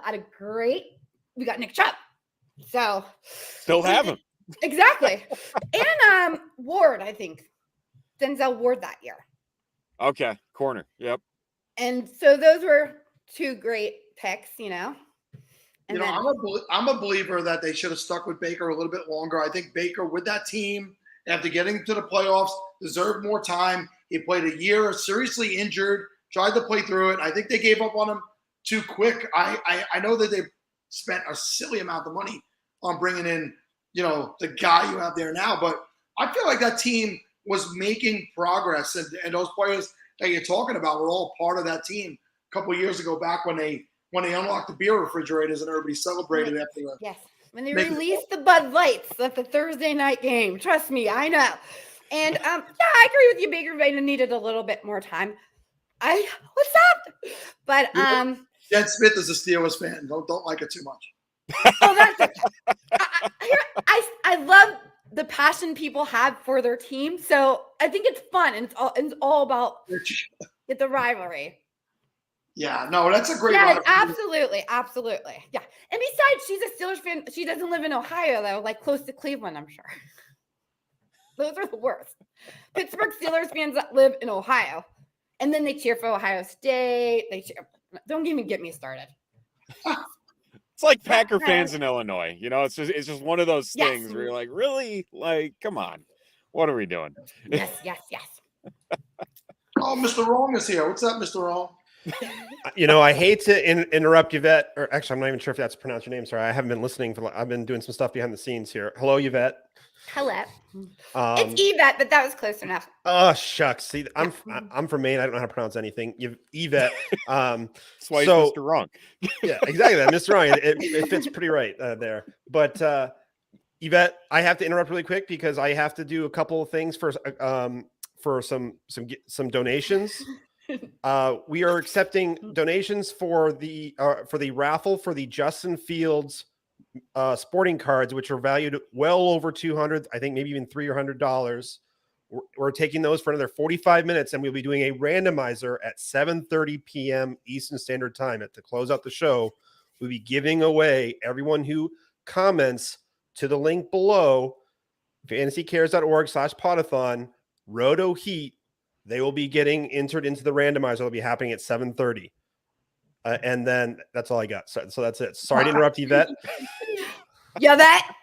we got Nick Chubb. So still have him. Exactly. And Ward, I think. Denzel Ward that year. Okay. Corner. Yep. And so those were two great picks, And I'm a believer that they should have stuck with Baker a little bit longer. I think Baker with that team, after getting to the playoffs, deserved more time. He played a year seriously injured, tried to play through it. I think they gave up on him too quick. I know that they spent a silly amount of money on bringing in, the guy you have there now. But I feel like that team was making progress, and those players that you're talking about were all part of that team a couple of years ago, back when they unlocked the beer refrigerators and everybody celebrated after that. Yes, when they released the Bud Lights at the Thursday night game. Trust me, I know. And I agree with you. Baker Vayner needed a little bit more time. What's up? But Jen Smith is a Steelers fan. Don't like it too much. Oh, that's okay. I love the passion people have for their team, so I think it's fun, and it's all about the rivalry. Yeah, no, that's a great. Yeah, absolutely. Yeah, and besides, she's a Steelers fan. She doesn't live in Ohio though, like close to Cleveland, I'm sure. Those are the worst. Pittsburgh Steelers fans that live in Ohio, and then they cheer for Ohio State. Don't even get me started. It's like Packer fans in Illinois. You know, it's just one of those Yes. things where you're like, really? Like, come on. What are we doing? Yes, yes, yes. Oh, Mr. Wrong is here. What's up, Mr. Wrong? I hate to interrupt Yvette, or actually, I'm not even sure if that's pronounced your name. Sorry, I haven't been listening. I've been doing some stuff behind the scenes here. Hello, Yvette. Hello. It's Yvette, but that was close enough. Oh shucks. See, I'm from Maine. I don't know how to pronounce anything. Yvette. That's why he's Mr. Wrong. Yeah, exactly. That Mr. Wrong. It fits pretty right there. But Yvette, I have to interrupt really quick because I have to do a couple of things for some donations. We are accepting donations for the raffle for the Justin Fields sporting cards, which are valued well over $200, I think maybe even $300 or $100. We're taking those for another 45 minutes, and we'll be doing a randomizer at 7:30 p.m. Eastern Standard Time. To close out the show, we'll be giving away everyone who comments to the link below, fantasycares.org/Podathon, Roto Heat. They will be getting entered into the randomizer. It'll be happening at 7:30. And then that's all I got. So that's it. Sorry to interrupt, Yvette. Yeah, that.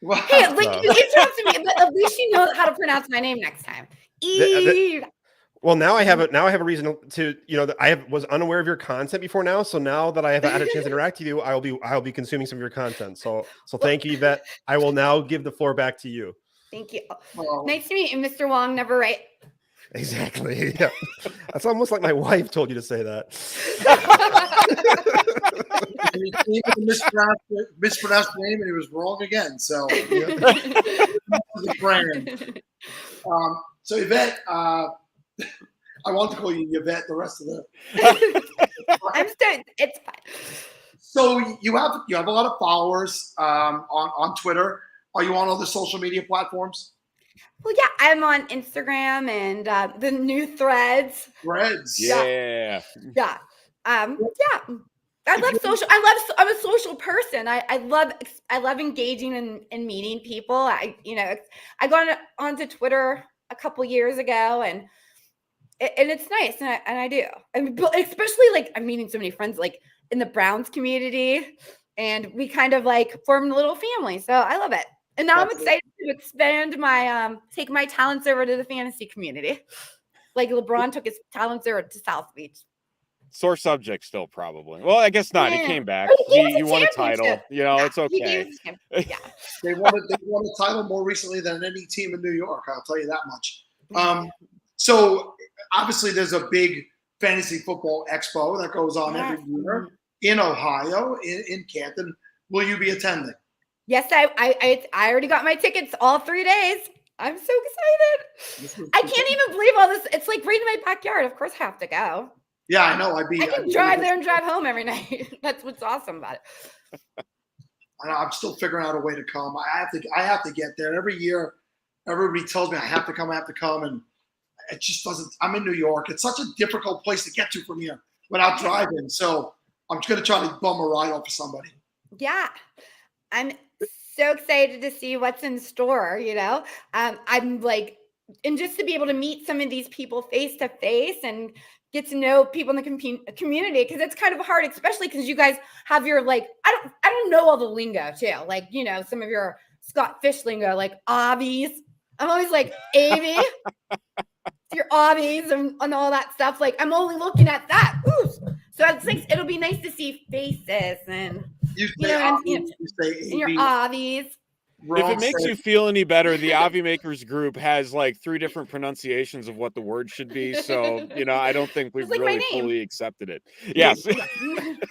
Wow. Hey, like you interrupted me, but at least you know how to pronounce my name next time. Eve. Well, now I have a reason to was unaware of your content before now. So now that I have had a chance to interact with you, I'll be consuming some of your content. So thank you, Yvette. I will now give the floor back to you. Thank you. Nice to meet you, Mr. Wong. Never right. Exactly. Yeah. That's almost like my wife told you to say that. He mispronounced the name and he was wrong again. So, the brand. So Yvette, I want to call you Yvette the rest of the. I'm still. It's fine. So you have a lot of followers on Twitter. Are you on other social media platforms? Well, yeah, I'm on Instagram and the new Threads. Threads. Yeah. Yeah. I love social. I'm a social person. I love engaging and meeting people. I got onto Twitter a couple years ago and it's nice and I do. I mean, especially like I'm meeting so many friends like in the Browns community and we kind of like formed a little family. So I love it. And now I'm excited to expand my take my talents over to the fantasy community. Like LeBron took his talents over to South Beach. Sore subject still probably. Well, I guess not. He came back. He won a title. It's okay. Yeah. They won a title more recently than any team in New York. I'll tell you that much. So obviously there's a big fantasy football expo that goes on every year in Ohio, in Canton. Will you be attending? Yes, I already got my tickets all 3 days. I'm so excited. I can't even believe all this. It's like right in my backyard. Of course I have to go. Yeah, I know. I can drive there and drive home every night. That's what's awesome about it. I'm still figuring out a way to come. I have to get there. Every year, everybody tells me I have to come, and it just doesn't. I'm in New York. It's such a difficult place to get to from here without driving. So I'm just going to try to bum a ride off of somebody. Yeah. I'm so excited to see what's in store, I'm like, and just to be able to meet some of these people face to face and get to know people in the community, because it's kind of hard, especially because you guys have your I don't know all the lingo too, some of your Scott Fish lingo, like obbies. I'm always like Avy, your obbies and all that stuff. Like I'm only looking at that. Ooh. So it's like it'll be nice to see faces and and your obbies. If it makes you feel any better, the Avi Makers group has like 3 different pronunciations of what the word should be. So, I don't think we've really fully accepted it. Yes.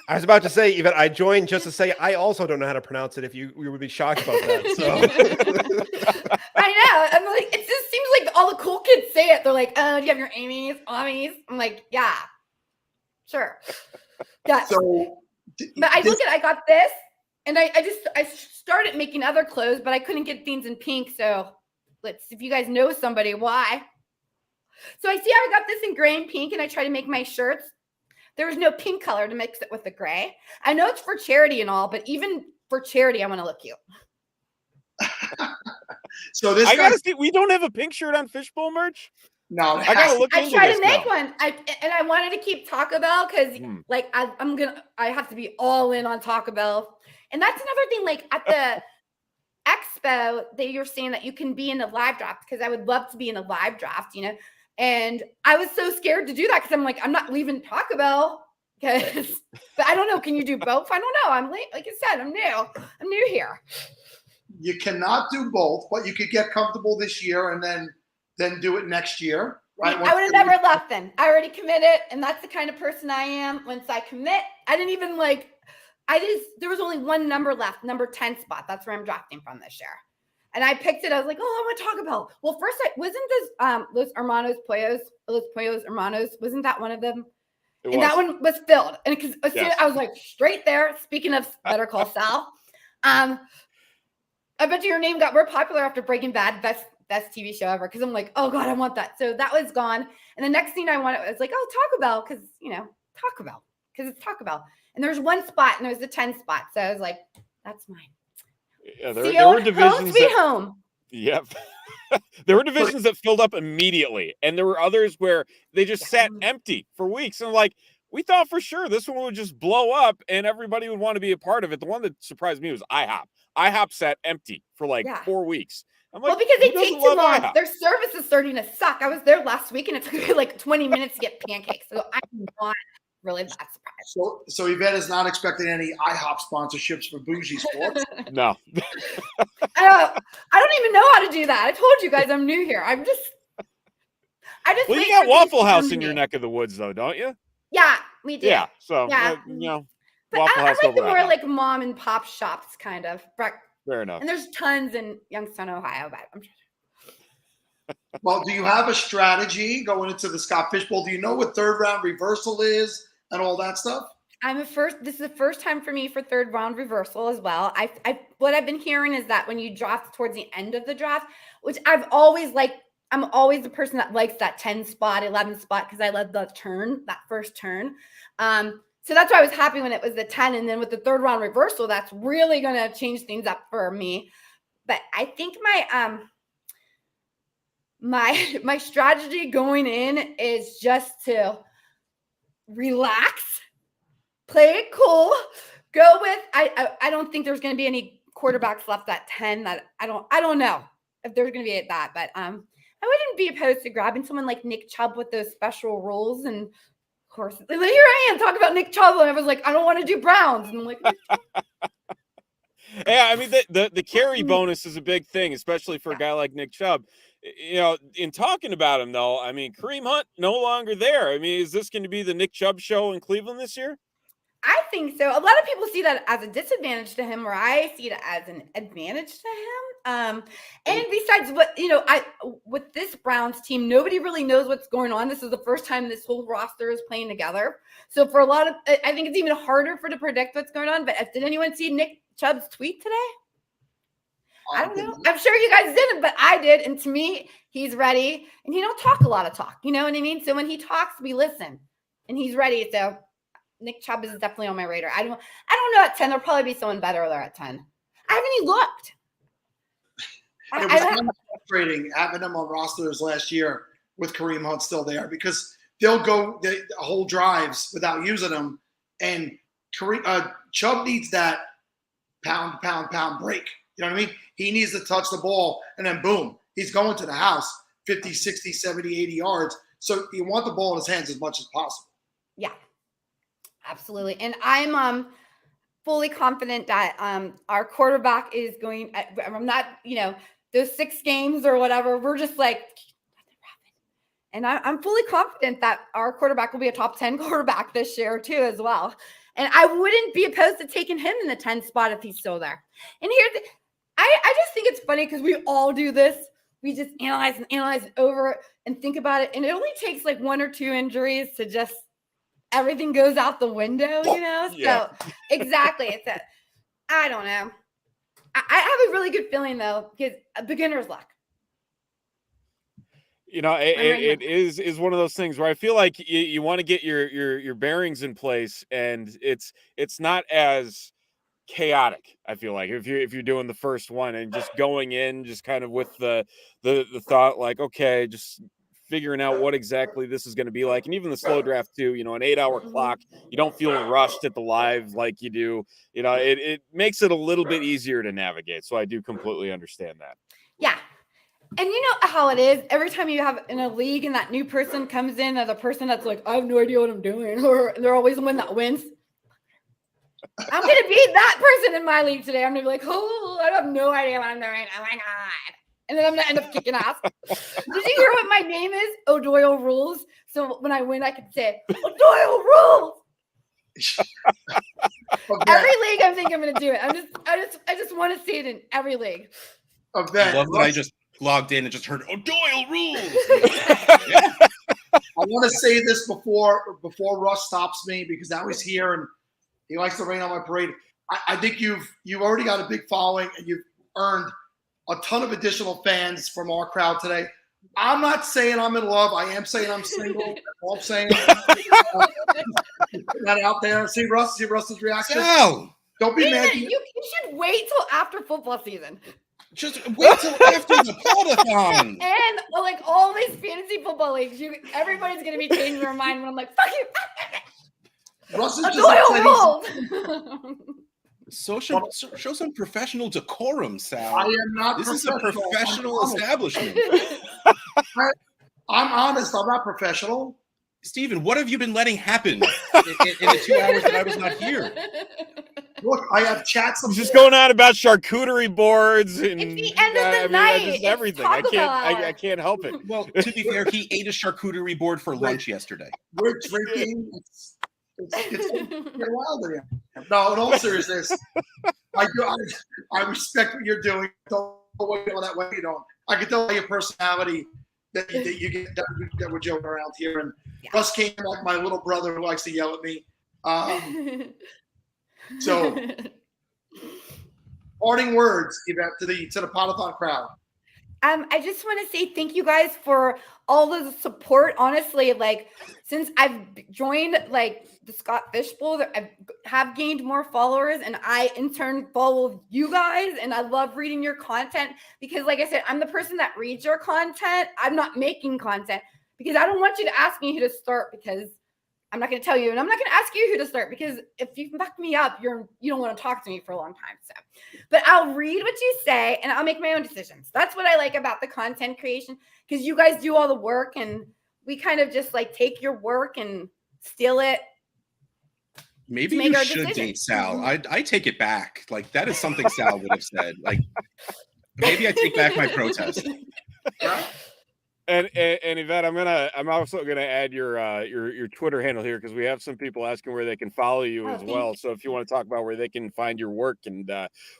I was about to say, Yvette, I joined just to say I also don't know how to pronounce it if you would be shocked about that. So I know. I'm like, it just seems like all the cool kids say it. They're like, oh, do you have your Amy's, Amis? I'm like, yeah. Sure. Yeah. So but I got this. And I started making other clothes, but I couldn't get things in pink. So let's see if you guys know somebody why. So I see how I got this in gray and pink, and I try to make my shirts. There was no pink color to mix it with the gray. I know it's for charity and all, but even for charity, I want to look cute. So this I gotta see, we don't have a pink shirt on Fishbowl merch. No, I gotta look I into tried this to make now. one. I wanted to keep Taco Bell because like I have to be all in on Taco Bell. And that's another thing, like at the expo, you're saying that you can be in a live draft because I would love to be in a live draft, you know. And I was so scared to do that because I'm like, I'm not leaving Taco Bell because but I don't know. Can you do both? I don't know. I'm late, like I said, I'm new here. You cannot do both, but you could get comfortable this year and then do it next year. Right? I would have never left then. I already committed, and that's the kind of person I am. Once I commit, I didn't even like. There was only one number left, number 10 spot. That's where I'm drafting from this year, and I picked it. I was like, oh, I want to talk about. Well, first, wasn't this Los Pollos Hermanos? Wasn't that one of them? And that one was filled, and because I was like straight there. Speaking of Better Call Saul, I bet you your name got more popular after Breaking Bad, best TV show ever. Because I'm like, oh God, I want that. So that was gone. And the next thing I wanted was like, oh, Taco Bell, because Taco Bell, because it's Taco Bell. And there's one spot, and it was the 10 spot. So I was like, that's mine. Yeah, there were divisions. Home. Yep. There were divisions that filled up immediately, and there were others where they just sat empty for weeks. And like, we thought for sure this one would just blow up, and everybody would want to be a part of it. The one that surprised me was IHOP. IHOP sat empty for like 4 weeks. I'm like, well, because they who take doesn't too love long. IHOP? Their service is starting to suck. I was there last week, and it took me like 20 minutes to get pancakes. So I'm not really that surprised. So Yvette is not expecting any IHOP sponsorships for Bougie Sports. No. I don't even know how to do that. I told you guys I'm new here. I just Well, you got Waffle House in your neck of the woods, though, don't you? Yeah, we do. Yeah. So yeah. Waffle I House like the over more IHOP. like mom and pop shops kind of. Fair enough. And there's tons in Youngstown, Ohio, but I'm Well, do you have a strategy going into the Scott Fishbowl? Do you know what third round reversal is and all that stuff? This is the first time for me for third round reversal as well. What I've been hearing is that when you draft towards the end of the draft, which I've always liked, I'm always the person that likes that 10 spot, 11 spot, because I love that first turn. So that's why I was happy when it was the 10. And then with the third round reversal, that's really going to change things up for me. But I think my strategy going in is just to relax, play it cool, go with. I don't think there's going to be any quarterbacks left at 10. That I don't know if there's going to be at that, but I wouldn't be opposed to grabbing someone like Nick Chubb with those special rules. And of course, here I am talking about Nick Chubb, and I was like, I don't want to do Browns, and I'm like. Yeah, I mean the carry bonus is a big thing, especially for a guy like Nick Chubb. You know, in talking about him though, I mean Kareem Hunt no longer there. I mean, is this going to be the Nick Chubb show in Cleveland this year? I think so. A lot of people see that as a disadvantage to him, where I see it as an advantage to him. And besides, with this Browns team, nobody really knows what's going on. This is the first time this whole roster is playing together. So for a lot of, I think it's even harder to predict what's going on. But did anyone see Nick Chubb's tweet today? I don't know. I'm sure you guys didn't, but I did. And to me, he's ready. And he don't talk a lot of talk. You know what I mean? So when he talks, we listen. And he's ready. So Nick Chubb is definitely on my radar. I don't know at 10. There'll probably be someone better there at 10. I haven't even looked. It was kind of frustrating having him on rosters last year with Kareem Hunt still there, because they'll go the whole drives without using him. And Chubb needs that pound break. You know what I mean? He needs to touch the ball, and then boom, he's going to the house 50, 60, 70, 80 yards. So you want the ball in his hands as much as possible. Yeah, absolutely. And I'm fully confident that our quarterback is going – I'm not, those 6 games or whatever, we're just like – and I'm fully confident that our quarterback will be a top 10 quarterback this year too as well. And I wouldn't be opposed to taking him in the 10 spot if he's still there. And I just think it's funny because we all do this. We just analyze it over and think about it. And it only takes like 1 or 2 injuries to just everything goes out the window, Yeah. So exactly. I don't know. I have a really good feeling though, because a beginner's luck. It is one of those things where I feel like you want to get your bearings in place, and it's not as chaotic. I feel like if you're doing the first one and just going in just kind of with the thought like, okay, just figuring out what exactly this is going to be like. And even the slow draft too, you know, an 8-hour clock, you don't feel rushed at the live like you do. You know, it makes it a little bit easier to navigate. So I do completely understand that. Yeah. And you know how it is. Every time you have in a league and that new person comes in as a person that's like, I have no idea what I'm doing, or they're always the one that wins. I'm going to be that person in my league today. I'm going to be like, oh, I have no idea what I'm doing. Oh my God. And then I'm going to end up kicking ass. Did you hear what my name is? O'Doyle Rules. So when I win, I can say, O'Doyle Rules. Every league, I think I'm going to do it. I just want to see it in every league. I love that I just logged in and just heard O'Doyle Rules. I want to say this before Russ stops me, because now he's here and he likes to rain on my parade. I think you've already got a big following and you've earned a ton of additional fans from our crowd today. I'm not saying I'm in love. I am saying I'm single. That's all I'm saying. That out there. See Russ's reaction. No. Don't be mad. You should wait till after football season. Just wait till after the Podathon. And like all these fantasy football leagues, everybody's gonna be changing their mind when I'm like, fuck you. Russ is just show some professional decorum, Sal. I am not. This is a professional establishment. I'm honest. I'm not professional. Steven, what have you been letting happen in the 2 hours that I was not here? Look, I have chats. I'm just going on about charcuterie boards and it's the end of the night. Just everything. I can't help it. Well, to be fair, he ate a charcuterie board for lunch yesterday. We're drinking. It's wild here. No, in all seriousness, I respect what you're doing. Don't go that way. You know, I can tell by your personality that you get that we're joking around here. And Russ came like my little brother who likes to yell at me. So, parting words to the Podathon crowd. I just want to say thank you guys for all of the support. Honestly, like since I've joined like the Scott Fish Bowl, I have gained more followers, and I in turn follow you guys. And I love reading your content because, like I said, I'm the person that reads your content. I'm not making content because I don't want you to ask me who to start, because I'm not going to tell you, and I'm not going to ask you who to start, because if you back me up, you don't want to talk to me for a long time. So, but I'll read what you say and I'll make my own decisions. That's what I like about the content creation, because you guys do all the work and we kind of just like take your work and steal it. Maybe you should date Sal. I take it back. Like that is something Sal would have said. Like maybe I take back my protest. And Yvette, I'm also gonna add your Twitter handle here, because we have some people asking where they can follow you as well. So if you want to talk about where they can find your work and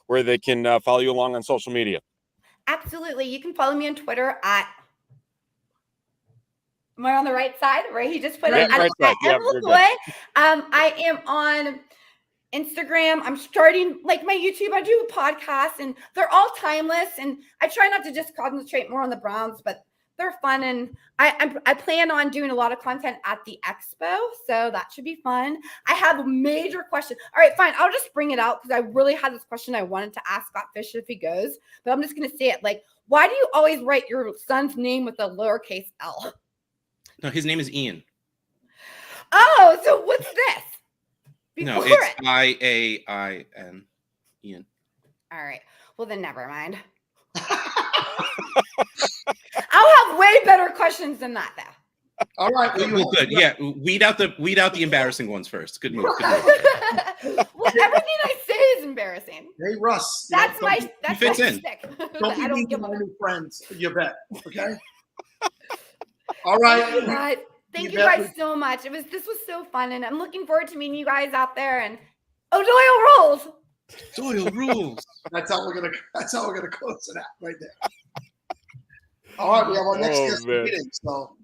where they can follow you along on social media. Absolutely. You can follow me on Twitter at, am I on the right side where he just put it? Right side. Yeah, you're good. I am on Instagram. I'm starting like my YouTube. I do a podcast and they're all timeless, and I try not to just concentrate more on the Browns, but they're fun, and I plan on doing a lot of content at the expo, so that should be fun. I have a major question. All right, fine. I'll just bring it out because I really had this question I wanted to ask Scott Fisher if he goes, but I'm just going to say it. Like, why do you always write your son's name with a lowercase L? No, his name is Ian. Oh, so what's this? No, it's I-A-I-N. Ian. All right. Well, then never mind. I'll have way better questions than that, though. All right. Well, good. Yeah, weed out the embarrassing ones first. Good move. Well, everything I say is embarrassing. Hey, Russ. That's my stick. Don't be mean to my new friends. You bet. Okay. All right. Thank you guys so much. This was so fun, and I'm looking forward to meeting you guys out there. And Doyle rules. Doyle rules. That's how we're gonna close it out right there. All right, we have our next guest meeting. So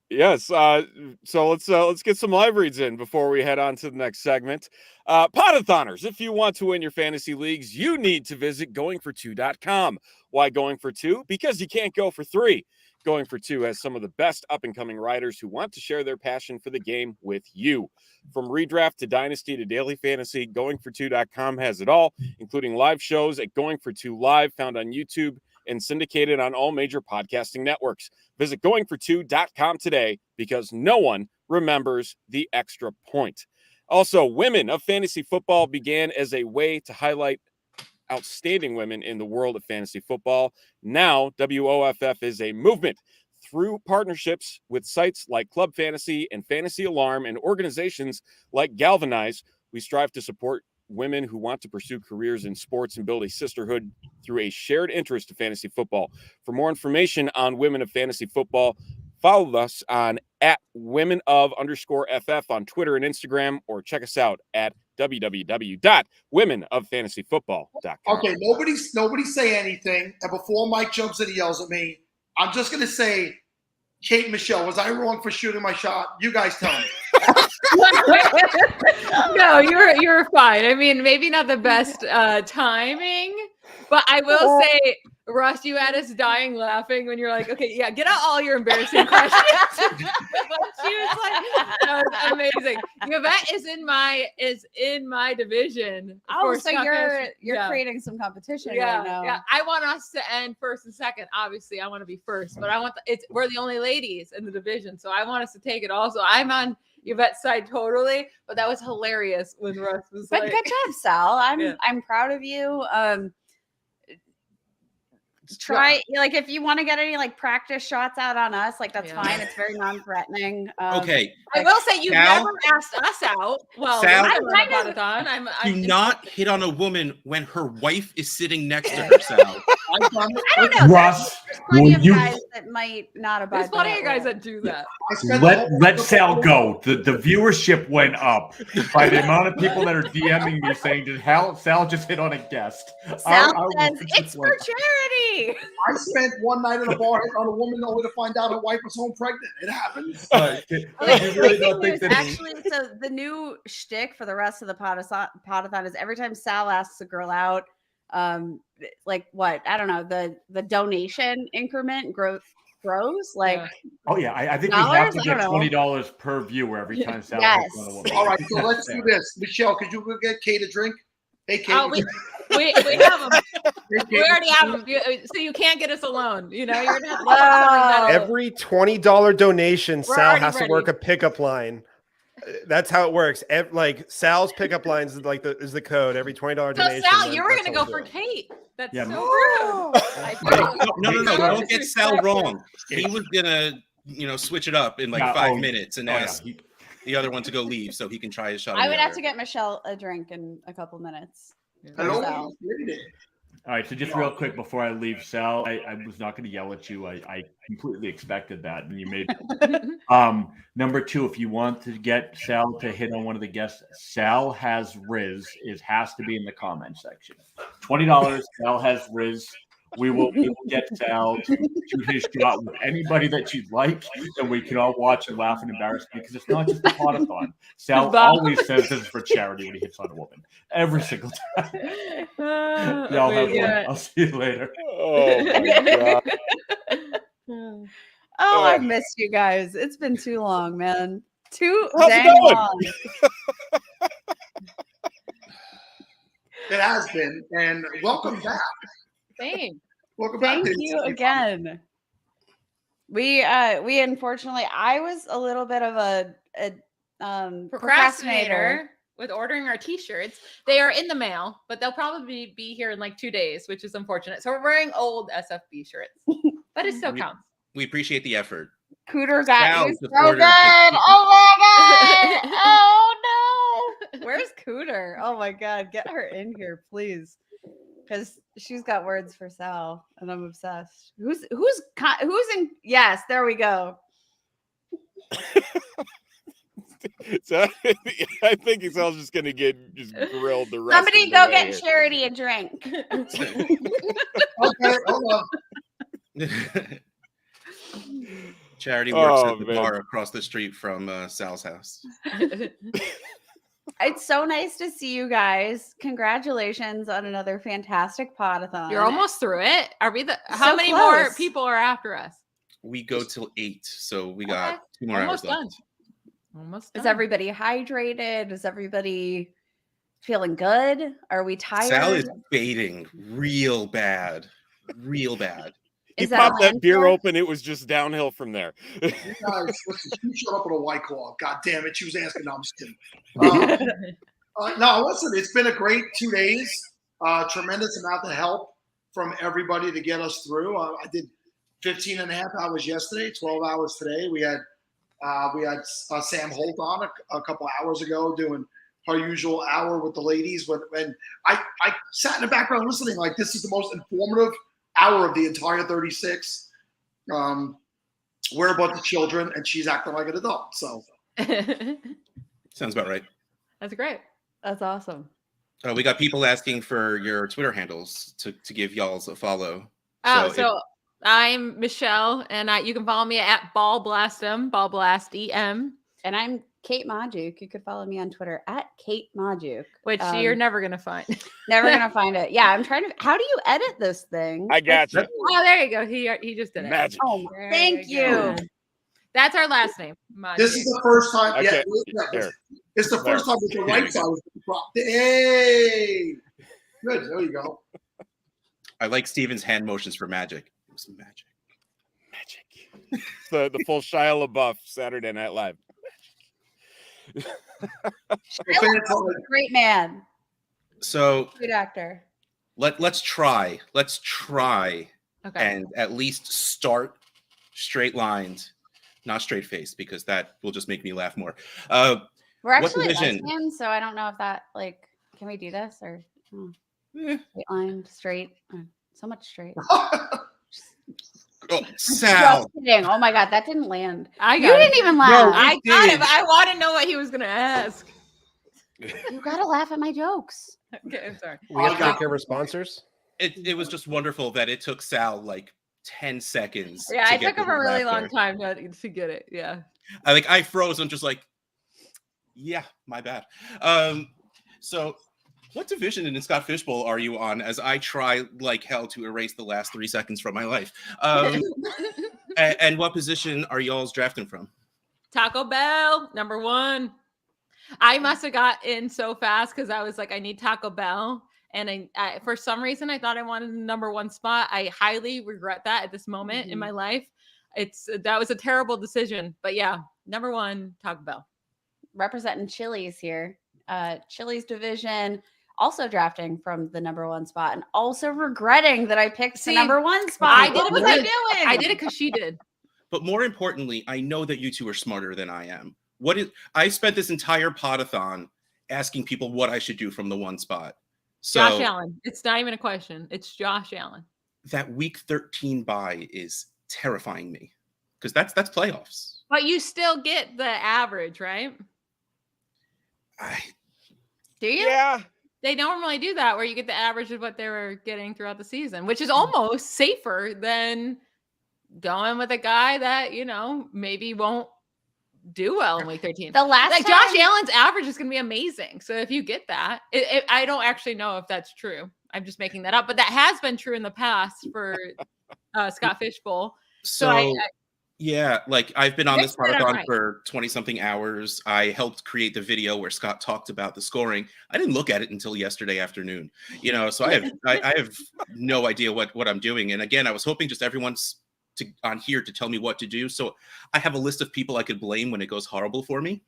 yes, so let's get some live reads in before we head on to the next segment. Podathoners, if you want to win your fantasy leagues, you need to visit goingfor2.com. Why going for two? Because you can't go for three. Going for Two has some of the best up-and-coming writers who want to share their passion for the game with you. From redraft to dynasty to daily fantasy, goingfor2.com has it all, including live shows at Going for Two Live, found on YouTube and syndicated on all major podcasting networks. Visit goingfor2.com today because no one remembers the extra point. Also, Women of Fantasy Football began as a way to highlight outstanding women in the world of fantasy football. Now, WOFF is a movement through partnerships with sites like Club Fantasy and Fantasy Alarm and organizations like Galvanize. We strive to support women who want to pursue careers in sports and build a sisterhood through a shared interest in fantasy football. For more information on Women of Fantasy Football, follow us on @women_of_FF on Twitter and Instagram, or check us out at www.womenoffantasyfootball.com. Okay, nobody say anything. And before Mike jumps in and yells at me, I'm just gonna say, Kate Michelle, was I wrong for shooting my shot? You guys tell me. No, you're fine. I mean, maybe not the best timing, but I will say, Russ, you had us dying laughing when you're like, okay, yeah, get out all your embarrassing questions. She was like, that was amazing. Yvette is in my division. Oh, for so Scott you're Fish. Yeah. creating some competition Yeah, right now. yeah. I want us to end first and second. Obviously, I want to be first, but I want we're the only ladies in the division, so I want us to take it also. I'm on Yvette's side totally, but that was hilarious when Russ was But like, good job, Sal. Yeah. I'm proud of you. Try like if you want to get any like practice shots out on us, like that's fine. It's very non-threatening. Okay. I will say you've Sal? never asked us out. Well, Sal? I'm kind of Podathon. Do not hit on a woman when her wife is sitting next to her, Sal. I don't know. Russ, there's plenty of will you- guys that might not abide. There's plenty by of guys that do that. Let Sal go. The viewership went up by the amount of people that are DMing me saying, "Did Sal just hit on a guest?" Sal Our says viewership it's for went up. charity. I spent one night in a bar hitting on a woman only to find out her wife was home pregnant. It happens. You really don't think that Actually, so the new shtick for the rest of the Podathon is every time Sal asks a girl out, like what? I don't know, the donation increment grows. Like, Oh yeah, I think we dollars? have to I get don't know. $20 per viewer every time Sal Yes. hits on a woman. All right, so let's do this. Michelle, could you go get Kate a drink? Hey, Kate. Oh, we have them. We already have them. So you can't get us alone. You know, you're gonna have to Every $20 donation, We're Sal already has to ready. work a pickup line. That's how it works. Like Sal's pickup lines is like is the code. Every $20 So donation. Sal, then you were that's gonna how go we for do it. Kate. That's Yeah. so rude. No. Don't get Sal wrong. He was gonna, switch it up in like Yeah, 5 oh, minutes and oh, yeah. ask the other one to go leave so he can try his shot. on I the would have other. to get Michelle a drink in a couple minutes. Hello? Sal. All right, so just real quick before I leave, Sal, I was not going to yell at you. I completely expected that, and you made. Number two, if you want to get Sal to hit on one of the guests, Sal has Riz. It has to be in the comment section. $20. Sal has Riz. We will get Sal to shoot his shot with anybody that you'd like, and we can all watch and laugh and embarrass me because it's not just a Podathon. Sal always says this is for charity when he hits on a woman. Every single time. Y'all have fun. I'll see you later. Oh my Oh, I missed you guys. It's been too long, man. Too How's it dang going? long. It has been, and welcome back. Thanks. Welcome back. Thank you again. We unfortunately, I was a little bit of a Procrastinator with ordering our t-shirts. They are in the mail, but they'll probably be here in like 2 days, which is unfortunate. So we're wearing old SFB shirts, but it still counts. We appreciate the effort. Cooter got Sal you just so ordered good. a- Oh my god. Oh no. Where's Cooter? Oh my god. Get her in here, please. Because she's got words for Sal, and I'm obsessed. Who's in? Yes, there we go. So I think Sal's just gonna get grilled the rest. Somebody of the go way get here. Charity a drink. Okay, hold on. Charity works Oh, at the man. bar across the street from Sal's house. It's so nice to see you guys. Congratulations on another fantastic Podathon. You're almost through it. Are we how So many more close. people are after us? We go till 8, so we got 2 more Almost hours done. left. Almost Is done. everybody hydrated? Is everybody feeling good? Are we tired? Sal is fading real bad. real bad. He Is that popped that beer Lancer? open. It was just downhill from there. You guys, listen, you shut up with a White Claw. God damn it. She was asking. No, I'm just kidding. No, listen, it's been a great 2 days. Tremendous amount of help from everybody to get us through. I did 15 and a half hours yesterday, 12 hours today. We had Sam Holt on a couple hours ago doing her usual hour with the ladies. And I sat in the background listening like this is the most informative hour of the entire 36. We're a bunch of children, and she's acting like an adult. So Sounds about right. That's great. That's awesome. We got people asking for your Twitter handles to give y'all's a follow. Oh, so I'm Michelle, and you can follow me at BallBlastem, BallBlastEM. And I'm Kate Majuk. You could follow me on Twitter at Kate Majuk. Which you're never going to find. Never going to find it. Yeah, I'm trying to. How do you edit this thing? I got you. Oh, there you go. He just did it. Magic. Oh, thank you. That's our last name. this is the first time. Okay. Yeah, it's the first time with the right side. Hey, good. There you go. I like Steven's hand motions for magic. It was magic. The full Shia LaBeouf Saturday Night Live. Great man. So Good actor. let's try. Let's try Okay. and at least start straight lined, not straight faced, because that will just make me laugh more. We're what actually division? lesbians, so I don't know if that can we do this or straight line, straight, so much straight. Oh, Sal. Just kidding. Oh my god, that didn't land. I got You it. didn't even laugh. I got it, but I want to know what he was going to ask. You gotta laugh at my jokes. Okay, I'm sorry. We have to take care of our sponsors. It was just wonderful that it took Sal like 10 seconds. Yeah, to I get took him to a the really long laughter. time to get it. Yeah. I froze. I'm just like, yeah, my bad. So what division in Scott Fishbowl are you on as I try like hell to erase the last 3 seconds from my life? And what position are y'all's drafting from? Taco Bell, number 1. I must have got in so fast because I was like, I need Taco Bell. And I for some reason, I thought I wanted the number 1 spot. I highly regret that at this moment in my life. That was a terrible decision. But yeah, number 1, Taco Bell. Representing Chili's here. Chili's division, also drafting from the number 1 spot and also regretting that I picked the number 1 spot. I did it. What was I doing? I did it because she did. But more importantly, I know that you two are smarter than I am. I spent this entire podathon asking people what I should do from the 1 spot. So Josh Allen. It's not even a question. It's Josh Allen. that week 13 bye is terrifying me because that's playoffs. But you still get the average, right? Do you? Yeah. They normally do that where you get the average of what they were getting throughout the season, which is almost safer than going with a guy that, maybe won't do well in week 13. The last like time- Josh Allen's average is going to be amazing. So if you get that, I don't actually know if that's true. I'm just making that up, but that has been true in the past for Scott Fishbowl. So yeah, like I've been on this Yes, but I'm podathon right. for 20 something hours. I helped create the video where Scott talked about the scoring. I didn't look at it until yesterday afternoon, so I have no idea what I'm doing. And again, I was hoping just everyone's on here to tell me what to do. So I have a list of people I could blame when it goes horrible for me.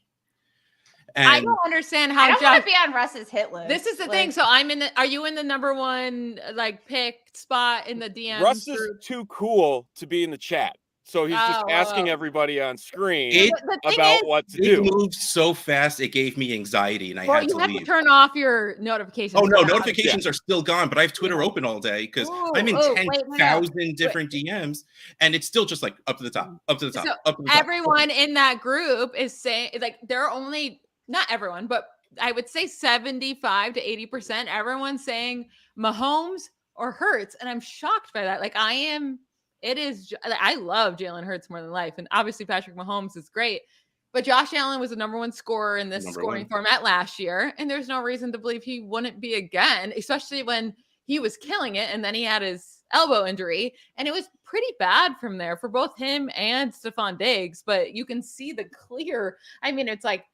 And I don't understand how I don't Josh want to be on Russ's hit list. This is the thing. So are you in the number 1 pick spot in the DM? Russ is too cool to be in the chat. So he's just asking everybody on screen about what to do. It moved so fast, it gave me anxiety, and I Well, had you to have leave. to turn off your notifications. Oh no, for that. notifications are still gone, but I have Twitter open all day because I'm in wait, no. 10,000 different DMs, and it's still just like up to the top, up to the top, So up to the top. everyone in that group is saying there are only not everyone, but I would say 75 to 80%. Everyone's saying Mahomes or Hurts, and I'm shocked by that. I love Jalen Hurts more than life, and obviously Patrick Mahomes is great. But Josh Allen was the number 1 scorer in this scoring format last year, and there's no reason to believe he wouldn't be again, especially when he was killing it, and then he had his elbow injury, and it was pretty bad from there for both him and Stephon Diggs. But you can see the clear. I mean, it's like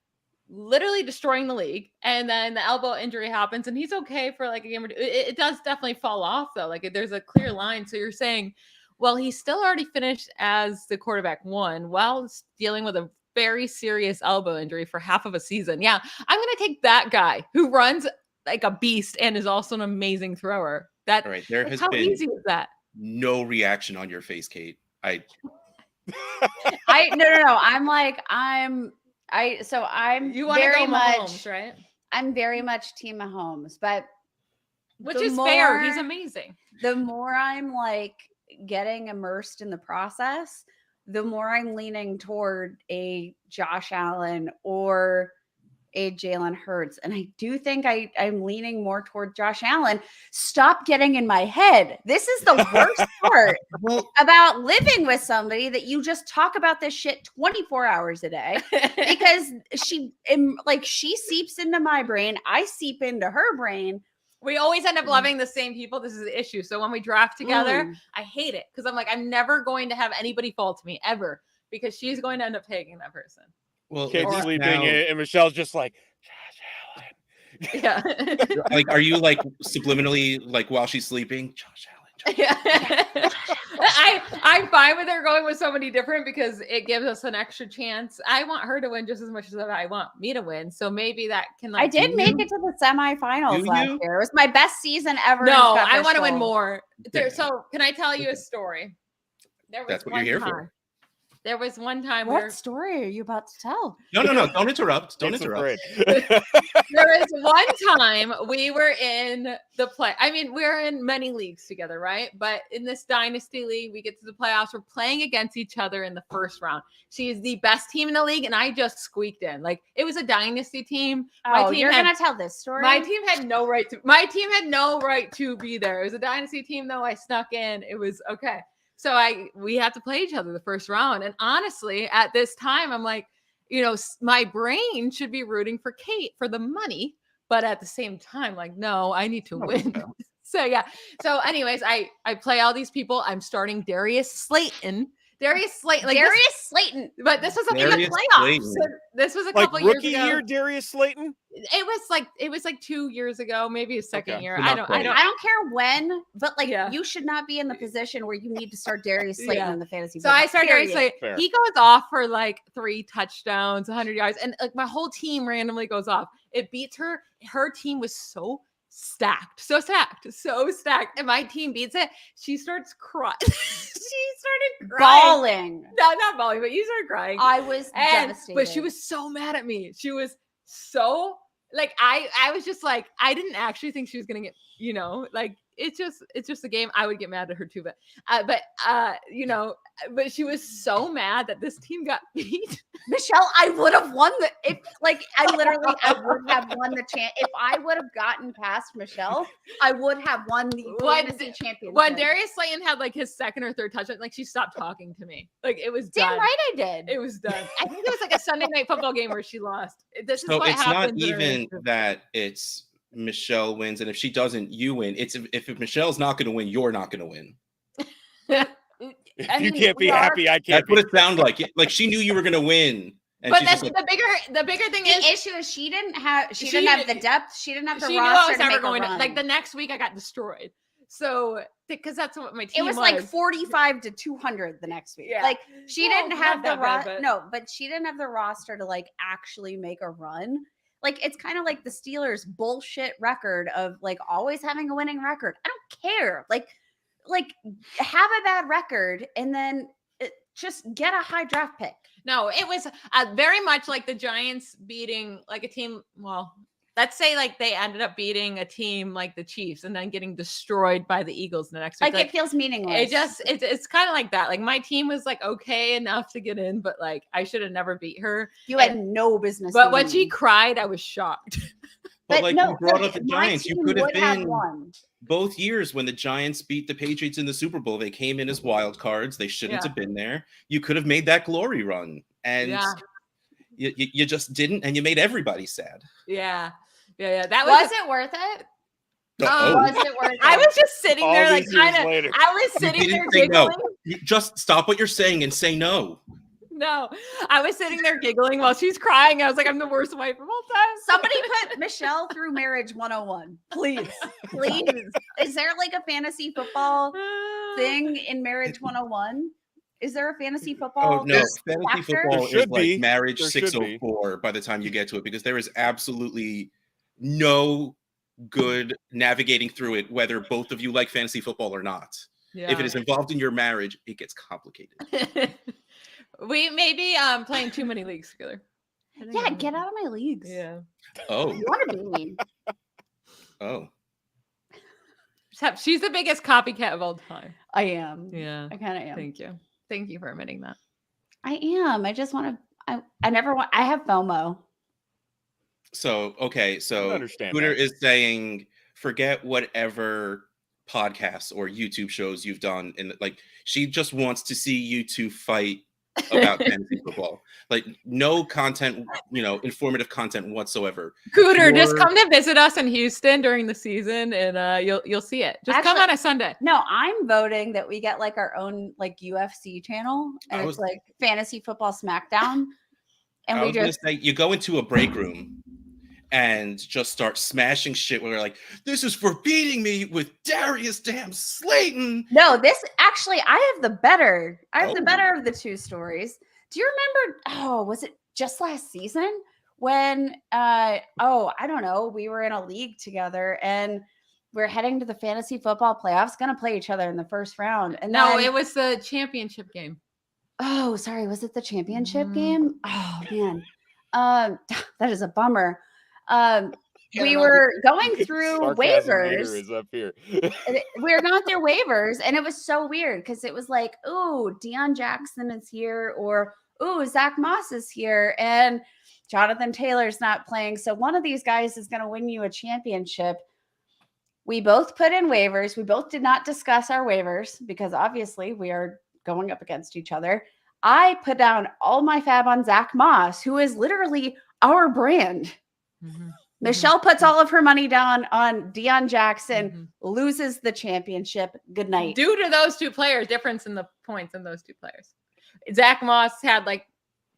literally destroying the league, and then the elbow injury happens, and he's okay for like a game or two. It does definitely fall off though. Like there's a clear line. So you're saying, well, he's still already finished as the quarterback one while dealing with a very serious elbow injury for half of a season. Yeah, I'm gonna take that guy who runs like a beast and is also an amazing thrower. That All right, there has how been easy is that? no reaction on your face, Kate. No. I'm You want to very go much Mahomes, right? I'm very much team Mahomes, but Which the is fair. He's more- amazing. The more I'm like getting immersed in the process, the more I'm leaning toward a Josh Allen or a Jalen Hurts. And I do think I'm leaning more toward Josh Allen. Stop getting in my head. This is the worst part about living with somebody, that you just talk about this shit 24 hours a day, because she seeps into my brain. I seep into her brain. We always end up loving the same people. This is the issue. So when we draft together, I hate it because I'm like, I'm never going to have anybody fall to me ever, because she's going to end up taking that person. Well, Kate's or- sleeping, now- and Michelle's just like, Yeah. Like, are you like subliminally, like while she's sleeping, Josh Allen? I'm fine with her going with somebody different because it gives us an extra chance. I want her to win just as much as I want me to win. So maybe that can like I did make it to the semifinals Do last you? year. It was my best season ever. No, in I want to Pepper's win Bowl. more. So can I tell you a story? There was That's what you're here for. There was one time What story are you about to tell? No, don't interrupt. Don't interrupt. There was one time we were in the play. I mean, we're in many leagues together, right? But in this dynasty league, we get to the playoffs. We're playing against each other in the first round. She is the best team in the league, and I just squeaked in. Like it was a dynasty team. Oh, you're gonna tell this story? My team had no right to. My team had no right to be there. It was a dynasty team, though. I snuck in. It was okay. So we had to play each other the first round. And honestly, at this time, I'm like, my brain should be rooting for Kate for the money. But at the same time, like, no, I need to win. So, yeah. So anyways, I play all these people. I'm starting Darius Slayton. Slayton. But this was a thing of Darius playoffs. Slayton. So this was a like couple years rookie ago. year, Darius Slayton. It was like 2 years ago, maybe a second Okay, year. so I not don't I don't care when, but like you should not be in the position where you need to start Darius Slayton Yeah. in the fantasy. So I started Darius period. Slayton. He goes off for like 3 touchdowns, 100 yards, and like my whole team randomly goes off. It beats her. Her team was so stacked, and my team beats it. She starts crying. She started crying, Bawling. No, not bawling, but you started crying. I was devastated. But she was so mad at me. She was so like I was just like, I didn't actually think she was gonna get, like it's just a game. I would get mad at her too, but but she was so mad that this team got beat. Michelle, I would have won I would have won the chance. If I would have gotten past Michelle, I would have won the fantasy championship. When Darius Slayton had like his second or third touchdown, like she stopped talking to me. Like it was Damn done. right I did. It was done. I think it was like a Sunday night football game where she lost. This is So what it's not happens in a even relationship. that it's Michelle wins, and if she doesn't, you win. It's if Michelle's not going to win, you're not going to win. If you can't be happy, I can't. That's what it sounded like. Like she knew you were going to win, and But she's that's just like, the bigger thing The is issue is she didn't have the depth. She didn't have the she knew I roster was to never make going a to run. like the next week I got destroyed. So because that's what my It team was like 45 to 200 the next week. Yeah. Like she Well, didn't have not the that bad, but- but she didn't have the roster to like actually make a run. Like it's kind of like the Steelers bullshit record of like always having a winning record. I don't care. Like have a bad record and then just get a high draft pick. No, it was very much like the Giants beating like a team. Well, let's say like they ended up beating a team like the Chiefs and then getting destroyed by the Eagles the next week. Like it feels meaningless. It's kind of like that. Like my team was like okay enough to get in, but like I should have never beat her. You had no business. But when beating she me. cried, I was shocked. but like you brought but up the my Giants, you team could have would have been won. both years when the Giants beat the Patriots in the Super Bowl. They came in as wild cards. They shouldn't Yeah. have been there. You could have made that glory run, and Yeah. you just didn't, and you made everybody sad. Yeah. That Was it worth it? Was it worth it? I was just sitting All there, like these years kind of. later. I was You sitting there didn't say no. giggling. You just stop what you're saying and say no. No, I was sitting there giggling while she's crying. I was like, I'm the worst wife of all time. Somebody put Michelle through Marriage 101. Please. Please. Is there like a fantasy football thing in Marriage 101? Is there a fantasy football? Oh no, fantasy chapter? football There is should like be. marriage There should be. 604 by the time you get to it, because there is absolutely no good navigating through it, whether both of you like fantasy football or not. If it is involved in your marriage, it gets complicated. We may be playing too many leagues together. Yeah, get out of my leagues. Yeah. Oh. You want to be mean. Oh. She's the biggest copycat of all time. I am. Yeah. I kind of am. Thank you. Thank you for admitting that. I am. I just want to. I never want. I have FOMO. So okay, so understand Scooter that. is saying forget whatever podcasts or YouTube shows you've done, and like she just wants to see you two fight about fantasy football. Like no content, informative content whatsoever. Cooter, just come to visit us in Houston during the season, and you'll see it. Just come on a Sunday. No, I'm voting that we get like our own like UFC channel, and it's like Fantasy Football Smackdown, and I was gonna say you go into a break room and just start smashing shit where you're like, this is for beating me with Darius damn Slayton. No, this actually, I have the better of the two stories. Do you remember, was it just last season when, I don't know, we were in a league together and we're heading to the fantasy football playoffs, going to play each other in the first round. And no, then, it was the championship game. Oh, sorry. Was it the championship game? Oh, man. That is a bummer. We were going through Sarcasm meter waivers. is up here. We were going through waivers, and it was so weird because it was like, "Ooh, Deion Jackson is here," or "Ooh, Zach Moss is here," and Jonathan Taylor's not playing. So one of these guys is going to win you a championship. We both put in waivers. We both did not discuss our waivers because obviously we are going up against each other. I put down all my fab on Zach Moss, who is literally our brand. Mm-hmm. Michelle puts all of her money down on Deion Jackson, loses the championship. Good night. Due to those two players, difference in the points in those two players. Zach Moss had like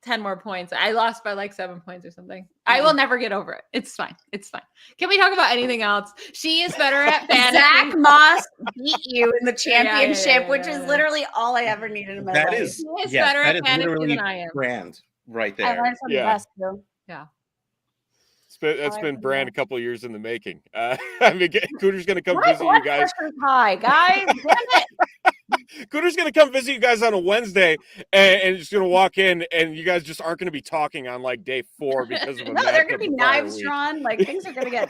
10 more points. I lost by like 7 points or something. I will never get over it. It's fine. It's fine. Can we talk about anything else? She is better at fantasy. Zach Moss beat you in the championship, which is literally all I ever needed in my That life. is, He is yeah, better that at is fantasy literally than I am. brand right I there. learned from the best too. Yeah. That's been brand a couple of years in the making. I mean, Cooter's going to come My visit blood you guys. pressure's high, guys. Damn it. Cooter's going to come visit you guys on a Wednesday and just going to walk in, and you guys just aren't going to be talking on like day 4 because of a No, they're matchup gonna be the prior knives week. drawn. Like things are gonna get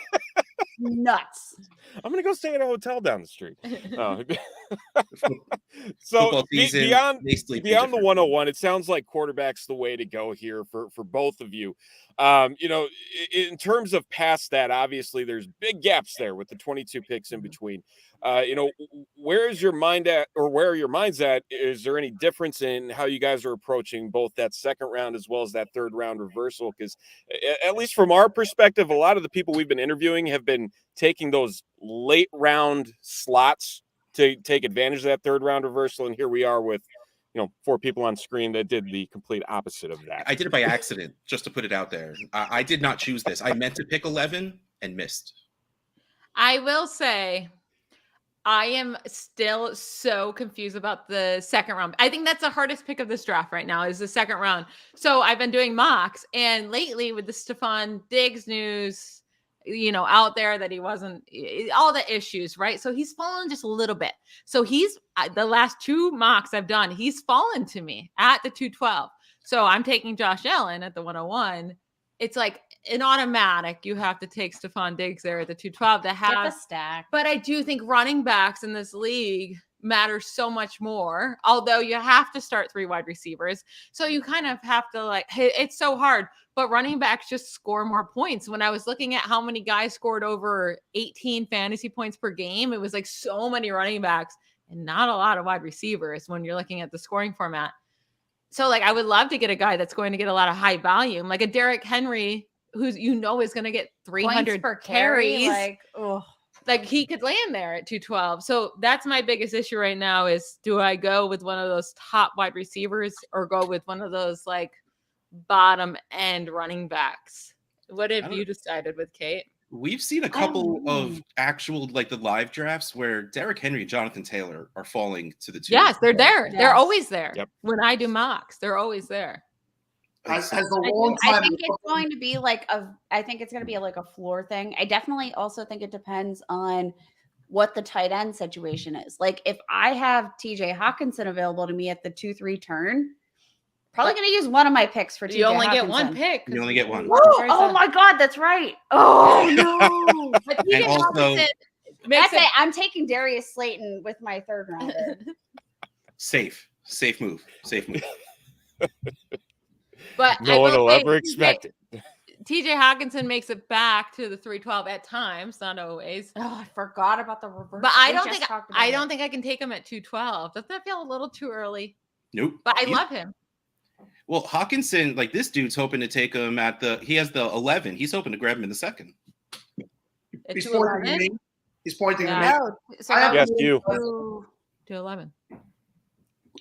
nuts. I'm going to go stay at a hotel down the street. Oh. So Football season, beyond they sleep the 101, it sounds like quarterback's the way to go here for both of you. In terms of past that, obviously there's big gaps there with the 22 picks in between. Where is your mind at, or where are your minds at? Is there any difference in how you guys are approaching both that second round as well as that third round reversal? Because at least from our perspective, a lot of the people we've been interviewing have been taking those late round slots to take advantage of that third round reversal. And here we are with, 4 people on screen that did the complete opposite of that. I did it by accident, just to put it out there. I did not choose this. I meant to pick 11 and missed. I will say I am still so confused about the second round. I think that's the hardest pick of this draft right now is the second round. So I've been doing mocks, and lately with the Stephon Diggs news, out there that he wasn't, all the issues, right? So he's fallen just a little bit. So he's, the last 2 mocks I've done, he's fallen to me at the 212. So I'm taking Josh Allen at the 101. It's like an automatic. You have to take Stephon Diggs there at the 212 to have Get the stack. But I do think running backs in this league matter so much more, although you have to start 3 wide receivers. So you kind of have to it's so hard, but running backs just score more points. When I was looking at how many guys scored over 18 fantasy points per game, it was like so many running backs and not a lot of wide receivers when you're looking at the scoring format. So I would love to get a guy that's going to get a lot of high volume, like a Derrick Henry, who's is going to get 300 Points per carry, carries. like he could land there at 212. So that's my biggest issue right now is, do I go with one of those top wide receivers or go with one of those like bottom end running backs? What have you decided with Kate? We've seen a couple of actual like the live drafts where Derrick Henry and Jonathan Taylor are falling to the two. Yes, they're there. They're Yes. always there. Yep. When I do mocks, they're always there. I think it's going to be like I think it's going to be like a floor thing. I definitely also think it depends on what the tight end situation is. Like if I have TJ Hawkinson available to me at the 2-3 turn, probably going to use one of my picks for TJ You only Hawkinson. get one pick. You only get one. Oh my God, that's right. Oh no. But And TJ also- Hawkinson I makes say it, I'm taking Darius Slayton with my third rounder. Safe move. but No I one will will say ever expect it. TJ Hawkinson makes it back to the 312 at times, not always. Oh, I forgot about the reverse. But I We don't just think talked about I it. don't think I can take him at 212. Doesn't that feel a little too early? Nope. But I He's- love him. Well, Hawkinson, like this dude's hoping to take him at he has the 11. He's hoping to grab him in the second. At He's pointing to 211? me. He's pointing to me. No, so I have Yes, him- you. 211.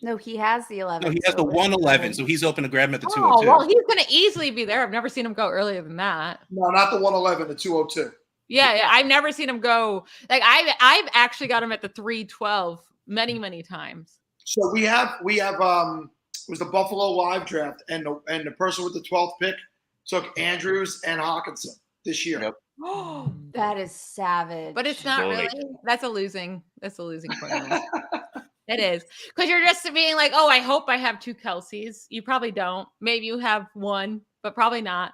No, he has the 11. No, he has the 111, so he's hoping to grab him at the Oh, 202. well, he's going to easily be there. I've never seen him go earlier than that. No, not the 111, the 202. Yeah, I've never seen him go. Like I've actually got him at the 312 many times. So we have it was the Buffalo live draft, and the person with the 12th pick took Andrews and Hawkinson this year. Yep. That is savage. But it's not Boy. really. That's a losing formula. It is, because you're just being like, oh, I hope I have two Kelseys. You probably don't. Maybe you have one, but probably not.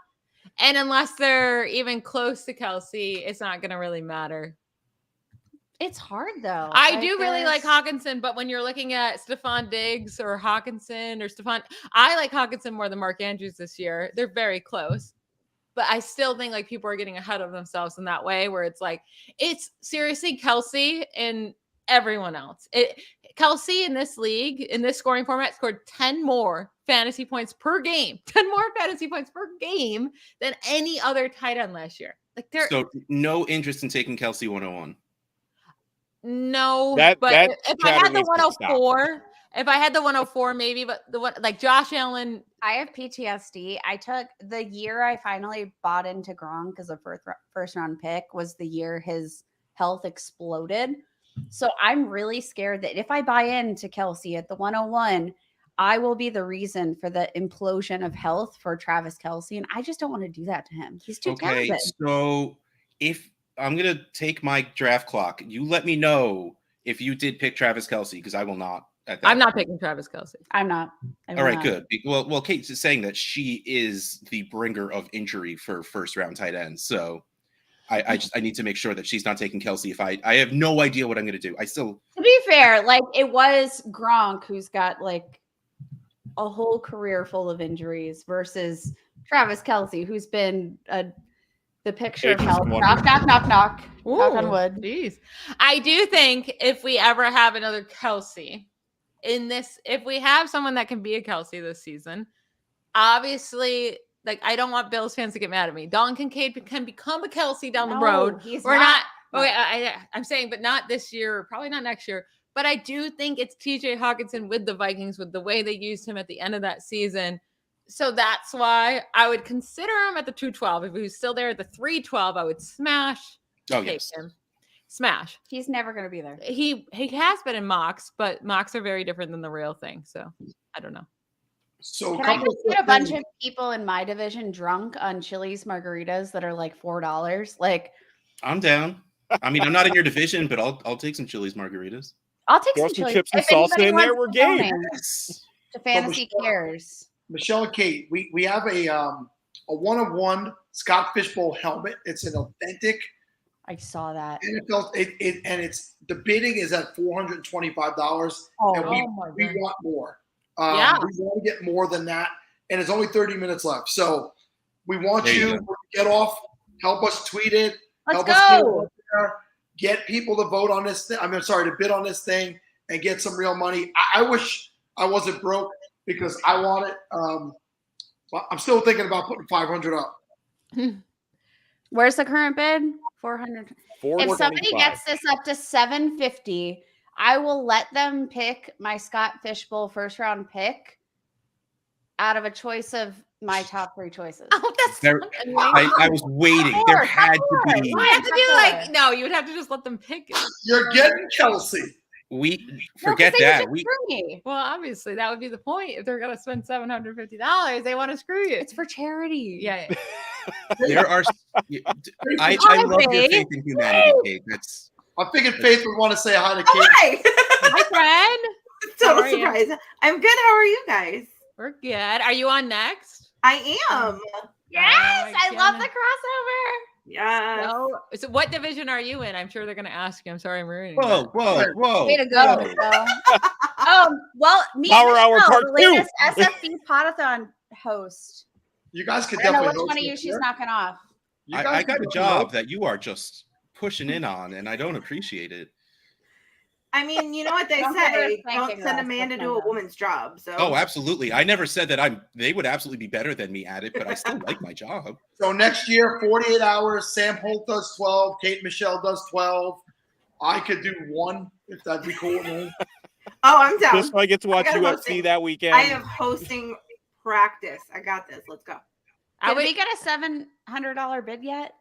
And unless they're even close to Kelsey, it's not going to really matter. It's hard though. I Like, do really like there's- Hawkinson, but when you're looking at Stephon Diggs or Hawkinson or I like Hawkinson more than Mark Andrews this year. They're very close. But I still think like people are getting ahead of themselves in that way where it's like, it's seriously Kelsey and everyone else. Kelsey in this league, in this scoring format, scored 10 more fantasy points per game, 10 more fantasy points per game than any other tight end last year. Like they're So no interest in taking Kelsey 101. no, That but if I chatter had the needs to stop. 104, if I had the 104, maybe, but the one like Josh Allen, I have PTSD. I took the year I finally bought into Gronk because a first round pick was the year his health exploded. So I'm really scared that if I buy into Kelsey at the 101, I will be the reason for the implosion of health for Travis Kelsey. And I just don't want to do that to him. He's too Okay, talented. so if I'm gonna take my draft clock, you let me know if you did pick Travis Kelsey because I will not. At that I'm not point. picking Travis Kelsey. I'm not. I All will right, not. good. Well, Kate's just saying that she is the bringer of injury for first round tight ends. So I need to make sure that she's not taking Kelsey. If I have no idea what I'm going to do. To be fair, like it was Gronk who's got like a whole career full of injuries versus Travis Kelsey, who's been the picture of Ages health. and Knock, wonders. knock, knock, knock. Knock on Ooh, wood. Jeez. I do think if we ever have another Kelsey in this, if we have someone that can be a Kelsey this season, obviously, like I don't want Bills fans to get mad at me. Dalton Kincaid can become a Kelsey down the No, road. he's We're not. not. Okay, I'm saying, but not this year, probably not next year. But I do think it's TJ Hawkinson with the Vikings, with the way they used him at the end of that season. So that's why I would consider him at the 212. If he was still there at the 312, I would smash. Oh, take yes. him. Smash. He's never going to be there. He has been in mocks, but mocks are very different than the real thing. So I don't know. So Can I just get a bunch of people in my division drunk on Chili's margaritas that are like $4? Like, I'm down. I mean, I'm not in your division, but I'll take some Chili's margaritas. I'll take Throw some some Chili's. chips and If salsa anybody in there, wants we're to game. donate to Fantasy Cares. Michelle and Kate, we have a one-of-one Scott Fishbowl helmet. It's an authentic I saw that. NFL. And it's the bidding is at $425, Oh, and oh my we God. want more. Yeah. We want to get more than that, and it's only 30 minutes left. So we want There you you to get off. Help us tweet it. Let's help us put it go. out there, get people to vote on this thing. to bid on this thing and get some real money. I wish I wasn't broke because I want it. But I'm still thinking about putting 500 up. Where's the current bid? 400. If 425. somebody gets this up to 750, I will let them pick my Scott Fishbowl first round pick out of a choice of my top 3 choices. Oh, that's I was waiting. There had to be. You have to do like no. You would have to just let them pick it. You're getting Kelsey. We No, 'cause forget they would that. just We screw me. Well, obviously that would be the point. If they're gonna spend $750, they want to screw you. It's for charity. Yeah. there are. I love your faith in humanity, Kate. That's. I figured Faith would want to say hi to Kate. Hi. Hi, friend. Total How are you? surprise. I'm good. How are you guys? We're good. Are you on next? I am. Yes, my I love the goodness. crossover. Yeah. So what division are you in? I'm sure they're gonna ask you. I'm sorry, I'm ruining. Whoa, that. whoa! Way to go. Well, me Power and Hour Michelle, Part the latest SFB Podathon host. You guys could I don't know definitely which one of host you it, she's yeah? knocking off. You I guys got a could job host. that you are just pushing in on, and I don't appreciate it. I mean, you know what they Don't give her a say. spanking, Don't send a Ross. man to That's do my a job. woman's job. So. Oh, absolutely. I never said that they would absolutely be better than me at it, but I still like my job. So next year, 48 hours. Sam Holt does 12. Kate Michelle does 12. I could do 1 if that'd be cool with me. Oh, I'm down. Just so I get to watch got UFC hosting. that weekend. I have hosting practice. I got this. Let's go. Did we get a $700 bid yet?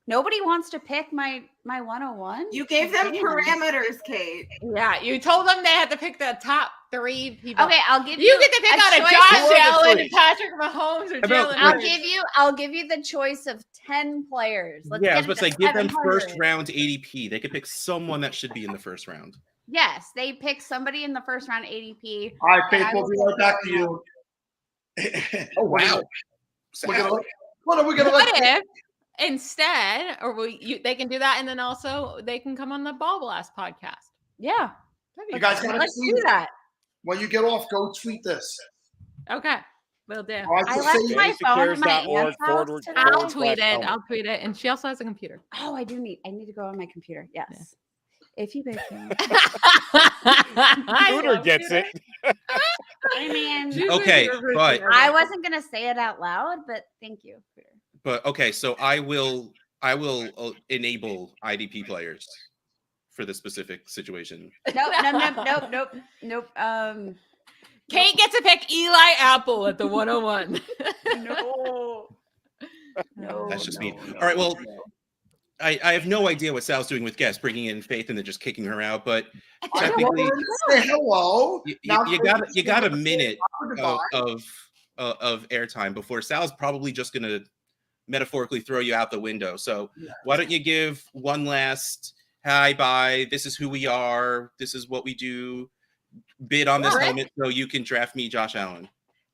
Nobody wants to pick my 101. You gave them Damn. parameters, Kate. Yeah, you told them they had to pick the top 3 people. Okay, I'll give You get to pick a out a choice Josh of- Allen, Patrick Mahomes, or Jalen Hurts. I'll give you the choice of 10 players. Let's Yeah, I get was it about to to say, give them 700. first round ADP. They could pick someone that should be in the first round. Yes, they pick somebody in the first round ADP. All right, and Faith, I we'll will be pick right back to someone you. Oh, wow. We're gonna, what are we gonna What let? if instead, or they can do that, and then also they can come on the Ball Blast podcast? Yeah, You guys gotta let's tweet do it. that. When you get off, go tweet this. Okay, will do. All right, I so left say- my phone in my Secures.org aunt's house forward- today. I'll forward tweet slash it. helmet. I'll tweet it, and she also has a computer. Oh, I need to go on my computer. Yes. If you pick me. Scooter gets it. I mean, Okay, but I wasn't gonna say it out loud, but thank you. okay, so I will enable IDP players for the specific situation. Nope. Kate gets to pick Eli Apple at the 101. No. That's just me. All right, well, I have no idea what Sal's doing with guests, bringing in Faith and then just kicking her out. But technically, say hello. you got a minute of airtime before Sal's probably just gonna metaphorically throw you out the window. So why don't you give one last hi, bye? This is who we are. This is what we do. Bid on this helmet so you can draft me, Josh Allen.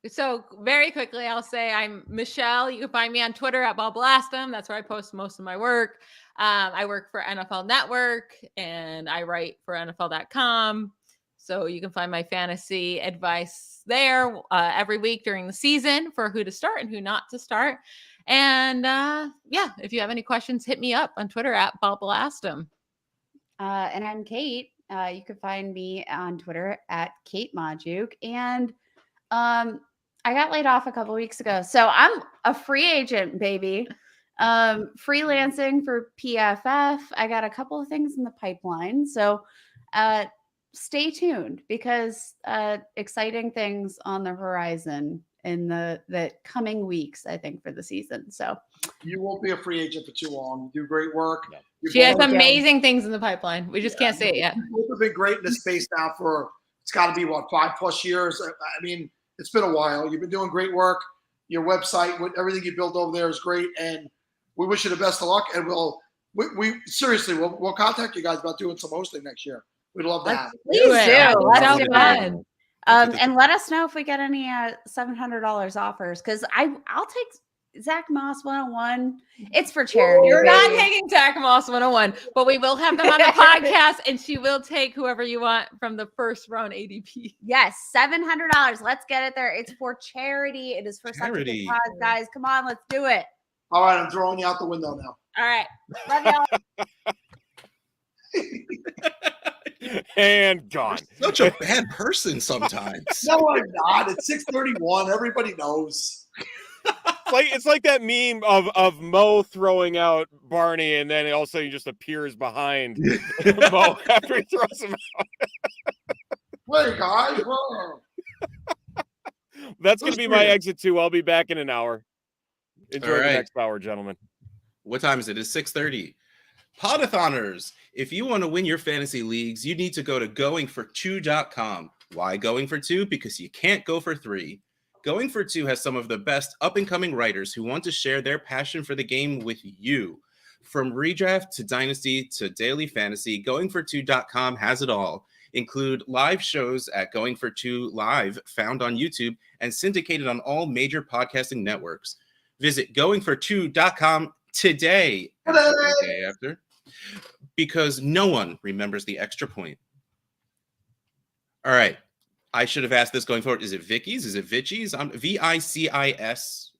So very quickly, I'll say I'm Michelle. You can find me on Twitter at BallBlastem. That's where I post most of my work. I work for NFL Network and I write for NFL.com. So you can find my fantasy advice there every week during the season for who to start and who not to start. And if you have any questions, hit me up on Twitter at BallBlastem. And I'm Kate. You can find me on Twitter at Kate Majuk. And I got laid off a couple weeks ago. So I'm a free agent, baby. Freelancing for PFF. I got a couple of things in the pipeline. So stay tuned because exciting things on the horizon in the coming weeks, I think, for the season. So you won't be a free agent for too long. You do great work. She has amazing things in the pipeline. We just can't say it yet. You have been great in this space now for, it's got to be, 5+ years. I mean, it's been a while. You've been doing great work. Your website, everything you built over there is great. And we wish you the best of luck. And we seriously, we'll contact you guys about doing some hosting next year. We'd love to have it. Please do. Let's do fun. it. And let us know if we get any $700 offers because I'll take Zach Moss 101. It's for charity. You're baby. not taking Zach Moss 101, but we will have them on the podcast, and she will take whoever you want from the first round ADP. Yes, $700. Let's get it there. It's for charity. It is for such a good Charity. cause, guys. Come on, let's do it. All right, I'm throwing you out the window now. All right. Love y'all. And gone. Such a bad person sometimes. No, I'm not. It's 6:31. Everybody knows. It's like that meme of Mo throwing out Barney, and then all of a sudden he just appears behind Mo after he throws him out. Wait, guys. Whoa. That's going to be my exit too. I'll be back in an hour. Enjoy the right. next hour, gentlemen. What time is it? It's 6:30. Podathoners, if you want to win your fantasy leagues, you need to go to goingfor2.com. Why going for two? Because you can't go for three. Going for Two has some of the best up-and-coming writers who want to share their passion for the game with you. From redraft to dynasty to daily fantasy, goingfor2.com has it all. Include live shows at Going for Two Live, found on YouTube and syndicated on all major podcasting networks. Visit goingfor2.com today, the day after, because no one remembers the extra point. All right. I should have asked this going forward. Is it Vicky's? Is it Vicis? VICIS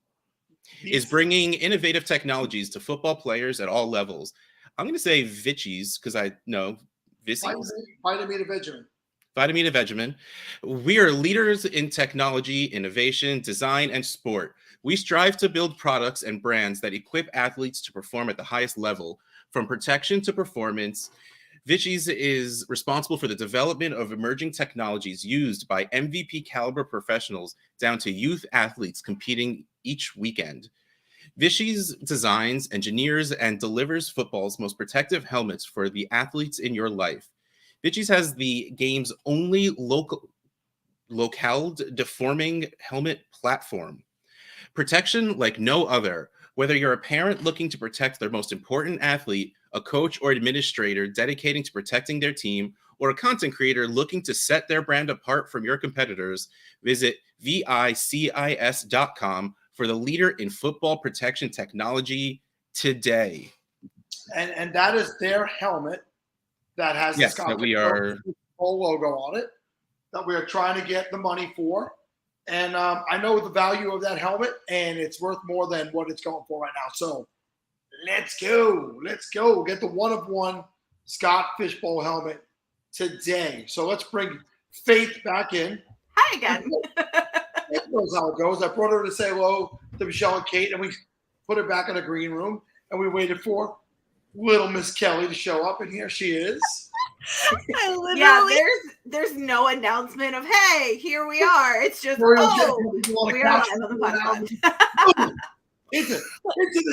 is bringing innovative technologies to football players at all levels. I'm going to say Vicis because I know Vicis. Vitamin. Vegemin. We are leaders in technology, innovation, design, and sport. We strive to build products and brands that equip athletes to perform at the highest level, from protection to performance. Vicis is responsible for the development of emerging technologies used by MVP caliber professionals down to youth athletes competing each weekend. Vicis designs, engineers, and delivers football's most protective helmets for the athletes in your life. Vicis has the game's only locale deforming helmet platform. Protection like no other. Whether you're a parent looking to protect their most important athlete, a coach or administrator dedicating to protecting their team, or a content creator looking to set their brand apart from your competitors, visit VICIS.com for the leader in football protection technology today. And that is their helmet that has yes, the that we are logo on it that we are trying to get the money for. And I know the value of that helmet, and it's worth more than what it's going for right now. So let's go. Get the one-of-one Scott Fishbowl helmet today. So let's bring Faith back in. Hi again. Faith knows how it goes. I brought her to say hello to Michelle and Kate, and we put her back in the green room, and we waited for little Miss Kelly to show up, and here she is. Yeah, there's no announcement of hey, here we are. It's just we are live on the podcast. Into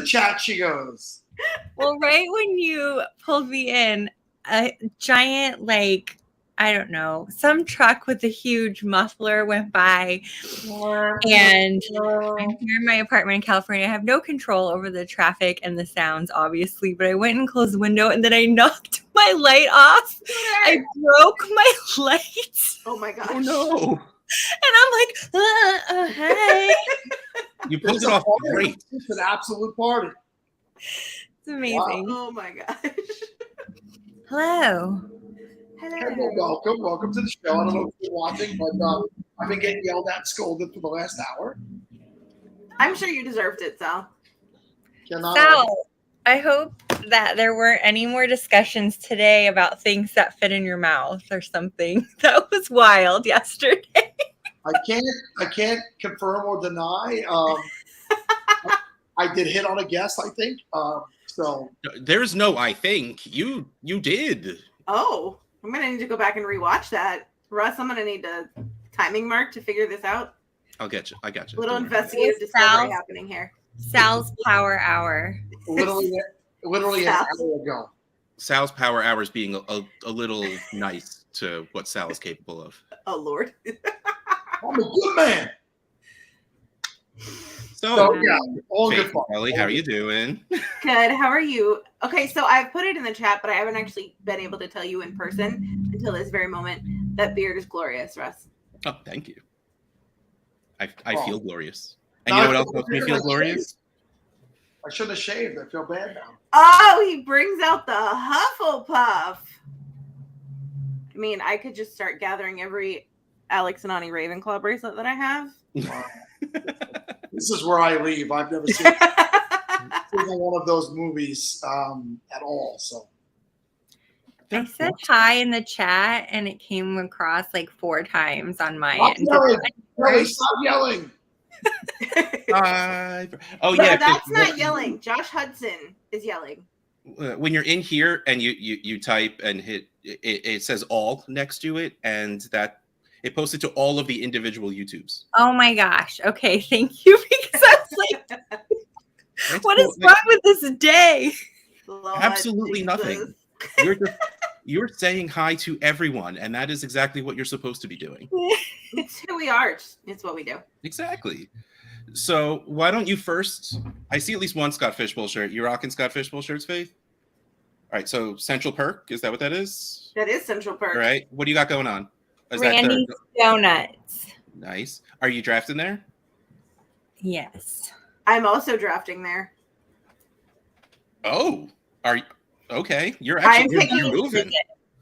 the chat she goes. Well, right when you pulled me in, a giant, like, I don't know, some truck with a huge muffler went by, and I'm here in my apartment in California. I have no control over the traffic and the sounds, obviously, but I went and closed the window, and then I knocked my light off. I broke my light. Oh my gosh. Oh no. And I'm like, hey. You pulled it off great. It's an absolute party. It's amazing. Wow. Oh my gosh. Hello. Hello. Welcome to the show. I don't know if you're watching, but I've been getting yelled at and scolded for the last hour. I'm sure you deserved it, Sal. Sal, I hope that there weren't any more discussions today about things that fit in your mouth or something. That was wild yesterday. I can't confirm or deny. I did hit on a guest, I think. So there's no I think. You did. Oh, I'm gonna need to go back and rewatch that. Russ, I'm gonna need a timing mark to figure this out. I'll get you. I got you. Little investigative discovery happening here. Sal's Power Hour. Literally an hour ago. Sal's Power Hours being a little nice to what Sal is capable of. Oh Lord. I'm a good man. So yeah, all Faith, good fun. Kelly, how are you doing? Good. How are you? Okay, so I've put it in the chat, but I haven't actually been able to tell you in person until this very moment. That beard is glorious, Russ. Oh, thank you. I feel glorious. And you know what else makes me feel glorious? I should have shaved. I feel bad now. Oh, he brings out the Hufflepuff. I mean, I could just start gathering every Alex and Ani Ravenclaw bracelet that I have. This is where I leave. I've never seen one of those movies at all. So I said hi in the chat, and it came across like 4 times on my end. Stop yelling. Oh No, yeah, 'cause that's not yelling. Josh Hudson is yelling. when you're in here and you type and hit it says all next to it, and that it posts it to all of the individual YouTubes. Oh my gosh. Okay, thank you. Because I was like, what is cool. wrong with this day? Lord Absolutely Jesus. nothing. You're saying hi to everyone, and that is exactly what you're supposed to be doing. It's who we are. It's what we do. Exactly. So why don't you first? I see at least one Scott Fishbowl shirt. You rocking Scott Fishbowl shirts, Faith? All right. So Central Perk, is that what that is? That is Central Perk. All right. What do you got going on? Is that Randy's Donuts. nice? Are you drafting there? Yes. I'm also drafting there. Oh, are you okay? You're actually you're moving.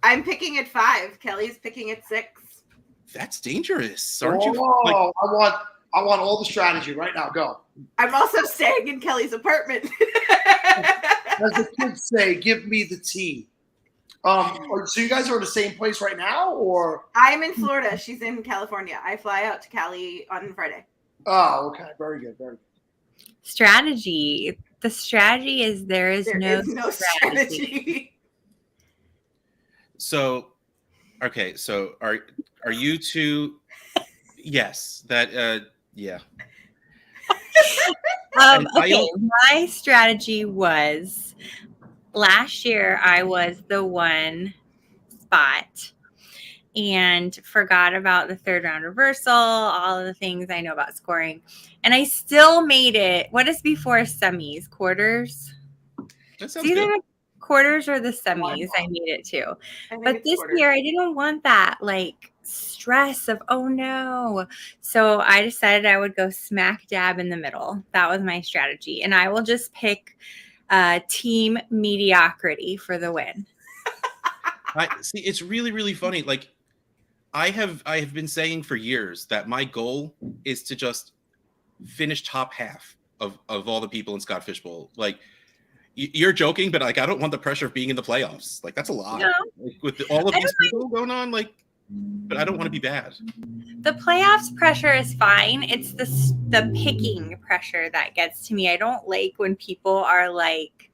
I'm picking at 5. Kelly's picking at 6. That's dangerous, aren't you? Oh, I want all the strategy right now. Go. I'm also staying in Kelly's apartment. As the kids say, give me the tea. So you guys are in the same place right now, or? I'm in Florida. She's in California. I fly out to Cali on Friday. Oh, okay. Very good. Very good. Strategy. The strategy is there is no strategy. So, okay. So are you two? Yes. That. Yeah. Okay. My strategy was last year I was the 1 spot and forgot about the 3rd round reversal, all of the things I know about scoring. And I still made it. What is before semis? Quarters? That It's either the quarters or the semis. I made it too. But this quarters. year I didn't want that like stress of, oh no. So I decided I would go smack dab in the middle. That was my strategy. And I will just pick team mediocrity for the win. I see. It's really, really funny. Like, I have been saying for years that my goal is to just finish top half of all the people in Scott Fishbowl. Like, you're joking, but like, I don't want the pressure of being in the playoffs. Like, that's a lot. No. Like, with all of these people going on. Like, but I don't want to be bad. The playoffs pressure is fine. It's the picking pressure that gets to me. I don't like when people are like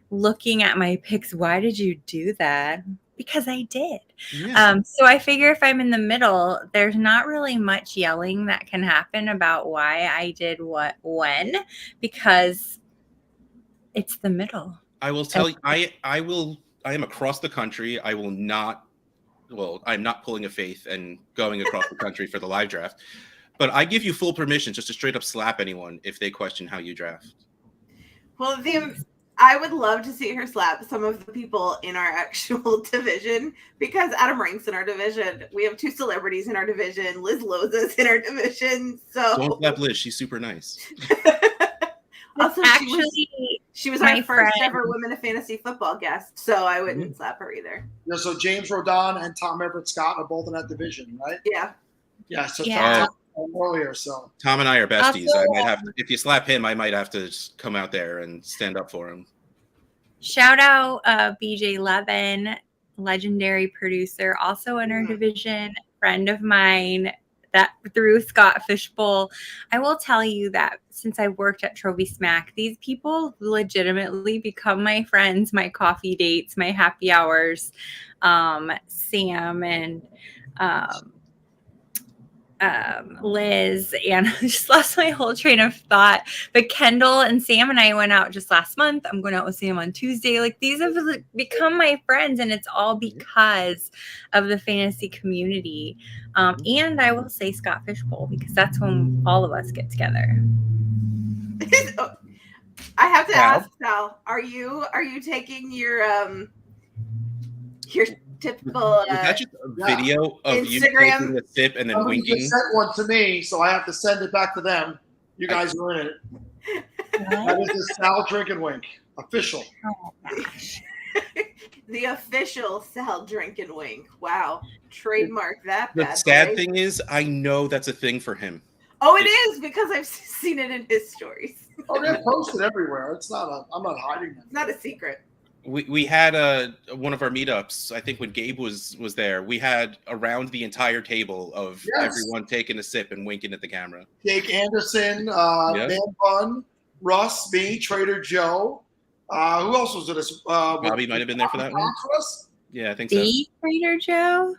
looking at my picks. Why did you do that? Because I did. Yeah. So I figure if I'm in the middle, there's not really much yelling that can happen about why I did what when, because it's the middle. I will tell you, I am across the country. I will not. Well, I'm not pulling a Faith and going across the country for the live draft, but I give you full permission just to straight up slap anyone if they question how you draft. Well, I would love to see her slap some of the people in our actual division because Adam ranks in our division. We have 2 celebrities in our division. Liz Loza's in our division. So don't slap Liz. She's super nice. Also, she was our first ever Women of Fantasy Football guest, so I wouldn't slap her either. Yeah, so James Rodon and Tom Everett Scott are both in that division, right? Yeah. Yeah. So Yeah. earlier, so Tom and I are besties. I might have to, if you slap him, I might have to just come out there and stand up for him. Shout out BJ Levin, legendary producer, also in our division, friend of mine that through Scott Fishbowl. I will tell you that since I worked at Trophy Smack, these people legitimately become my friends, my coffee dates, my happy hours. Sam and Liz, and I just lost my whole train of thought. But Kendall and Sam and I went out just last month. I'm going out with Sam on Tuesday. Like, these have become my friends, and it's all because of the fantasy community. And I will say Scott Fishbowl, because that's when all of us get together. I have to ask, Sal, are you taking your typical Is that just a video of Instagram? you taking a sip and then somebody winking? just sent one to me, so I have to send it back to them. You guys are in it. That is the Sal Drink and Wink official. Oh, gosh. The official Sal Drink and Wink. Wow, trademark that. The bad sad boy. thing is, I know that's a thing for him. Oh, it is because I've seen it in his stories. Oh, they're posted everywhere. I'm not hiding them. It's not a secret. We had one of our meetups. I think when Gabe was there, we had around the entire table of everyone taking a sip and winking at the camera. Jake Anderson, Yep. Dan Bunn, Russ, me, Trader Joe. Who else was with us? Bobby might have been there for that one. Yeah, I think so. The Trader Joe?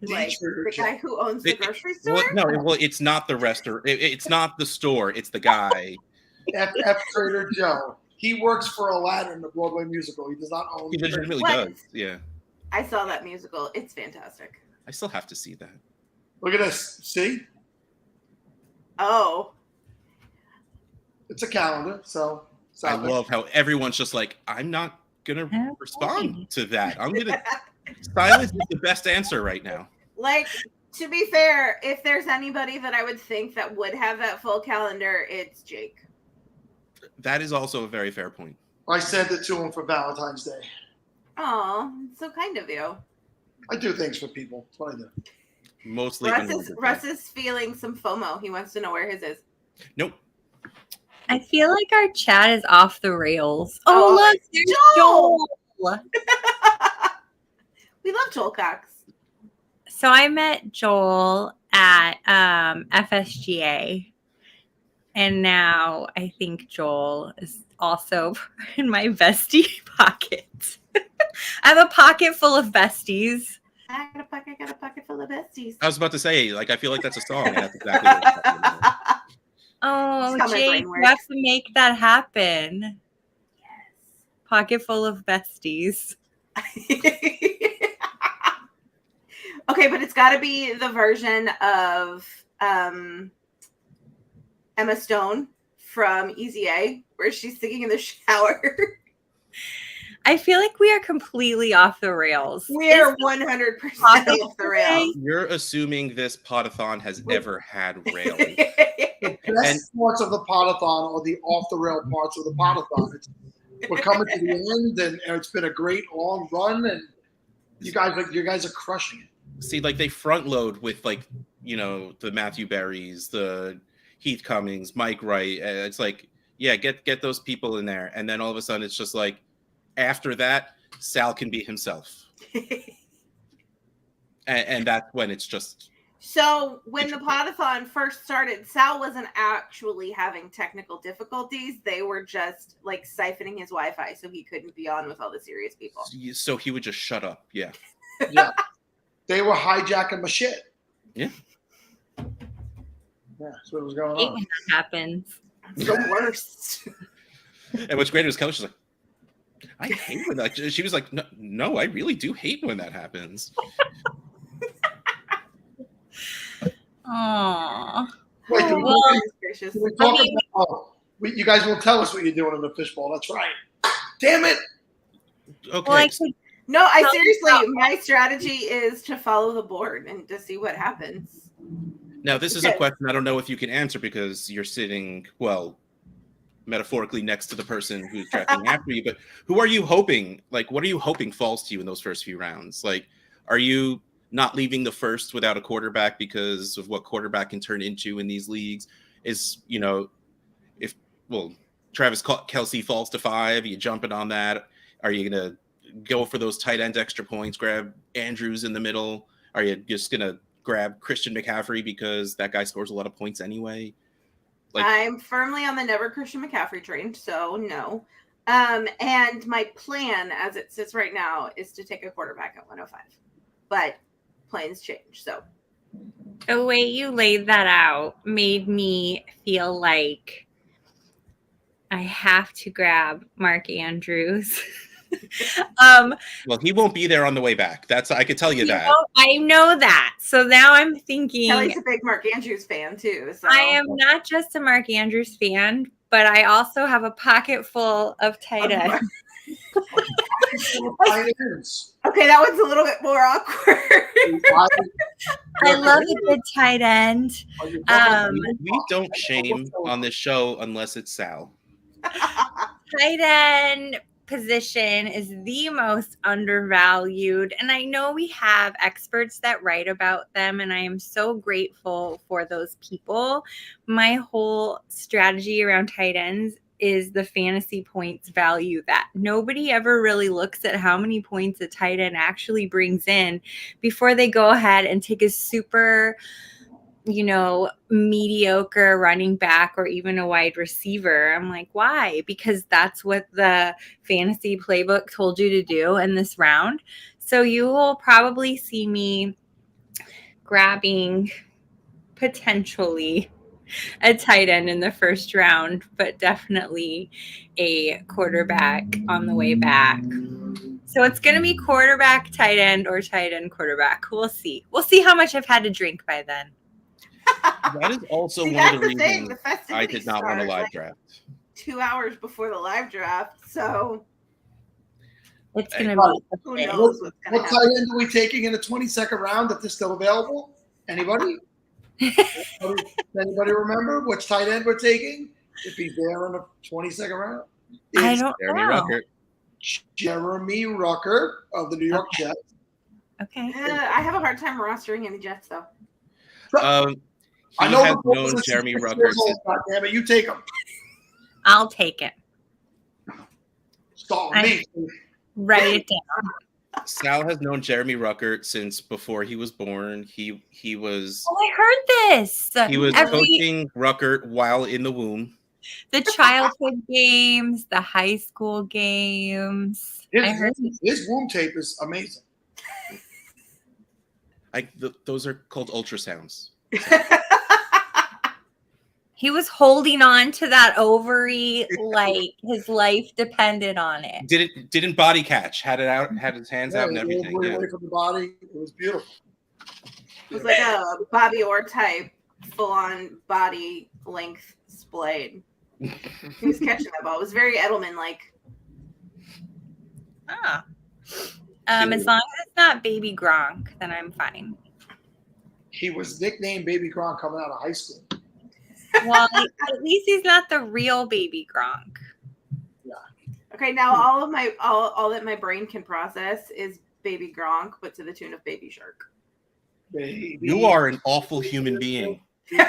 Like the guy who owns the grocery store? Well, it's not the restaurant. It's not the store. It's the guy. F Trader Joe. He works for Aladdin, the Broadway musical. He does not own. He legitimately What? does. Yeah. I saw that musical. It's fantastic. I still have to see that. Look at this. See? Oh. It's a calendar, so. I love how everyone's just like, I'm not gonna respond to that. I'm gonna. Silence is the best answer right now. Like, to be fair, if there's anybody that I would think that would have that full calendar, it's Jake. That is also a very fair point. I sent it to him for Valentine's Day. Oh, so kind of you. I do things for people. That's what I do. Mostly. Russ is feeling some FOMO. He wants to know where his is. Nope. I feel like our chat is off the rails. Oh, look, there's Joel. Joel. We love Joel Cox. So I met Joel at FSGA. And now I think Joel is also in my bestie pocket. I have a pocket full of besties. I got a pocket full of besties. I was about to say, like, I feel like that's a song. And that's exactly what it's talking about. Oh, That's how my Jake, brain you works. have to make that happen. Yes. Pocket full of besties. Okay, but it's got to be the version of Emma Stone from Easy A, where she's singing in the shower. I feel like we are completely off the rails. We are 100% off the rails. You're assuming this Podathon has ever had railing. The best parts of the Podathon are the off the rail parts of the Podathon. We're coming to the end, and it's been a great long run, and you guys are crushing it. See, like, they front load with, like, you know, the Matthew Berries, the Heath Cummings, Mike Wright. It's like, yeah, get those people in there, and then all of a sudden it's just like, after that, Sal can be himself, and that's when it's just. So when the Podathon first started, Sal wasn't actually having technical difficulties. They were just like siphoning his Wi-Fi so he couldn't be on with all the serious people. So he would just shut up. Yeah. Yeah. They were hijacking my shit. Yeah. Yeah, that's what was going Hate on. when that happens. It's the worst. And what's great is Coach is like, I hate when that. She was like, no, I really do hate when that happens. Aww. Wait, Well, you guys will tell us what you're doing in the fishbowl. That's right. Damn it. Okay. Well, I could No, I tell you seriously, about- my strategy is to follow the board and to see what happens. Now, this is a question I don't know if you can answer because you're sitting, well, metaphorically next to the person who's drafting after you. But who are you hoping? Like, what are you hoping falls to you in those first few rounds? Like, are you not leaving the first without a quarterback because of what quarterback can turn into in these leagues? Is, you know, if, well, Travis Kelce falls to 5, are you jumping on that? Are you going to go for those tight end extra points, grab Andrews in the middle? Are you just going to grab Christian McCaffrey because that guy scores a lot of points anyway? Like, I'm firmly on the never Christian McCaffrey train, so no. And my plan as it sits right now is to take a quarterback at 105. But plans change, so. The way you laid that out made me feel like I have to grab Mark Andrews. well, he won't be there on the way back. I could tell you that. I know that. So now I'm thinking Kelly's a big Mark Andrews fan too. So I am not just a Mark Andrews fan, but I also have a pocket full of tight ends. Okay, that one's a little bit more awkward. I love a good tight end. We don't shame on this show unless it's Sal. Tight end position is the most undervalued, and I know we have experts that write about them, and I am so grateful for those people. My whole strategy around tight ends is the fantasy points value that nobody ever really looks at how many points a tight end actually brings in before they go ahead and take a super, mediocre running back or even a wide receiver. I'm like, why? Because that's what the fantasy playbook told you to do in this round. So you will probably see me grabbing potentially a tight end in the first round, but definitely a quarterback on the way back. So it's going to be quarterback, tight end, or tight end, quarterback. We'll see. We'll see how much I've had to drink by then. That is also See, one of the that's the thing, reasons the I festivities did not want a start, live like, draft. 2 hours before the live draft. So it's Hey, going buddy, to who be. knows what's going what to tight happen. end are we taking in the 22nd round if they're still available? Anybody? Anybody remember which tight end we're taking if he's there in the 22nd round? I It's don't Jeremy know. Ruckert. Jeremy Ruckert of the New York Jets. Okay. I have a hard time rostering any Jets though. I He know has the boys known are Jeremy 6 Ruckert years old, since goddammit, you take him. I'll take it. Stall me. Write it down. Sal has known Jeremy Ruckert since before he was born. He was Oh, I heard this. coaching Ruckert while in the womb. The childhood games, the high school games. I heard His womb tape is amazing. Those are called ultrasounds. he was holding on to that ovary like his life depended on it. Didn't body catch. Had it out. Had his hands out and it everything. rolled Yeah. away from the body. It was beautiful. It was like a Bobby Orr type, full on body length splayed. He was catching that ball. It was very Edelman like. Ah. As long as it's not Baby Gronk, then I'm fine. He was nicknamed Baby Gronk coming out of high school. Well, at least he's not the real Baby Gronk. Okay, now all that my brain can process is Baby Gronk, but to the tune of Baby Shark. You are an awful human being. Now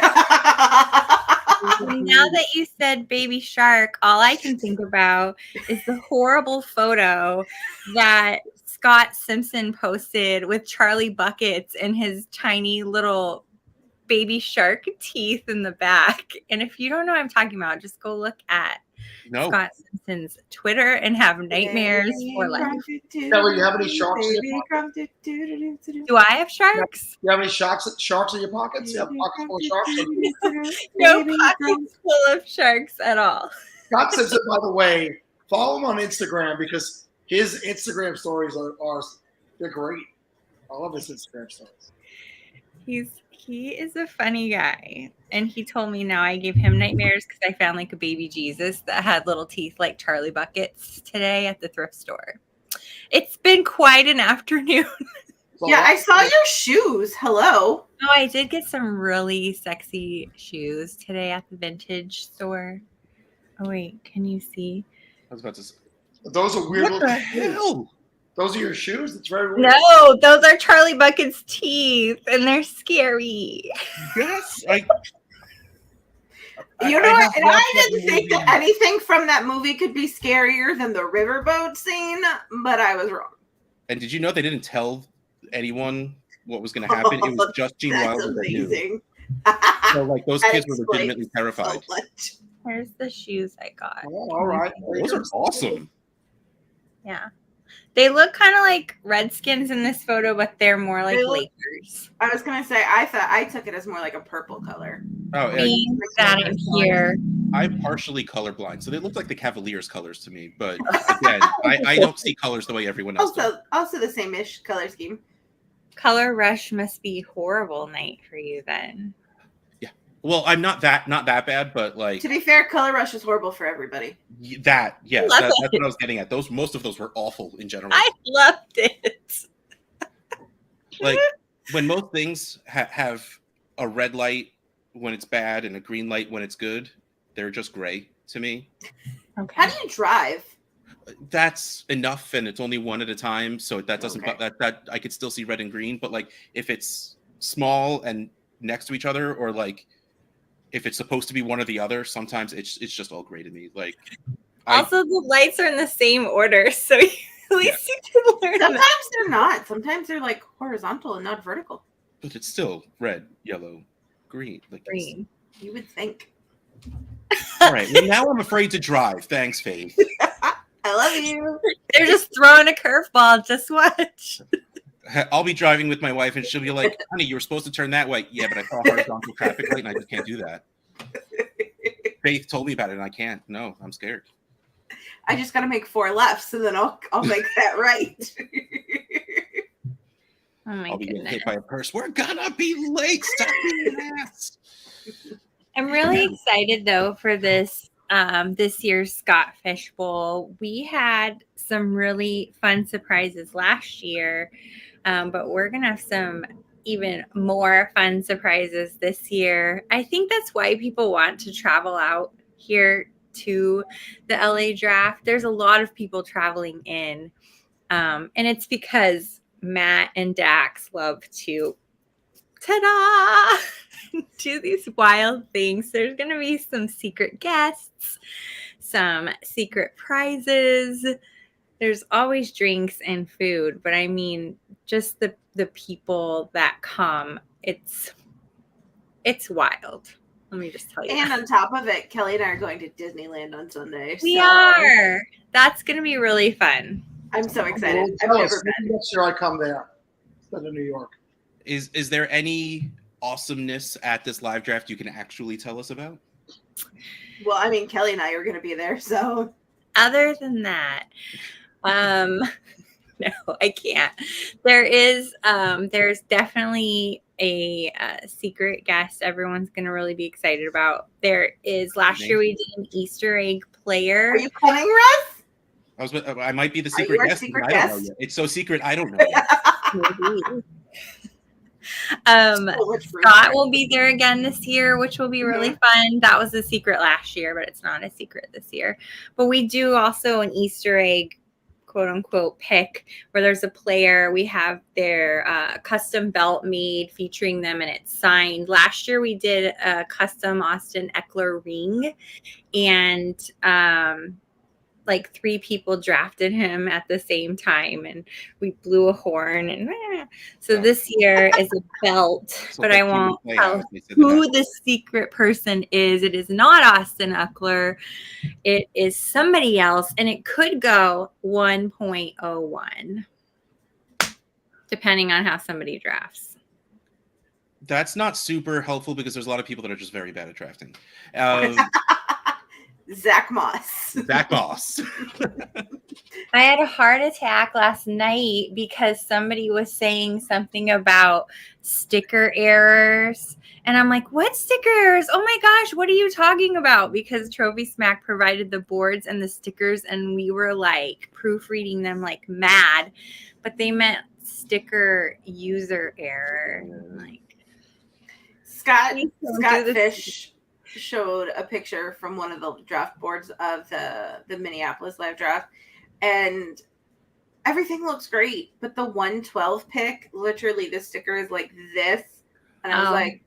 that you said Baby Shark, all I can think about is the horrible photo that Scott Simpson posted with Charlie Buckets and his tiny little baby shark teeth in the back. And if you don't know what I'm talking about, just go look at Scott Simpson's Twitter and have nightmares for life. Kelly, you have any sharks in your pockets? Do I have sharks? You have any sharks in your pockets? You have pockets full of sharks? No pockets full of sharks at all. Scott Simpson, by the way, follow him on Instagram because his Instagram stories they're great. I love his Instagram stories. He is a funny guy, and he told me now I gave him nightmares because I found like a baby Jesus that had little teeth like Charlie Buckets today at the thrift store. It's been quite an afternoon. Yeah, I saw your shoes. Hello. Oh, I did get some really sexy shoes today at the vintage store. Oh wait, can you see? I was about to say. Those are weird. What the hell? Those are your shoes? It's very weird. No, those are Charlie Bucket's teeth, and they're scary. Yes, You know what? And I didn't think that anything from that movie could be scarier than the riverboat scene, but I was wrong. And did you know they didn't tell anyone what was going to happen? It was just Gene That's Wilder that knew. amazing. So like those That kids were explains legitimately terrified. Here's the shoes I got. Oh, all right. Those are awesome. Yeah. They look kind of like Redskins in this photo, but they're more like Lakers. I was gonna say I took it as more like a purple color. Oh, Being that I'm here. I'm partially colorblind, so they look like the Cavaliers colors to me. But again, I don't see colors the way everyone else does. Also the same-ish color scheme. Color rush must be horrible night for you then. Well, I'm not that bad, but like To be fair, color rush is horrible for everybody. yes, Love that's it. what I was getting at. Most of those were awful in general. I loved it. Like when most things have a red light when it's bad and a green light when it's good, they're just gray to me. Okay. How do you drive? That's enough, and it's only one at a time, so that doesn't that I could still see red and green. But like if it's small and next to each other, or like if it's supposed to be one or the other, sometimes it's just all gray to me. Like, Also, the lights are in the same order, so at least you can learn. Sometimes they're not. Sometimes they're like horizontal and not vertical. but it's still red, yellow, green. Like Green. You would think. all right. Well, now I'm afraid to drive. Thanks, Faith. I love you. They're just throwing a curveball. Just watch. I'll be driving with my wife, and she'll be like, "Honey, you were supposed to turn that way." Yeah, but I saw a horizontal traffic light, and I just can't do that. Faith told me about it, and I can't. No, I'm scared. I just got to make 4 lefts, and then I'll make that right. Oh my I'll be getting goodness. hit by a purse. We're gonna be late. Stop being an ass. I'm really excited though for this this year's Scott Fish Bowl. We had some really fun surprises last year, but we're gonna have some even more fun surprises this year. I think that's why people want to travel out here to the LA draft. There's a lot of people traveling in, and it's because Matt and Dax love to do these wild things. There's going to be some secret guests, some secret prizes. There's always drinks and food, but I mean, just the people that come, it's wild. Let me just tell you. And on top of it, Kelly and I are going to Disneyland on Sunday. We are. That's going to be really fun. I'm so excited. I've Tell never us, been. next year I come there instead of New York. Is there any awesomeness at this live draft you can actually tell us about? Well, I mean, Kelly and I are going to be there, so. Other than that, no, I can't. There's definitely a secret guest everyone's going to really be excited about. There is, last year we did an Easter egg player. Are you coming, Russ? I might be the Are secret you our guest. secret I don't know guest? yet. It's so secret. I don't know yet. Scott will be there again this year, which will be really fun. That was a secret last year, but it's not a secret this year. But we do also an Easter egg, quote unquote, pick where there's a player. We have their custom belt made featuring them, and it's signed. Last year we did a custom Austin Eckler ring, and like 3 people drafted him at the same time, and we blew a horn, and so this year is a belt, but I won't tell who the secret person is. It is not Austin Eckler. It is somebody else, and it could go 1.01 depending on how somebody drafts. That's not super helpful because there's a lot of people that are just very bad at drafting. Zach Moss. Zach Moss. I had a heart attack last night because somebody was saying something about sticker errors. And I'm like, what sticker errors? Oh my gosh, what are you talking about? Because Trophy Smack provided the boards and the stickers, and we were like proofreading them like mad. But they meant sticker user error. Like, Scott Fish showed a picture from one of the draft boards of the Minneapolis live draft, and everything looks great, but the 112 pick, literally the sticker is like this, and I was like,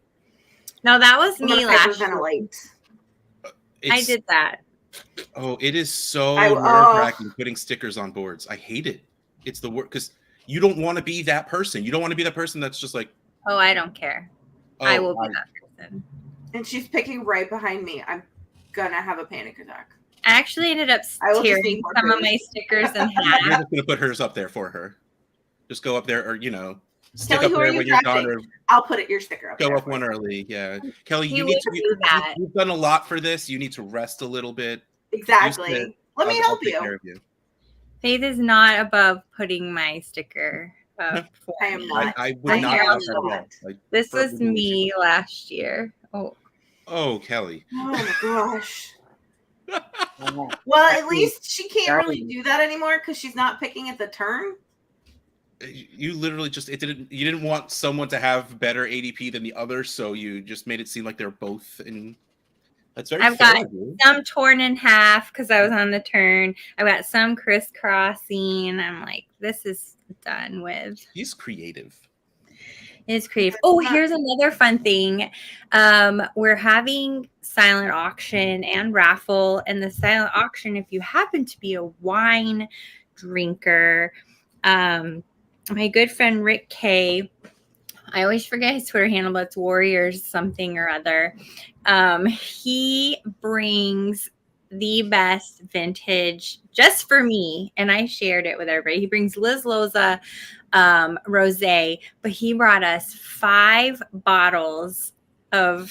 no, that was me last year. I It's- did that. Oh, it is so I- nerve-wracking putting stickers on boards. I hate it. It's the worst because you don't want to be that person. You don't want to be that person that's just like, Oh, I don't care. I will be that person. And she's picking right behind me. I'm gonna have a panic attack. I actually ended up I will just tearing need more some of food. my stickers in You're half. just gonna put hers up there for her. Just go up there, or stick Kelly, up who are there you when you're done, drafting? or I'll put your sticker up go there. up one early. Yeah, Kelly, You you need would to. do that. You've done a lot for this. You need to rest a little bit. Exactly. Use it. Let me I'll help take you. care of you. Faith is not above putting my sticker up for I am me. not. I would I not am doubt that at all. not. Like, This was perfectly me last year. Oh, Kelly. Oh my gosh. Well, at least she can't really do that anymore because she's not picking at the turn. You literally just you didn't want someone to have better ADP than the other, so you just made it seem like they're both in. That's very I've fair, got dude. some torn in half because I was on the turn. I've got some crisscrossing. I'm like, this is done with. He's creative. It is creative. Oh, here's another fun thing. We're having silent auction and raffle. And the silent auction, if you happen to be a wine drinker, my good friend Rick K, I always forget his Twitter handle, but it's Warriors something or other. He brings the best vintage just for me, and I shared it with everybody. He brings Liz Loza rosé, but he brought us 5 bottles from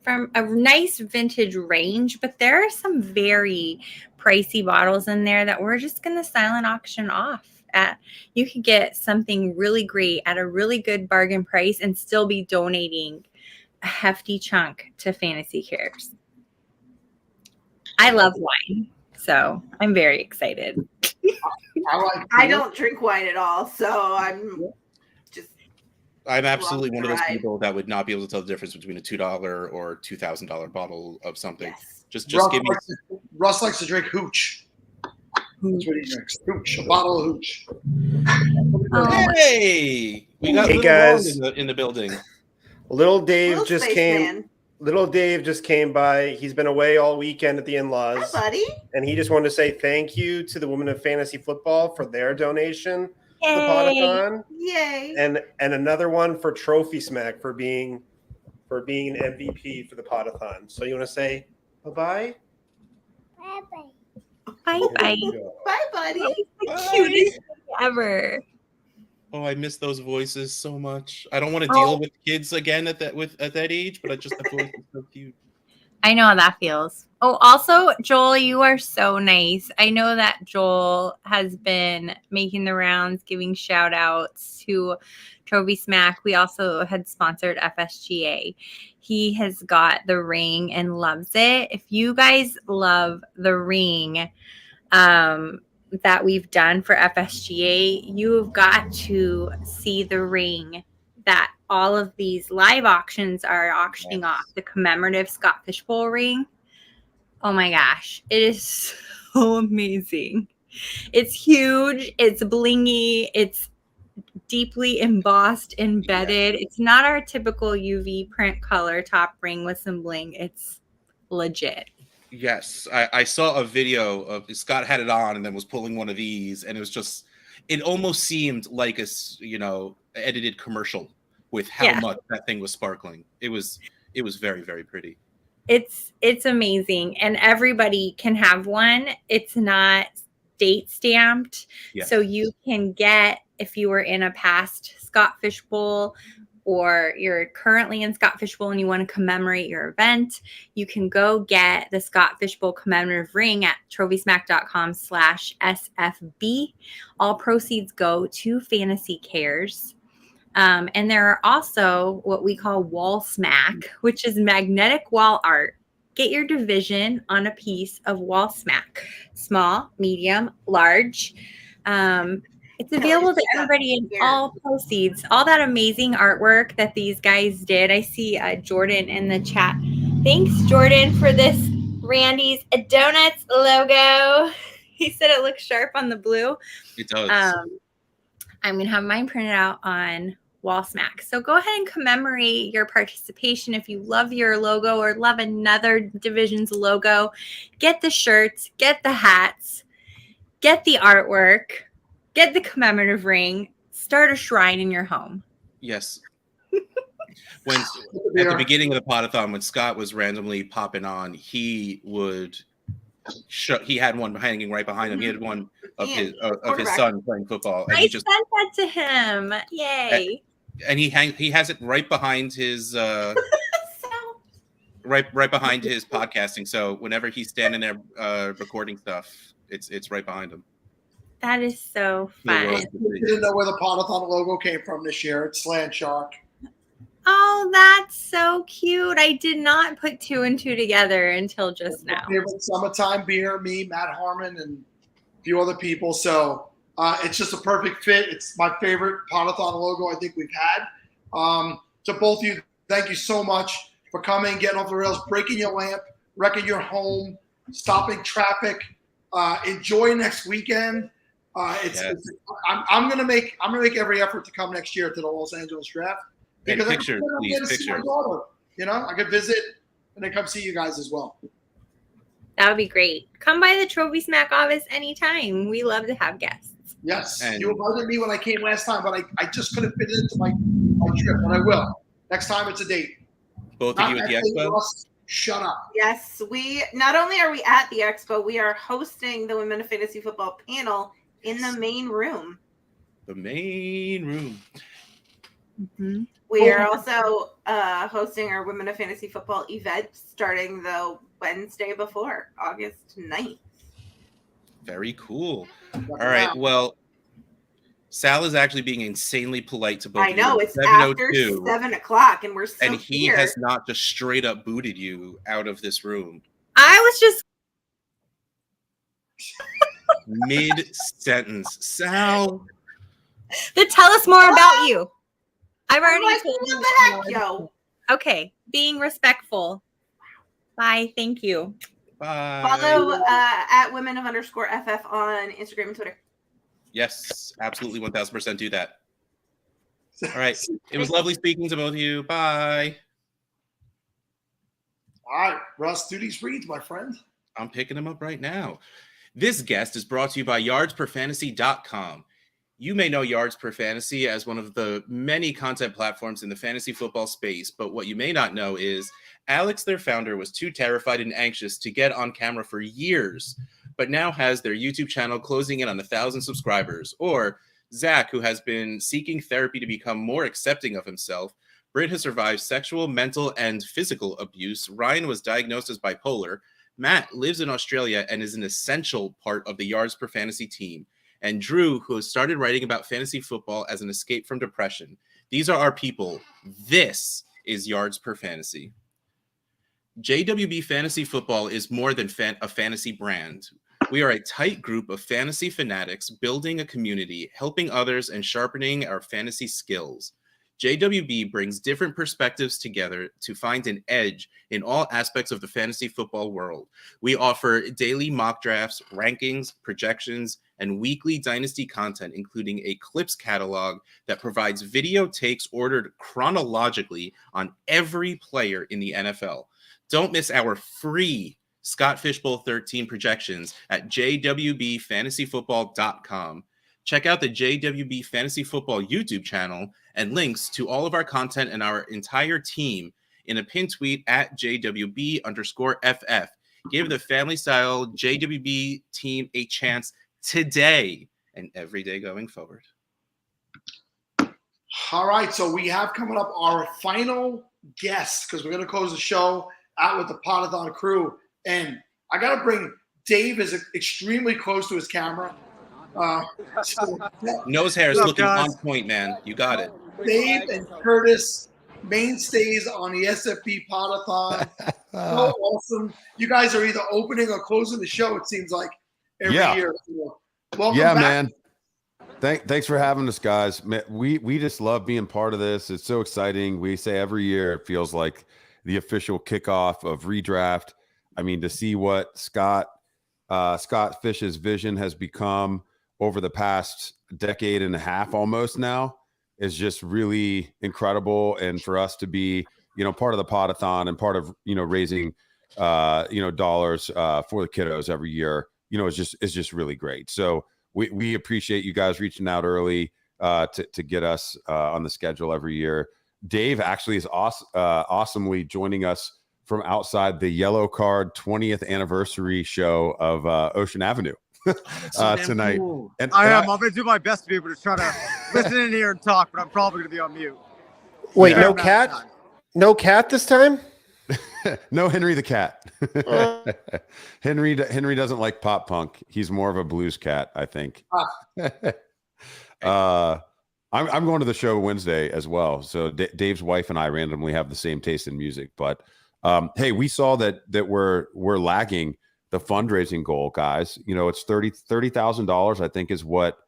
a nice vintage range, but there are some very pricey bottles in there that we're just going to silent auction off. You could get something really great at a really good bargain price and still be donating a hefty chunk to Fantasy Cares. I love wine, so I'm very excited. I don't drink wine at all, so I'm absolutely one of those ride. people that would not be able to tell the difference between a $2 or $2,000 bottle of something. Yes. Just Russ give me. Russ likes to drink hooch. That's what he drinks. Hooch, a bottle of hooch. Hey, we got Hey, Little guys. Ron in the building. Little Dave Little just space came. man. Little Dave just came by. He's been away all weekend at the in-laws. Hi, buddy. And he just wanted to say thank you to the Women of Fantasy Football for their donation to the Yay. Podathon. Yay. And another one for Trophy Smack for being an MVP for the Podathon. So you want to say bye-bye? Bye bye. Bye, buddy. The cutest thing ever. Oh, I miss those voices so much. I don't want to deal with kids again at that age, but I just that voice is so cute. I know how that feels. Oh, also, Joel, you are so nice. I know that Joel has been making the rounds, giving shout outs to Trophy Smack. We also had sponsored FSGA. He has got the ring and loves it. If you guys love the ring that we've done for FSGA, you've got to see the ring that all of these live auctions are auctioning off, the commemorative Scott Fishbowl ring. Oh my gosh, it is so amazing. It's huge, it's blingy, it's deeply embossed, embedded. It's not our typical UV print color top ring with some bling. It's legit. Yes, I saw a video of Scott had it on and then was pulling one of these, and it almost seemed like a edited commercial with how much that thing was sparkling. It was very, very pretty. It's amazing, and everybody can have one. It's not date stamped, so you can get, if you were in a past Scott Fishbowl or you're currently in Scott Fishbowl and you want to commemorate your event, you can go get the Scott Fishbowl commemorative ring at trophysmack.com/SFB. All proceeds go to Fantasy Cares. And there are also what we call wall smack, which is magnetic wall art. Get your division on a piece of wall smack, small, medium, large. It's available to everybody in all proceeds. All that amazing artwork that these guys did. I see Jordan in the chat. Thanks, Jordan, for this Randy's Donuts logo. He said it looks sharp on the blue. It does. I'm going to have mine printed out on Wall Smack. So go ahead and commemorate your participation. If you love your logo or love another division's logo, get the shirts, get the hats, get the artwork, get the commemorative ring, start a shrine in your home. Yes. When at the beginning of the Podathon, when Scott was randomly popping on, he would he had one hanging right behind him. He had one of his son playing football. And I sent that to him. Yay. And he has it right behind his right behind his podcasting. So whenever he's standing there recording stuff, it's right behind him. That is so fun. You didn't know where the Podathon logo came from this year. It's Slant Shark. Oh, that's so cute. I did not put 2 and 2 together until just now. Favorite summertime beer, me, Matt Harmon, and a few other people. So it's just a perfect fit. It's my favorite Podathon logo I think we've had. To both of you, thank you so much for coming, getting off the rails, breaking your lamp, wrecking your home, stopping traffic. Enjoy next weekend. I'm gonna make every effort to come next year to the Los Angeles draft. Because I pictures, could please, see my pictures. daughter. You know, I could visit and then come see you guys as well. That would be great. Come by the Trophy Smack office anytime. We love to have guests. Yes, And- you invited me when I came last time, but I just couldn't fit it into my trip. But I will next time. It's a date. Both Not of you at the next date, expo? Russ. Shut up. Yes, we not only are we at the expo, we are hosting the Women of Fantasy Football panel in the main room. The main room. Mm-hmm. We are also hosting our Women of Fantasy Football event starting the Wednesday before, August 9th. Very cool. All right. Well, Sal is actually being insanely polite to both I of you. know, it's after 7 o'clock and we're still and he here. has not just straight up booted you out of this room I was just mid-sentence. Sal. then tell us more about you. I've already like, told what you. the heck, yo? Okay, being respectful. Bye. Thank you. Bye. Follow at women_FF on Instagram and Twitter. Yes, absolutely 1000% do that. All right. It was lovely speaking to both of you. Bye. All right, Russ, do these reads, my friend. I'm picking them up right now. This guest is brought to you by yardsperfantasy.com. You may know Yards Per Fantasy as one of the many content platforms in the fantasy football space, but what you may not know is Alex, their founder, was too terrified and anxious to get on camera for years, but now has their YouTube channel closing in on 1,000 subscribers. Or Zach, who has been seeking therapy to become more accepting of himself. Britt has survived sexual, mental, and physical abuse. Ryan was diagnosed as bipolar. Matt lives in Australia and is an essential part of the Yards Per Fantasy team. And Drew, who has started writing about fantasy football as an escape from depression. These are our people. This is Yards Per Fantasy. JWB Fantasy Football is more than a fantasy brand. We are a tight group of fantasy fanatics building a community, helping others, and sharpening our fantasy skills. JWB brings different perspectives together to find an edge in all aspects of the fantasy football world. We offer daily mock drafts, rankings, projections, and weekly dynasty content, including a clips catalog that provides video takes ordered chronologically on every player in the NFL. Don't miss our free Scott Fishbowl 13 projections at jwbfantasyfootball.com. Check out the JWB Fantasy Football YouTube channel and links to all of our content and our entire team in a pin tweet at JWB_FF. Give the family style JWB team a chance today and every day going forward. All right, so we have coming up our final guest because we're going to close the show out with the Podathon crew. And I got to bring Dave is extremely close to his camera. Nose hair is looking on point, man. You got it. Dave and Curtis, mainstays on the SFB Podathon. So awesome. You guys are either opening or closing the show, it seems like, every year. Welcome back. Man. Thanks for having us, guys. We just love being part of this. It's so exciting. We say every year it feels like the official kickoff of redraft. I mean, to see what Scott Fish's vision has become over the past decade and a half almost now is just really incredible. And for us to be, part of the Podathon and part of, raising, dollars for the kiddos every year, is just really great. So we appreciate you guys reaching out early to get us on the schedule every year. Dave actually is awesomely joining us from outside the Yellow Card 20th anniversary show of Ocean Avenue tonight. Cool. And I'm going to do my best to be able to try to listen in here and talk, but I'm probably going to be on mute. Wait, no cat? No cat this time? No Henry the cat. Henry doesn't like pop punk. He's more of a blues cat, I think. I'm going to the show Wednesday as well. So Dave's wife and I randomly have the same taste in music. But hey, we saw that we're lagging the fundraising goal, guys. It's $30,000, I think, is what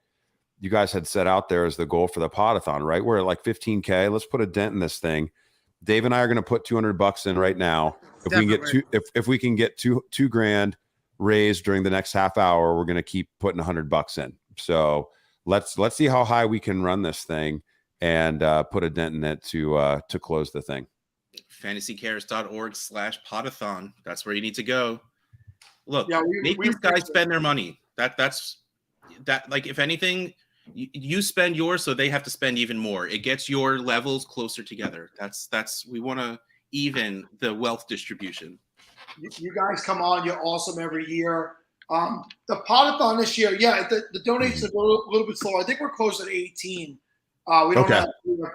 you guys had set out there as the goal for the Podathon, right? We're at like 15K. Let's put a dent in this thing. Dave and I are going to put $200 in right now. If we can get two grand raised during the next half hour, we're going to keep putting $100 in. So let's see how high we can run this thing and put a dent in it to close the thing. fantasycares.org/podathon. That's where you need to go. Look, Yeah, make these guys spend their money. That's like, if anything, you spend yours, so they have to spend even more. It gets your levels closer together. That's we want to even the wealth distribution. You guys come on. You're awesome every year. The Podathon this year, yeah, the donations are a little bit slow. I think we're close at 18. We don't have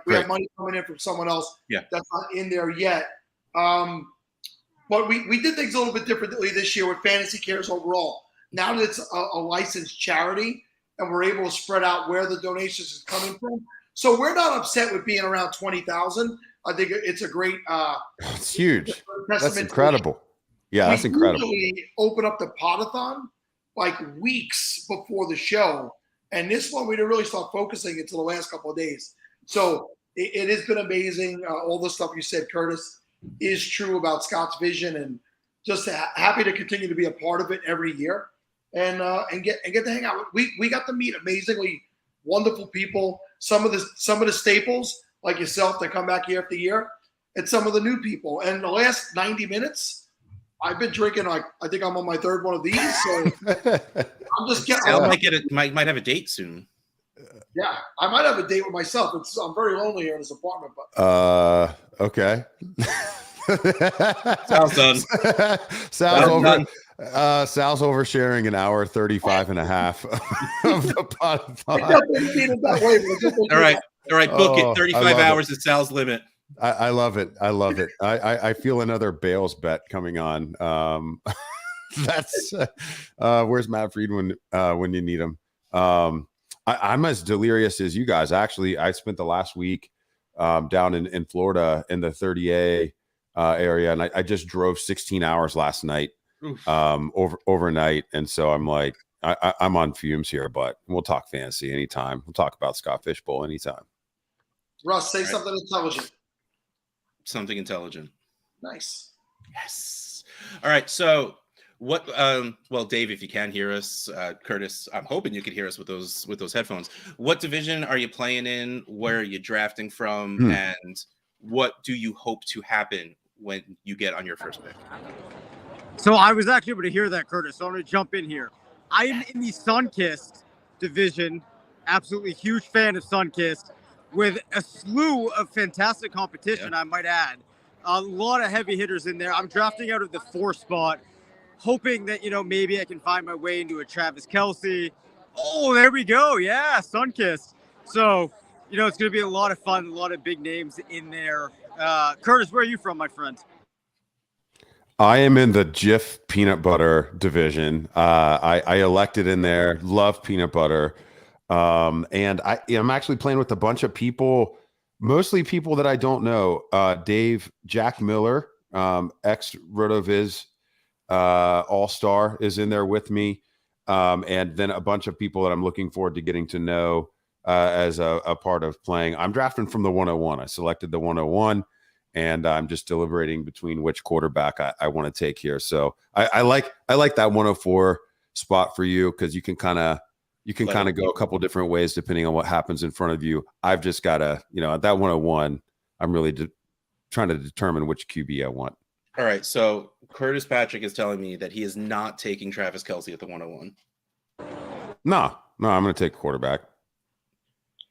we have money coming in from someone else. Yeah, that's not in there yet. But we did things a little bit differently this year with Fantasy Cares overall. Now that it's a licensed charity, and we're able to spread out where the donations is coming from, so we're not upset with being around 20,000. I think it's a great. It's huge. That's incredible. Yeah, that's incredible. We usually open up the Podathon like weeks before the show, and this one we didn't really start focusing until the last couple of days. So it has been amazing. All the stuff you said, Curtis, is true about Scott's vision, and just happy to continue to be a part of it every year, and get to hang out. We got to meet amazingly wonderful people. Some of the staples like yourself that come back year after year, and some of the new people. And the last 90 minutes, I've been drinking. I think I'm on my third one of these. So I'm just getting. Might have a date soon. Yeah, I might have a date with myself. I'm very lonely here in this apartment. But okay. Sal's done. Sal's oversharing an hour 35 and a half of the Podathon. All right, book it. 35 hours is Sal's limit. I love it. I love it. I feel another Bales bet coming on. That's where's Matt Freed when you need him. I'm as delirious as you guys. Actually, I spent the last week down in Florida in the 30A area, and I just drove 16 hours last night overnight, and so I'm like I'm on fumes here, but we'll talk fantasy anytime. We'll talk about Scott Fishbowl anytime. Russ, say something intelligent. Something intelligent. Nice. Yes. All right. So what? Well, Dave, if you can hear us, Curtis, I'm hoping you can hear us with those headphones. What division are you playing in? Where are you drafting from? And what do you hope to happen when you get on your first pick? So I was actually able to hear that, Curtis. So I'm going to jump in here. I'm in the Sunkissed division. Absolutely huge fan of Sunkissed, with a slew of fantastic competition, I might add. A lot of heavy hitters in there. I'm drafting out of the 4 spot, hoping that, maybe I can find my way into a Travis Kelce. Oh, there we go. Yeah, Sunkissed. So, it's going to be a lot of fun, a lot of big names in there. Curtis, where are you from, my friend? I am in the Jif peanut butter division. I elected in there, love peanut butter. And I'm actually playing with a bunch of people, mostly people that I don't know. Jack Miller, ex RotoViz all-star, is in there with me. And then a bunch of people that I'm looking forward to getting to know as a part of playing. I'm drafting from the 101. I selected the 101, and I'm just deliberating between which quarterback I want to take here. So I like that 104 spot for you, because you can kind of go a couple different ways depending on what happens in front of you. I've just got to, at that 101, I'm really trying to determine which QB I want. All right. So Curtis Patrick is telling me that he is not taking Travis Kelce at the 101. No, I'm going to take a quarterback.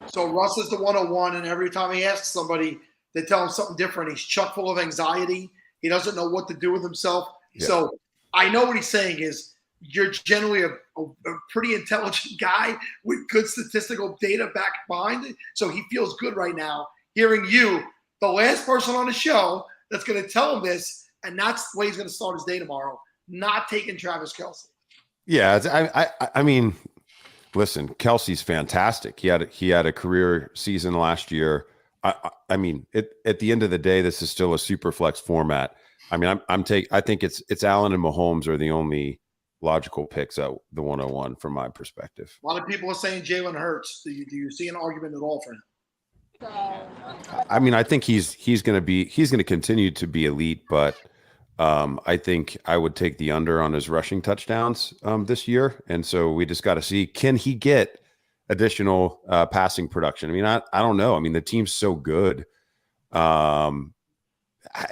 So Russ is the 101, and every time he asks somebody, they tell him something different. He's chock full of anxiety. He doesn't know what to do with himself. Yeah. So I know what he's saying is, you're generally a pretty intelligent guy with good statistical data back behind it. So he feels good right now hearing you, the last person on the show that's going to tell him this, and that's the way he's going to start his day tomorrow, not taking Travis Kelce. Yeah, I mean, listen, Kelce's fantastic. He had a career season last year. I mean, at the end of the day, this is still a super flex format. I mean, I think it's Allen and Mahomes are the only logical picks at the 101 from my perspective. A lot of people are saying Jalen Hurts. Do you see an argument at all for him? I mean, I think he's going to continue to be elite, but I think I would take the under on his rushing touchdowns this year. And so we just got to see, can he get additional passing production. I mean, I don't know. I mean, the team's so good.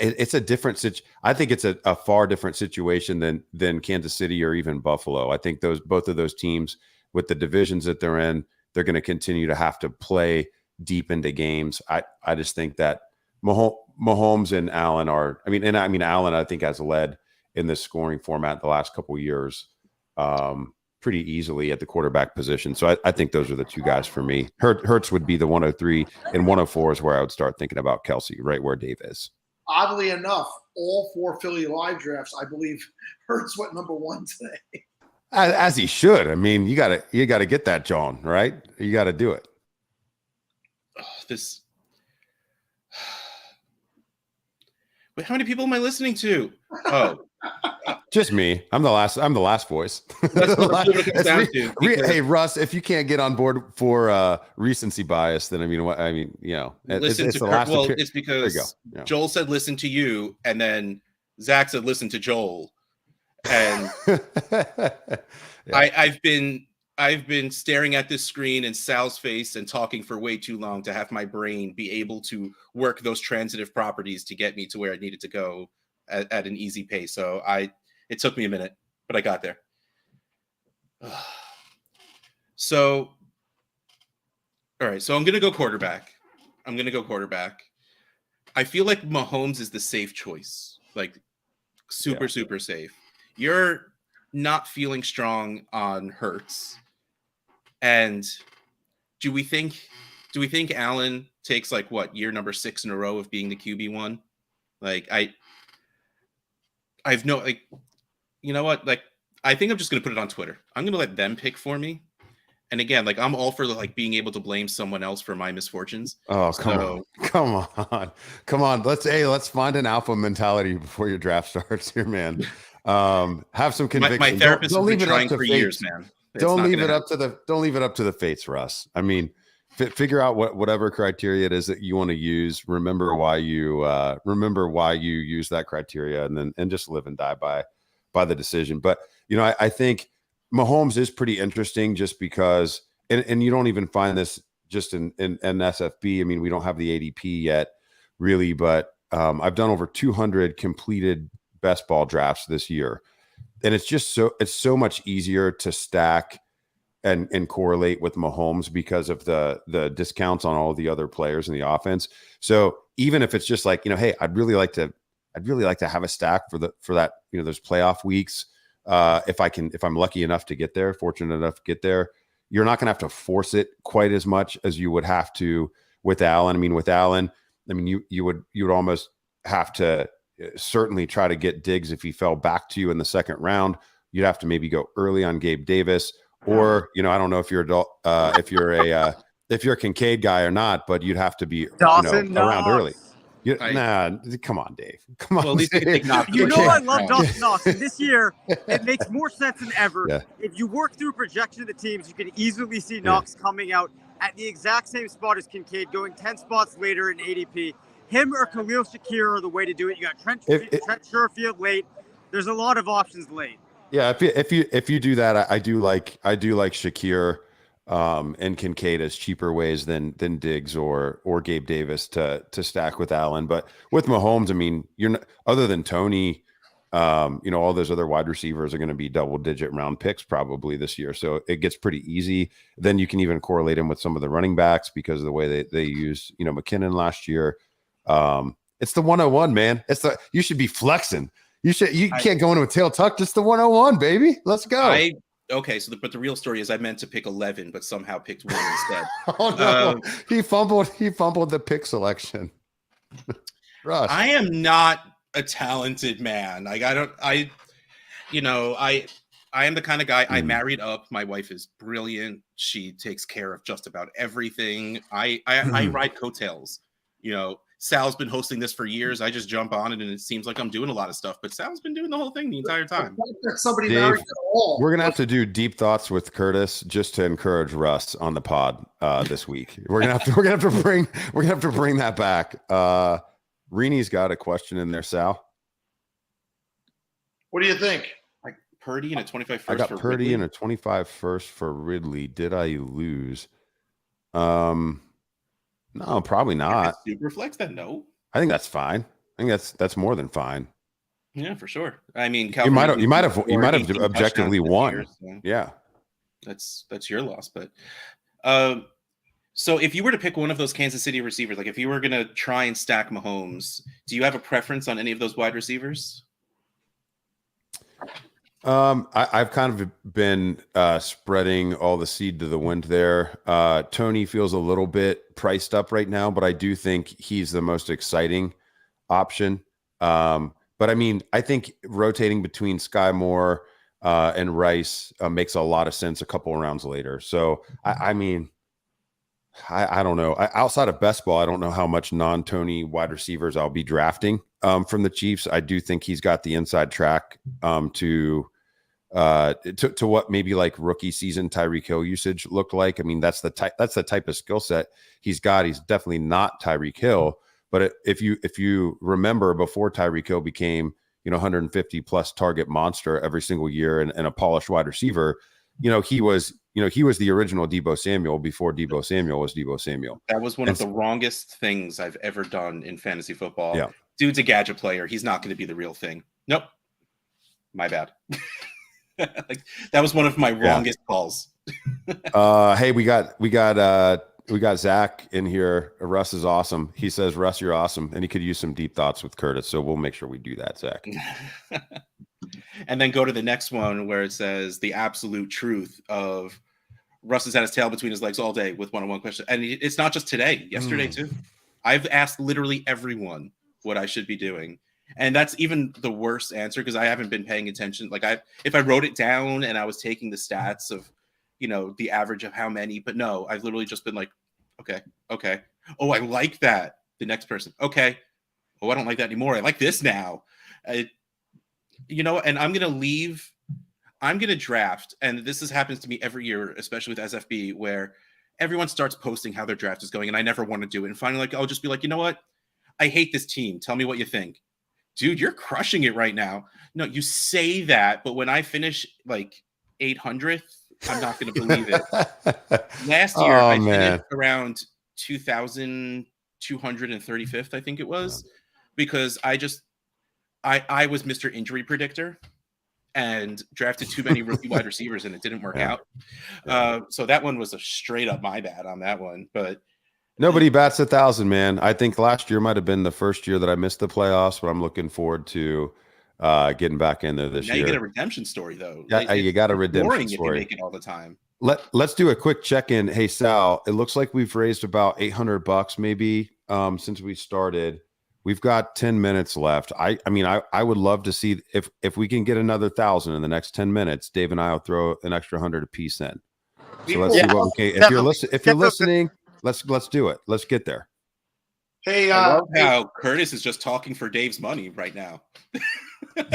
It's a different I think it's a far different situation than Kansas City or even Buffalo. I think both of those teams, with the divisions that they're in, they're going to continue to have to play deep into games. I just think that Mahomes and Allen are. I mean, Allen, I think, has led in this scoring format the last couple of years pretty easily at the quarterback position. So I think those are the two guys for me. Hurts would be the 103, and 104 is where I would start thinking about Kelsey, right where Dave is. Oddly enough, all 4 Philly live drafts, I believe, Hurts went number 1 today. As he should. I mean, you gotta get that, John, right? You got to do it. Wait, how many people am I listening to? Oh, just me. I'm the last voice. That's what it comes down to. Hey, Russ, if you can't get on board for recency bias, then it's because Joel said listen to you, and then Zach said listen to Joel, and I've been staring at this screen and Sal's face and talking for way too long to have my brain be able to work those transitive properties to get me to where I needed to go at an easy pace. So it took me a minute, but I got there. So, all right. So I'm going to go quarterback. I feel like Mahomes is the safe choice, like super safe. You're not feeling strong on Hurts. And do we think Allen takes year number 6 in a row of being the QB1? I've no, you know what? I think I'm just going to put it on Twitter. I'm going to let them pick for me. And again, I'm all for being able to blame someone else for my misfortunes. Oh, come on. Let's find an alpha mentality before your draft starts here, man. Have some conviction. My therapist has been trying for years, man. Don't leave it up to the fates, Russ. I mean, figure out whatever criteria it is that you want to use. Remember why you use that criteria, and just live and die by the decision. But I think Mahomes is pretty interesting just because, and you don't even find this just in SFB. I mean, we don't have the ADP yet, really, but I've done over 200 completed best ball drafts this year. And it's so much easier to stack and correlate with Mahomes because of the discounts on all the other players in the offense. So even if it's just hey, I'd really like to have a stack for that, those playoff weeks. If I'm lucky enough to get there, fortunate enough to get there, you're not going to have to force it quite as much as you would have to with Allen. I mean, with Allen, you would almost have to certainly try to get Diggs if he fell back to you in the second round. You'd have to maybe go early on Gabe Davis, or I don't know if you're if you're a Kincaid guy or not, but you'd have to be around early. Come on, Dave. Come on. Well, at least I love Dawson Knox. This year, it makes more sense than ever. Yeah. If you work through projection of the teams, you can easily see Knox coming out at the exact same spot as Kincaid, going 10 spots later in ADP. Him or Khalil Shakir are the way to do it. You got Trent Sherfield late. There's a lot of options late. Yeah, if you do that, I do like Shakir and Kincaid as cheaper ways than Diggs or Gabe Davis to stack with Allen. But with Mahomes, I mean, you're not, other than Tony, all those other wide receivers are going to be double-digit round picks probably this year. So it gets pretty easy. Then you can even correlate him with some of the running backs because of the way they used McKinnon last year. It's the 101, man. You should be flexing. You can't go into a tail tuck. Just the 101, baby. Let's go. Okay, but the real story is I meant to pick 11, but somehow picked 1 instead. Oh no, he fumbled the pick selection. Russ. I am not a talented man. I am the kind of guy. I married up. My wife is brilliant. She takes care of just about everything. I ride coattails. Sal's been hosting this for years. I just jump on it, and it seems like I'm doing a lot of stuff. But Sal's been doing the whole thing the entire time. Dave, we're gonna have to do deep thoughts with Curtis just to encourage Russ on the pod this week. We're gonna have to bring that back. Reenie's got a question in there, Sal. What do you think? Purdy and a 25 first. I got for Purdy Ridley. and a 25 first for Ridley. Did I lose? No, probably not. Super flex then? No. I think that's fine. I think that's more than fine. Yeah, for sure. I mean, You might Calvin have Ridley you might have scored 18 objectively touchdowns this won. year, so Yeah. That's your loss. But so if you were to pick one of those Kansas City receivers, like if you were gonna try and stack Mahomes, do you have a preference on any of those wide receivers? I've kind of been spreading all the seed to the wind there. Tony feels a little bit priced up right now, but I do think he's the most exciting option. But I mean, I think rotating between Sky Moore and Rice makes a lot of sense a couple of rounds later. So I mean, I don't know. Outside of best ball, I don't know how much non-Tony wide receivers I'll be drafting from the Chiefs. I do think he's got the inside track to what maybe like rookie season Tyreek Hill usage looked like. I mean, that's the type of skill set he's got. He's definitely not Tyreek Hill, but if you remember before Tyreek Hill became 150 plus target monster every single year and a polished wide receiver, he was the original Deebo Samuel before Deebo Samuel was Deebo Samuel. That was one of the wrongest things I've ever done in fantasy football. Yeah. Dude's a gadget player. He's not going to be the real thing. Nope. My bad. Like that was one of my wrongest calls. Hey, we got Zach in here. Russ is awesome. He says, Russ, you're awesome. And he could use some deep thoughts with Curtis. So we'll make sure we do that, Zach. And then go to the next one where it says the absolute truth of Russ has had his tail between his legs all day with one-on-one questions. And it's not just today, yesterday too. I've asked literally everyone what I should be doing. And that's even the worst answer because I haven't been paying attention. Like if I wrote it down and I was taking the stats of, the average of how many, but no, I've literally just been like, okay. Oh, I like that. The next person. Okay. Oh, I don't like that anymore. I like this now. And I'm going to draft. And this happens to me every year, especially with SFB, where everyone starts posting how their draft is going. And I never want to do it. And finally, I'll just be like, you know what? I hate this team. Tell me what you think. Dude, you're crushing it right now. No, you say that, but when I finish like 800th, I'm not going to believe it. Last year, I finished around 2,235th, I think it was, because I was Mr. Injury Predictor and drafted too many rookie wide receivers, and it didn't work out. So that one was a straight up my bad on that one, but. Nobody bats 1,000, man. I think last year might have been the first year that I missed the playoffs, but I'm looking forward to getting back in there this year. Now you get a redemption story, though. Yeah, you got a redemption story. If you make it all the time. Let's do a quick check-in. Hey, Sal, it looks like we've raised about $800 maybe since we started. We've got 10 minutes left. I mean, I would love to see if we can get another 1,000 in the next 10 minutes. Dave and I will throw an extra 100 apiece in. So let's see what we can. If you're listening. Let's do it. Let's get there. Hey, I love how Curtis is just talking for Dave's money right now. Mike,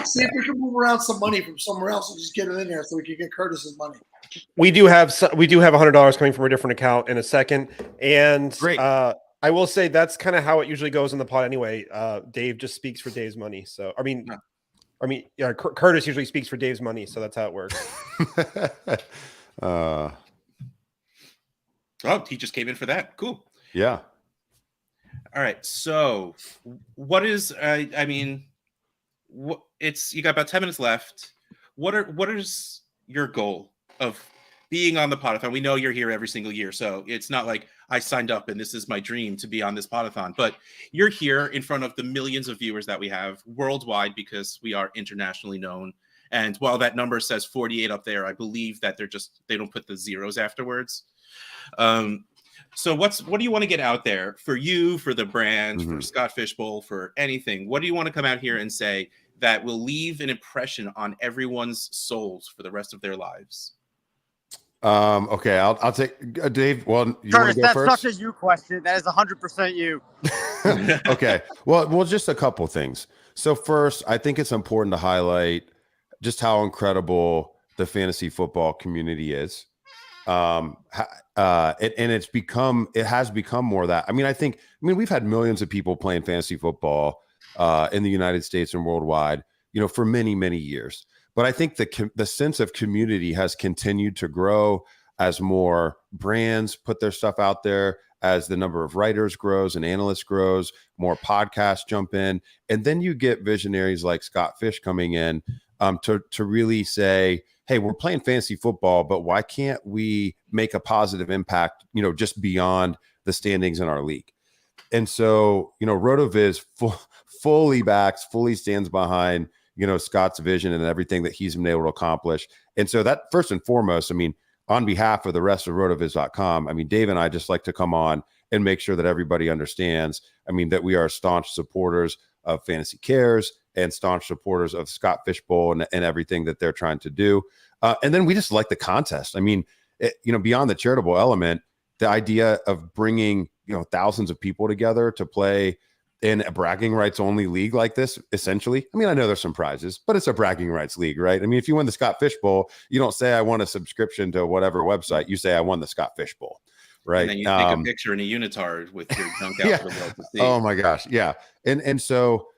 see if we can move around some money from somewhere else and just get it in there so we can get Curtis's money. We do have $100 coming from a different account in a second, and I will say that's kind of how it usually goes in the pod anyway. Dave just speaks for Dave's money, so Curtis usually speaks for Dave's money, so that's how it works. Oh, he just came in for that. Cool. Yeah. All right. So, what is? I mean, you got about 10 minutes left. What is your goal of being on the Podathon? We know you're here every single year, so it's not like I signed up and this is my dream to be on this Podathon. But you're here in front of the millions of viewers that we have worldwide because we are internationally known. And while that number says 48 up there, I believe that they don't put the zeros afterwards. So what do you want to get out there for you, for the brand, for Scott Fishbowl, for anything? What do you want to come out here and say that will leave an impression on everyone's souls for the rest of their lives? Okay, I'll take Dave. Well, you Curtis, want to go that's first? such a you question. That is 100% you. Okay. Well, just a couple things. So first, I think it's important to highlight just how incredible the fantasy football community is. And it has become more of that. I mean, we've had millions of people playing fantasy football in the United States and worldwide. for many, many years. But I think the sense of community has continued to grow as more brands put their stuff out there, as the number of writers grows and analysts grows, more podcasts jump in. And then you get visionaries like Scott Fish coming in to really say, hey, we're playing fantasy football, but why can't we make a positive impact, just beyond the standings in our league? And so, RotoViz fully stands behind, Scott's vision and everything that he's been able to accomplish. And so that, first and foremost, on behalf of the rest of rotoviz.com, Dave and I just like to come on and make sure that everybody understands, that we are staunch supporters of Fantasy Cares and staunch supporters of Scott Fishbowl and everything that they're trying to do. And then we just like the contest. Beyond the charitable element, the idea of bringing, thousands of people together to play in a bragging rights only league like this, essentially. I know there's some prizes, but it's a bragging rights league, right? If you win the Scott Fish Bowl, you don't say I won a subscription to whatever website. You say I won the Scott Fish Bowl, right? And then you take a picture in a unitard with your junk out for the world to see. Oh my gosh, yeah. And so,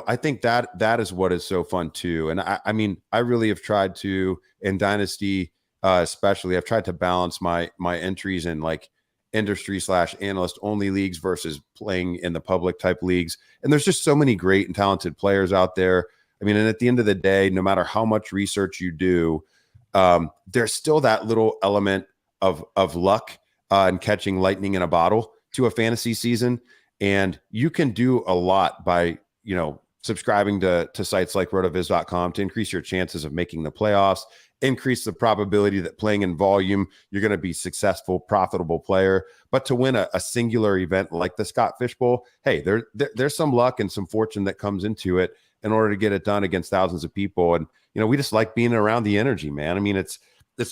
I think that is what is so fun too. And I really have tried to, in Dynasty especially, I've tried to balance my entries in like industry/analyst only leagues versus playing in the public type leagues. And there's just so many great and talented players out there. And at the end of the day, no matter how much research you do, there's still that little element of luck and catching lightning in a bottle to a fantasy season. And you can do a lot by, subscribing to sites like rotoviz.com to increase your chances of making the playoffs, increase the probability that playing in volume, you're going to be successful, profitable player. But to win a singular event like the Scott Fish Bowl, hey, there's some luck and some fortune that comes into it in order to get it done against thousands of people. And, we just like being around the energy, man. It's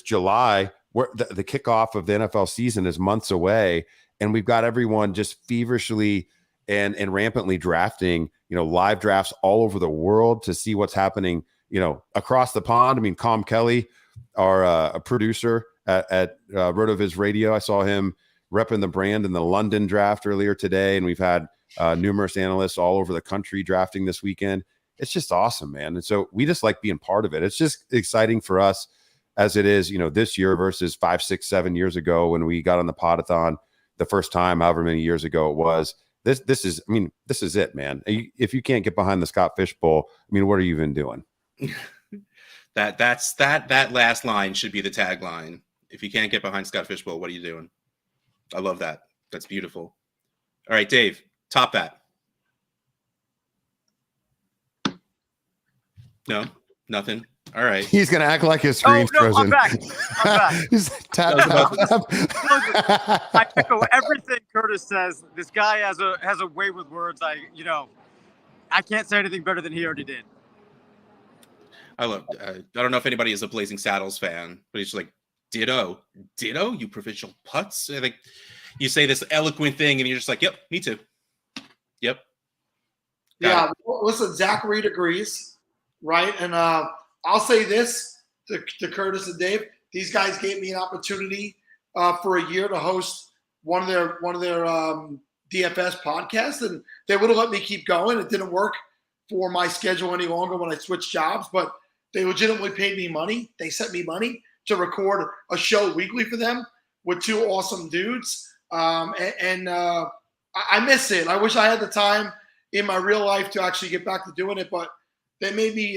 July, where the kickoff of the NFL season is months away. And we've got everyone just feverishly and rampantly drafting, live drafts all over the world to see what's happening, across the pond. Com Kelly, our a producer at RotoViz Radio, I saw him repping the brand in the London draft earlier today. And we've had numerous analysts all over the country drafting this weekend. It's just awesome, man. And so we just like being part of it. It's just exciting for us as it is, this year versus 5, 6, 7 years ago when we got on the Podathon the first time, however many years ago it was. This is it, man. If you can't get behind the Scott Fish Bowl, what are you even doing? That last line should be the tagline. If you can't get behind Scott Fish Bowl, what are you doing? I love that. That's beautiful. All right, Dave, top that. No, nothing. All right. He's gonna act like his screen's frozen. I'm back. He's I echo everything Curtis says. This guy has a way with words. I can't say anything better than he already did. I don't know if anybody is a Blazing Saddles fan, but he's like, ditto, you provincial putz. I think you say this eloquent thing and you're just like, yep, me too. Yep. Yeah. Listen, Zach Reed agrees, right? And I'll say this to Curtis and Dave. These guys gave me an opportunity for a year to host one of their DFS podcasts, and they would have let me keep going. It didn't work for my schedule any longer when I switched jobs, but they legitimately paid me money. They sent me money to record a show weekly for them with two awesome dudes. I miss it. I wish I had the time in my real life to actually get back to doing it, but they made me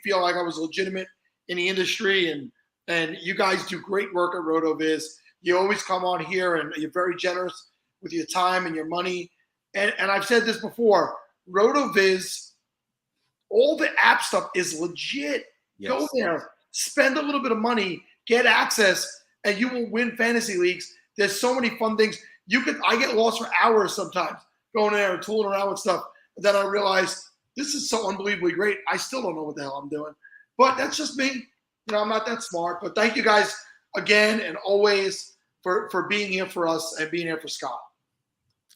feel like I was legitimate in the industry, and you guys do great work at RotoViz. You always come on here and you're very generous with your time and your money. And I've said this before, RotoViz, all the app stuff is legit. Yes. Go there, spend a little bit of money, get access, and you will win fantasy leagues. There's so many fun things. I get lost for hours sometimes going there and tooling around with stuff. And then I realize this is so unbelievably great. I still don't know what the hell I'm doing. But that's just me. I'm not that smart. But thank you guys again and always for being here for us and being here for Scott.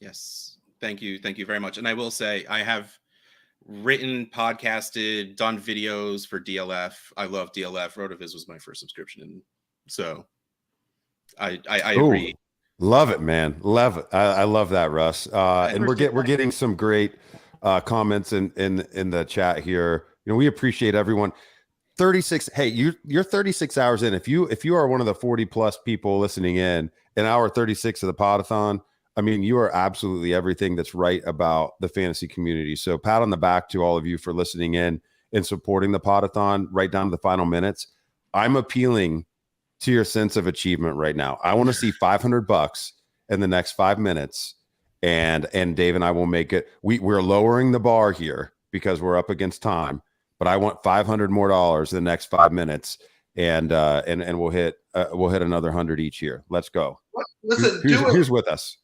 Yes. Thank you. Thank you very much. And I will say I have written, podcasted, done videos for DLF. I love DLF. RotoViz was my first subscription. And so I agree. Love it, man. Love it. I love that, Russ. And we're getting some great comments in the chat here. we appreciate everyone. 36. Hey, you're 36 hours in. If you are one of the 40 plus people listening in hour 36 of the Podathon, I mean, you are absolutely everything that's right about the fantasy community. So pat on the back to all of you for listening in and supporting the Podathon right down to the final minutes. I'm appealing to your sense of achievement right now. I want to see $500 in the next 5 minutes, and Dave and I will make it. We're lowering the bar here because we're up against time, but I want $500 more in the next 5 minutes, and we'll hit another 100 each year. Let's go. Listen, who's with us?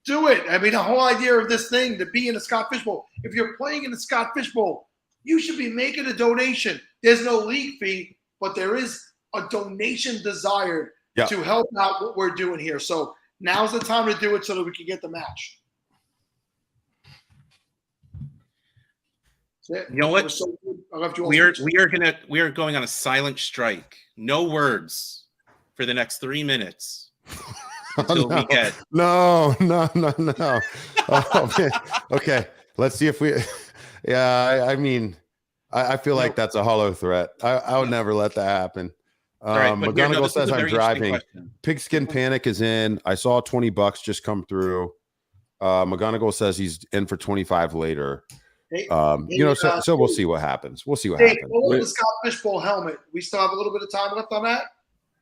Do it. I mean, the whole idea of this thing to be in the Scott Fish Bowl. If you're playing in the Scott Fish Bowl, you should be making a donation. There's no league fee, but there is a donation desired to help out what we're doing here. So now's the time to do it so that we can get the match. You know what? We are going on a silent strike. No words for the next 3 minutes until we get. No. Oh, man. Okay, let's see if we. Yeah, I mean, I feel like that's a hollow threat. I would never let that happen. Right, McGonigal says I'm driving. Pigskin Panic is in. I saw $20 just come through. McGonigal says he's in for 25 later. So we'll see what happens. We'll see what happens. The Scott Fish Bowl helmet. We still have a little bit of time left on that.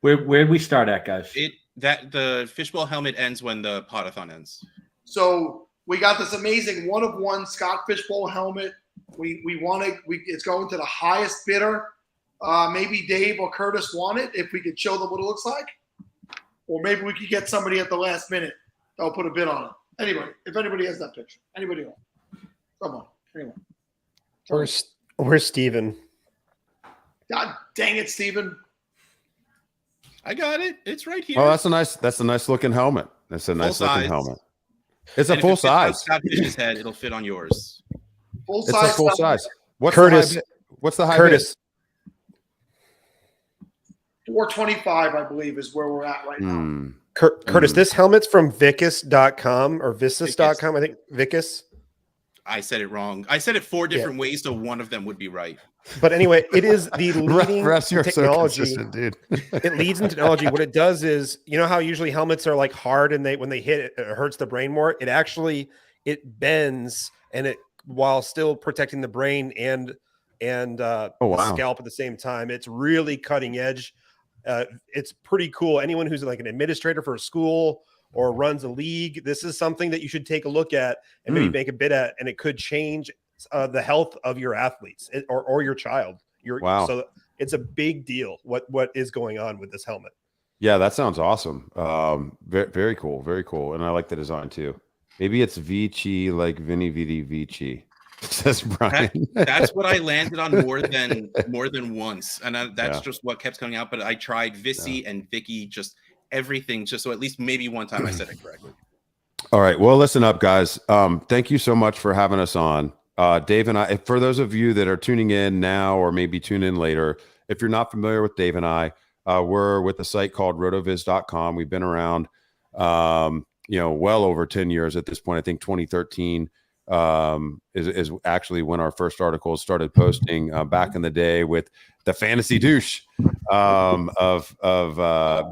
Where'd we start at, guys? The fishbowl helmet ends when the Podathon ends. So we got this amazing 1-of-1 Scott Fish Bowl helmet. We want it. It's going to the highest bidder. Maybe Dave or Curtis want it if we could show them what it looks like, or maybe we could get somebody at the last minute that'll put a bid on it. Anyway, if anybody has that picture, anybody else, come on. Anyway, where's Steven? God dang it, Steven. I got it. It's right here. Oh, that's a nice looking helmet. That's a nice looking helmet. It's a full size. Scott Fish's head, it'll fit on yours. It's a full size. What's Curtis? What's the high Curtis? Bid? $425, I believe, is where we're at right now. Curtis, this helmet's from Vicus.com or Vicis.com. I think Vicus. I said it wrong. I said it 4 different ways, so one of them would be right. But anyway, it is the leading technology. So dude. It leads in technology. What it does is, you know how usually helmets are like hard and when they hit it, it hurts the brain more. It bends and it while still protecting the brain and the scalp at the same time. It's really cutting edge. It's pretty cool. Anyone who's like an administrator for a school or runs a league, this is something that you should take a look at and maybe make a bid at, and it could change the health of your athletes or your child. So it's a big deal what is going on with this helmet. Yeah, that sounds awesome. Very, very cool. Very cool. And I like the design too. Maybe it's Vici like Vinny Vidi Vici. Says Brian. That's what I landed on more than once. And that's just what kept coming out. But I tried Vici and Vicky, just everything, just so at least maybe one time I said it correctly. All right. Well, listen up, guys. Thank you so much for having us on. Dave and I, for those of you that are tuning in now or maybe tune in later, if you're not familiar with Dave and I, we're with a site called rotoviz.com. We've been around, well over 10 years at this point. I think 2013 is actually when our first articles started posting back in the day with the fantasy douche of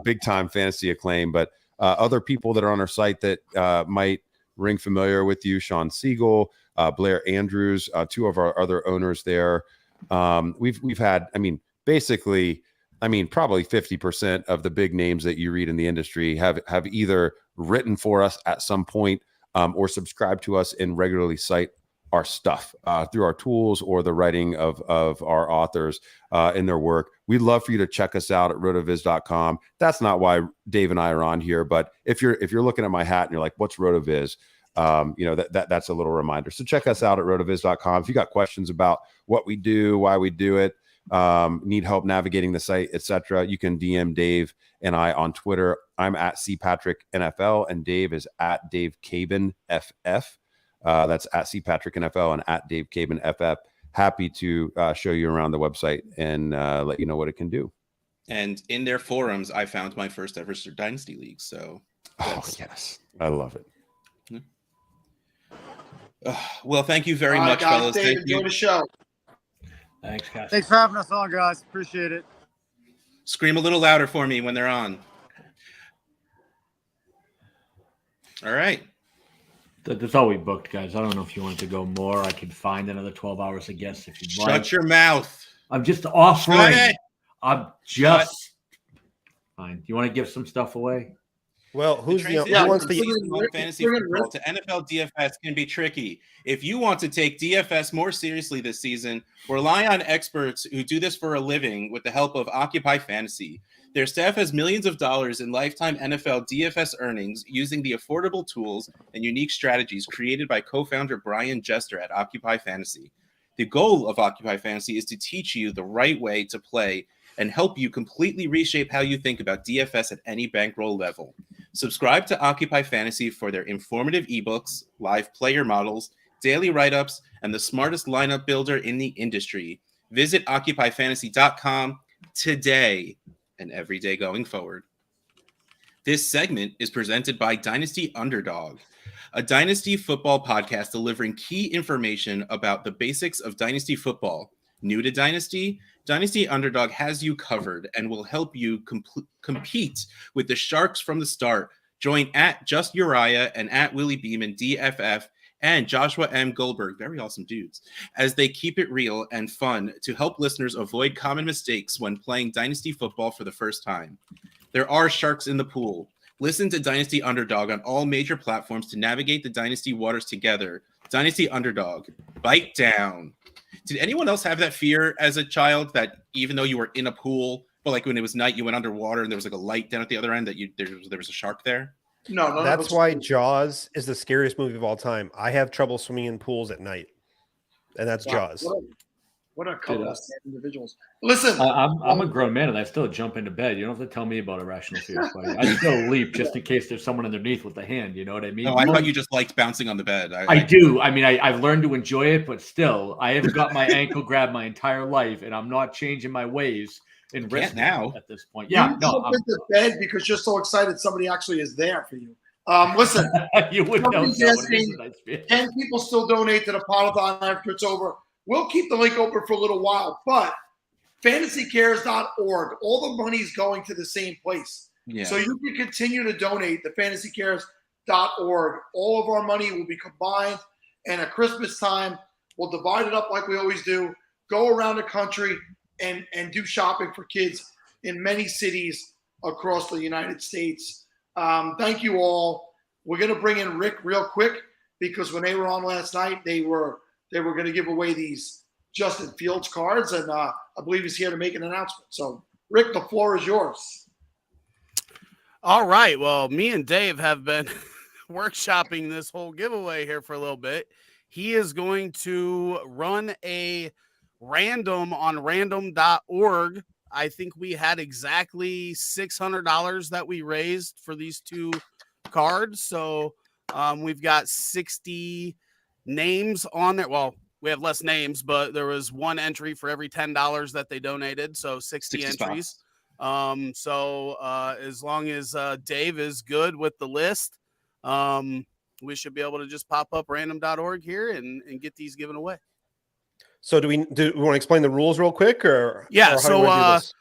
big time fantasy acclaim. But other people that are on our site that might ring familiar with you, Sean Siegel, Blair Andrews, 2 of our other owners there. We've had, probably 50% of the big names that you read in the industry have either written for us at some point or subscribe to us and regularly cite our stuff through our tools or the writing of our authors in their work. We'd love for you to check us out at rotoviz.com. That's not why Dave and I are on here, but if you're looking at my hat and you're like, what's Rotoviz? That's a little reminder. So check us out at rotoviz.com. If you got questions about what we do, why we do it, need help navigating the site, etc., you can DM Dave and I on Twitter. I'm at CPatrickNFL and Dave is at Dave Cabin FF. That's at CPatrickNFL and at Dave Cabin FF. Happy to show you around the website and let you know what it can do. And in their forums, I found my first ever Dynasty League. So, yes, I love it. Well, thank you very much, fellas. Dave, enjoy the show. Thanks, guys. Thanks for having us on, guys. Appreciate it. Scream a little louder for me when they're on. All right. That's all we booked, guys. I don't know if you wanted to go more. I could find another 12 hours of guests if you'd like. Shut your mouth. I'm just offering. Shut it. I'm just fine. Do you want to give some stuff away? Well, who wants to fantasy football to NFL DFS can be tricky. If you want to take DFS more seriously this season, rely on experts who do this for a living with the help of Occupy Fantasy. Their staff has millions of dollars in lifetime NFL DFS earnings using the affordable tools and unique strategies created by co-founder Brian Jester at Occupy Fantasy. The goal of Occupy Fantasy is to teach you the right way to play and help you completely reshape how you think about DFS at any bankroll level. Subscribe to Occupy Fantasy for their informative ebooks, live player models, daily write-ups, and the smartest lineup builder in the industry. Visit occupyfantasy.com today and every day going forward. This segment is presented by Dynasty Underdog, a Dynasty football podcast delivering key information about the basics of Dynasty football. New to Dynasty? Dynasty Underdog has you covered and will help you compete with the Sharks from the start. Join at Just Uriah and at Willie Beeman DFF and Joshua M. Goldberg, very awesome dudes, as they keep it real and fun to help listeners avoid common mistakes when playing Dynasty football for the first time. There are sharks in the pool. Listen to Dynasty Underdog on all major platforms to navigate the Dynasty waters together. Dynasty Underdog, bite down. Did anyone else have that fear as a child that even though you were in a pool, but like when it was night, you went underwater and there was like a light down at the other end that there was a shark there? No, that's why Jaws is the scariest movie of all time. I have trouble swimming in pools at night, and that's Jaws. What a couple of individuals. Listen, I'm a grown man and I still jump into bed. You don't have to tell me about irrational fears. I still leap just in case there's someone underneath with a hand. You know what I mean? No, I thought you just liked bouncing on the bed. I do. I mean, I've learned to enjoy it, but still, I haven't got my ankle grabbed my entire life, and I'm not changing my ways in risk now at this point. You Yeah, jump into bed because you're so excited somebody actually is there for you. Listen, you would know. Can people still donate to the Podathon after it's over? We'll keep the link open for a little while, but fantasycares.org, all the money's going to the same place. Yeah. So you can continue to donate to fantasycares.org. All of our money will be combined, and at Christmas time, we'll divide it up like we always do, go around the country and do shopping for kids in many cities across the United States. Thank you all. We're going to bring in Rick real quick because when they were on last night, they were going to give away these Justin Fields cards, and I believe he's here to make an announcement. So, Rick, the floor is yours. All right. Well, me and Dave have been workshopping this whole giveaway here for a little bit. He is going to run a random on random.org. I think we had exactly $600 that we raised for these two cards. So we've got 60 names on there. Well, we have less names, but there was one entry for every $10 that they donated. So 60 entries. So as long as Dave is good with the list, we should be able to just pop up random.org here and get these given away. So do we want to explain the rules real quick or? Yeah. Or how do you wanna do this?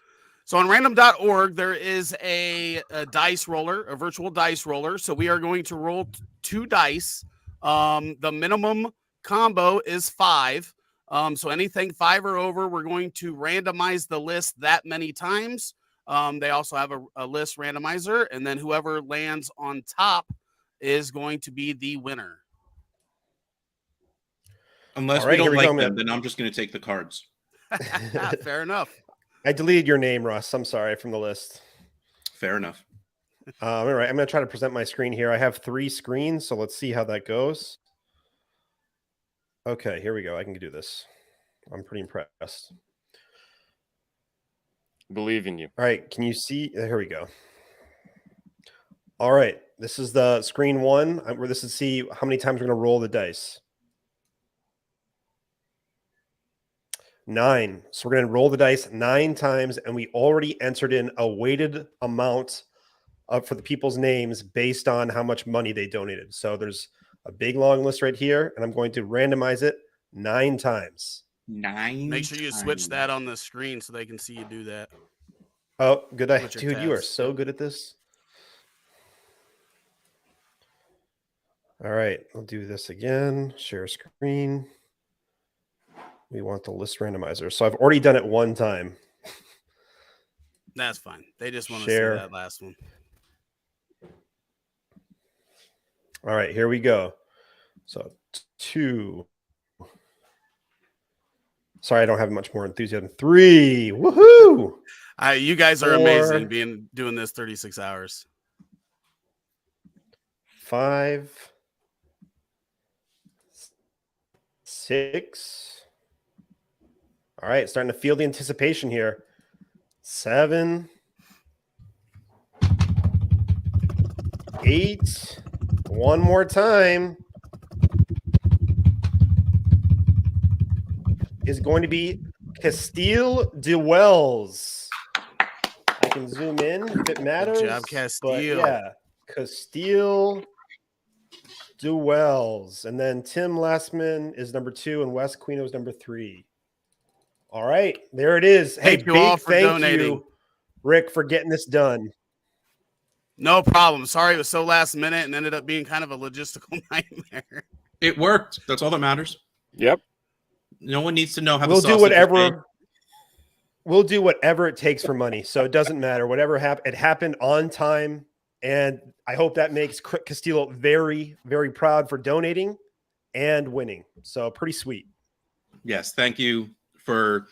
So on random.org, there is a dice roller, a virtual dice roller. So we are going to roll 2 dice. The minimum combo is 5. So anything 5 or over, we're going to randomize the list that many times. They also have a list randomizer, and then whoever lands on top is going to be the winner. Unless we don't like them, then I'm just going to take the cards. Fair enough. I deleted your name, Russ. I'm sorry, from the list. Fair enough. All right, I'm going to try to present my screen here. I have 3 screens, so let's see how that goes. Okay, here we go. I can do this. I'm pretty impressed. Believe in you. All right, can you see? Here we go. All right, this is the screen 1. Where this is see how many times we're going to roll the dice. 9. So we're going to roll the dice 9 times, and we already entered in a weighted amount for the people's names based on how much money they donated. So there's a big long list right here, and I'm going to randomize it 9 times. 9. Make sure you switch that on the screen so they can see you do that. Oh, good. Switch your Dude, you are tabs. so good at this. All right, I'll do this again. Share screen. We want the list randomizer. So I've already done it one time. That's fine. They just want to Share. see that last one. All right, here we go. So 2. Sorry, I don't have much more enthusiasm. 3. Woohoo! You guys are 4, amazing doing this 36 hours. 5, 6. All right, starting to feel the anticipation here. 7, 8. One more time. Is going to be Castile de Wells. I can zoom in if it matters. Good job, Castile. But yeah, Castile de Wells. And then Tim Lastman is number 2 and Wes Quino is number 3. All right, there it is. Hey, Thank you all big for thank donating. you, Rick, for getting this done. No problem. Sorry it was so last minute and ended up being kind of a logistical nightmare. It worked. That's all that matters. Yep. No one needs to know how We'll the do sausage is made. whatever. We'll do whatever it takes for money. So it doesn't matter. Whatever happened, it happened on time, and I hope that makes Castillo very, very proud for donating and winning. So pretty sweet. Yes, thank you for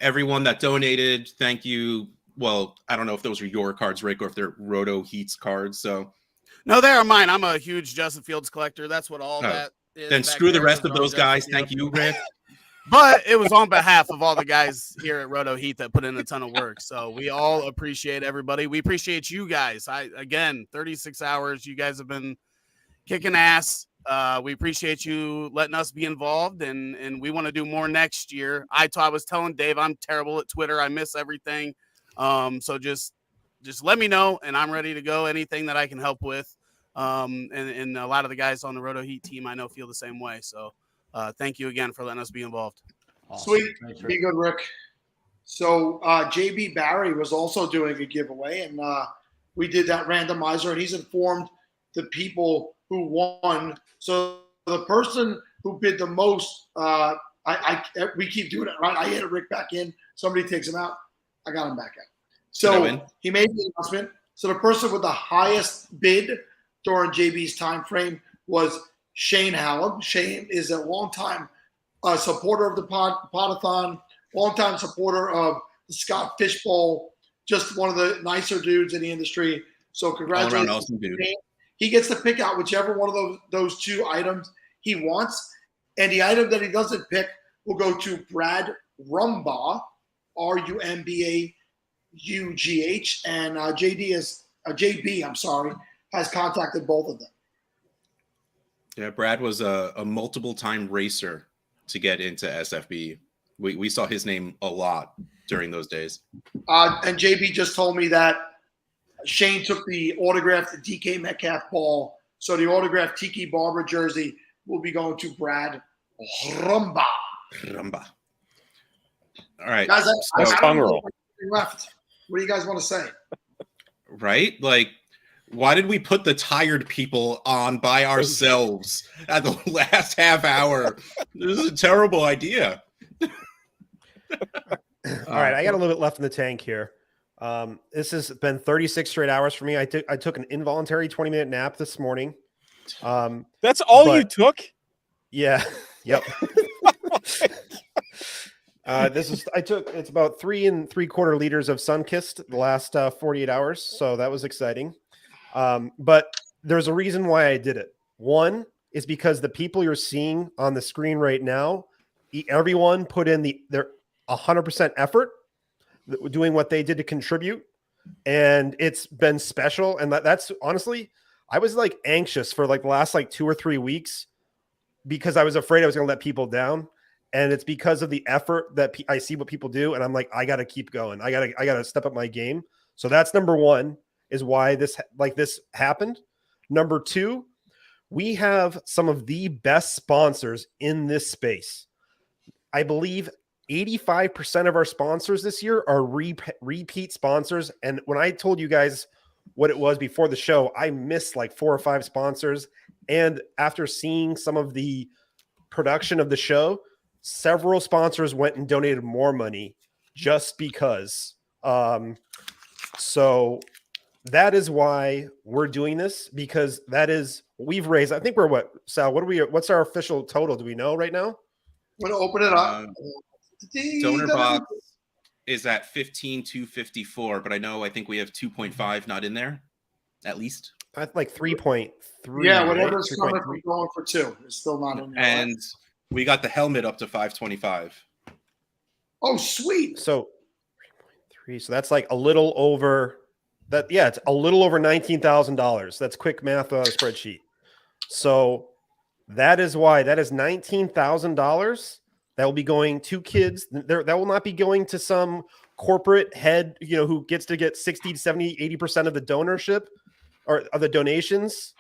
everyone that donated. Thank you. Well, I don't know if those are your cards, Rick, or if they're Roto Heat's cards. So No, they are mine. I'm a huge Justin Fields collector. That's what all Oh, that is. then back screw the there rest is of all those Justin guys. Fields. Thank you, Rick. But it was on behalf of all the guys here at Roto Heat that put in a ton of work. So we all appreciate everybody. We appreciate you guys. Again, 36 hours. You guys have been kicking ass. We appreciate you letting us be involved, and we want to do more next year. I was telling Dave I'm terrible at Twitter. I miss everything. So just let me know, and I'm ready to go. Anything that I can help with. And a lot of the guys on the Roto Heat team I know feel the same way. So thank you again for letting us be involved. Awesome. Sweet. Thanks, Be Rick. good, Rick. So JB Barry was also doing a giveaway, and we did that randomizer, and he's informed the people who won. So the person who bid the most, we keep doing it, right? I hit Rick back in. Somebody takes him out. I got him back out. So he made the announcement. So the person with the highest bid during JB's time frame was Shane Hallam. Shane is a longtime supporter of the Podathon, longtime supporter of the Scott Fishbowl, just one of the nicer dudes in the industry. So congratulations. Awesome dude. He gets to pick out whichever one of those 2 items he wants. And the item that he doesn't pick will go to Brad Rumbaugh, RUMBAUGH. And JB, has contacted both of them. Yeah, Brad was a multiple-time racer to get into SFB. We saw his name a lot during those days. And JB just told me that Shane took the autographed DK Metcalf ball. So the autographed Tiki Barber jersey will be going to Brad Rumba. All right. Guys, I That's don't know roll. anything left. What do you guys want to say? Right? Like, why did we put the tired people on by ourselves at the last half hour? This is a terrible idea. All right, I got a little bit left in the tank here. This has been 36 straight hours for me. I took an involuntary 20-minute nap this morning. That's all you took? Yeah. Yep. It's about 3 3/4 liters of Sunkist the last 48 hours. So that was exciting. But there's a reason why I did it. One is because the people you're seeing on the screen right now, everyone put in their 100% effort doing what they did to contribute. And it's been special. And that's honestly, I was like anxious for like the last like 2 or 3 weeks because I was afraid I was going to let people down. And it's because of the effort that I see what people do. And I'm like, I got to keep going. I got to step up my game. So that's number one, is why this happened. Number 2, we have some of the best sponsors in this space. I believe 85% of our sponsors this year are repeat sponsors. And when I told you guys what it was before the show, I missed like 4 or 5 sponsors. And after seeing some of the production of the show, several sponsors went and donated more money just because. So that is why we're doing this, because that is we've raised. I think we're what, Sal? What's our official total? Do we know right now? I'm gonna open it up. Donor box is at 15,254, but I think we have 2.5 not in there, at least. That's like 3.3. Yeah, whatever's right? coming from going for 2 is still not in there. And we got the helmet up to 525. Oh, sweet. So 3.3. So that's like a little over that. Yeah, it's a little over $19,000. That's quick math on a spreadsheet. So that is why that is $19,000 that will be going to kids. That will not be going to some corporate head, who gets to get 60, 70, 80% of the donorship or of the donations.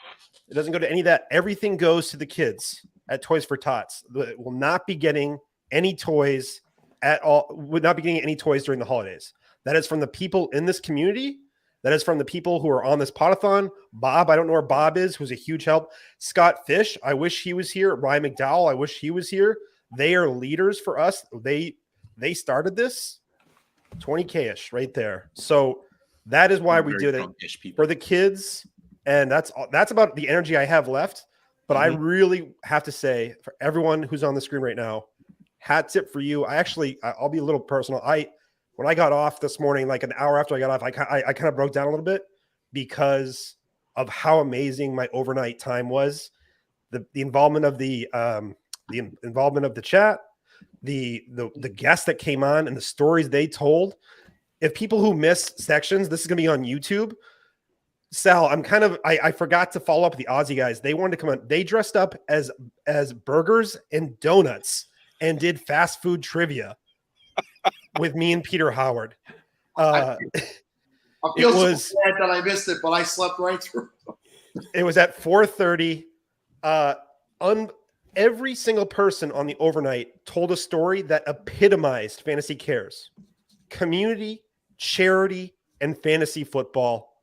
It doesn't go to any of that. Everything goes to the kids at Toys for Tots. It will not be getting any toys at all. Would not be getting any toys during the holidays. That is from the people in this community. That is from the people who are on this Podathon. Bob, I don't know where Bob is, who's a huge help. Scott Fish, I wish he was here. Ryan McDowell, I wish he was here. They are leaders for us. They started this 20K-ish right there. So that is why we did it for the kids. And that's about the energy I have left. But I really have to say, for everyone who's on the screen right now, hat tip for you. I'll be a little personal. When I got off this morning, like an hour after I got off, I kind of broke down a little bit because of how amazing my overnight time was. The involvement of the involvement of the chat, the guests that came on and the stories they told. If people who miss sections, this is going to be on YouTube. Sal, I forgot to follow up with the Aussie guys. They wanted to come on. They dressed up as burgers and donuts and did fast food trivia with me and Peter Howard. I feel so bad that I missed it, but I slept right through. It was at 4:30. Every single person on the overnight told a story that epitomized Fantasy Cares, community, charity, and fantasy football.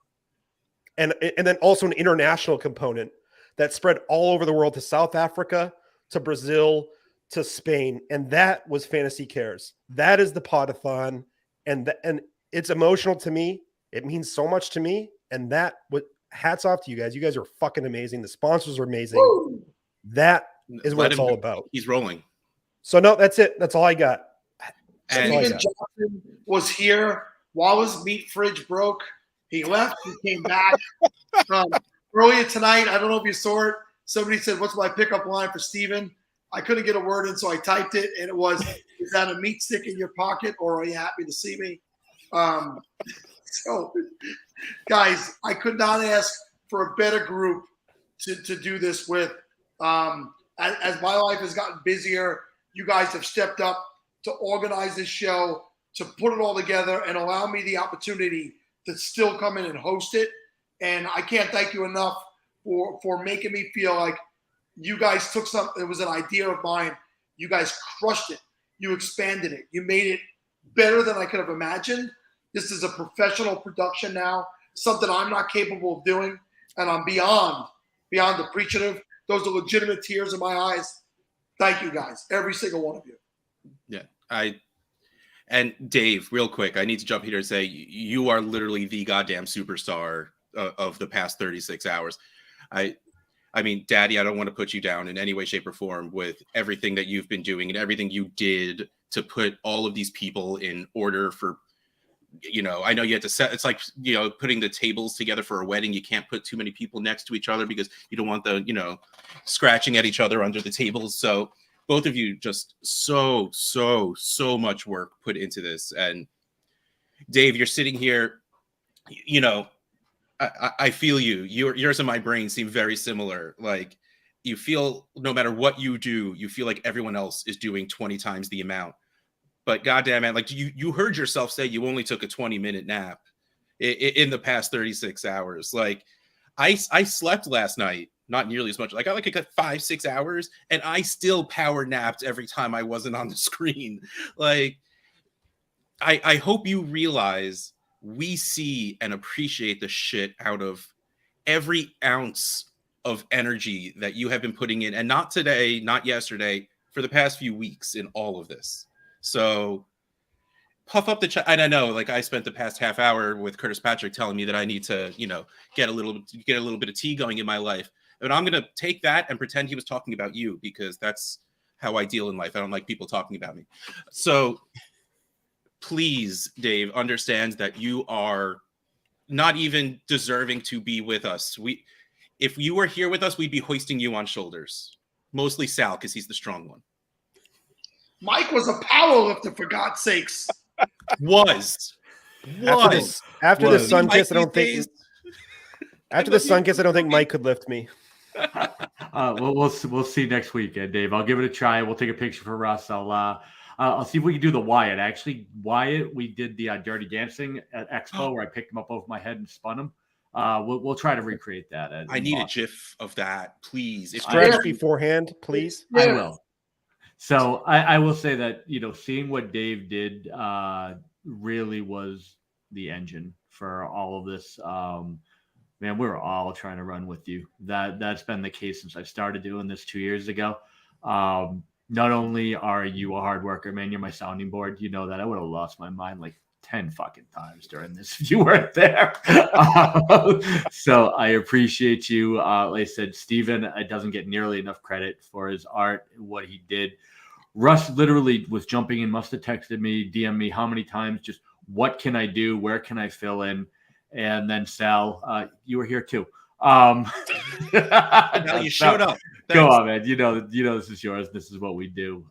And then also an international component that spread all over the world to South Africa, to Brazil, to Spain. And that was Fantasy Cares. That is the Podathon. And it's emotional to me. It means so much to me. And hats off to you guys. You guys are fucking amazing. The sponsors are amazing. Woo! That is what it's all about. He's rolling. So no, that's it. That's all I got. Steven Johnson was here while his meat fridge broke. He left. He came back. Earlier tonight, I don't know if you saw it. Somebody said, "What's my pickup line for Steven?" I couldn't get a word in, so I typed it, and it was, "Is that a meat stick in your pocket, or are you happy to see me?" So, guys, I could not ask for a better group to do this with. As my life has gotten busier, you guys have stepped up to organize this show, to put it all together, and allow me the opportunity to still come in and host it. And I can't thank you enough for making me feel like you guys took something. It was an idea of mine. You guys crushed it. You expanded it. You made it better than I could have imagined. This is a professional production now, something I'm not capable of doing. And I'm beyond appreciative. Those are legitimate tears in my eyes. Thank you guys, every single one of you. Yeah, and Dave, real quick, I need to jump here and say you are literally the goddamn superstar of the past 36 hours. I mean, Daddy, I don't want to put you down in any way, shape, or form with everything that you've been doing and everything you did to put all of these people in order for, I know you had to set, it's like, putting the tables together for a wedding. You can't put too many people next to each other because you don't want the, scratching at each other under the tables. So both of you just so much work put into this. And Dave, you're sitting here, I feel you. Yours and my brain seem very similar. Like, you feel no matter what you do, you feel like everyone else is doing 20 times the amount. But goddamn, man, like you heard yourself say you only took a 20-minute nap in the past 36 hours. Like, I slept last night not nearly as much. I got like a good 5-6 hours, and I still power napped every time I wasn't on the screen. Like, I hope you realize we see and appreciate the shit out of every ounce of energy that you have been putting in, and not today, not yesterday, for the past few weeks in all of this. So puff up the chat. And I know, like, I spent the past half hour with Curtis Patrick telling me that I need to, get a little bit of tea going in my life. But I'm gonna take that and pretend he was talking about you, because that's how I deal in life. I don't like people talking about me. So please, Dave, understand that you are not even deserving to be with us. If you were here with us, we'd be hoisting you on shoulders. Mostly Sal, because he's the strong one. Mike was a power lifter, for God's sakes. After the sun kiss, I don't think. After the sun kiss, I don't think Mike could lift me. We'll see next weekend, Dave. I'll give it a try. We'll take a picture for Russ. I'll see if we can do the Wyatt. Actually, Wyatt, we did the Dirty Dancing at Expo where I picked him up over my head and spun him. We'll try to recreate that. I need a GIF of that, please. Stretch beforehand, please. I will. So I will say that, seeing what Dave did really was the engine for all of this. Man, we're all trying to run with you. That's been the case since I started doing this 2 years ago. Not only are you a hard worker, man, you're my sounding board. You know that. I would have lost my mind like 10 fucking times during this if you weren't there. So I appreciate you. Like I said, Steven doesn't get nearly enough credit for his art, what he did. Russ literally was jumping in, must have texted me, DM me how many times, just what can I do? Where can I fill in? And then Sal, you were here too. Now you showed up. Go on, man. You know this is yours. This is what we do.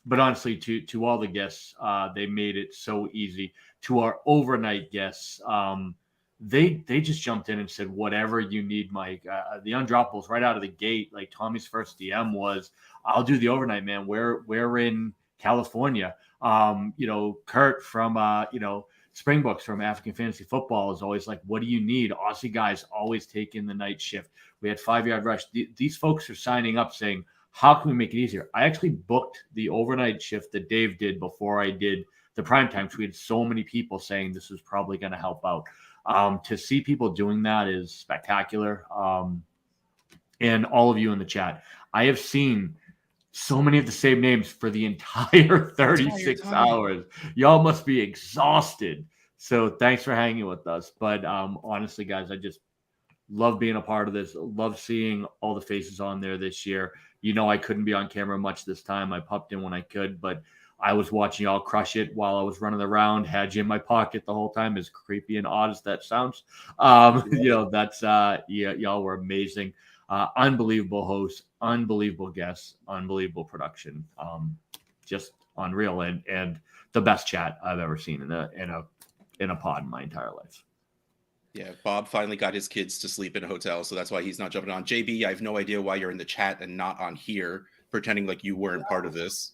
But honestly, to all the guests, they made it so easy. To our overnight guests, they just jumped in and said, whatever you need, Mike. The undroppables right out of the gate, like Tommy's first DM was, I'll do the overnight, man. We're in California. Kurt from Springbooks from African Fantasy Football is always like, what do you need? Aussie guys always take in the night shift. We had 5 Yard Rush. These folks are signing up saying, how can we make it easier? I actually booked the overnight shift that Dave did before I did the prime time. So we had so many people saying this was probably going to help out. To see people doing that is spectacular. And all of you in the chat, I have seen so many of the same names for the entire 36 hours. Y'all must be exhausted. So thanks for hanging with us. But honestly, guys, I just love being a part of this. Love seeing all the faces on there this year. I couldn't be on camera much this time. I popped in when I could, but I was watching y'all crush it while I was running around, had you in my pocket the whole time, as creepy and odd as that sounds. Y'all were amazing. Unbelievable hosts, unbelievable guests, unbelievable production. Just unreal, and the best chat I've ever seen in a pod in my entire life. Yeah, Bob finally got his kids to sleep in a hotel, so that's why he's not jumping on. JB, I have no idea why you're in the chat and not on here, pretending like you weren't part of this.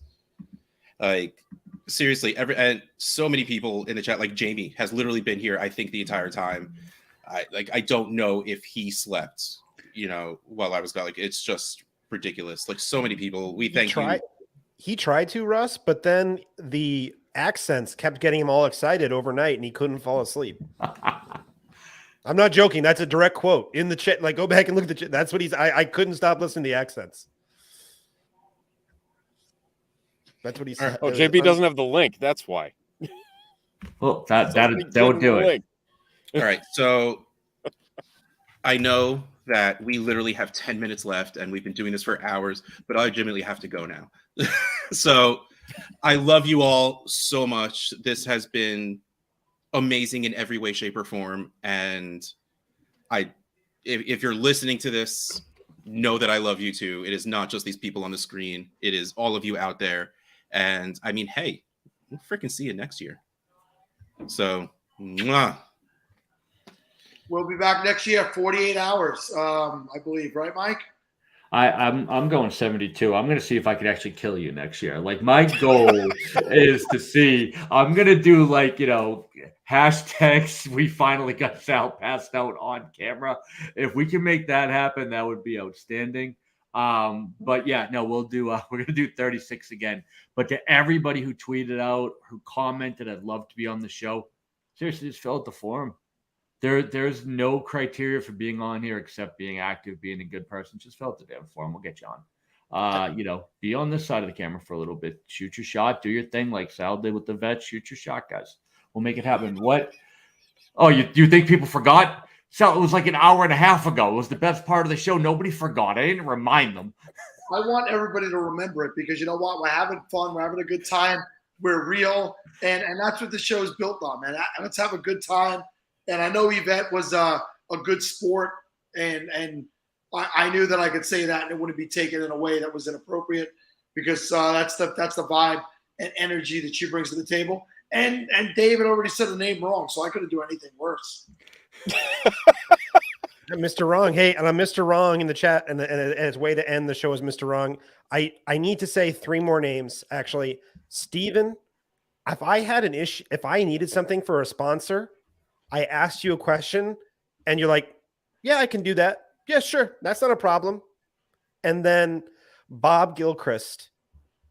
Like, seriously, and so many people in the chat, like Jamie has literally been here, I think, the entire time. I don't know if he slept, while I was gone. Like, it's just ridiculous. Like, so many people. We thank you. He tried to, Russ, but then the accents kept getting him all excited overnight, and he couldn't fall asleep. I'm not joking. That's a direct quote in the chat. Like, go back and look at the chat. That's what I couldn't stop listening to the accents. That's what he said. Oh, JB doesn't have the link. That's why. Well, that would do it. All right. So I know that we literally have 10 minutes left and we've been doing this for hours, but I legitimately have to go now. So I love you all so much. This has been amazing in every way, shape, or form. And if you're listening to this, know that I love you too. It is not just these people on the screen. It is all of you out there. And I mean, hey, we'll freaking see you next year. So, mwah. We'll be back next year, 48 hours, I believe. Right, Mike? I'm going 72. I'm going to see if I can actually kill you next year. Like my goal is to see. I'm going to do like hashtags. We finally got Sal passed out on camera. If we can make that happen, that would be outstanding. But yeah, no, we'll do. We're gonna do 36 again. But to everybody who tweeted out, who commented, I'd love to be on the show. Seriously, just fill out the form. There's no criteria for being on here except being active, being a good person. Just fill out the damn form. We'll get you on. Be on this side of the camera for a little bit. Shoot your shot. Do your thing like Sal did with the vets. Shoot your shot, guys. We'll make it happen. What? Oh, you think people forgot? Sal, it was like an hour and a half ago. It was the best part of the show. Nobody forgot. I didn't remind them. I want everybody to remember it because you know what? We're having fun. We're having a good time. We're real. And that's what the show is built on, man. Let's have a good time. And I know Yvette was a good sport, and I knew that I could say that and it wouldn't be taken in a way that was inappropriate because that's the vibe and energy that she brings to the table. And David already said the name wrong, so I couldn't do anything worse. Mr. Wrong. Hey, and I'm Mr. Wrong in the chat, and its way to end the show is Mr. Wrong. I need to say 3 more names, actually. Steven, if I had an issue, if I needed something for a sponsor, I asked you a question and you're like, yeah, I can do that. Yeah, sure. That's not a problem. And then Bob Gilchrist,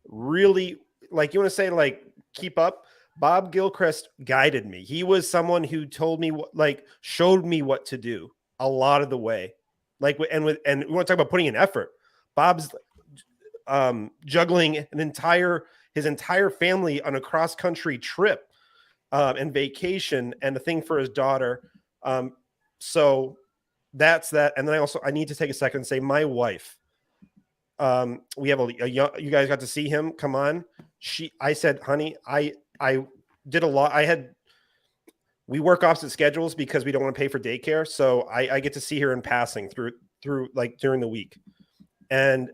really, like, you want to say, like, keep up? Bob Gilchrist guided me. He was someone who told me, showed me what to do a lot of the way. And we want to talk about putting in effort. Bob's juggling his entire family on a cross-country trip and vacation and a thing for his daughter. So that's that. And then I need to take a second and say my wife, we have a young, you guys got to see him come on. I said, honey, I did a lot. We work opposite schedules because we don't want to pay for daycare. So I get to see her in passing through like during the week. And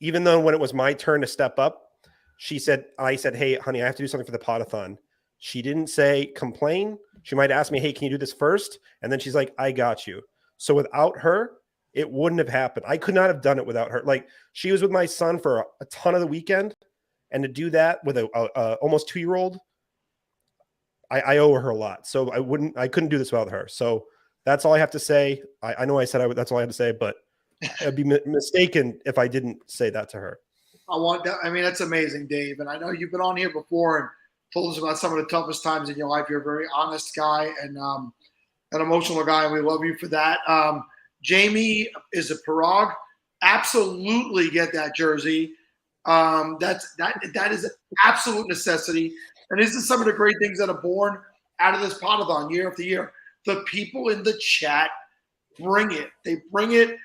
even though when it was my turn to step up, I said, hey, honey, I have to do something for the Podathon. She didn't say complain. She might ask me, hey, can you do this first? And then she's like, I got you. So without her, it wouldn't have happened. I could not have done it without her. Like, she was with my son for a ton of the weekend. And to do that with a almost 2-year-old, I owe her a lot. So I couldn't do this without her. So that's all I have to say. I know I said that's all I had to say, but I'd be mistaken if I didn't say that to her. That's amazing, Dave. And I know you've been on here before and told us about some of the toughest times in your life. You're a very honest guy and an emotional guy, and we love you for that. Jamie is a Parag. Absolutely get that jersey. That is an absolute necessity. And this is some of the great things that are born out of this Podathon year after year. The people in the chat bring it. They bring it.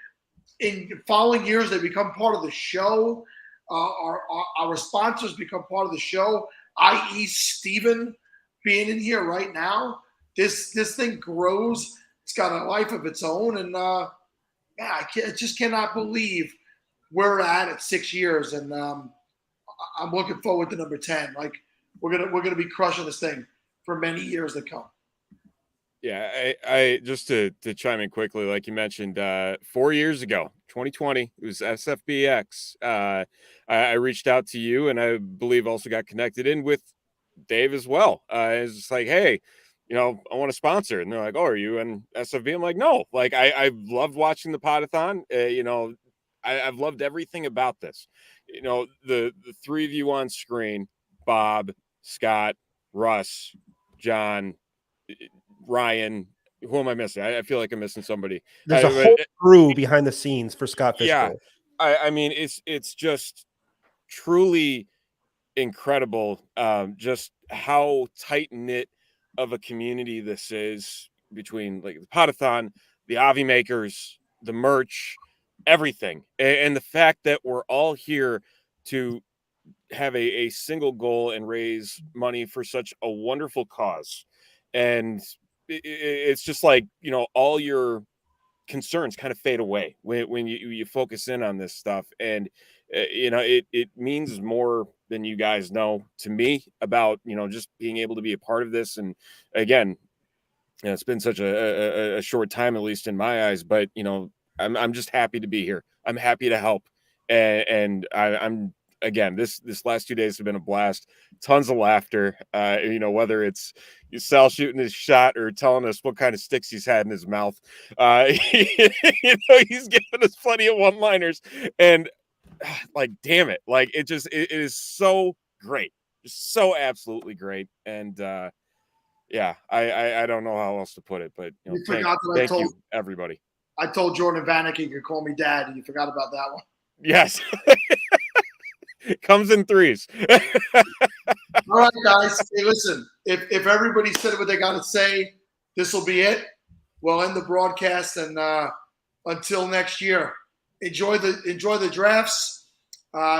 In following years, they become part of the show. Our sponsors become part of the show, i.e. Steven being in here right now. This thing grows. It's got a life of its own. And I just cannot believe we're at 6 years. And I'm looking forward to number 10. Like, we're gonna be crushing this thing for many years to come. Yeah, I just to chime in quickly, like you mentioned, 4 years ago, 2020, it was SFBX. I reached out to you, and I believe also got connected in with Dave as well. It's just like, hey, I want to sponsor, and they're like, oh, are you in SFB? I'm like, no. Like, I've loved watching the Podathon. I've loved everything about this. The 3 of you on screen, Bob, Scott, Russ, John, Ryan. Who am I missing? I feel like I'm missing somebody. There's a whole crew behind the scenes for Scott Fishbowl. Yeah, I mean, it's just truly incredible, just how tight knit of a community this is between like the Podathon, the Avi makers, the merch, everything, and the fact that we're all here to have a single goal and raise money for such a wonderful cause. And it's just like, all your concerns kind of fade away when you focus in on this stuff. And it means more than you guys know to me about just being able to be a part of this. And again, it's been such a short time, at least in my eyes, but I'm just happy to be here. I'm happy to help, and I'm again. This last 2 days have been a blast. Tons of laughter. Whether it's Sal shooting his shot or telling us what kind of sticks he's had in his mouth. He's giving us plenty of one-liners, and like, damn it, like it is so great, just so absolutely great, and yeah, I don't know how else to put it, but You forgot that I thank told you everybody. I told Jordan Vanek he could call me dad, and you forgot about that one. Yes. Comes in threes. All right, guys. Hey, listen, if everybody said what they got to say, this will be it. We'll end the broadcast, and until next year, enjoy the drafts.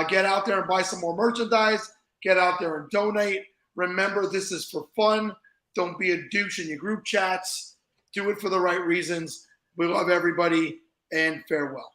Get out there and buy some more merchandise. Get out there and donate. Remember, this is for fun. Don't be a douche in your group chats. Do it for the right reasons. We love everybody, and farewell.